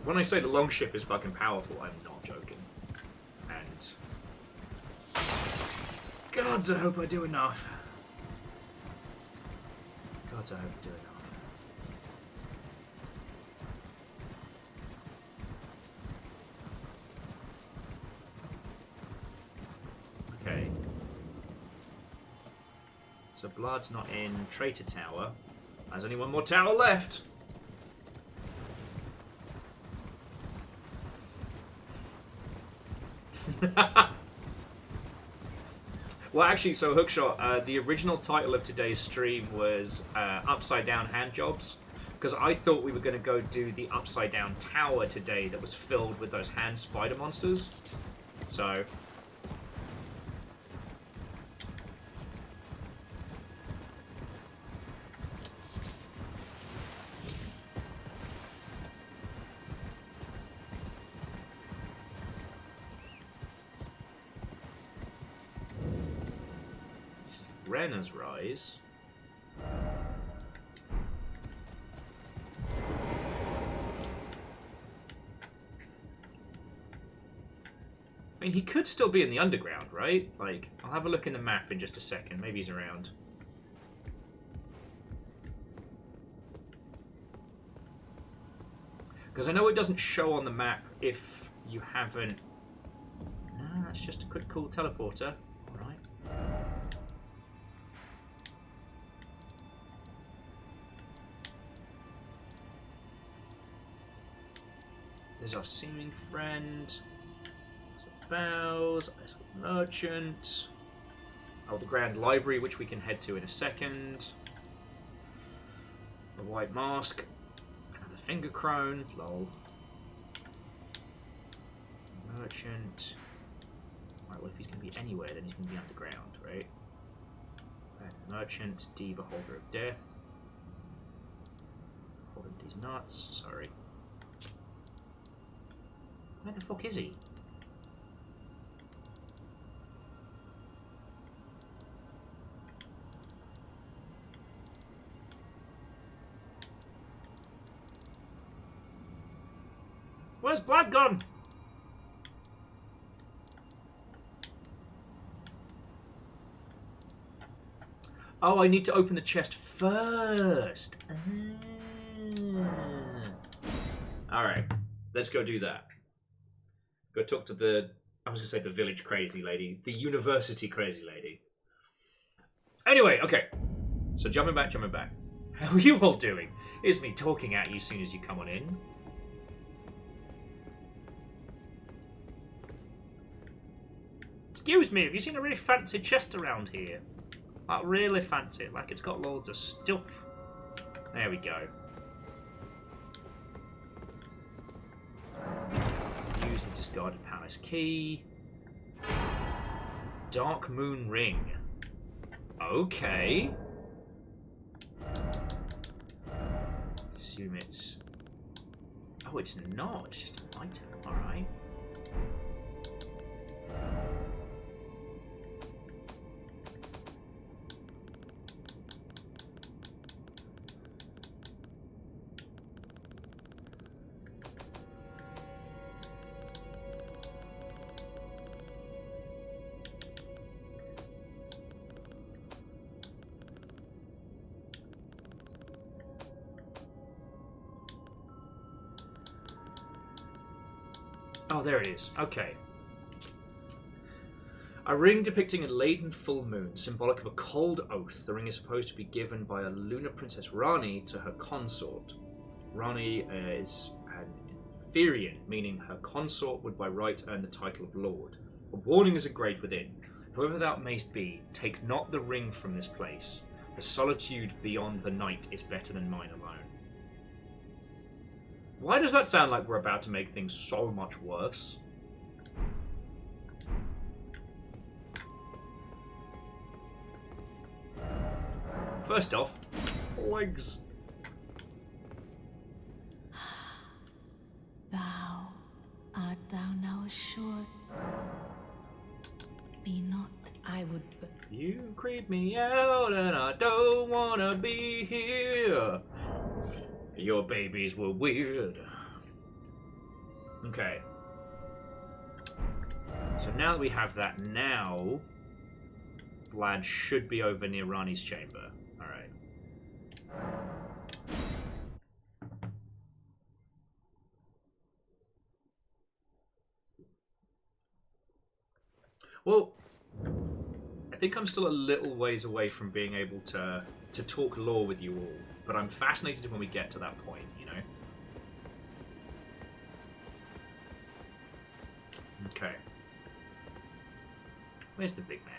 when I say the Longship is fucking powerful, I'm not joking. And gods, I hope I do enough. Gods, I hope I do enough. Okay. So Blood's not in Traitor Tower. There's only one more tower left. Well, actually, so Hookshot, the original title of today's stream was Upside Down Hand Jobs, because I thought we were going to go do the Upside Down Tower today that was filled with those hand spider monsters. So... Renner's Rise. I mean, he could still be in the underground, right? Like, I'll have a look in the map in just a second. Maybe he's around. Because I know it doesn't show on the map if you haven't... No, that's just a quick cool teleporter. Alright. There's our seeming friend. There's Bells. There's a merchant. Oh, the Grand Library, which we can head to in a second. The White Mask. Another Finger Crone. Lol. Merchant. Right, well, if he's going to be anywhere, then he's going to be underground, right? Merchant, D, Beholder of Death. Holding these nuts. Sorry. Where the fuck is he? Where's Blood gone? Oh, I need to open the chest first. Alright, let's go do that. Go talk to the, I was going to say the village crazy lady, the university crazy lady. Anyway, okay. So jumping back. How are you all doing? It's me talking at you as soon as you come on in. Excuse me, have you seen a really fancy chest around here? Like, really fancy, like it's got loads of stuff. There we go. Use the discarded palace key. Dark Moon Ring. Okay. Assume it's... Oh, it's not. It's just an item. Alright. Oh, there it is. Okay. A ring depicting a laden full moon, symbolic of a cold oath. The ring is supposed to be given by a lunar princess Rani to her consort. Rani is an inferior, meaning her consort would by right earn the title of lord. A warning is engraved within. Whoever thou mayst be, take not the ring from this place. The solitude beyond the night is better than mine alone. Why does that sound like we're about to make things so much worse? First off, legs. Thou art thou now assured? Be not, I would but... You creep me out and I don't wanna be here. Your babies were weird. Okay. So now that we have that, now Vlad should be over near Rani's chamber. Alright. Well, I think I'm still a little ways away from being able to talk lore with you all, but I'm fascinated when we get to that point, you know? Okay. Where's the big man?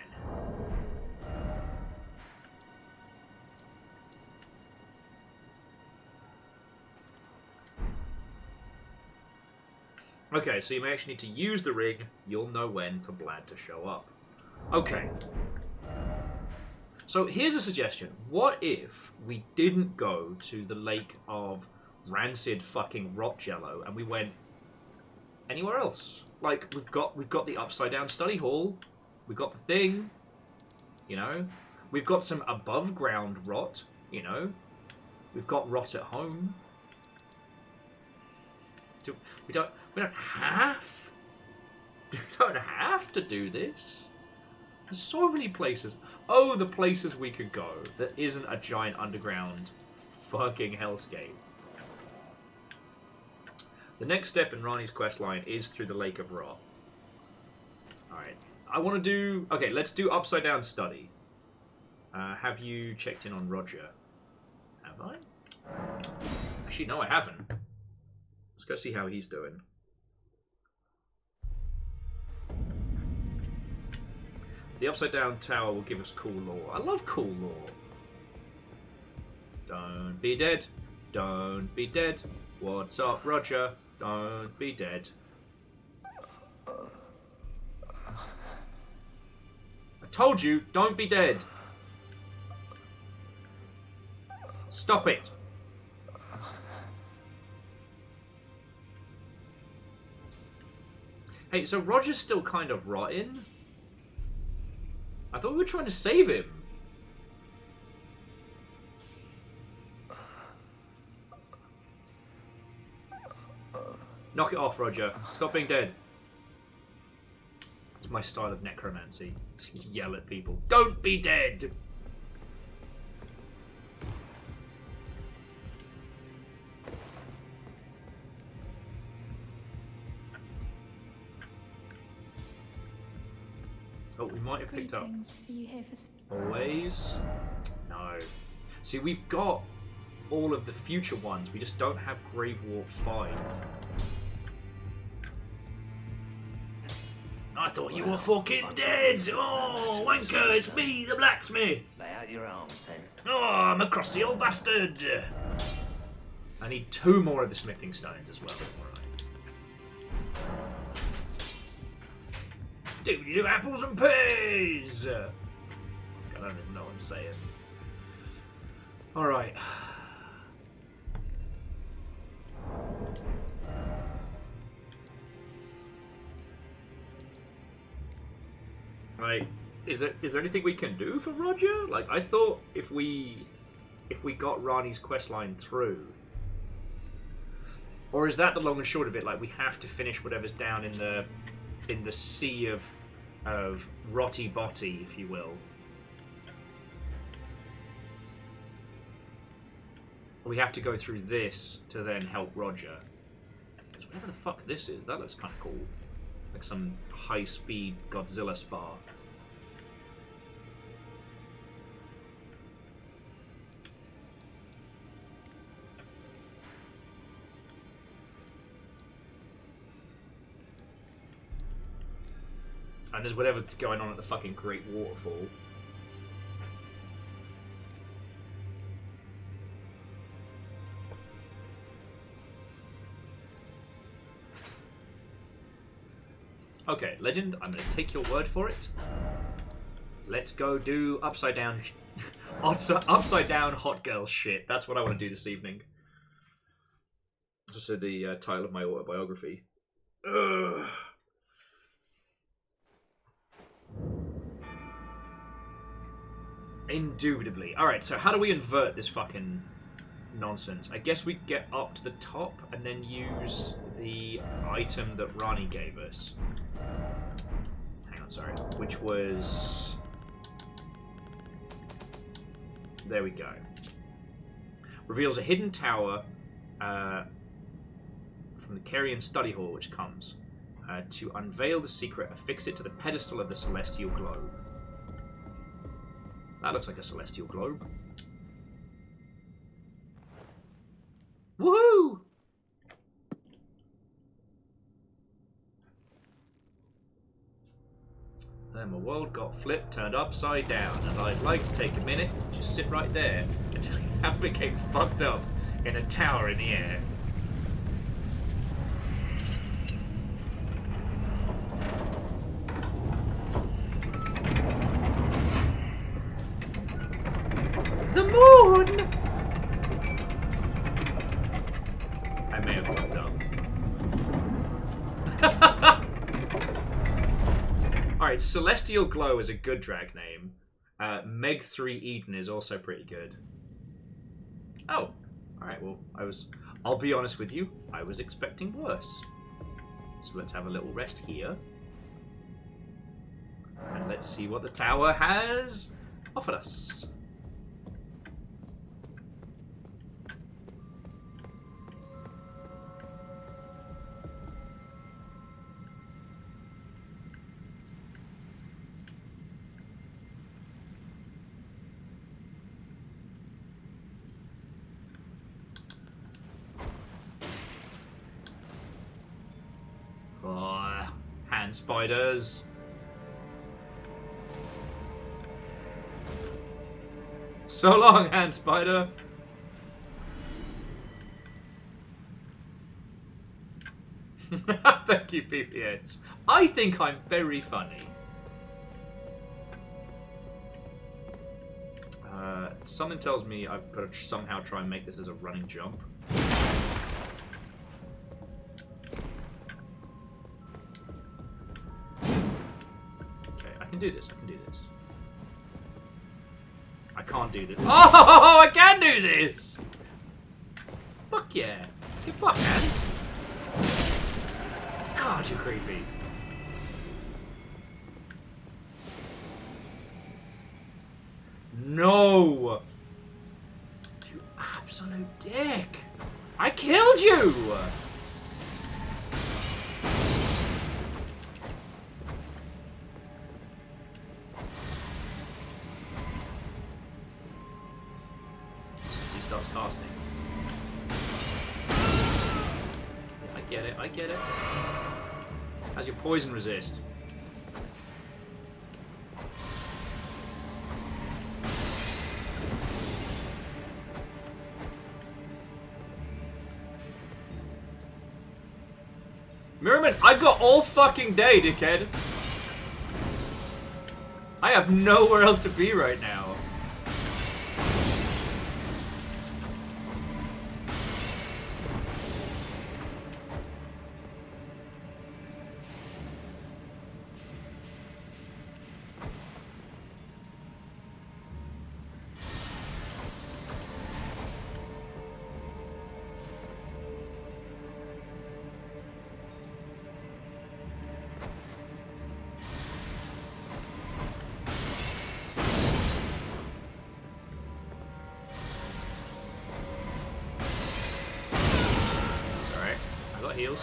Okay, so you may actually need to use the ring. You'll know when for Vlad to show up. Okay. So here's a suggestion. What if we didn't go to the lake of rancid fucking rot jello and we went anywhere else? Like, we've got the upside down study hall. We've got the thing. You know? We've got some above ground rot, you know? We've got rot at home. We don't have to do this. There's so many places. Oh, the places we could go that isn't a giant underground fucking hellscape. The next step in Rani's questline is through the Lake of Rot. Alright. I want to do... Okay, let's do Upside Down Study. Have you checked in on Roger? Have I? Actually, no, I haven't. Let's go see how he's doing. The Upside Down Tower will give us cool lore. I love cool lore. Don't be dead. Don't be dead. What's up, Roger? Don't be dead. I told you, don't be dead. Stop it! Hey, so Roger's still kind of rotten? I thought we were trying to save him. Knock it off, Roger. Stop being dead. It's my style of necromancy. Just yell at people. Don't be dead! Oh, we might have picked up. Are you here for... Always? No. See, we've got all of the future ones. We just don't have Grave Walk 5. I thought you were fucking dead! Oh, wanker, it's me, the blacksmith! Lay out your arms, then. Oh, I'm a crusty old bastard! I need 2 more of the smithing stones as well. Do apples and peas! I don't even know what I'm saying. Alright. Right. Is there anything we can do for Roger? Like, I thought if we got Rani's questline through. Or is that the long and short of it? Like, we have to finish whatever's down in the sea of Rotty Botty, if you will. We have to go through this to then help Roger. Because whatever the fuck this is, that looks kind of cool. Like some high-speed Godzilla spar. And there's whatever's going on at the fucking Great Waterfall. Okay, Legend, I'm going to take your word for it. Let's go do upside down hot girl shit. That's what I want to do this evening. Just the title of my autobiography. Ugh. Indubitably. Alright, so how do we invert this fucking nonsense? I guess we get up to the top and then use the item that Rani gave us. Hang on, sorry. Which was... There we go. Reveals a hidden tower from the Carian study hall which comes. To unveil the secret, affix it to the pedestal of the celestial globe. That looks like a celestial globe. Woohoo! Then my world got flipped, turned upside down, and I'd like to take a minute, just sit right there, and tell you how I became fucked up in a tower in the air. The moon! I may have fucked up. Alright, Celestial Glow is a good drag name. Meg 3 Eden is also pretty good. Oh, alright, well, I'll be honest with you, I was expecting worse. So let's have a little rest here. And let's see what the tower has offered us. Oh, hand spiders. So long, hand spider. Thank you, PPH. I think I'm very funny. Something tells me I've got to somehow try and make this as a running jump. Okay, I can do this. I can do this. I can't do this. Oh, I can do this! Fuck yeah. You fuck hands. God, you're creepy. No! You absolute dick! I killed you! He starts casting. I get it, I get it. How's your poison resist? Merman, I've got all fucking day, dickhead. I have nowhere else to be right now. Heals.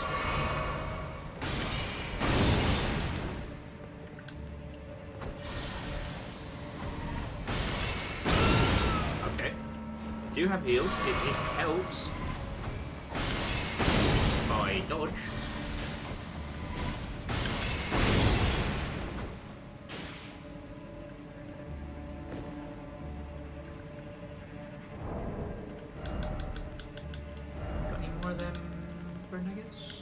Okay. Do have heals. It helps. I dodge. Got any more of them? Nuggets.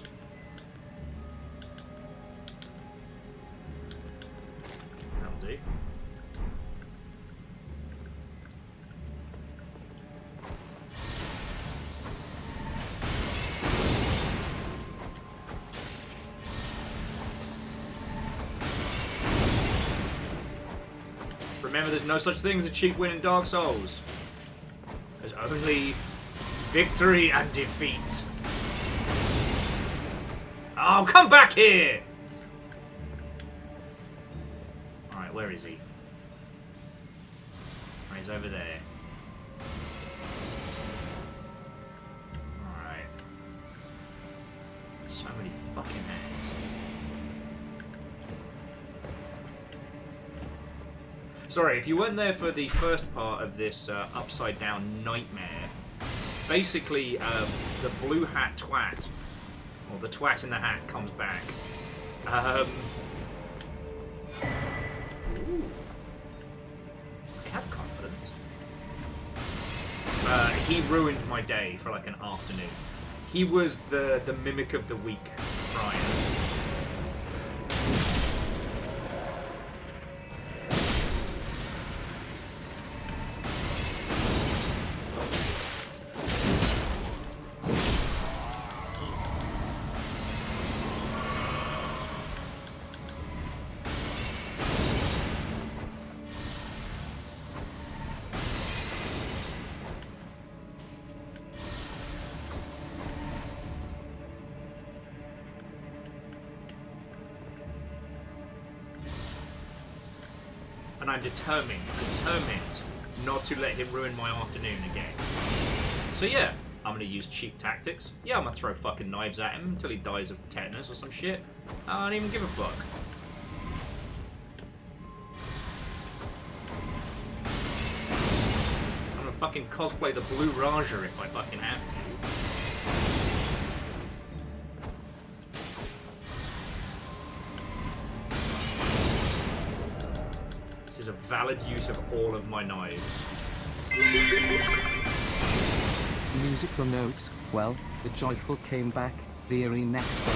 That'll do. Remember, there's no such thing as a cheap win in Dark Souls. There's only victory and defeat. Oh, come back here! Alright, where is he? Oh, he's over there. Alright. So many fucking hands. Sorry, if you weren't there for the first part of this upside down nightmare, basically the blue hat twat, or the twat in the hat, comes back. Ooh. I have confidence. He ruined my day for like an afternoon. He was the mimic of the week prior. And I'm determined not to let him ruin my afternoon again. So yeah, I'm gonna use cheap tactics. Yeah, I'm gonna throw fucking knives at him until he dies of tetanus or some shit. I don't even give a fuck. I'm gonna fucking cosplay the Blue Raja if I fucking have to. Is a valid use of all of my knives. Musical note, well, the joyful came back, the eerie next day.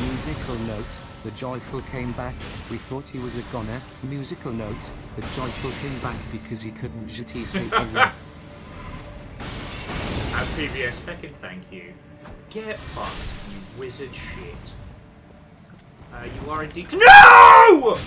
Musical note, The joyful came back. We thought he was a goner. Musical note. The joyful came back because he couldn't say the word. And PVS, fucking thank you. Get fucked, you wizard shit. You are indeed. No!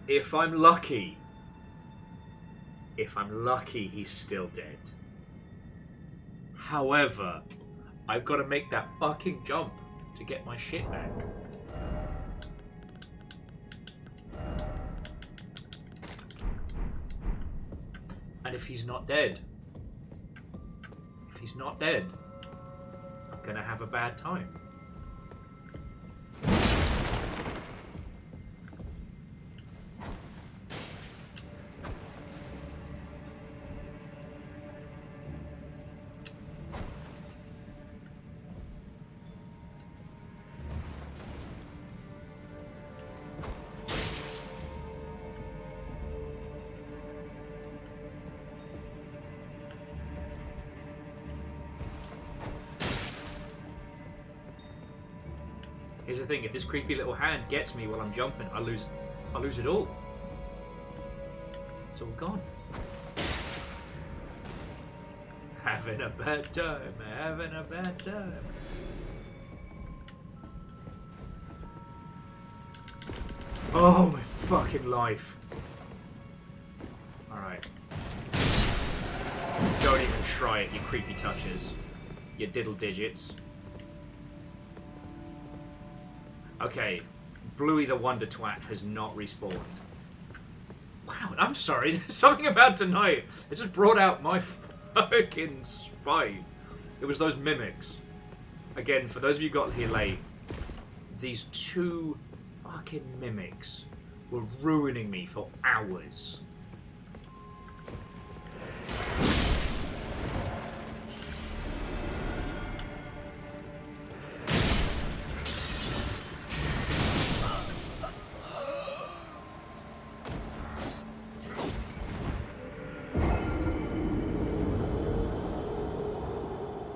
If I'm lucky, he's still dead. However, I've got to make that fucking jump to get my shit back. And if he's not dead, I'm gonna have a bad time. Here's the thing, if this creepy little hand gets me while I'm jumping, I lose it all. It's all gone. Having a bad time, having a bad time. Oh my fucking life. Alright. Don't even try it, you creepy touchers. You diddle digits. Okay, Bluey the Wonder Twat has not respawned. Wow, I'm sorry, there's something about tonight. It just brought out my fucking spine. It was those mimics. Again, for those of you who got here late, these two fucking mimics were ruining me for hours.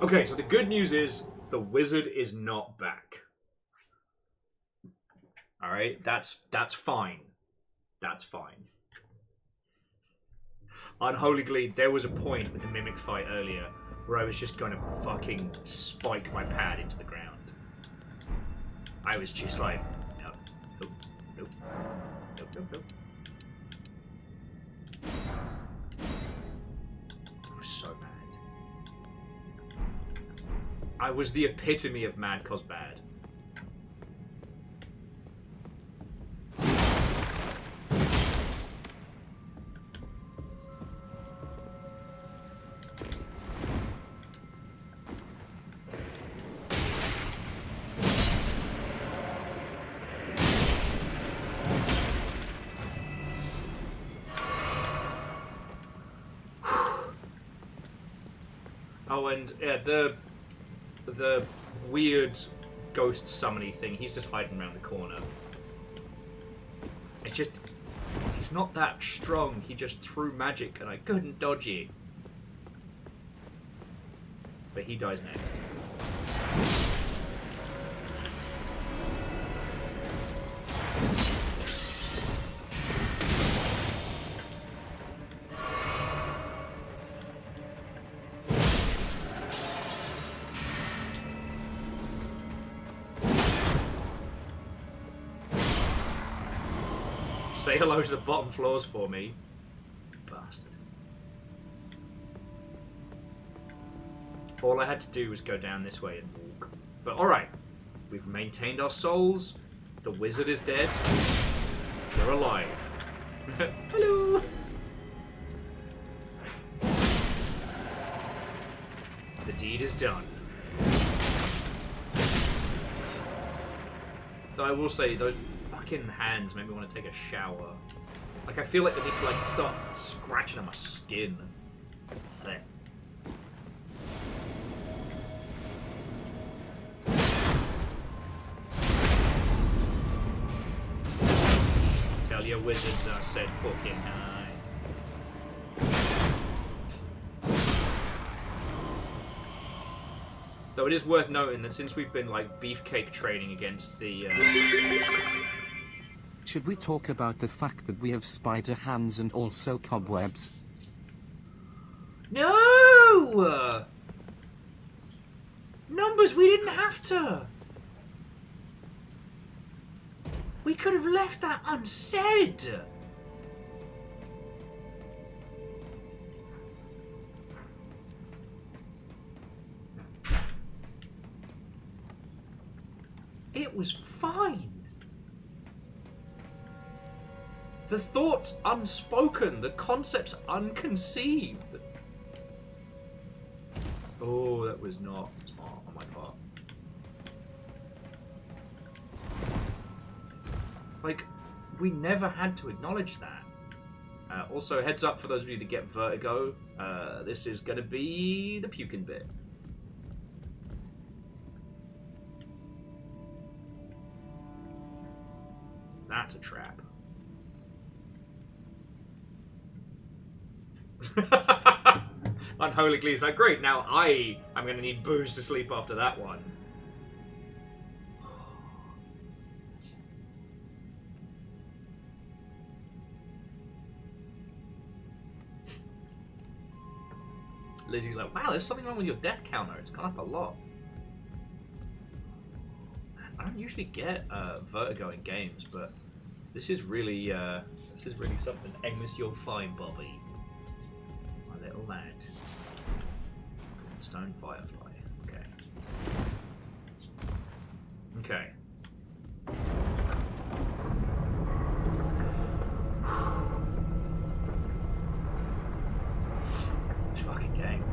Okay, so the good news is the wizard is not back. Alright, that's fine. That's fine. Unholy Gleed, there was a point with the mimic fight earlier where I was just going to fucking spike my pad into the ground. I was just like, nope, nope, nope, nope, nope, nope. I was so mad. I was the epitome of mad cos bad. Oh, and yeah, the weird ghost summony thing, he's just hiding around the corner. It's just, he's not that strong, he just threw magic and I couldn't dodge it. But he dies next. Say hello to the bottom floors for me. Bastard. All I had to do was go down this way and walk. But alright. We've maintained our souls. The wizard is dead. We're alive. Hello! The deed is done. Though I will say, those fucking hands make me want to take a shower. Like, I feel like they need to, like, start scratching at my skin. There. your wizards are said fucking high. Though it is worth noting that since we've been like beefcake training against the Should we talk about the fact that we have spider hands and also cobwebs? No! Numbers, we didn't have to. We could have left that unsaid. It was fine. The thoughts unspoken, the concepts unconceived. Oh, that was not smart on my part. Like, we never had to acknowledge that. Also, heads up for those of you that get vertigo, this is going to be the puking bit. That's a trap. Unholy Glee is like, great, now I'm going to need booze to sleep after that one. Lizzie's like, wow, there's something wrong with your death counter. It's gone up a lot. I don't usually get vertigo in games, but this is really something. Amos, you're fine, Bobby. My little lad. Stone Firefly. Okay. Okay. This fucking game.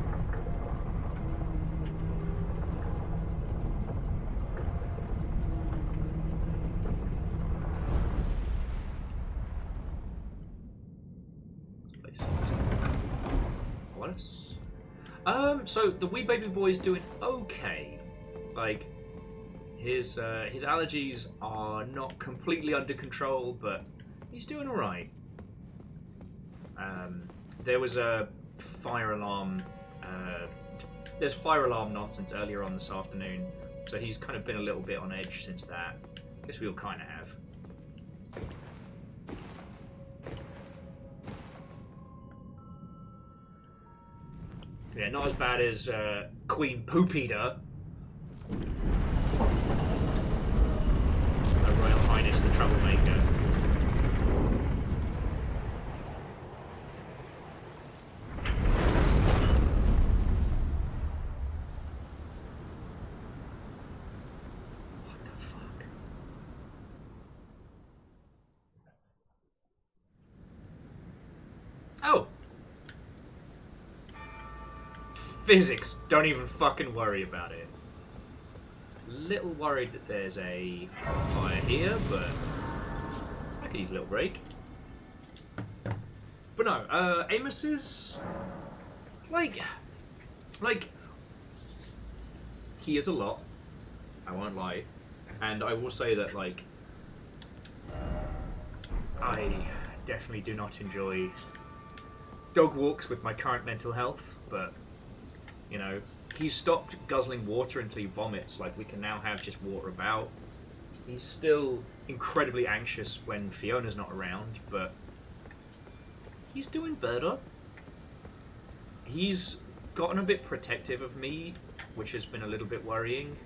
So the wee baby boy's doing okay. Like, his allergies are not completely under control, but he's doing all right. There was a fire alarm. There's fire alarm nonsense earlier on this afternoon, so he's kind of been a little bit on edge since that. Guess we all kind of have. Yeah, not as bad as Queen Poop Eater. Her Royal Highness the Troublemaker. What the fuck? Oh! Physics. Don't even fucking worry about it. Little worried that there's a fire here, but I could use a little break. But no, Amos is like he is a lot. I won't lie, and I will say that like I definitely do not enjoy dog walks with my current mental health, but. You know, he's stopped guzzling water until he vomits. Like, we can now have just water about. He's still incredibly anxious when Fiona's not around, but he's doing better. He's gotten a bit protective of me, which has been a little bit worrying.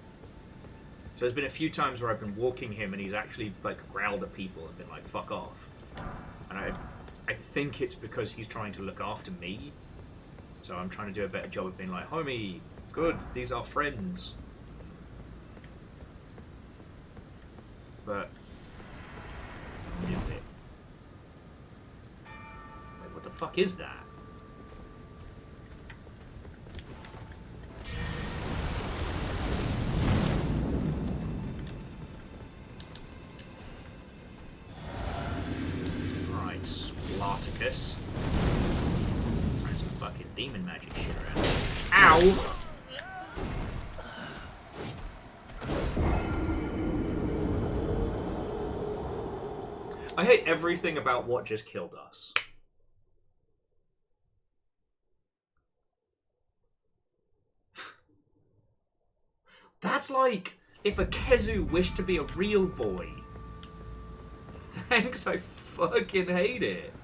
So there's been a few times where I've been walking him and he's actually, like, growled at people and been like, fuck off. And I think it's because he's trying to look after me. So I'm trying to do a better job of being like, homie, good, these are friends. But, knew it. Like, what the fuck is that? Right, Spartacus. Fucking demon magic shit around. Ow! I hate everything about what just killed us. That's like if a Kezu wished to be a real boy. Thanks, I fucking hate it.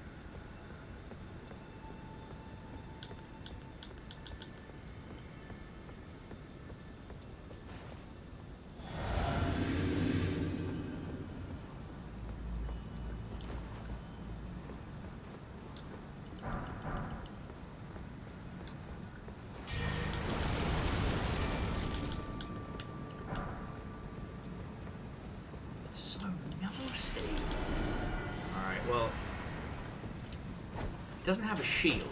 So nasty. Alright, well... It doesn't have a shield.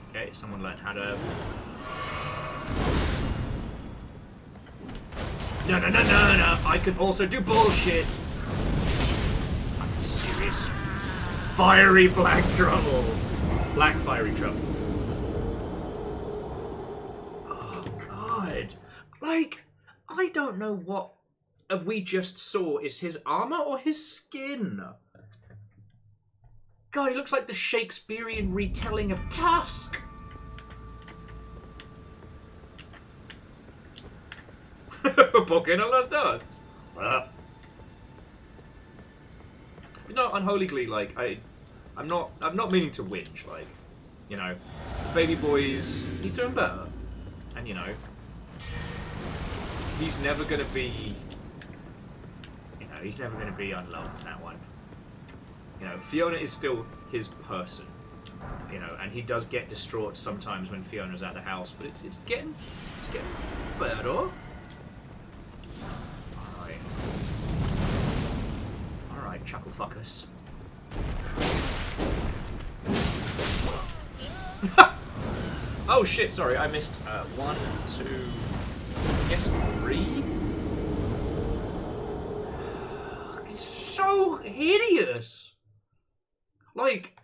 Okay, someone learned how to... No, no, no, no, no! I can also do bullshit! I'm serious. Fiery black trouble! Black fiery trouble. Oh, God. Like, I don't know what we just saw is his armor or his skin. God, he looks like the Shakespearean retelling of Tusk. ¿Por qué no las das? You know, Unholy Glee, like, I'm not meaning to whinge, like, you know, baby boy's, he's doing better. And, you know, he's never gonna be, you know, he's never gonna be unloved, that one. You know, Fiona is still his person, you know, and he does get distraught sometimes when Fiona's at the house, but it's getting better. Alright, chuckle fuckers. Oh shit, sorry, I missed 1, 2, I guess 3? It's so hideous! Like,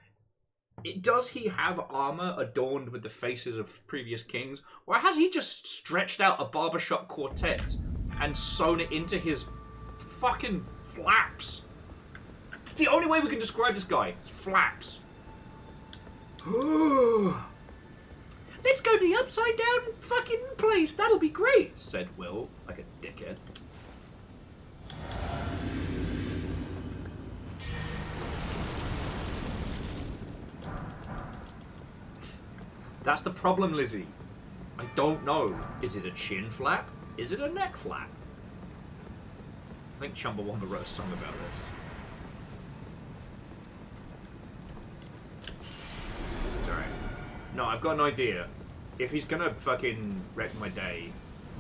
does he have armor adorned with the faces of previous kings? Or has he just stretched out a barbershop quartet and sewn it into his fucking flaps? It's the only way we can describe this guy. It's flaps. Let's go to the upside down fucking place. That'll be great, said Will, like a dickhead. That's the problem, Lizzie. I don't know. Is it a chin flap? Is it a neck flap? I think Chumbawamba wrote a song about this. It's alright. No, I've got an idea. If he's gonna fucking wreck my day,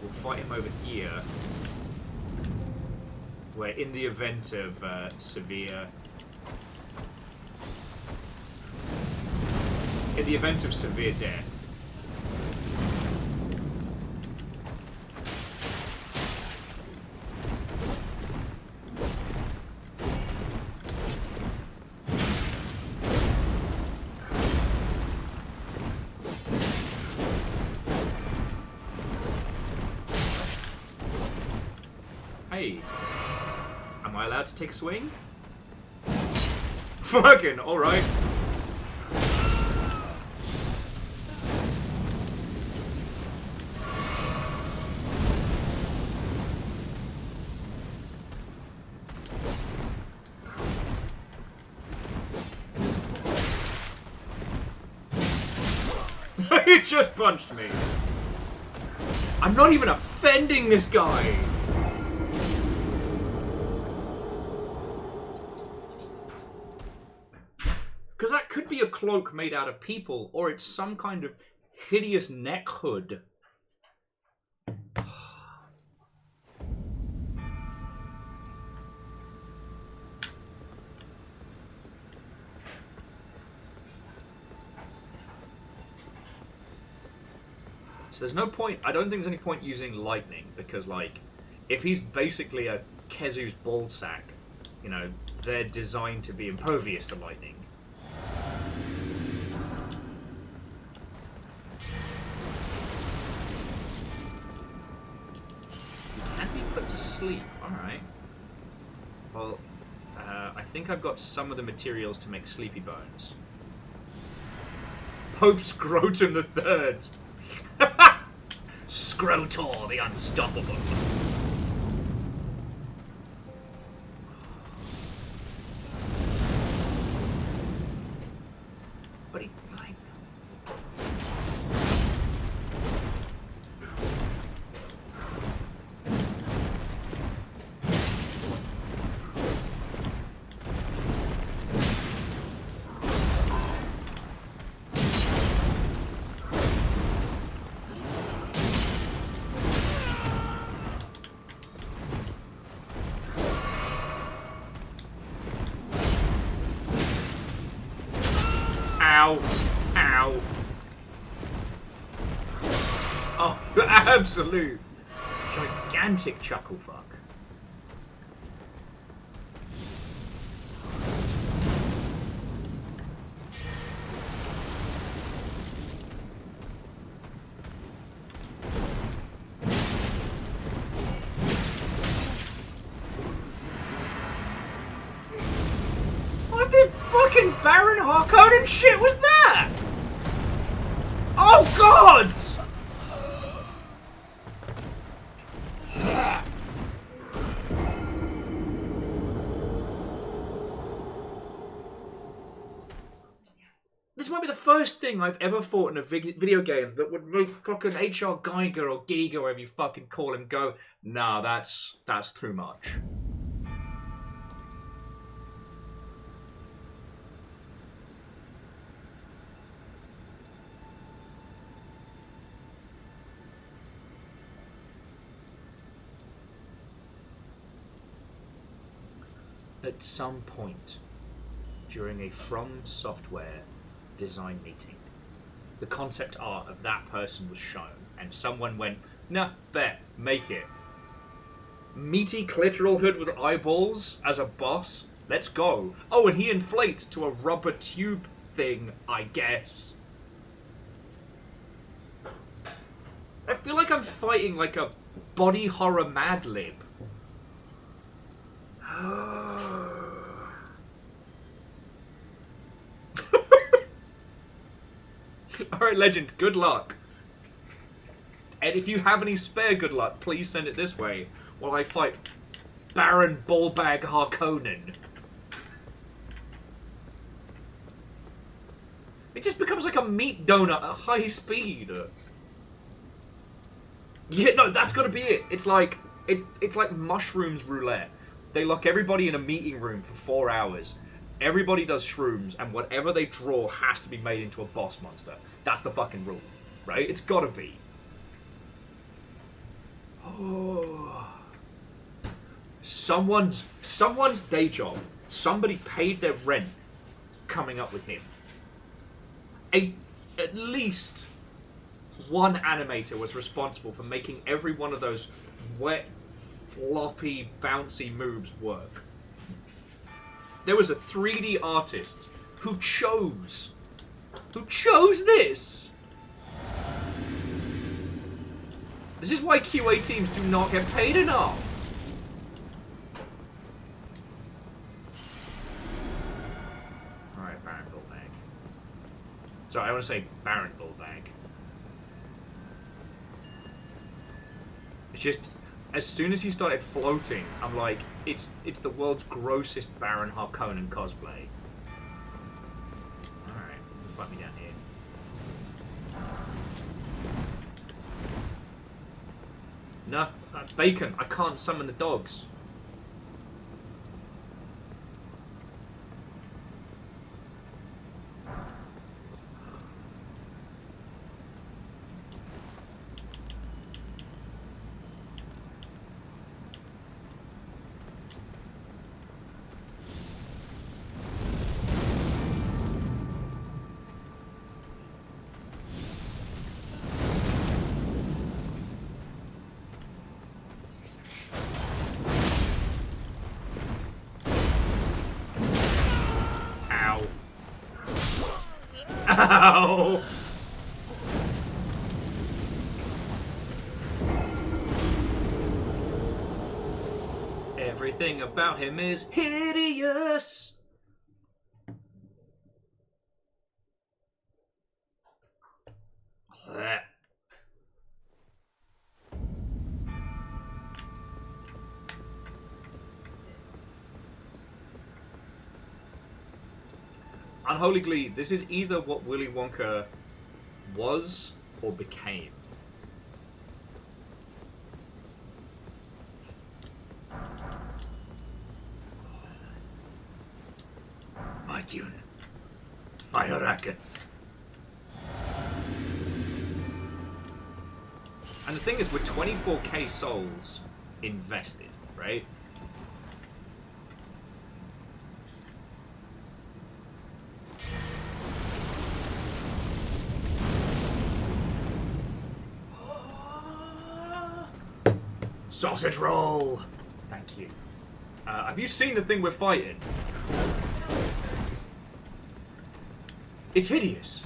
we'll fight him over here. Where in the event of severe... In the event of severe death, hey, am I allowed to take a swing? Fucking alright. He just punched me. I'm not even offending this guy. Because that could be a cloak made out of people, or it's some kind of hideous neck hood. So there's no point, I don't think there's any point using lightning, because, like, if he's basically a Kezu's ball sack, you know, they're designed to be impervious to lightning. You can be sleep. Alright. Well, I think I've got some of the materials to make sleepy bones. Pope Scrotum the Third. Scrotor the Unstoppable. But he, like... Ow. Ow. Oh, you absolute gigantic chuckle fuck. What the fucking Baron Harkonnen shit was that? Oh god! This might be the first thing I've ever fought in a video game that would make fucking H.R. Geiger or Giga, whatever you fucking call him, go, nah, that's too much. At some point during a From Software design meeting, the concept art of that person was shown, and someone went, nah, bet, make it. Meaty clitoral hood with eyeballs as a boss? Let's go. Oh, and he inflates to a rubber tube thing, I guess. I feel like I'm fighting like a body horror Mad Lib. Alright, Legend, good luck. And if you have any spare good luck, please send it this way while I fight Baron Ballbag Harkonnen. It just becomes like a meat donut at high speed. Yeah, no, that's gotta be it. It's like mushrooms roulette. They lock everybody in a meeting room for 4 hours. Everybody does shrooms, and whatever they draw has to be made into a boss monster. That's the fucking rule, right? It's gotta be. Oh. Someone's day job. Somebody paid their rent coming up with him. At least one animator was responsible for making every one of those wet, floppy, bouncy moves work. There was a 3D artist who chose this. This is why QA teams do not get paid enough. Alright, Baron Bullbag. Sorry, I want to say Baron Bullbag. It's just, as soon as he started floating, I'm like, it's the world's grossest Baron Harkonnen cosplay. Alright, fight me down here. No, Bacon, I can't summon the dogs. Ow! Everything about him is hideous. Unholy Glee, this is either what Willy Wonka was or became. My tune. My rackets. And the thing is, with 24k souls invested, right? Sausage roll! Thank you. Have you seen the thing we're fighting? It's hideous.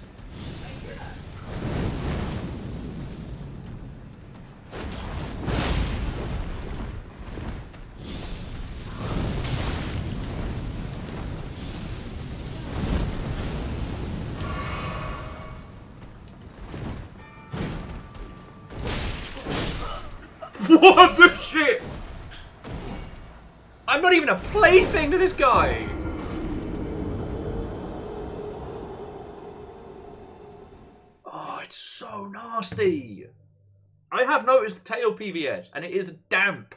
What the shit? I'm not even a plaything to this guy. Oh, it's so nasty. I have noticed the tail PVS, and it is damp.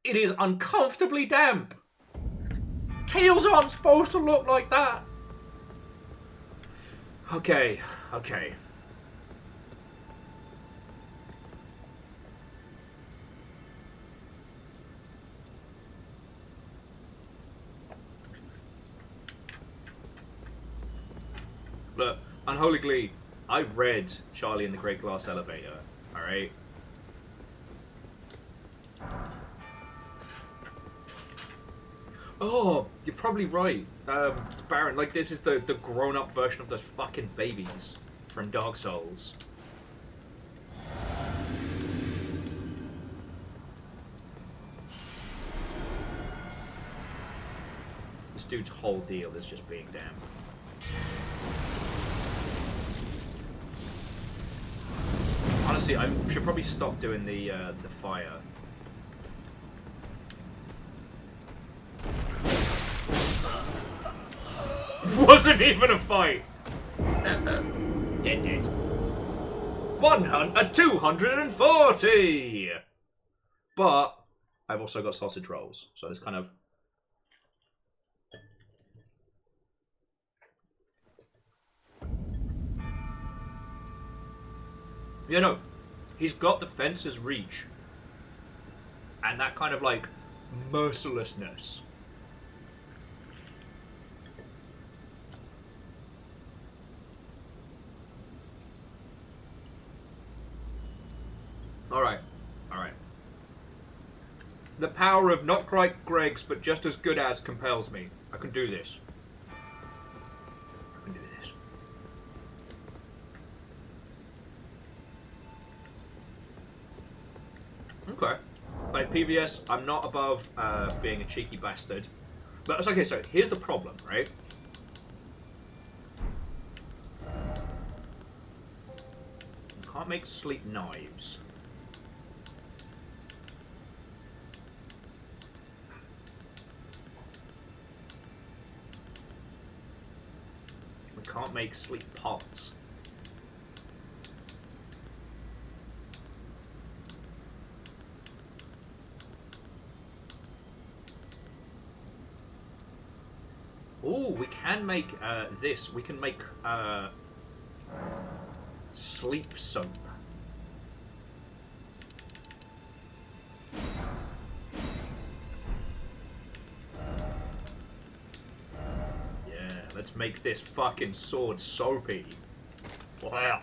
It is uncomfortably damp. Tails aren't supposed to look like that. Okay, okay. Look, Unholy Glee, I read Charlie and the Great Glass Elevator, alright? Oh, you're probably right. Baron, like, this is the grown-up version of those fucking babies from Dark Souls. This dude's whole deal is just being damn. Honestly, I should probably stop doing the fire. Wasn't even a fight. Dead. 240. But I've also got sausage rolls, so it's kind of. You know, he's got the fence's reach. And that kind of, like, mercilessness. Alright, alright. The power of not quite Greg's, but just as good as compels me. I can do this. I can do this. Okay. Like, PVS, I'm not above being a cheeky bastard. But it's okay, so here's the problem, right? You can't make sleep knives. We can't make sleep pots. Ooh, we can make this. We can make sleep soap. Yeah, let's make this fucking sword soapy. Wow.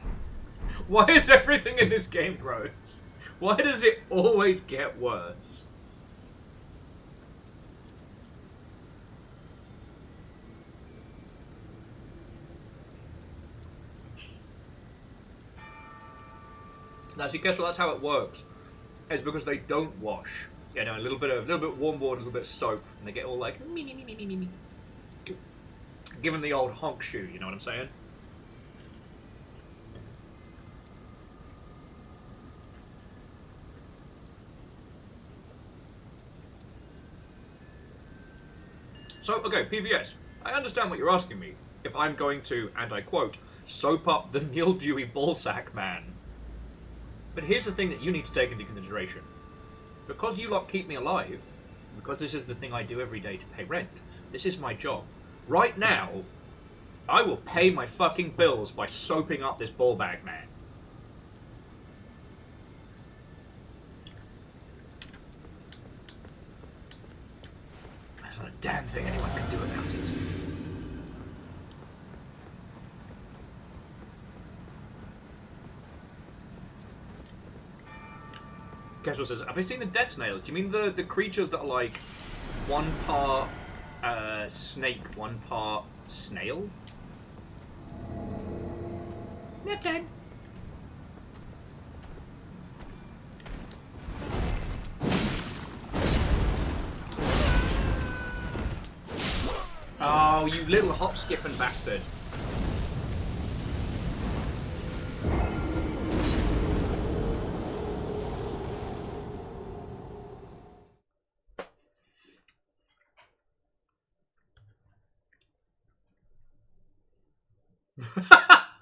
Why is everything in this game gross? Why does it always get worse? Now, see, guess what? That's how it works. It's because they don't wash Yeah, no, a little bit warm water, a little bit of soap, and they get all like me. Give them the old honk shoe, you know what I'm saying? So, okay, PVS, I understand what you're asking me. If I'm going to, and I quote, soap up the mildewy ballsack man. But here's the thing that you need to take into consideration. Because you lot keep me alive, because this is the thing I do every day to pay rent, this is my job. Right now, I will pay my fucking bills by soaping up this ballbag man. There's not a damn thing anyone can do about it. Casual says, have I seen the death snails? Do you mean the creatures that are like one part snake, one part snail? Nap time. Oh, you little hop-skipping bastard.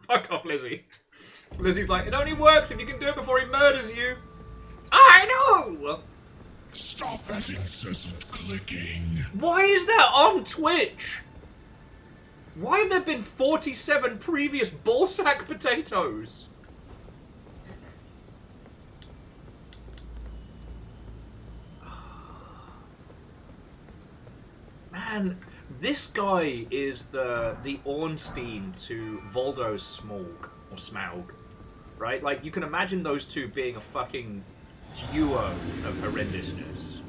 Fuck off, Lizzie. Lizzie's like, it only works if you can do it before he murders you. I know! Stop that incessant clicking. Why is that on Twitch? Why have there been 47 previous ballsack potatoes? Man, this guy is the Ornstein to Voldo's Smaug, or Smaug, right? Like, you can imagine those two being a fucking duo of horrendousness.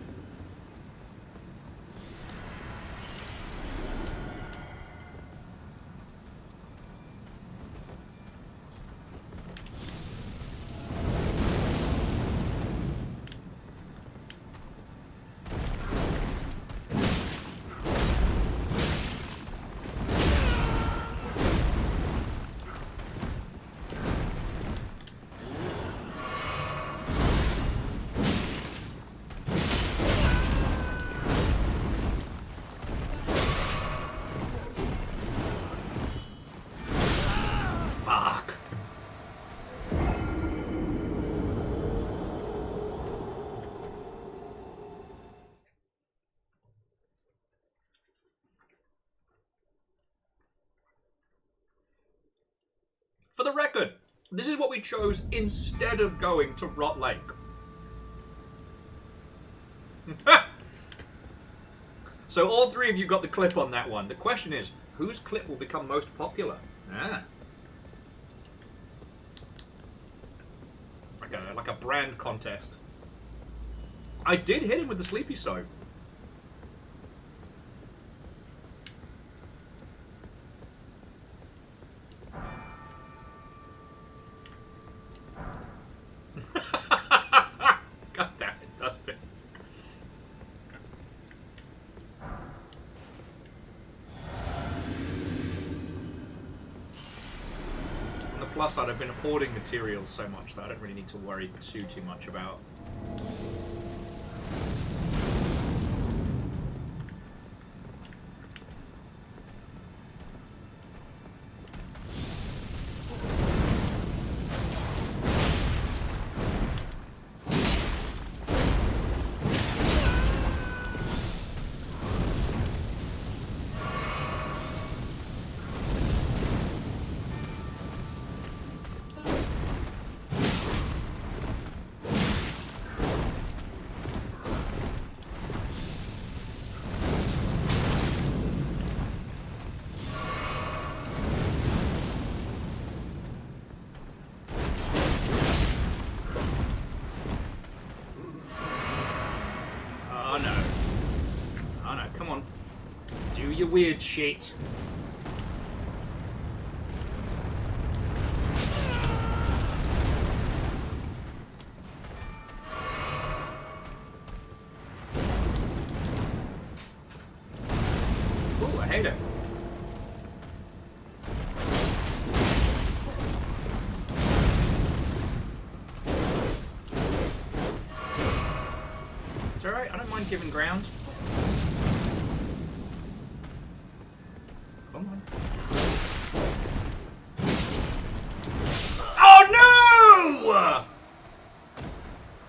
For the record, this is what we chose instead of going to Rot Lake. So all three of you got the clip on that one. The question is, whose clip will become most popular? Like a brand contest. I did hit him with the sleepy soap. God damn it, Dustin. On the plus side, I've been hoarding materials so much that I don't really need to worry too much about. Weird shit. Ooh, I hate it. It's alright, I don't mind giving ground. Come on. Oh no!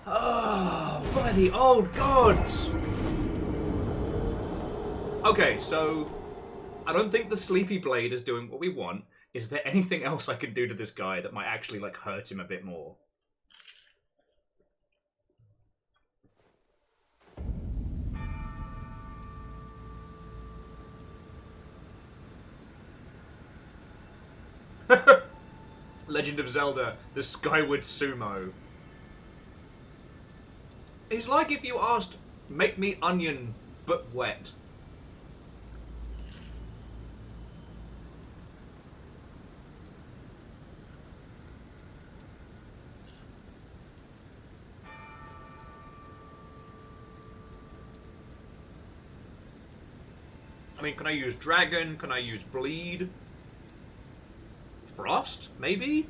Oh, by the old gods! Okay, so I don't think the Sleepy Blade is doing what we want. Is there anything else I can do to this guy that might actually like hurt him a bit more? Legend of Zelda, the Skyward Sumo. It's like if you asked, make me onion, but wet. I mean, can I use Dragon? Can I use Bleed? Frost? Maybe?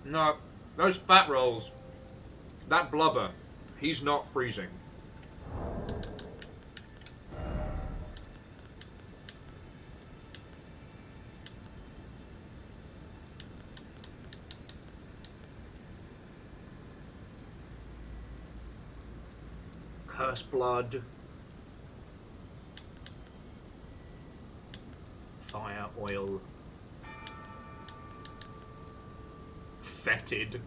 No, those fat rolls, that blubber, he's not freezing. Curse blood. Fire, oil. Fetid.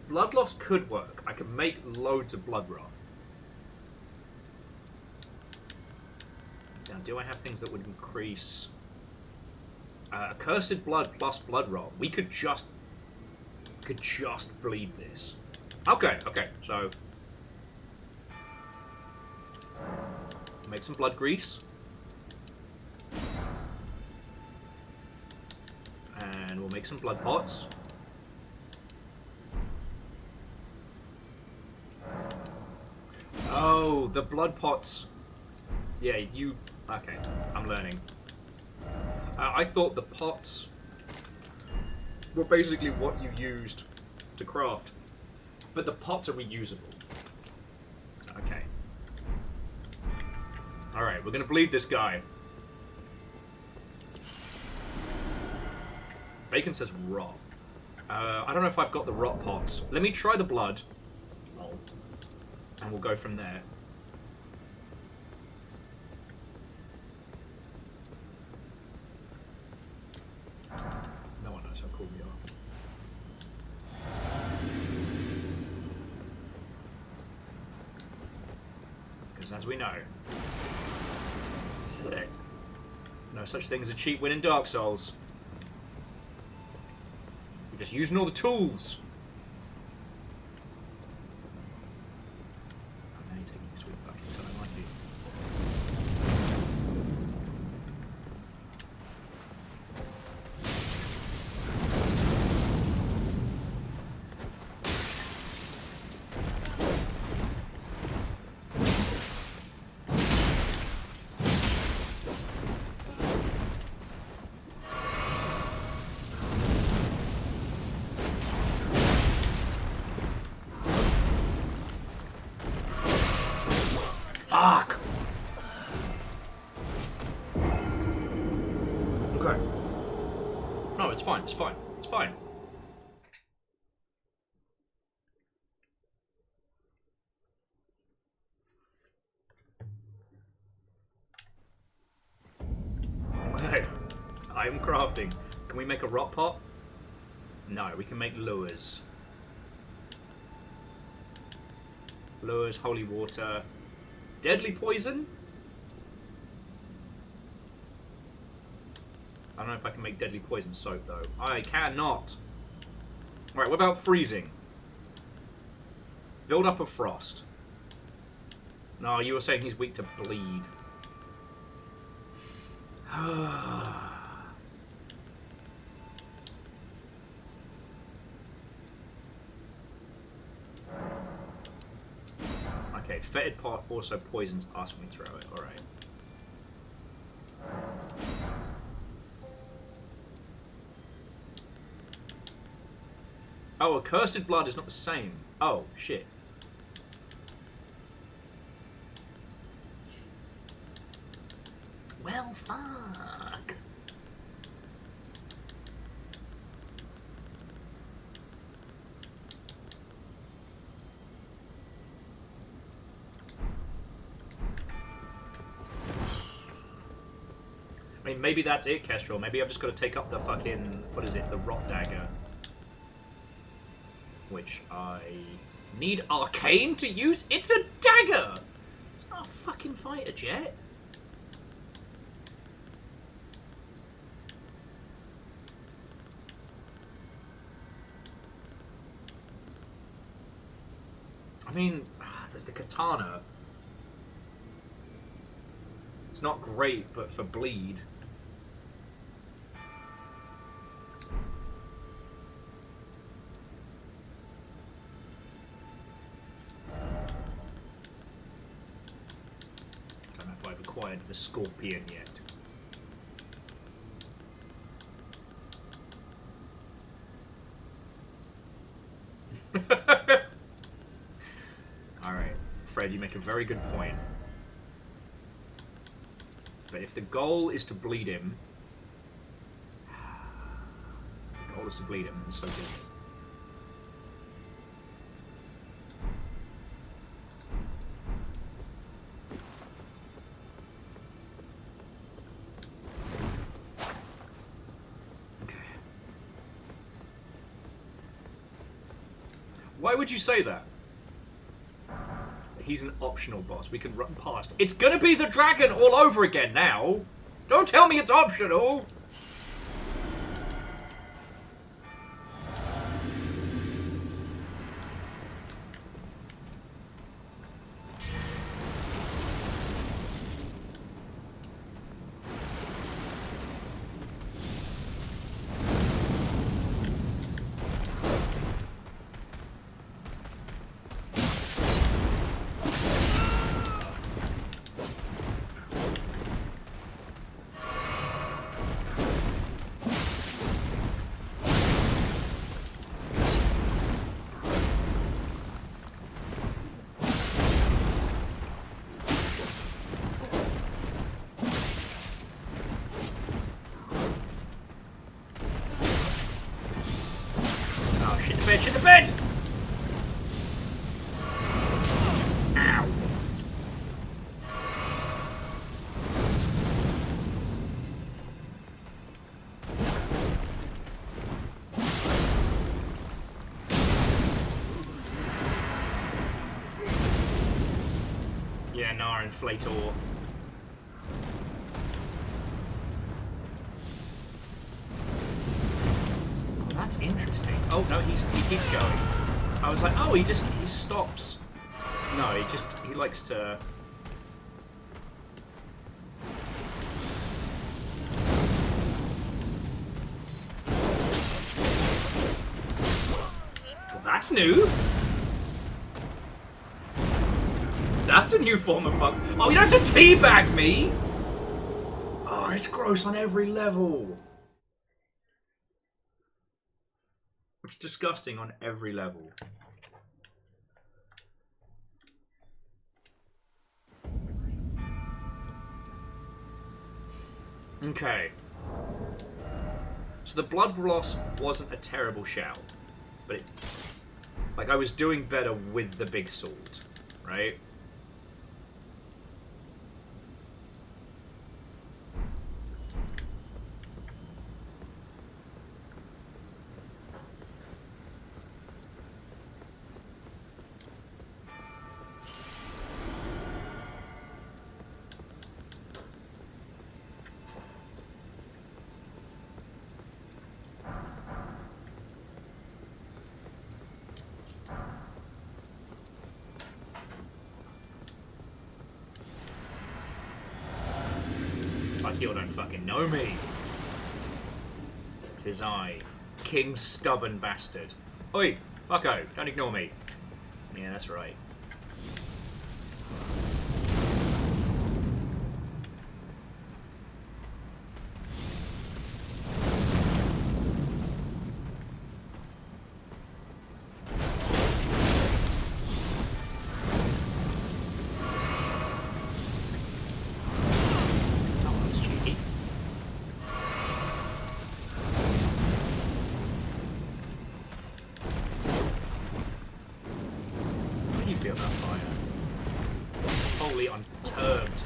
Blood loss could work. I could make loads of blood rot. Now, do I have things that would increase accursed blood plus blood rot? We could just bleed this. Okay, so make some blood grease. And we'll make some blood pots. Oh, the blood pots. Yeah, you... Okay, I'm learning. I thought the pots were basically what you used to craft. But the pots are reusable. Okay. Alright, we're gonna bleed this guy. Bacon says rot. I don't know if I've got the rot pots. Let me try the blood. And we'll go from there. No one knows how cool we are. Because as we know, no such thing as a cheap win in Dark Souls. We're just using all the tools. Fuck! Okay. No, it's fine, it's fine, it's fine. Okay. I am crafting. Can we make a rot pot? No, we can make lures. Lures, holy water. Deadly poison? I don't know if I can make deadly poison soap, though. I cannot. Alright, what about freezing? Build up of frost. No, you were saying he's weak to bleed. Okay, fetid pot also poisons us when we throw it. Alright. Oh, accursed blood is not the same. Oh, shit. Well, fuck. I mean, maybe that's it, Kestrel. Maybe I've just got to take up the fucking... What is it? The Rot Dagger. Which I need Arcane to use. It's a dagger! It's not a fucking fighter jet. I mean, there's the katana. It's not great, but for bleed. Don't know if I've acquired the scorpion yet. Alright, Fred, you make a very good point. But if the goal is to bleed him... The goal is to bleed him, and so be it. Okay. Why would you say that? He's an optional boss. We can run past. It's gonna be the dragon all over again now! Don't tell me it's optional! Shit the bed! Ow. Yeah, Nar Inflator. That's interesting. Oh no, he keeps going. I was like, oh, he stops. No, he likes to. Well, that's new. That's a new form of fun. Oh, you don't have to teabag me. Oh, it's gross on every level. It's disgusting on every level. Okay. So the blood loss wasn't a terrible shout, but it, like, I was doing better with the big sword, right? like you don't fucking know me. 'Tis I, King Stubborn Bastard. Oi, fucko, don't ignore me. Yeah, that's right. Feel that fire. Wholly unperturbed.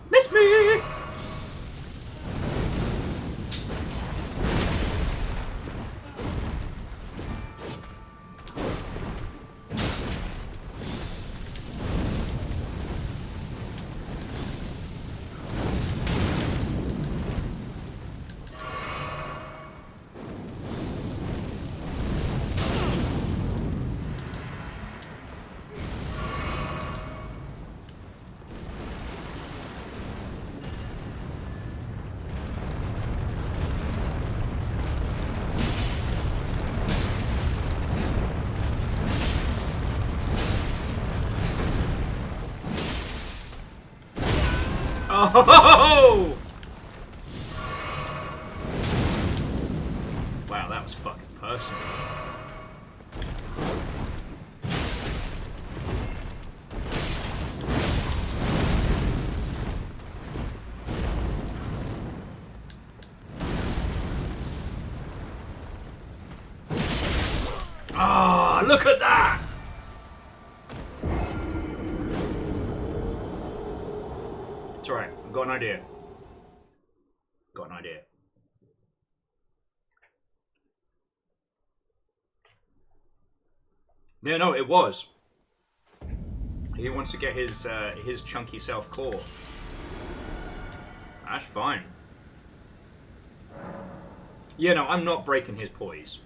Miss me! Oh! Wow, that was fucking personal. Ah, oh, look at that! It's alright, I've got an idea. Got an idea. Yeah, no, it was. He wants to get his chunky self caught. That's fine. Yeah, no, I'm not breaking his poise.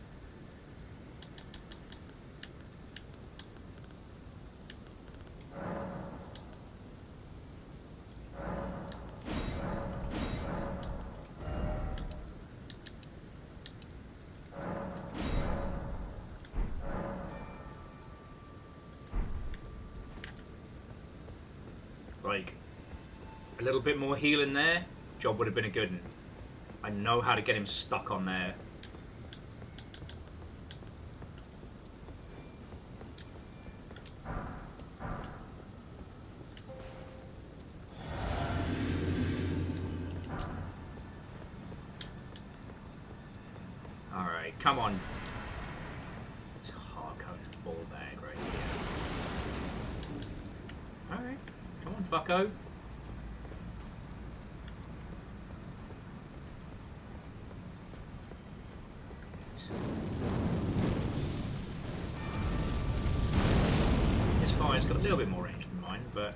Like, a little bit more healing there, job would have been a good one. I know how to get him stuck on there. Alright, come on. It's a hard-coded ball bag right here. Alright, come on, fucko. It's fine, it's got a little bit more range than mine, but...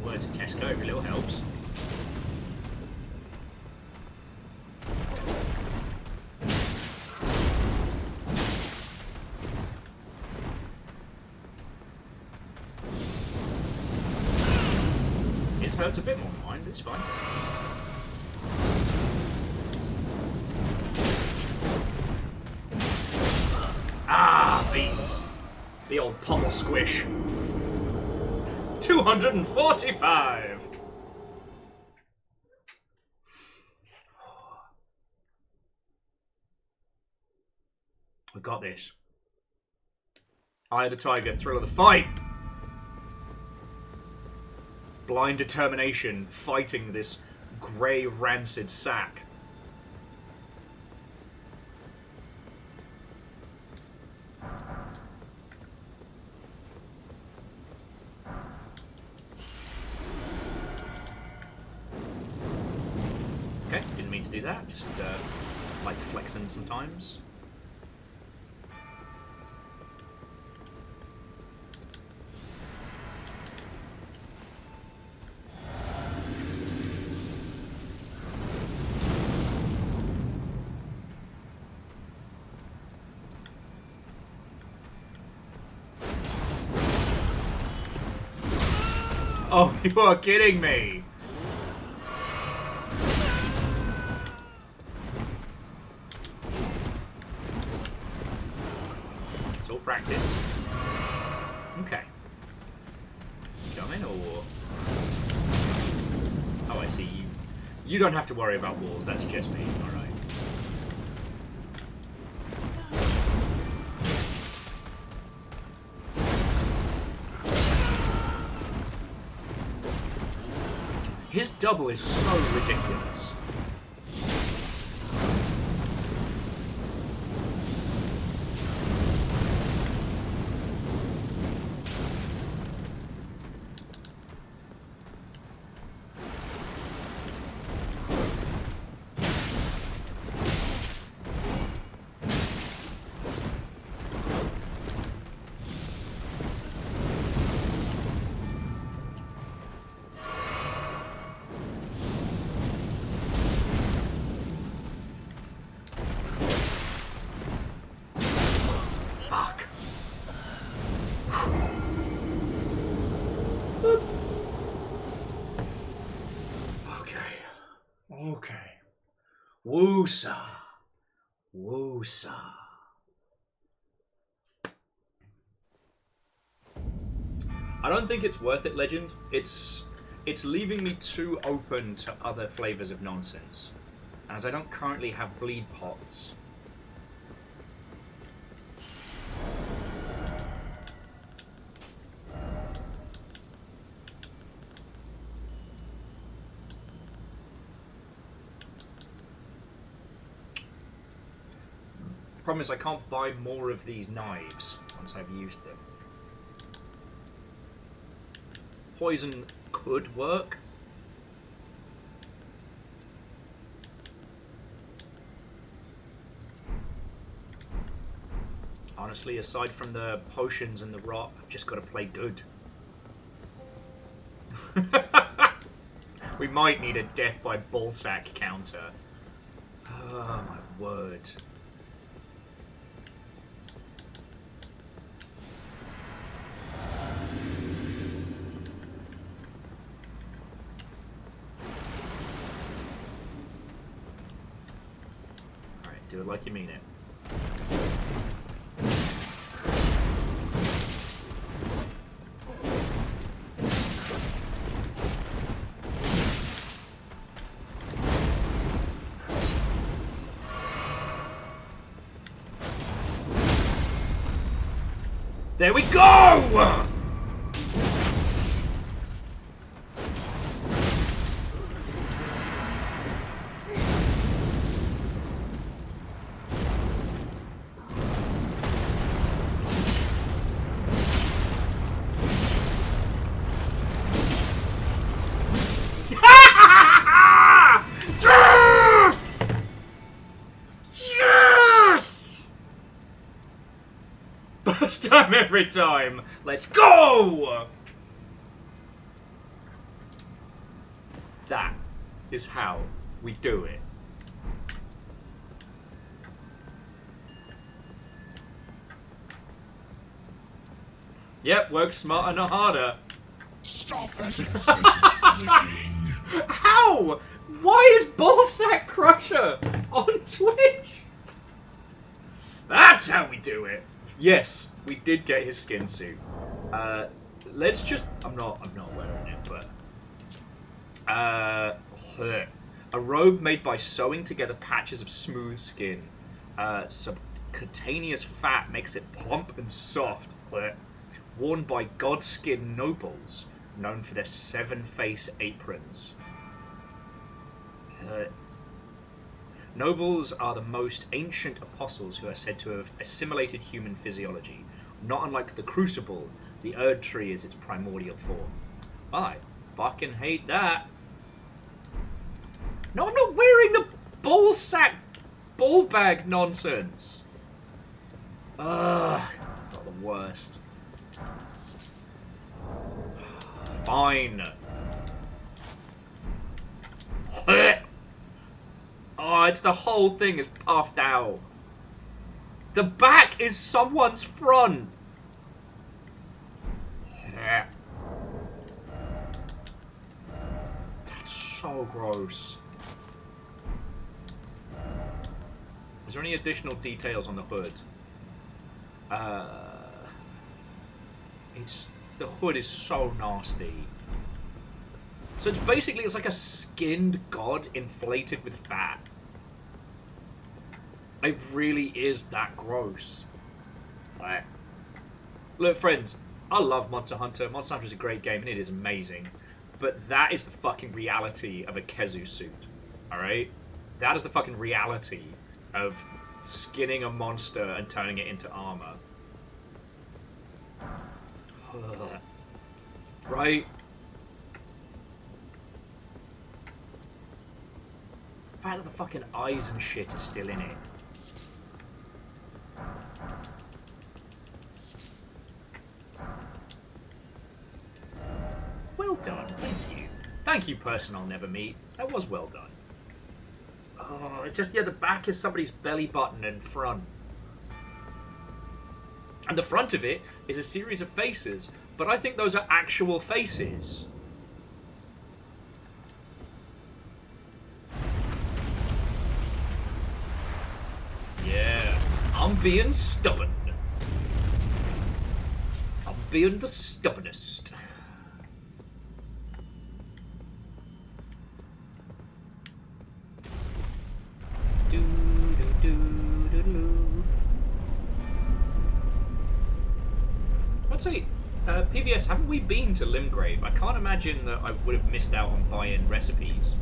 Words of Tesco, every little helps. His hurts a bit more than mine, but it's fine. Ah, beans. The old pommel squish. 245! We got this. Eye of the Tiger, thrill of the fight! Blind determination, fighting this grey, rancid sack. Okay, didn't mean to do that, just like flexing sometimes. Oh, you are kidding me! It's all practice. Okay. Coming or... Oh, I see. You don't have to worry about walls, that's just me. Alright. His double is so ridiculous. Okay. Woosa. Woosa. I don't think it's worth it, Legend. It's leaving me too open to other flavors of nonsense. As I don't currently have bleed pots. The problem is I can't buy more of these knives once I've used them. Poison could work. Honestly, aside from the potions and the rot, I've just got to play good. We might need a death by ballsack counter. Oh my word. Alright, do it like you mean it. There we go! Yes! Yes! First time every time. Let's go! That is how we do it. Yep, work smarter, not harder. Stop that incessant clicking. How? Why is Ballsack Crusher on Twitch? That's how we do it. Yes, we did get his skin suit. Let's just... I'm not wearing it, but... a robe made by sewing together patches of smooth skin. Subcutaneous fat makes it plump and soft. Worn by god-skin nobles, known for their 7-face aprons. Nobles are the most ancient apostles who are said to have assimilated human physiology. Not unlike the Crucible, the Erd Tree is its primordial form. I fucking hate that. No, I'm not wearing the ballsack ball bag nonsense. Ugh, not the worst. Fine. Oh, it's the whole thing is puffed out. The back is someone's front. so gross. Is there any additional details on the hood? The hood is so nasty. So it's like a skinned god inflated with fat. It really is that gross. Right. Look, friends, I love Monster Hunter. Monster Hunter is a great game and it is amazing. But that is the fucking reality of a Kezu suit. Alright? That is the fucking reality of skinning a monster and turning it into armor. Right? The fact that the fucking eyes and shit are still in it. Well done, thank you. Thank you, person I'll never meet. That was well done. Oh, it's just, yeah, the back is somebody's belly button and front. And the front of it is a series of faces, but I think those are actual faces. Yeah, I'm being stubborn. I'm being the stubbornest. I'd say, PVS, haven't we been to Limgrave? I can't imagine that I would have missed out on buy-in recipes.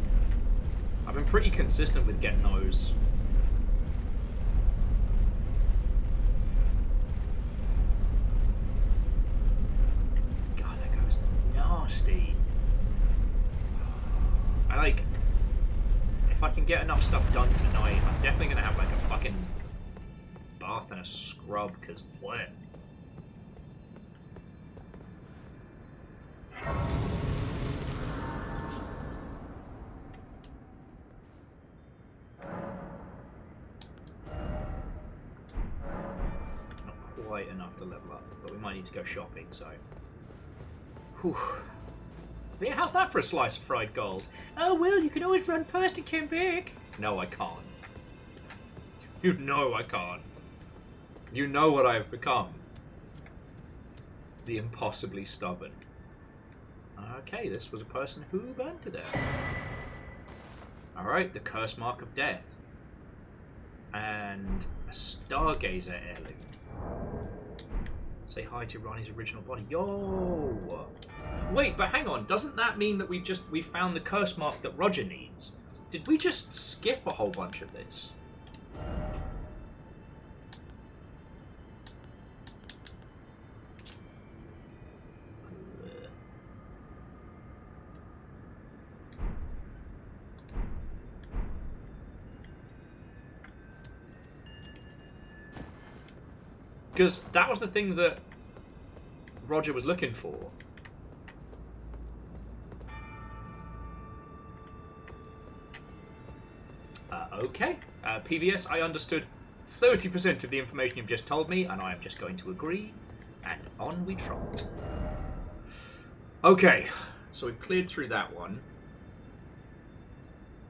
I've been pretty consistent with getting those. God, that goes nasty. If I can get enough stuff done tonight, I'm definitely going to have like a fucking bath and a scrub, because what? Not quite enough to level up, but we might need to go shopping, so... Whew. Yeah, how's that for a slice of fried gold? Oh, well, you can always run past and come back. No, I can't. You know I can't. You know what I have become. The impossibly stubborn. Okay, this was a person who burned to death. Alright, the curse mark of death. And a stargazer heirloom. Say hi to Ronnie's original body. Yo! Wait, but hang on. Doesn't that mean that we found the curse mark that Roger needs? Did we just skip a whole bunch of this? Because that was the thing that Roger was looking for. Okay. PVS, I understood 30% of the information you've just told me, and I am just going to agree. And on we trot. Okay. So we've cleared through that one.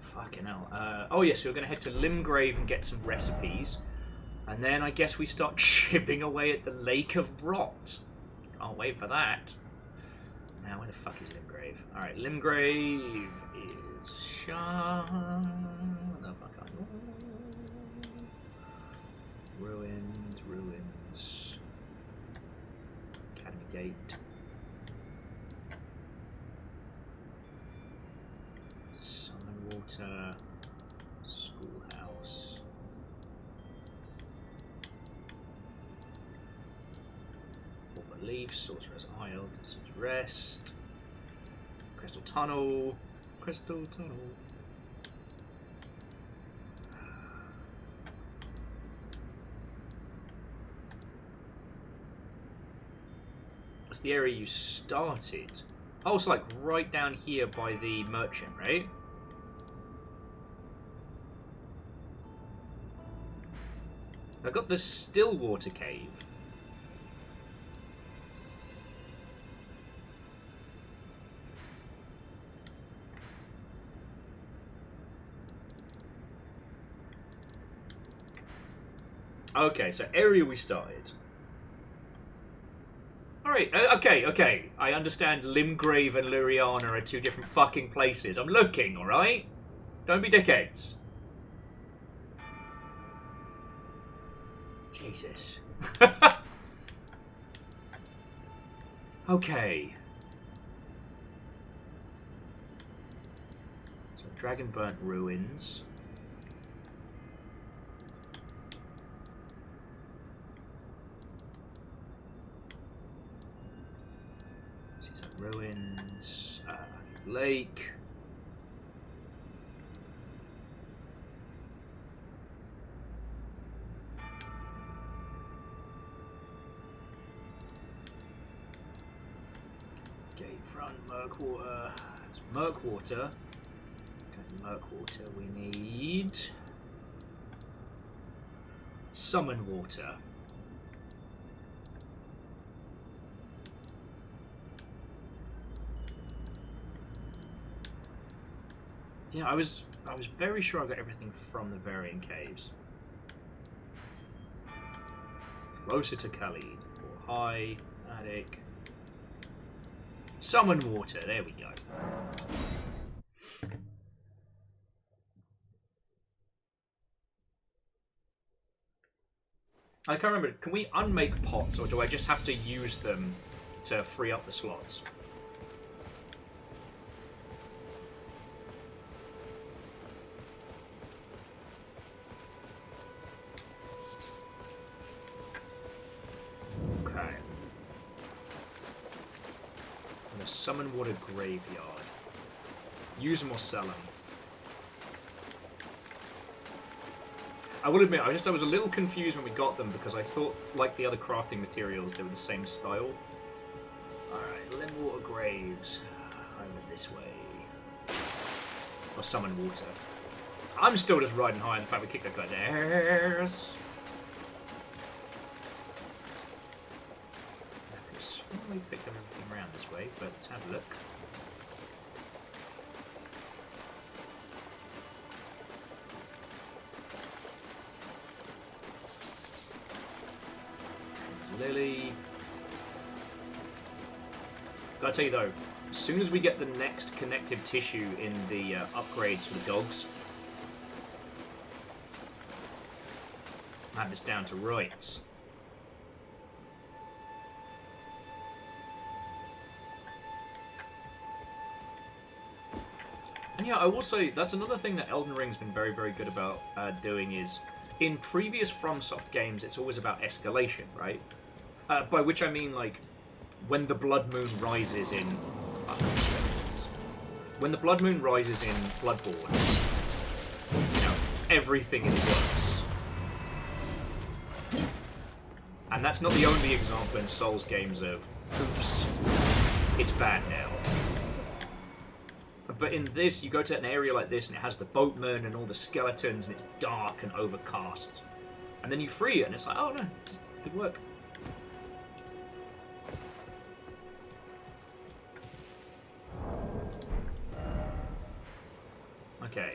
Fucking hell. Oh, yes, we're going to head to Limgrave and get some recipes. And then I guess we start chipping away at the Lake of Rot. Can't wait for that. Now, where the fuck is Limgrave? Alright, Limgrave is... Ruins. Academy Gate. Summerwater. Schoolhouse. Orber Leaf. Sorcerer's Isle. Distant Rest. Crystal Tunnel. Crystal Tunnel. That's the area you started. Oh, it's like right down here by the merchant, right? I got the Stillwater Cave. Okay, so area we started. Alright, okay. I understand Limgrave and Luriana are two different fucking places. I'm looking, alright? Don't be dickheads. Jesus. Okay. So, Dragonburnt Ruins. Ruins, lake. Gatefront, Murkwater. It's Murkwater. Okay, Murkwater. We need Summon Water. Yeah, I was very sure I got everything from the Varian Caves. Closer to Khalid. Or high, attic. Summon water, there we go. I can't remember, can we unmake pots or do I just have to use them to free up the slots? Summon Water Graveyard. Use them or sell them. I will admit, I was a little confused when we got them because I thought, like the other crafting materials, they were the same style. Alright, Limwater Graves. Over this way. Or Summon Water. I'm still just riding high on the fact we kicked that guy's ass. We picked up everything around this way, but let's have a look. Lily. Gotta tell you though, as soon as we get the next connective tissue in the upgrades for the dogs, I have this down to rights. And yeah, I will say, that's another thing that Elden Ring's been very, very good about doing is, in previous FromSoft games, it's always about escalation, right? By which I mean, like, when the Blood Moon rises in... when the Blood Moon rises in Bloodborne, you know, everything is worse. And that's not the only example in Souls games of, oops, it's bad now. But in this, you go to an area like this and it has the boatmen and all the skeletons and it's dark and overcast. And then you free it and it's like, oh no, just good work. Okay.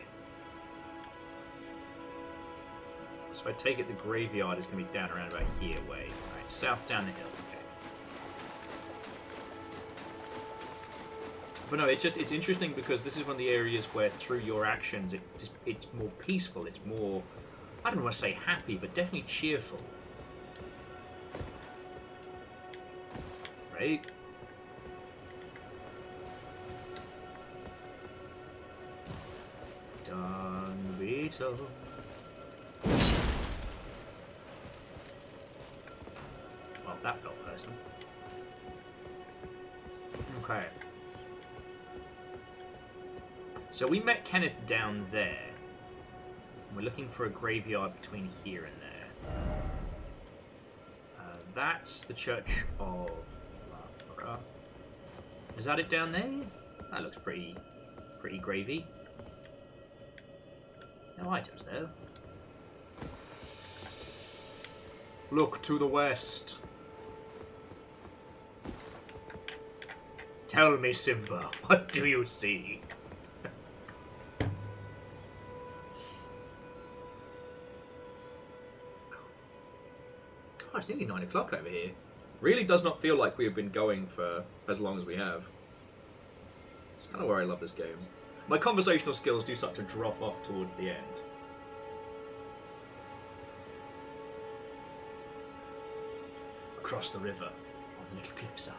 So I take it the graveyard is going to be down around about here way. Alright, south down the hill. But no, it's interesting because this is one of the areas where through your actions it's more peaceful, it's more, I don't want to say happy, but definitely cheerful. Right? Done Beetle. Well, that felt personal. Okay. So we met Kenneth down there. We're looking for a graveyard between here and there. That's the Church of Lara. Is that it down there? That looks pretty gravy. No items though. Look to the west. Tell me, Simba, what do you see? it's nearly 9 o'clock over here. Really does not feel like we have been going for as long as we have. It's kind of where I love this game. My conversational skills do start to drop off towards the end. Across the river, on the little cliffside.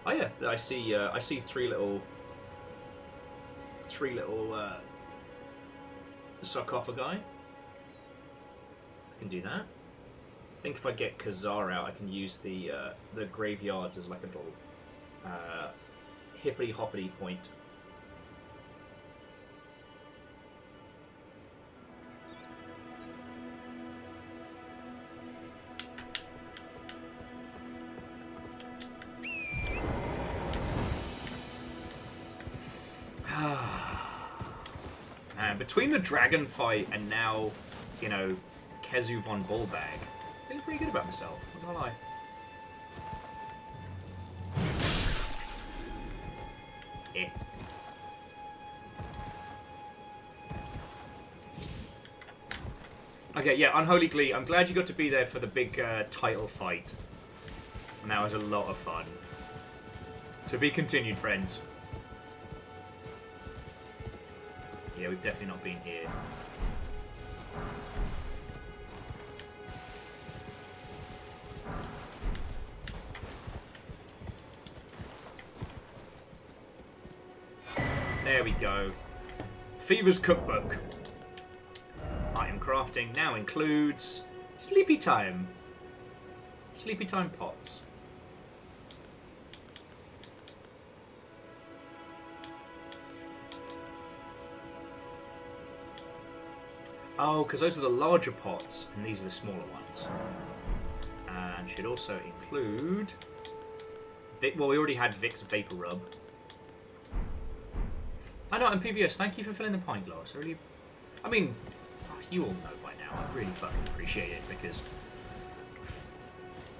Oh yeah, I see three little sarcophagi. I can do that. I think if I get Khazar out, I can use the graveyards as like a little hippity hoppity point. Man, between the dragon fight and now, you know, Kezu von Bullbag, I'm feeling pretty good about myself, I'm not gonna lie. Eh. Okay, yeah, Unholy Glee, I'm glad you got to be there for the big title fight. And that was a lot of fun. To be continued, friends. Yeah, we've definitely not been here. There we go. Fever's Cookbook. Item crafting now includes Sleepy Time. Sleepy Time pots. Oh, because those are the larger pots, and these are the smaller ones. And should also include... well, we already had Vic's Vapor Rub. I know, and PBS, thank you for filling the pint glass. I mean, you all know by now. I really fucking appreciate it, because...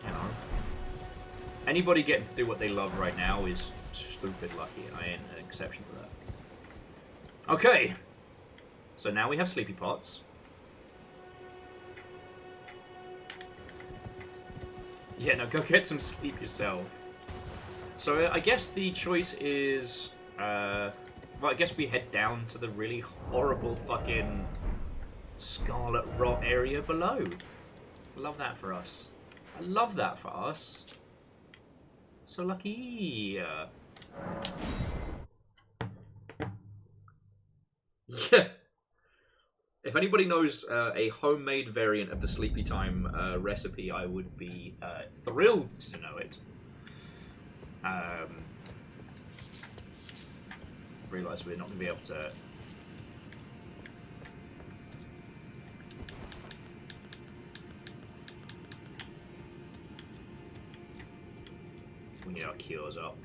you know... anybody getting to do what they love right now is stupid lucky, and I ain't an exception to that. Okay. So now we have Sleepy Pots. Yeah, no, go get some sleep yourself. So I guess the choice is... well, I guess we head down to the really horrible fucking Scarlet Rot area below. I love that for us. I love that for us. So lucky. Yeah. If anybody knows a homemade variant of the Sleepy Time recipe, I would be thrilled to know it. Realise we're not going to be able to... we need our cures up.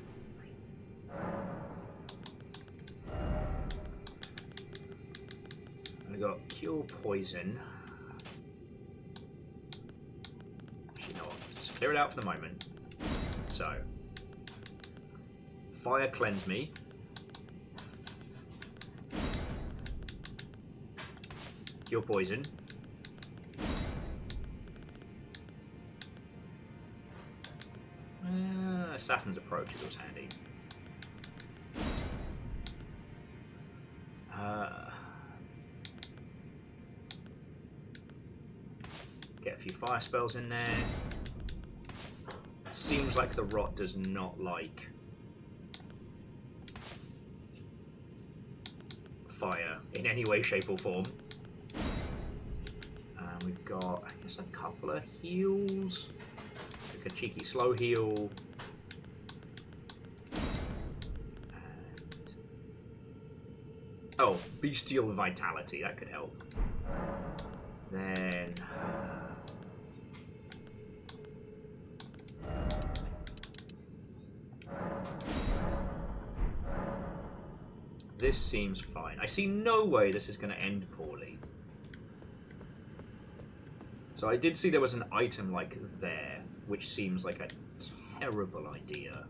I got Cure Poison. Actually, you know what? Just clear it out for the moment. So, Fire Cleanse Me. Cure Poison. Assassin's Approach is always handy. Get a few fire spells in there. It seems like the Rot does not like fire in any way, shape or form. We've got, I guess, a couple of heals. Like a cheeky slow heal. And... oh, Bestial Vitality, that could help. Then... this seems fine. I see no way this is going to end poorly. So I did see there was an item like there, which seems like a terrible idea.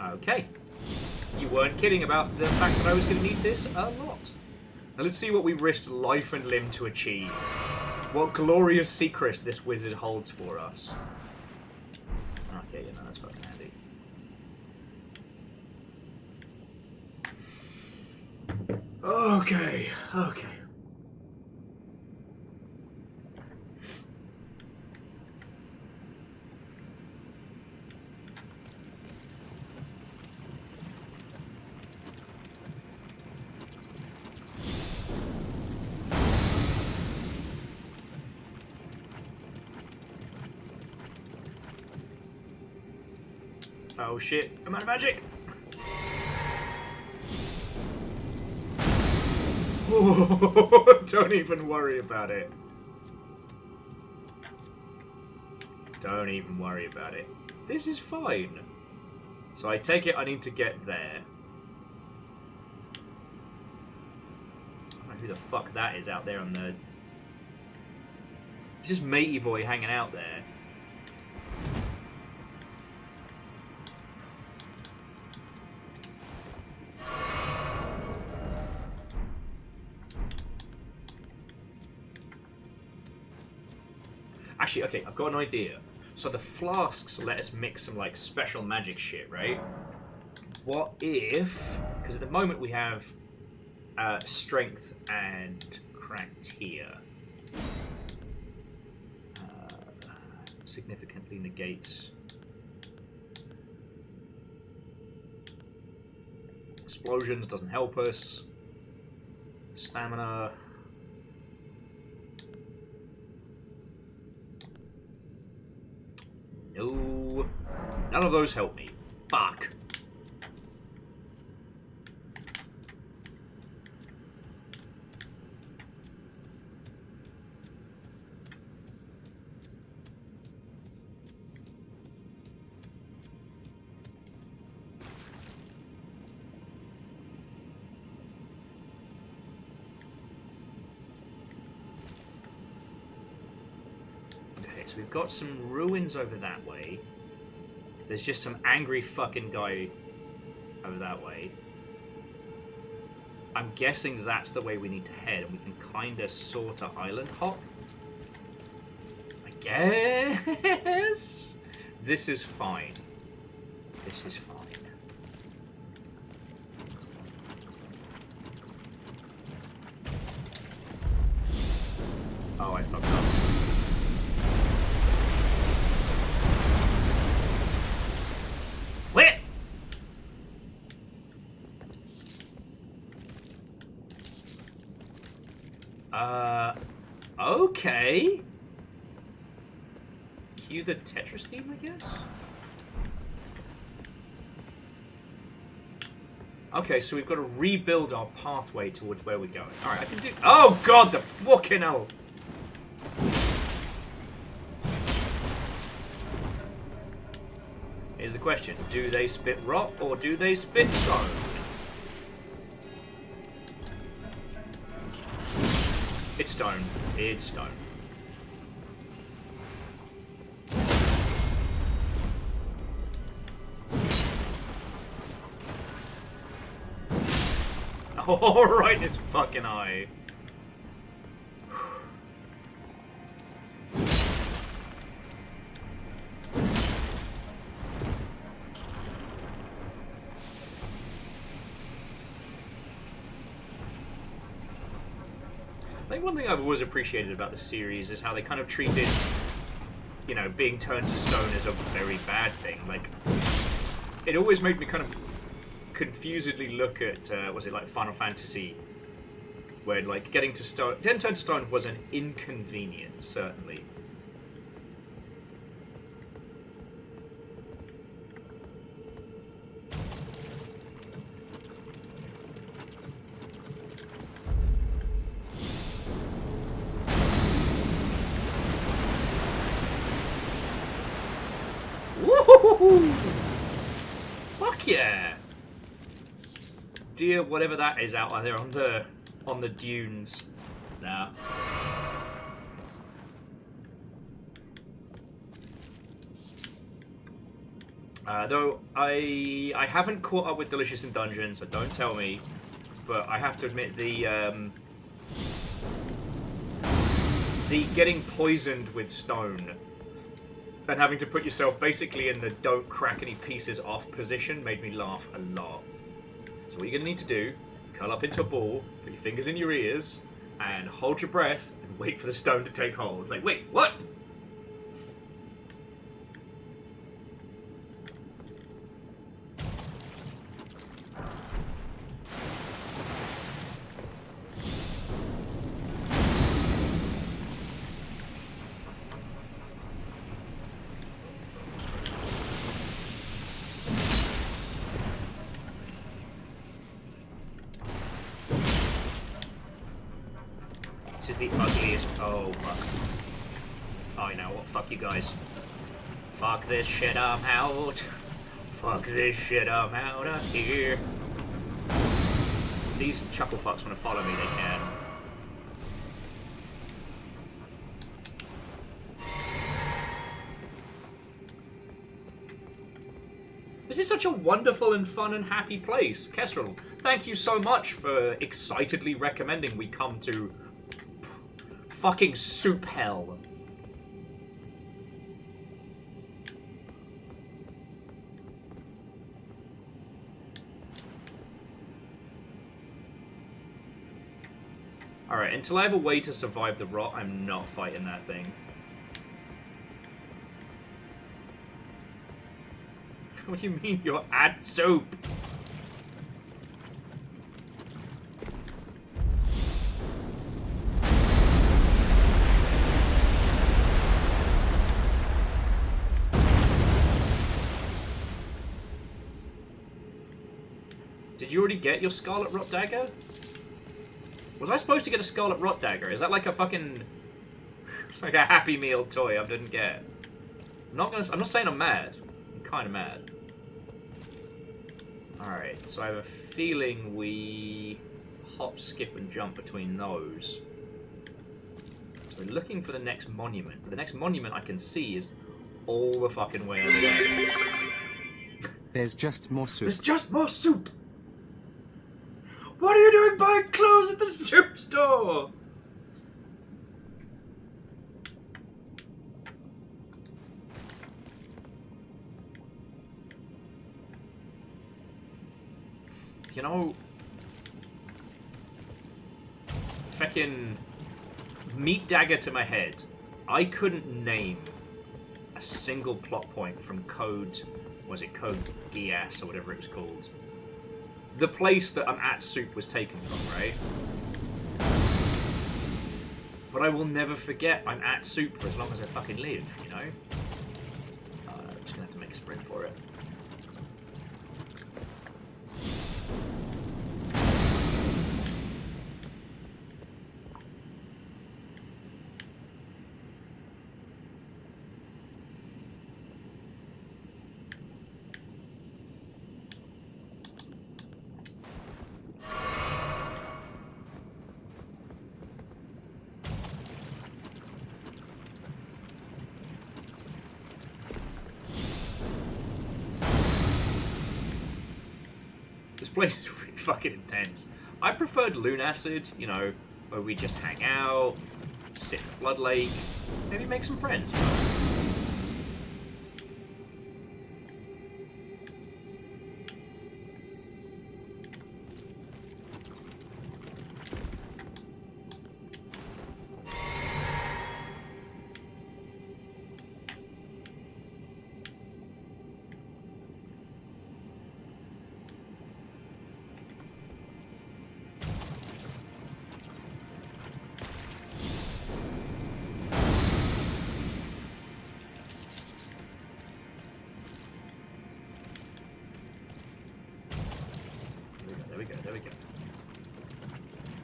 Okay. You weren't kidding about the fact that I was going to need this a lot. Now let's see what we risked life and limb to achieve. What glorious secret this wizard holds for us. Okay, that's fucking handy. Okay. Oh shit, I'm out of magic! Don't even worry about it. Don't even worry about it. This is fine. So I take it I need to get there. I don't know who the fuck that is out there on the... It's just matey boy hanging out there. Actually, okay, I've got an idea. So the flasks let us mix some, like, special magic shit, right? What if... Because at the moment we have strength and cracked here. Significantly negates... Explosions doesn't help us. Stamina... No. None of those help me. Fuck. So we've got some ruins over that way. There's just some angry fucking guy over that way. I'm guessing that's the way we need to head, and we can kind of sort of island hop. I guess? This is fine. This is fine. Oh, I fucked up. Where? Okay. Cue the Tetris theme, I guess? Okay, so we've got to rebuild our pathway towards where we're going. Alright, I can do... Oh god, the fucking hell! Here's the question. Do they spit rock or do they spit stone? It's stone. It's stone. Oh, right in his fucking eye. I think one thing I've always appreciated about the series is how they kind of treated, you know, being turned to stone as a very bad thing. Like, it always made me kind of confusedly look at, was it like Final Fantasy, where like getting to stone, getting turned to stone was an inconvenience, certainly. Woohoo! Fuck yeah! Dear whatever that is out there on the dunes. Nah. Though I haven't caught up with Delicious in Dungeon, so don't tell me. But I have to admit the getting poisoned with stone and having to put yourself basically in the don't crack any pieces off position made me laugh a lot. So what you're gonna need to do, curl up into a ball, put your fingers in your ears, and hold your breath and wait for the stone to take hold. Like, wait, what? This is the ugliest. Oh, fuck. Oh, you know what? Fuck you guys. Fuck this shit, I'm out. Fuck this shit, I'm out of here. If these chuckle fucks want to follow me, they can. This is such a wonderful and fun and happy place. Kestrel, thank you so much for excitedly recommending we come to fucking soup hell. Alright, until I have a way to survive the rot, I'm not fighting that thing. What do you mean you're at soup? Did you already get your Scarlet Rot Dagger? Was I supposed to get a Scarlet Rot Dagger? Is that like a fucking... It's like a Happy Meal toy I didn't get. I'm not saying I'm mad. I'm kind of mad. Alright, so I have a feeling we hop, skip, and jump between those. So we're looking for the next monument. But the next monument I can see is all the fucking way over there. There's just more soup. There's just more soup! What are you doing buying clothes at the soup store? You know, feckin' meat dagger to my head. I couldn't name a single plot point from Code Geass or whatever it was called. The place that I'm at soup was taken from, right? But I will never forget I'm at soup for as long as I fucking live, you know? I'm just gonna have to make a sprint for it. This place is really fucking intense. I preferred Lunacid, you know, where we just hang out, sit in the Blood Lake, maybe make some friends. You know? There we go.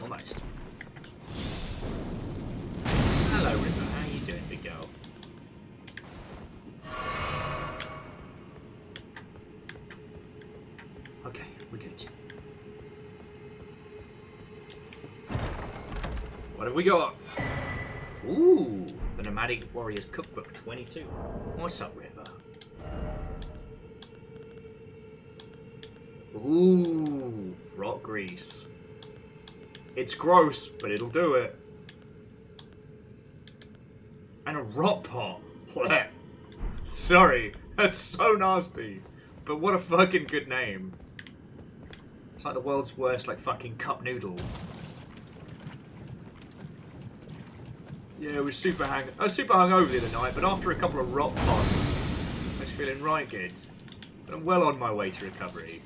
Almost. Hello, River. How you doing, big girl? Okay, we're good. What have we got? Ooh, the Nomadic Warriors Cookbook 22. What's up, River? Ooh, rock grease. It's gross, but it'll do it. And a rot pot. Blech. Sorry, that's so nasty. But what a fucking good name. It's like the world's worst, like, fucking cup noodle. Yeah, I was super hungover the other night, but after a couple of rot pots, I was feeling right good. But I'm well on my way to recovery.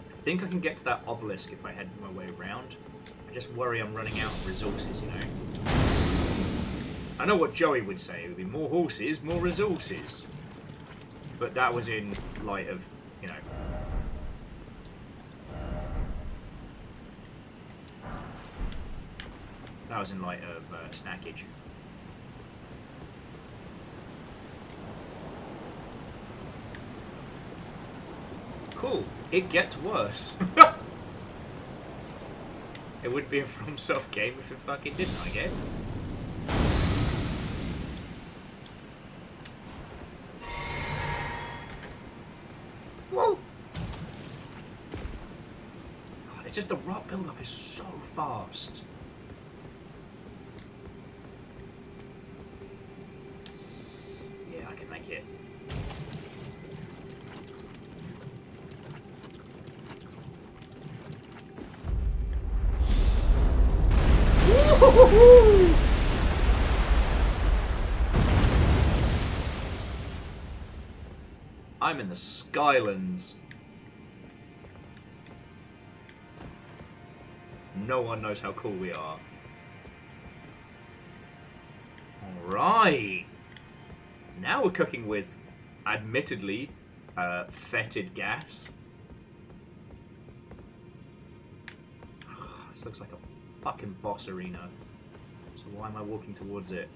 I think I can get to that obelisk if I head my way around. I just worry I'm running out of resources, you know. I know what Joey would say. It would be more horses, more resources. But that was in light of, you know. That was in light of snackage. Cool. It gets worse. It would be a FromSoft game if it fucking didn't, I guess. Whoa! God, it's just the rock build-up is so fast. Yeah, I can make it. I'm in the Skylands. No one knows how cool we are. Alright. Now we're cooking with, admittedly, fetid gas. This looks like a fucking boss arena. So why am I walking towards it?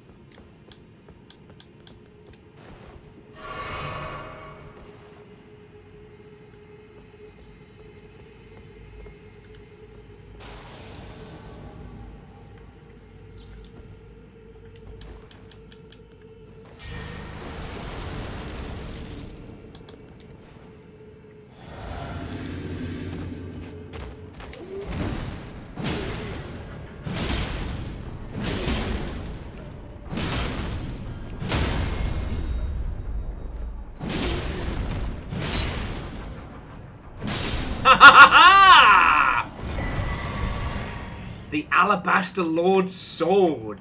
The Alabaster Lord's Sword.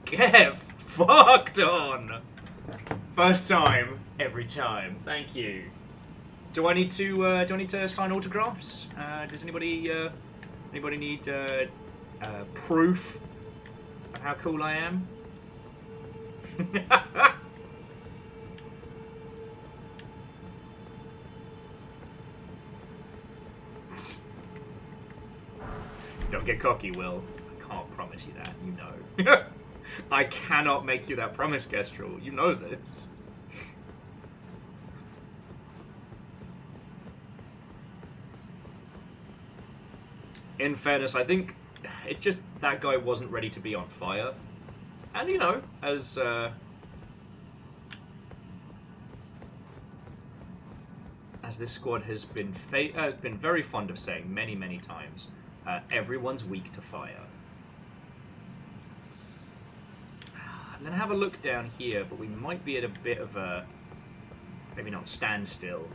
Get fucked on. First time, every time. Thank you. Do I need to sign autographs? Does anybody need proof of how cool I am? Don't get cocky, Will. I can't promise you that, you know. I cannot make you that promise, Kestrel. You know this. In fairness, I think it's just that guy wasn't ready to be on fire. And, you know, as this squad has been very fond of saying many, many times, everyone's weak to fire. I'm going to have a look down here, but we might be at a bit of a, maybe not standstill,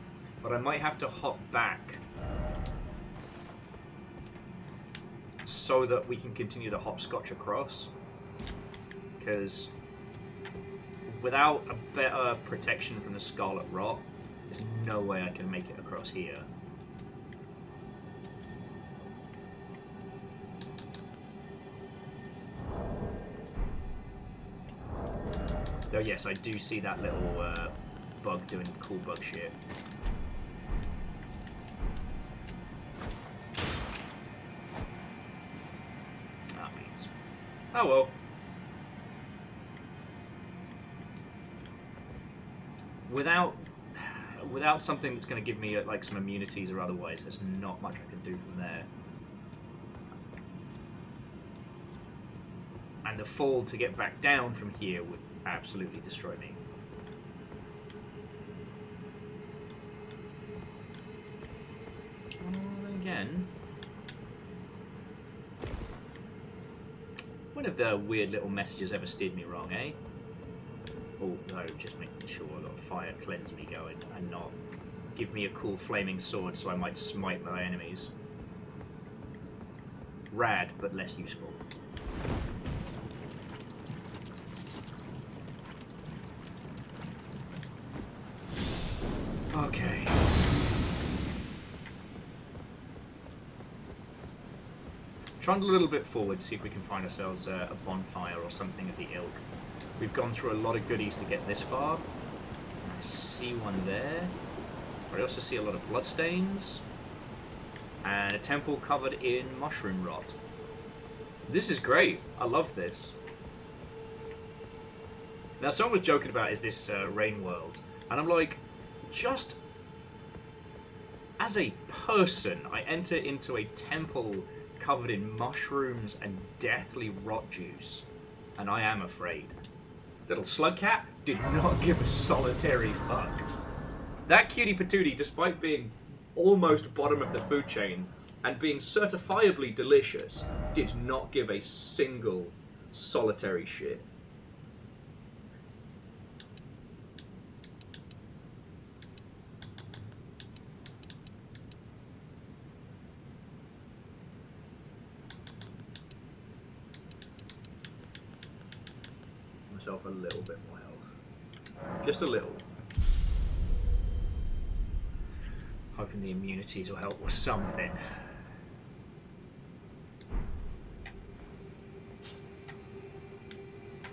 but I might have to hop back so that we can continue to hopscotch across. Because without a better protection from the Scarlet Rot, there's no way I can make it across here. Though yes, I do see that little bug doing cool bug shit. That means. Oh well. without something that's going to give me like some immunities or otherwise, there's not much I can do from there. And the fall to get back down from here would absolutely destroy me. Again, one of the weird little messages ever steered me wrong, eh? Oh no, just making sure I got fire cleanse me going and not give me a cool flaming sword so I might smite my enemies. Rad, but less useful. Okay. Trundle a little bit forward, see if we can find ourselves a bonfire or something of the ilk. We've gone through a lot of goodies to get this far. I see one there. But I also see a lot of bloodstains. And a temple covered in mushroom rot. This is great. I love this. Now, someone was joking about, is this Rain World? And I'm like, just as a person, I enter into a temple covered in mushrooms and deathly rot juice, and I am afraid. Little slug cat did not give a solitary fuck. That cutie patootie, despite being almost bottom of the food chain and being certifiably delicious, did not give a single solitary shit. Myself a little bit more health. Just a little. Hoping the immunities will help with something.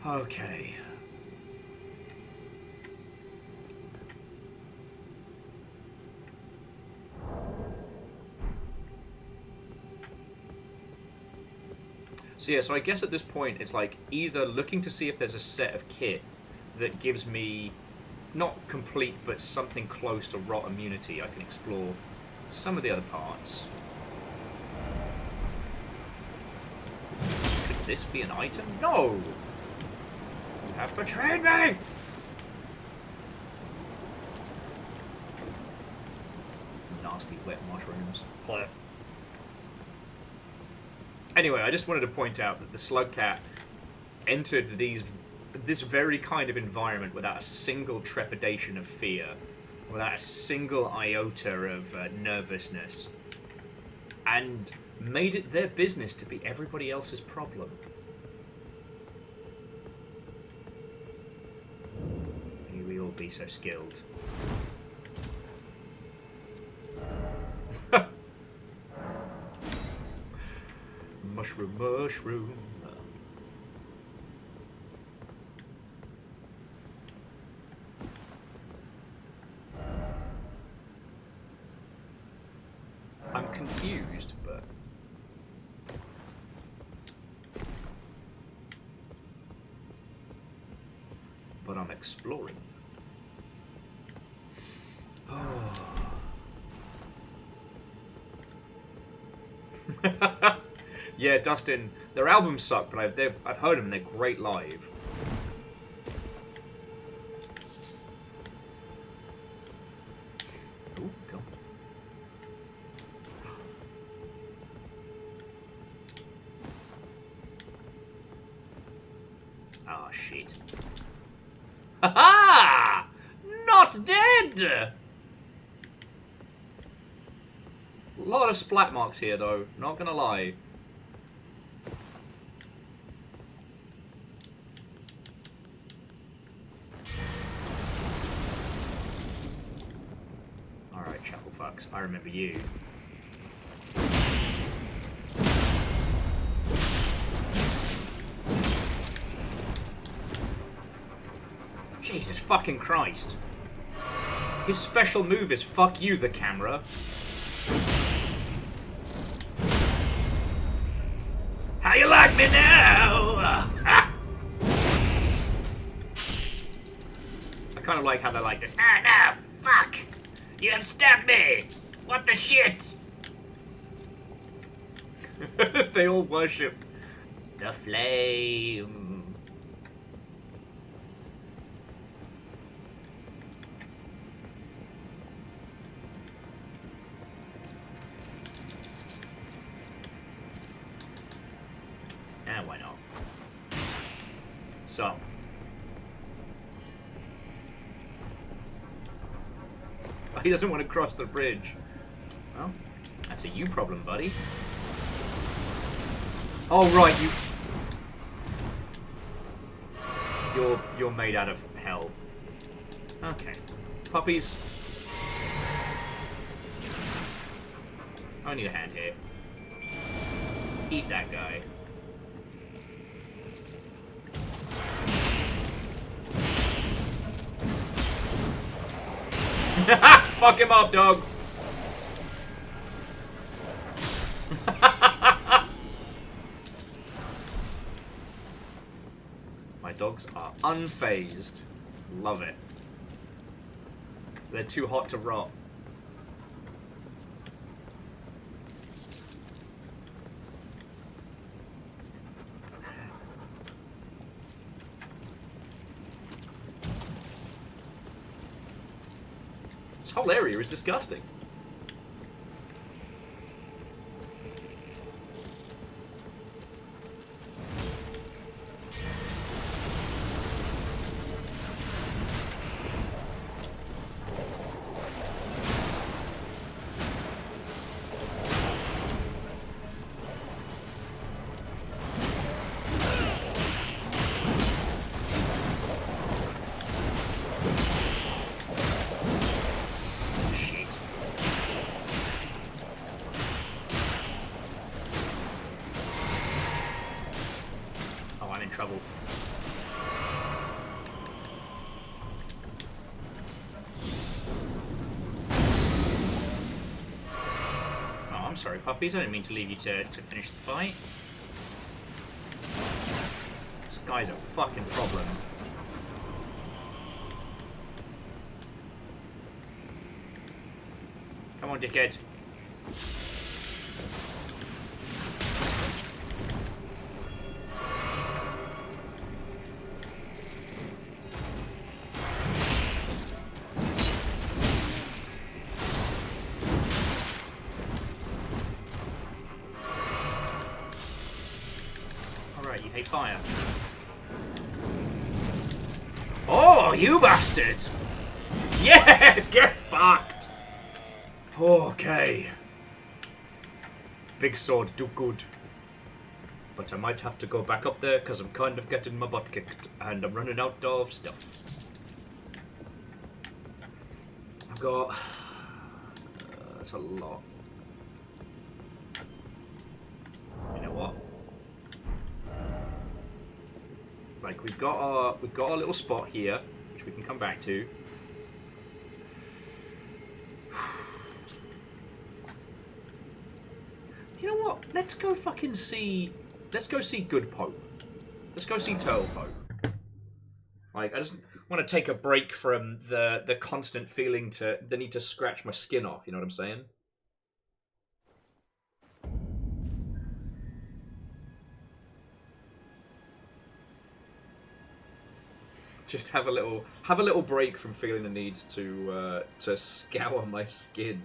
Okay. So yeah, so I guess at this point it's like either looking to see if there's a set of kit that gives me not complete but something close to rot immunity. I can explore some of the other parts. Could this be an item? No! You have betrayed me! Nasty wet mushrooms. Blech. Anyway, I just wanted to point out that the slug cat entered this very kind of environment without a single trepidation of fear, without a single iota of nervousness, and made it their business to be everybody else's problem. May we all be so skilled. Mushroom, mushroom. I'm confused, but I'm exploring. Oh. Yeah, Dustin, their albums suck, but I've heard them and they're great live. Ooh, come on. Ah, shit. Ha-ha! Not dead! A lot of splat marks here, though. Not gonna lie. I remember you. Jesus fucking Christ. His special move is fuck you, the camera. How you like me now? I kind of like how they're like this. Ah, no, fuck. You have stabbed me! What the shit? They all worship The flame. and why not? So. He doesn't want to cross the bridge. Well, that's a you problem, buddy. Oh right, you're made out of hell. Okay. Puppies. I need a hand here. Eat that guy. Fuck him up, dogs! My dogs are unfazed. Love it. They're too hot to rot. This whole area is disgusting. Trouble. Oh, I'm sorry, puppies. I didn't mean to leave you to finish the fight. This guy's a fucking problem. Come on, dickhead. You hate fire. Oh, you bastard! Yes, get fucked! Okay. Big sword, do good. But I might have to go back up there because I'm kind of getting my butt kicked and I'm running out of stuff. I've got... that's a lot. You know what? Like we've got our little spot here, which we can come back to. You know what? Let's go fucking see. Let's go see Good Pope. Let's go see Turtle Pope. Like I just want to take a break from the constant feeling to the need to scratch my skin off. You know what I'm saying? Just have a little break from feeling the need to scour my skin.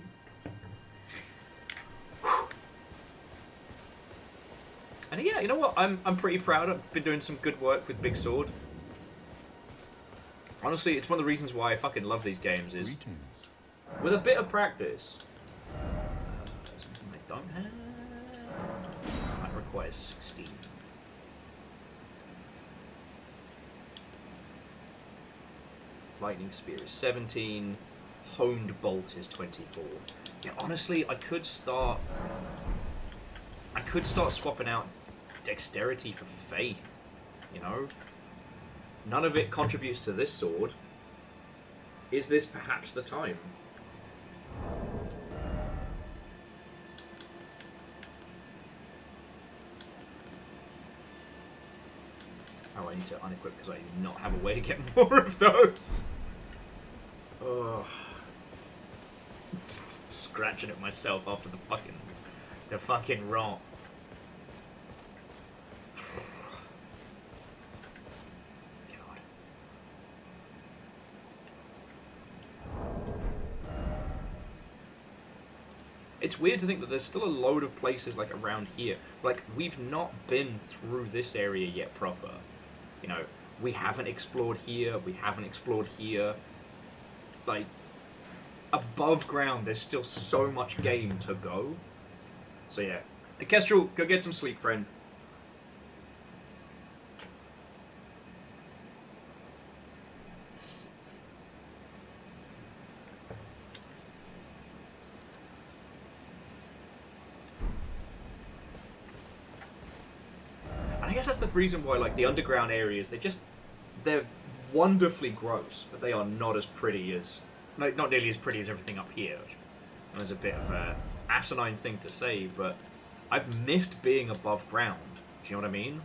And yeah, you know what? I'm pretty proud. I've been doing some good work with Big Sword. Honestly, it's one of the reasons why I fucking love these games. Is with a bit of practice. Something I don't have. That requires 16. Lightning Spear is 17. Honed Bolt is 24. Yeah, honestly, I could start swapping out Dexterity for Faith. You know? None of it contributes to this sword. Is this perhaps the time? Oh, I need to unequip because I do not have a way to get more of those. Oh. scratching at myself after the fucking rot. It's weird to think that there's still a load of places like around here. Like, we've not been through this area yet proper. You know, we haven't explored here, we haven't explored here. Like, above ground, there's still so much game to go. So yeah. Kestrel, go get some sleep, friend. I guess that's the reason why, like, the underground areas, they're wonderfully gross, but they are not as pretty as, like, not nearly as pretty as everything up here. That was a bit of a asinine thing to say, but I've missed being above ground. Do you know what I mean?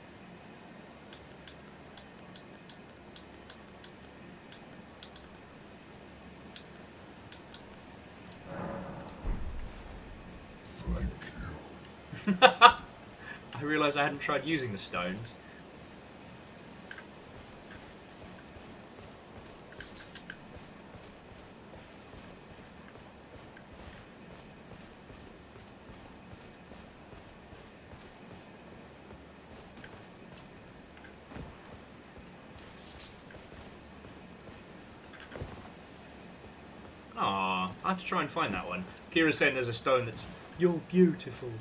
Thank you. I realised I hadn't tried using the stones. Aw, I have to try and find that one. Kira's saying there's a stone that's, "You're beautiful,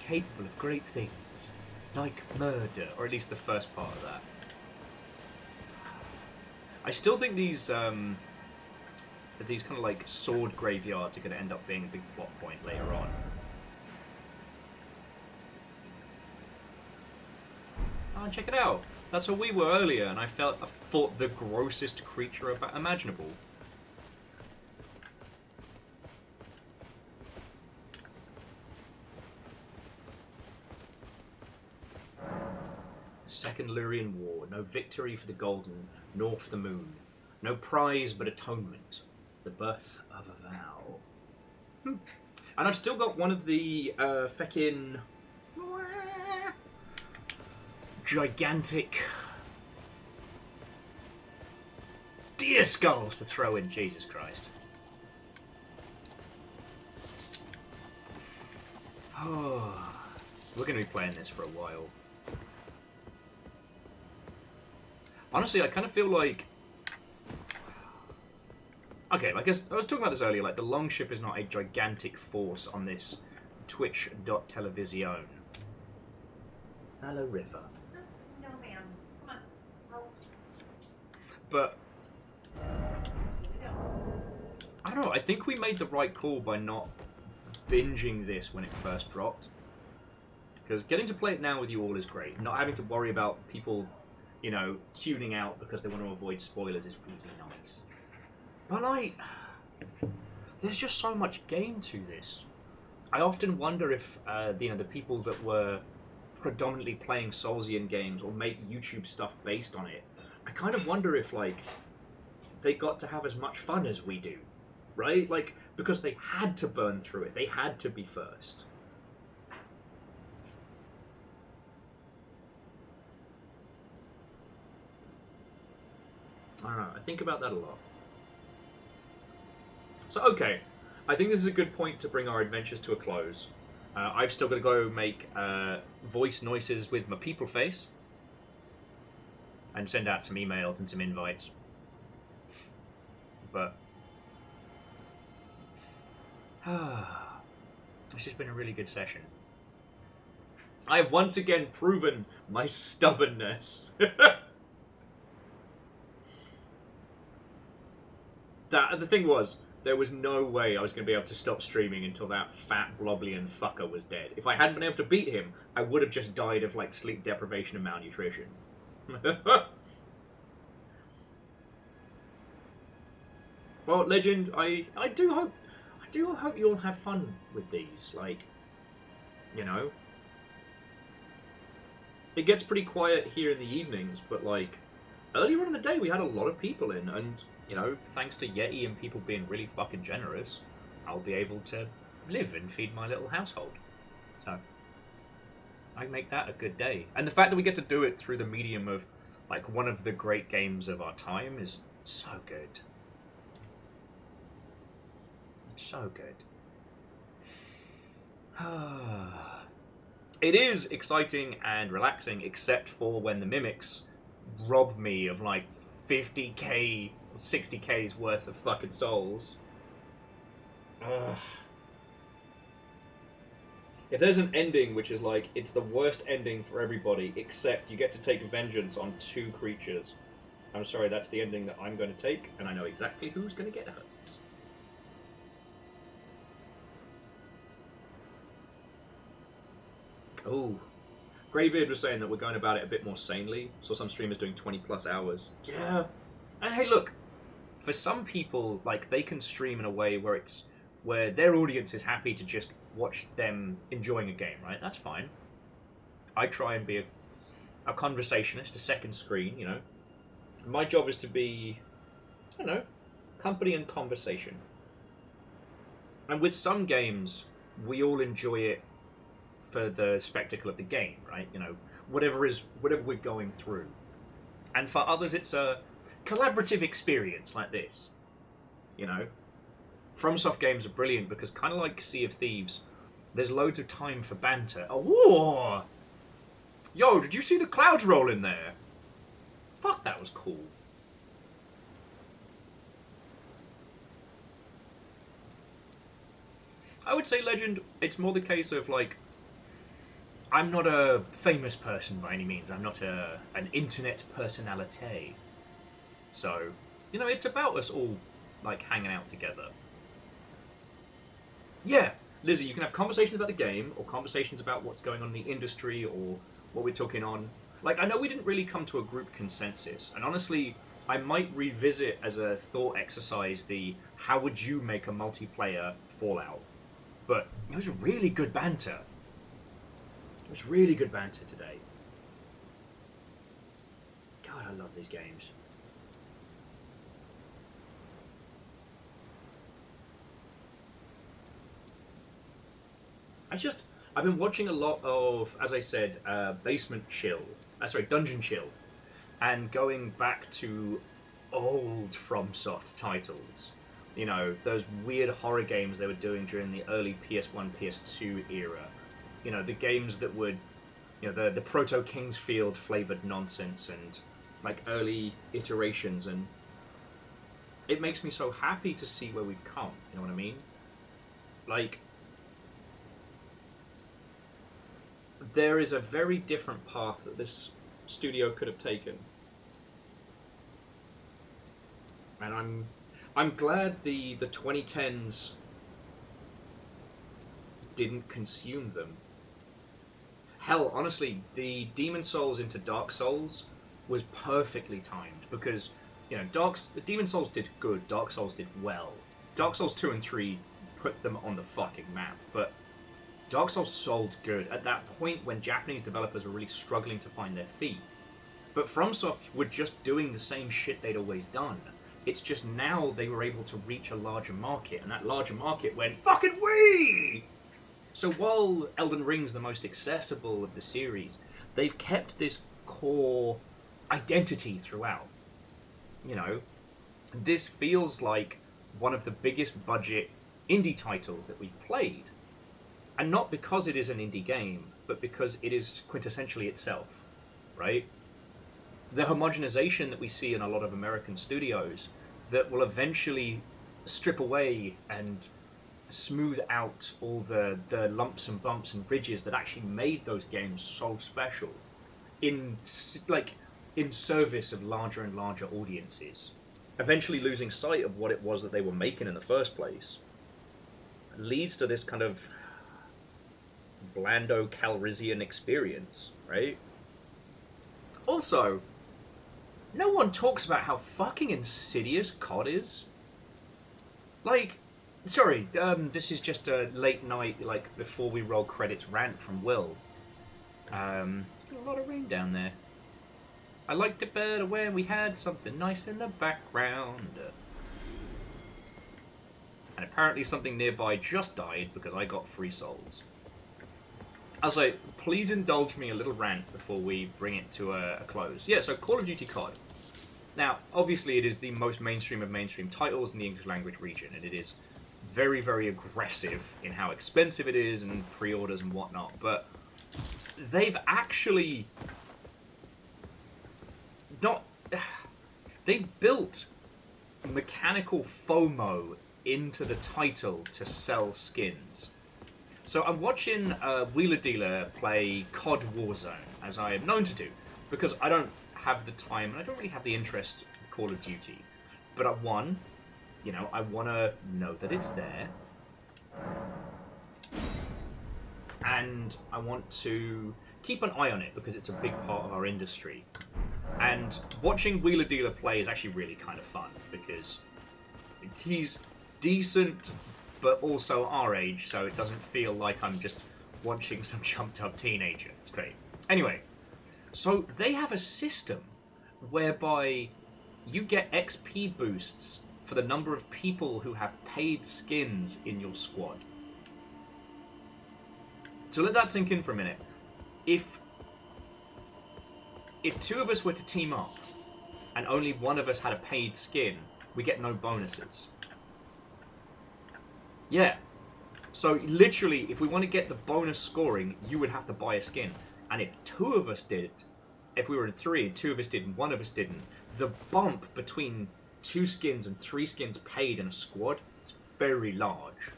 capable of great things, like murder," or at least the first part of that. I still think these kind of like sword graveyards are going to end up being a big plot point later on. Oh, check it out! That's where we were earlier, and I thought the grossest creature imaginable. Second Lyrian War. No victory for the Golden, nor for the Moon. No prize but atonement. The birth of a vow. And I've still got one of the feckin' gigantic deer skulls to throw in. Jesus Christ. Oh, we're going to be playing this for a while. Honestly, I kind of feel like... Okay, like I was talking about this earlier, like the Longship is not a gigantic force on this Twitch.television. Hello, River. No, ma'am. Come on. Help. But... I don't know, I think we made the right call by not binging this when it first dropped. Because getting to play it now with you all is great. Not having to worry about people... you know, tuning out because they want to avoid spoilers is really nice. But, like, there's just so much game to this. I often wonder if, you know, the people that were predominantly playing Soulsian games or make YouTube stuff based on it, I kind of wonder if, like, they got to have as much fun as we do, right? Like, because they had to burn through it. They had to be first. I don't know, I think about that a lot. So, okay, I think this is a good point to bring our adventures to a close. I've still got to go make voice noises with my people face. And send out some emails and some invites. But... it's just been a really good session. I have once again proven my stubbornness. The thing was, there was no way I was going to be able to stop streaming until that fat Bloblian fucker was dead. If I hadn't been able to beat him, I would have just died of, like, sleep deprivation and malnutrition. Well, Legend, I do hope you all have fun with these. Like, you know, it gets pretty quiet here in the evenings, but like earlier on in the day, we had a lot of people in, and you know, thanks to Yeti and people being really fucking generous, I'll be able to live and feed my little household. So I make that a good day. And the fact that we get to do it through the medium of like one of the great games of our time is so good. So good. It is exciting and relaxing, except for when the mimics rob me of like 50k, 60k's worth of fucking souls. If there's an ending which is like, it's the worst ending for everybody, except you get to take vengeance on 2 creatures, I'm sorry, that's the ending that I'm going to take, and I know exactly who's going to get hurt. Oh, Greybeard was saying that we're going about it a bit more sanely. Saw some streamers doing 20 plus hours. Yeah. And hey, look, for some people, like, they can stream in a way where their audience is happy to just watch them enjoying a game, right? That's fine. I try and be a conversationist, a second screen, you know. My job is to be, I don't know, company and conversation. And with some games, we all enjoy it for the spectacle of the game, right? You know, whatever we're going through. And for others, it's a collaborative experience like this. You know, FromSoft games are brilliant because, kind of like Sea of Thieves, there's loads of time for banter. Oh, whoa! Yo, did you see the clouds roll in there? Fuck, that was cool. I would say Legend, it's more the case of, like, I'm not a famous person by any means. I'm not an internet personality. So, you know, it's about us all, like, hanging out together. Yeah, Lizzie, you can have conversations about the game, or conversations about what's going on in the industry, or what we're talking on. Like, I know we didn't really come to a group consensus, and honestly, I might revisit as a thought exercise the how would you make a multiplayer Fallout. But it was really good banter. It was really good banter today. God, I love these games. I've been watching a lot of, as I said, Dungeon Chill, and going back to old FromSoft titles. You know, those weird horror games they were doing during the early PS1, PS2 era. You know, the games that would, you know, the Proto Kingsfield flavored nonsense and like early iterations, and it makes me so happy to see where we've come. You know what I mean? Like, there is a very different path that this studio could have taken, and I'm glad the 2010s didn't consume them. Hell, honestly, the Demon Souls into Dark Souls was perfectly timed because, you know, Demon Souls did good, Dark Souls did well. Dark Souls 2 and 3 put them on the fucking map, but Dark Souls sold good at that point when Japanese developers were really struggling to find their feet. But FromSoft were just doing the same shit they'd always done. It's just now they were able to reach a larger market, and that larger market went, fucking wee! So while Elden Ring's the most accessible of the series, they've kept this core identity throughout. You know, this feels like one of the biggest budget indie titles that we've played. And not because it is an indie game, but because it is quintessentially itself, right? The homogenization that we see in a lot of American studios that will eventually strip away and smooth out all the lumps and bumps and ridges that actually made those games so special in service of larger and larger audiences, eventually losing sight of what it was that they were making in the first place, leads to this kind of Blando Calrissian experience, right? Also, no one talks about how fucking insidious COD is. Like, sorry, this is just a late night, like, before we roll credits rant from Will. A lot of rain down there. I liked it better when we had something nice in the background. And apparently something nearby just died because I got 3 souls. I'll say, please indulge me a little rant before we bring it to a close. Yeah, so Call of Duty COD. Now, obviously it is the most mainstream of mainstream titles in the English language region, and it is very, very aggressive in how expensive it is and pre-orders and whatnot, but they've actually not... They've built mechanical FOMO into the title to sell skins. So I'm watching Wheeler Dealer play COD Warzone, as I am known to do, because I don't have the time and I don't really have the interest in Call of Duty. But I want to know that it's there, and I want to keep an eye on it because it's a big part of our industry. And watching Wheeler Dealer play is actually really kind of fun because he's decent but also our age, so it doesn't feel like I'm just watching some jumped up teenager. It's great. Anyway, so they have a system whereby you get XP boosts for the number of people who have paid skins in your squad. So let that sink in for a minute. If 2 of us were to team up and only one of us had a paid skin, we get no bonuses. Yeah. So literally, if we want to get the bonus scoring, you would have to buy a skin. And if 2 of us did, if we were in 3 and 2 of us did and 1 of us didn't, the bump between 2 skins and 3 skins paid in a squad is very large.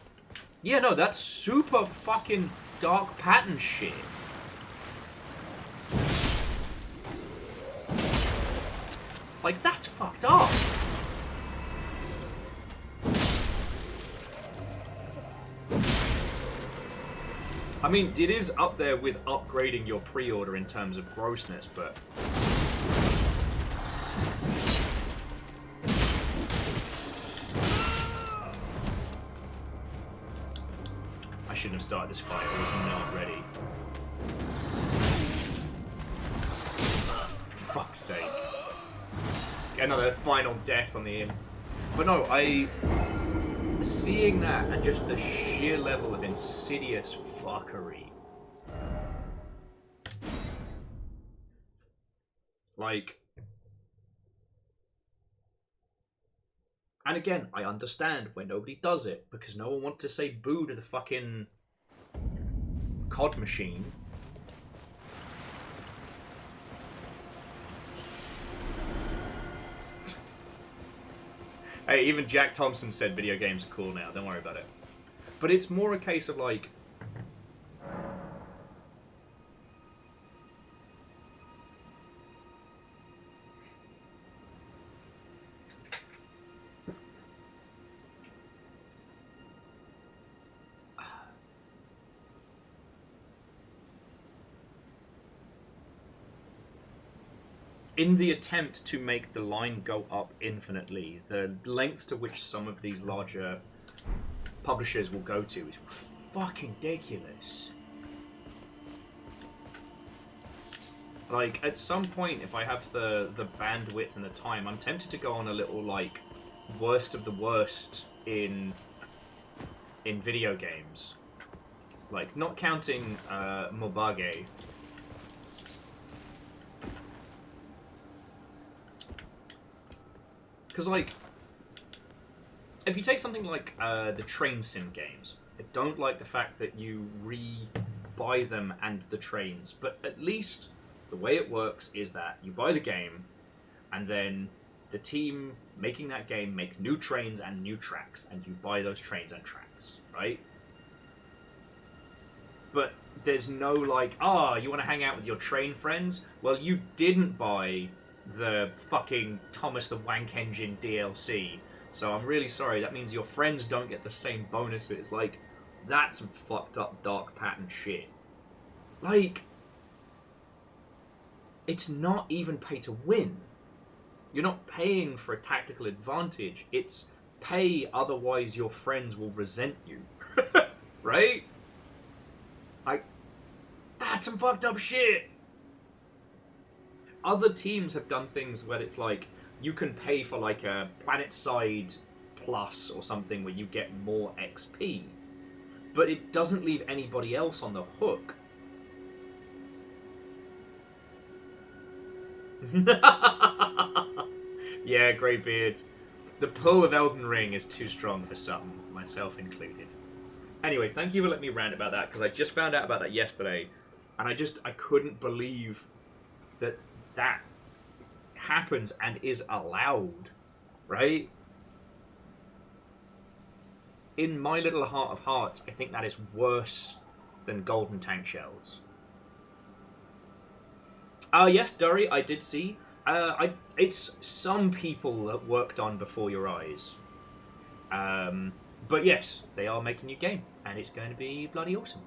Yeah, no, that's super fucking dark pattern shit. Like, that's fucked up. I mean, it is up there with upgrading your pre-order in terms of grossness, but... I shouldn't have started this fight. I was not ready. Fuck's sake. Another final death on the inn. But no, seeing that and just the sheer level of insidious fuckery. Like... And again, I understand why nobody does it, because no one wants to say boo to the fucking COD machine. Hey, even Jack Thompson said video games are cool now, don't worry about it. But it's more a case of like... In the attempt to make the line go up infinitely, the lengths to which some of these larger publishers will go to is fucking ridiculous. Like, at some point, if I have the bandwidth and the time, I'm tempted to go on a little, like, worst of the worst in video games. Like, not counting Mobage. Because, like, if you take something like the train sim games, I don't like the fact that you re-buy them and the trains, but at least the way it works is that you buy the game, and then the team making that game make new trains and new tracks, and you buy those trains and tracks, right? But there's no, like, you want to hang out with your train friends? Well, you didn't buy the fucking Thomas the Wank Engine DLC. So I'm really sorry, that means your friends don't get the same bonuses. Like, that's some fucked up dark pattern shit. Like, it's not even pay to win. You're not paying for a tactical advantage. It's pay, otherwise your friends will resent you. Right? Like, that's some fucked up shit. Other teams have done things where it's like, you can pay for like a planet-side plus or something where you get more XP. But it doesn't leave anybody else on the hook. Yeah, Greybeard. The pull of Elden Ring is too strong for some, myself included. Anyway, thank you for letting me rant about that, because I just found out about that yesterday, and I couldn't believe that that happens and is allowed, right? In my little heart of hearts, I think that is worse than golden tank shells. Yes, Durry, I did see. It's some people that worked on Before Your Eyes. But yes, they are making a new game, and it's going to be bloody awesome.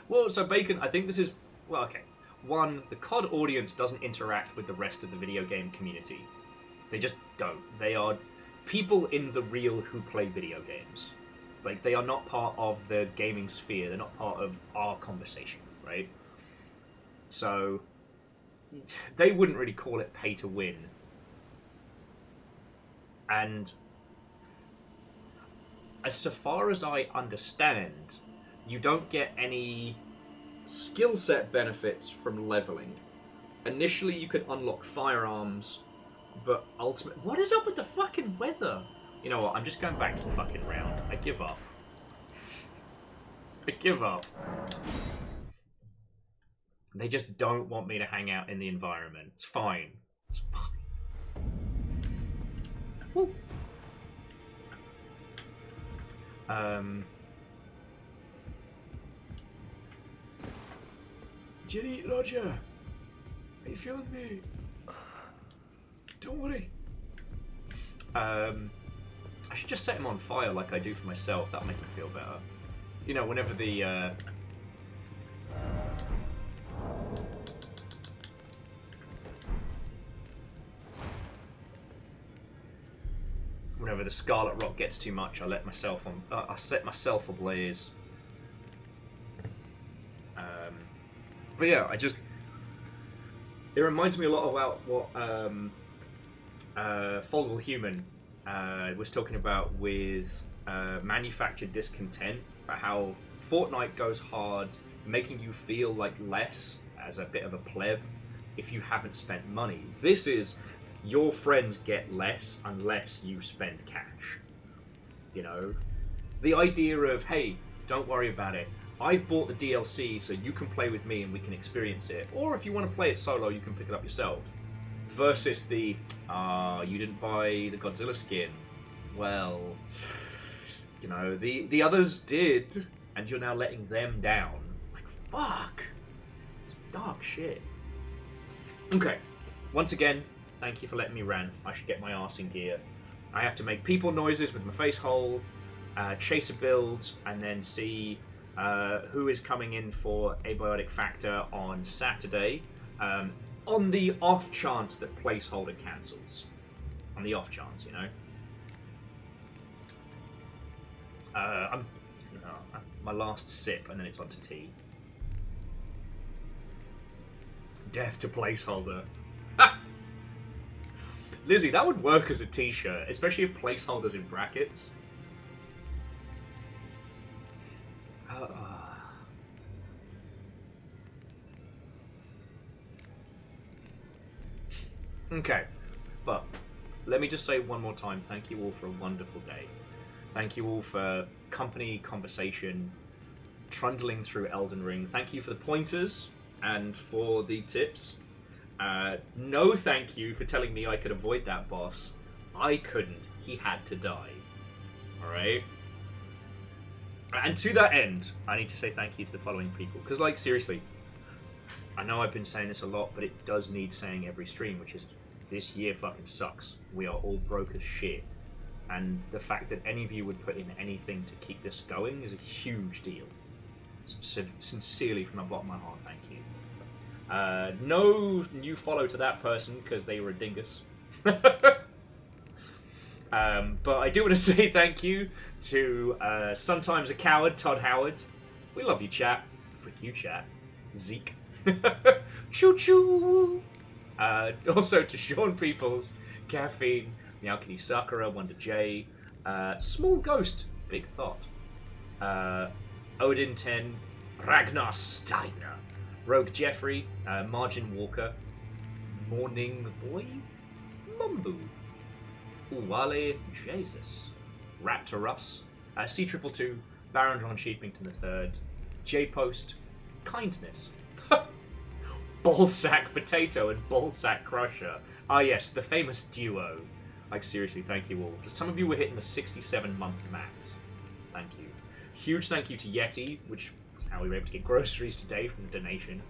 Well, so Bacon, I think this is... Well, okay. One, the COD audience doesn't interact with the rest of the video game community. They just don't. They are people in the real who play video games. Like, they are not part of the gaming sphere. They're not part of our conversation, right? So, they wouldn't really call it pay to win. And as far as I understand, you don't get any skill set benefits from leveling. Initially, you can unlock firearms, but ultimately... What is up with the fucking weather? You know what? I'm just going back to the fucking round. I give up. I give up. They just don't want me to hang out in the environment. It's fine. It's fine. Woo. Jenny, Roger, are you feeling me? Don't worry. I should just set him on fire like I do for myself. That'll make me feel better. You know, whenever the whenever the Scarlet Rock gets too much, I let myself on. I set myself ablaze. But yeah, it reminds me a lot about what Fogel Human was talking about with manufactured discontent, about how Fortnite goes hard, making you feel like less as a bit of a pleb if you haven't spent money. This is your friends get less unless you spend cash. You know? The idea of, hey, don't worry about it. I've bought the DLC so you can play with me and we can experience it. Or if you want to play it solo, you can pick it up yourself. Versus the, you didn't buy the Godzilla skin. Well, you know, the others did, and you're now letting them down. Like, fuck. It's dark shit. Okay. Once again, thank you for letting me rant. I should get my arse in gear. I have to make people noises with my face hole, chase a build, and then see who is coming in for Abiotic Factor on Saturday. On the off chance that placeholder cancels. On the off chance, you know. My last sip, and then it's on to tea. Death to placeholder. Lizzie, that would work as a t-shirt, especially if placeholders in brackets. Okay, but let me just say one more time, thank you all for a wonderful day. Thank you all for company, conversation, trundling through Elden Ring. Thank you for the pointers and for the tips. No thank you for telling me I could avoid that boss. I couldn't. He had to die. Alright? And to that end, I need to say thank you to the following people. Because, like, seriously, I know I've been saying this a lot, but it does need saying every stream, which is, this year fucking sucks. We are all broke as shit. And the fact that any of you would put in anything to keep this going is a huge deal. So, sincerely, from the bottom of my heart, thank you. No new follow to that person, because they were a dingus. But I do want to say thank you to Sometimes a Coward, Todd Howard. We love you, chat. Frick you, chat. Zeke. Choo choo! Also to Sean Peoples, Caffeine, Meowkini Sakura, Wonder J, Small Ghost, Big Thought, Odin 10, Ragnar Steiner, Rogue Jeffrey, Margin Walker, Morning Boy, Mumbu, Uwale Jesus, Raptor Russ, C222, Baron Ron Sheepington III, J Post, Kindness, Ballsack Potato and Ballsack Crusher. Ah yes, the famous duo. Like seriously, thank you all. Some of you were hitting the 67-month max. Thank you. Huge thank you to Yeti, which was how we were able to get groceries today from the donation.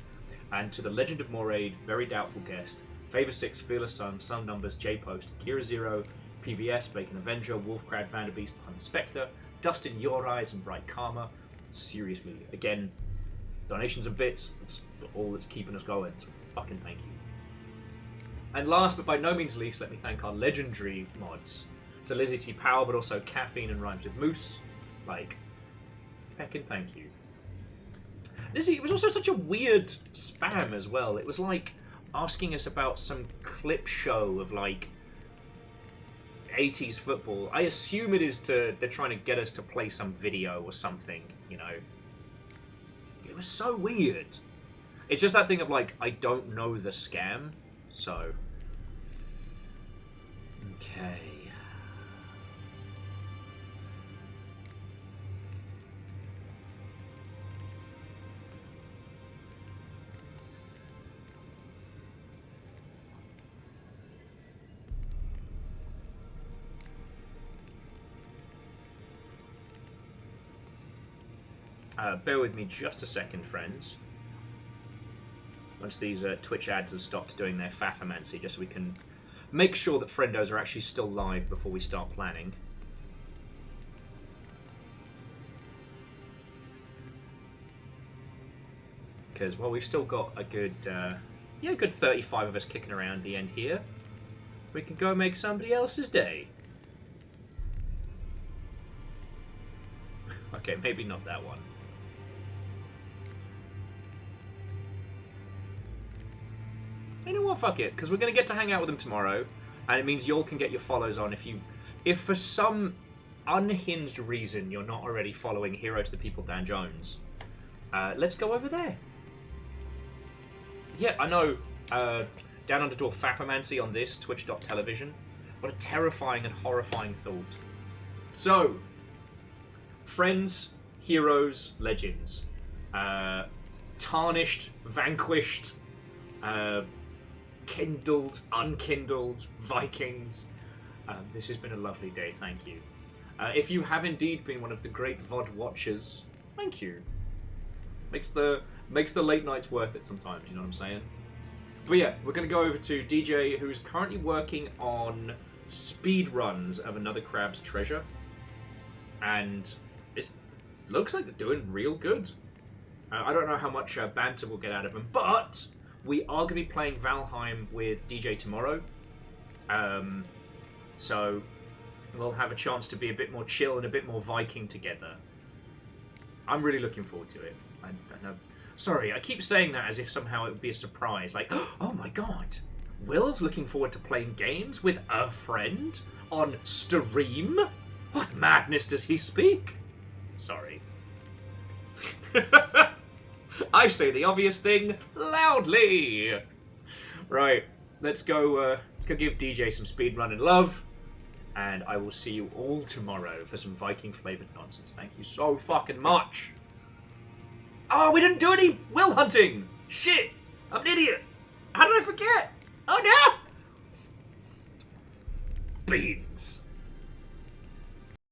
And to the Legend of Moraid, very doubtful guest, Favor 6, Fearless Sun, Sun Numbers, J Post, Kira Zero, PVS, Bacon Avenger, Wolfcrad, Vanderbeast, Pun Spectre, Dustin Your Eyes, and Bright Karma. Seriously, again, donations and bits, it's all that's keeping us going, so fucking thank you. And last but by no means least, let me thank our legendary mods. To Lizzie T. Power, but also Caffeine and Rhymes with Moose. Like, heckin' thank you. Lizzie, it was also such a weird spam as well. It was like asking us about some clip show of like 80s football. I assume it is they're trying to get us to play some video or something, you know. It was so weird. It's just that thing of like, I don't know the scam, so. Okay. Bear with me just a second, friends. Once these Twitch ads have stopped doing their faffomancy, just so we can make sure that friendos are actually still live before we start planning. Because, well, we've still got a good, a good 35 of us kicking around the end here. We can go make somebody else's day. Okay, maybe not that one. You know what, fuck it, because we're going to get to hang out with them tomorrow, and it means y'all can get your follows on if for some unhinged reason you're not already following Hero to the People Dan Jones. Let's go over there. Yeah, I know, down underdog Faffomancy on this, twitch.tv. What a terrifying and horrifying thought. So, friends, heroes, legends. Tarnished, vanquished, kindled, unkindled, Vikings. This has been a lovely day, thank you. If you have indeed been one of the great VOD watchers, thank you. Makes the late nights worth it sometimes, you know what I'm saying? But yeah, we're going to go over to DJ, who's currently working on speed runs of Another Crab's Treasure. And it looks like they're doing real good. I don't know how much banter we'll get out of him, but we are going to be playing Valheim with DJ tomorrow. So we'll have a chance to be a bit more chill and a bit more Viking together. I'm really looking forward to it. I know. Sorry, I keep saying that as if somehow it would be a surprise. Like, oh my god, Will's looking forward to playing games with a friend on stream? What madness does he speak? Sorry. I say the obvious thing loudly. Right, let's go give DJ some speedrun and love, and I will see you all tomorrow for some Viking-flavoured nonsense. Thank you so fucking much. Oh, we didn't do any Will hunting! Shit! I'm an idiot! How did I forget? Oh no! Beans.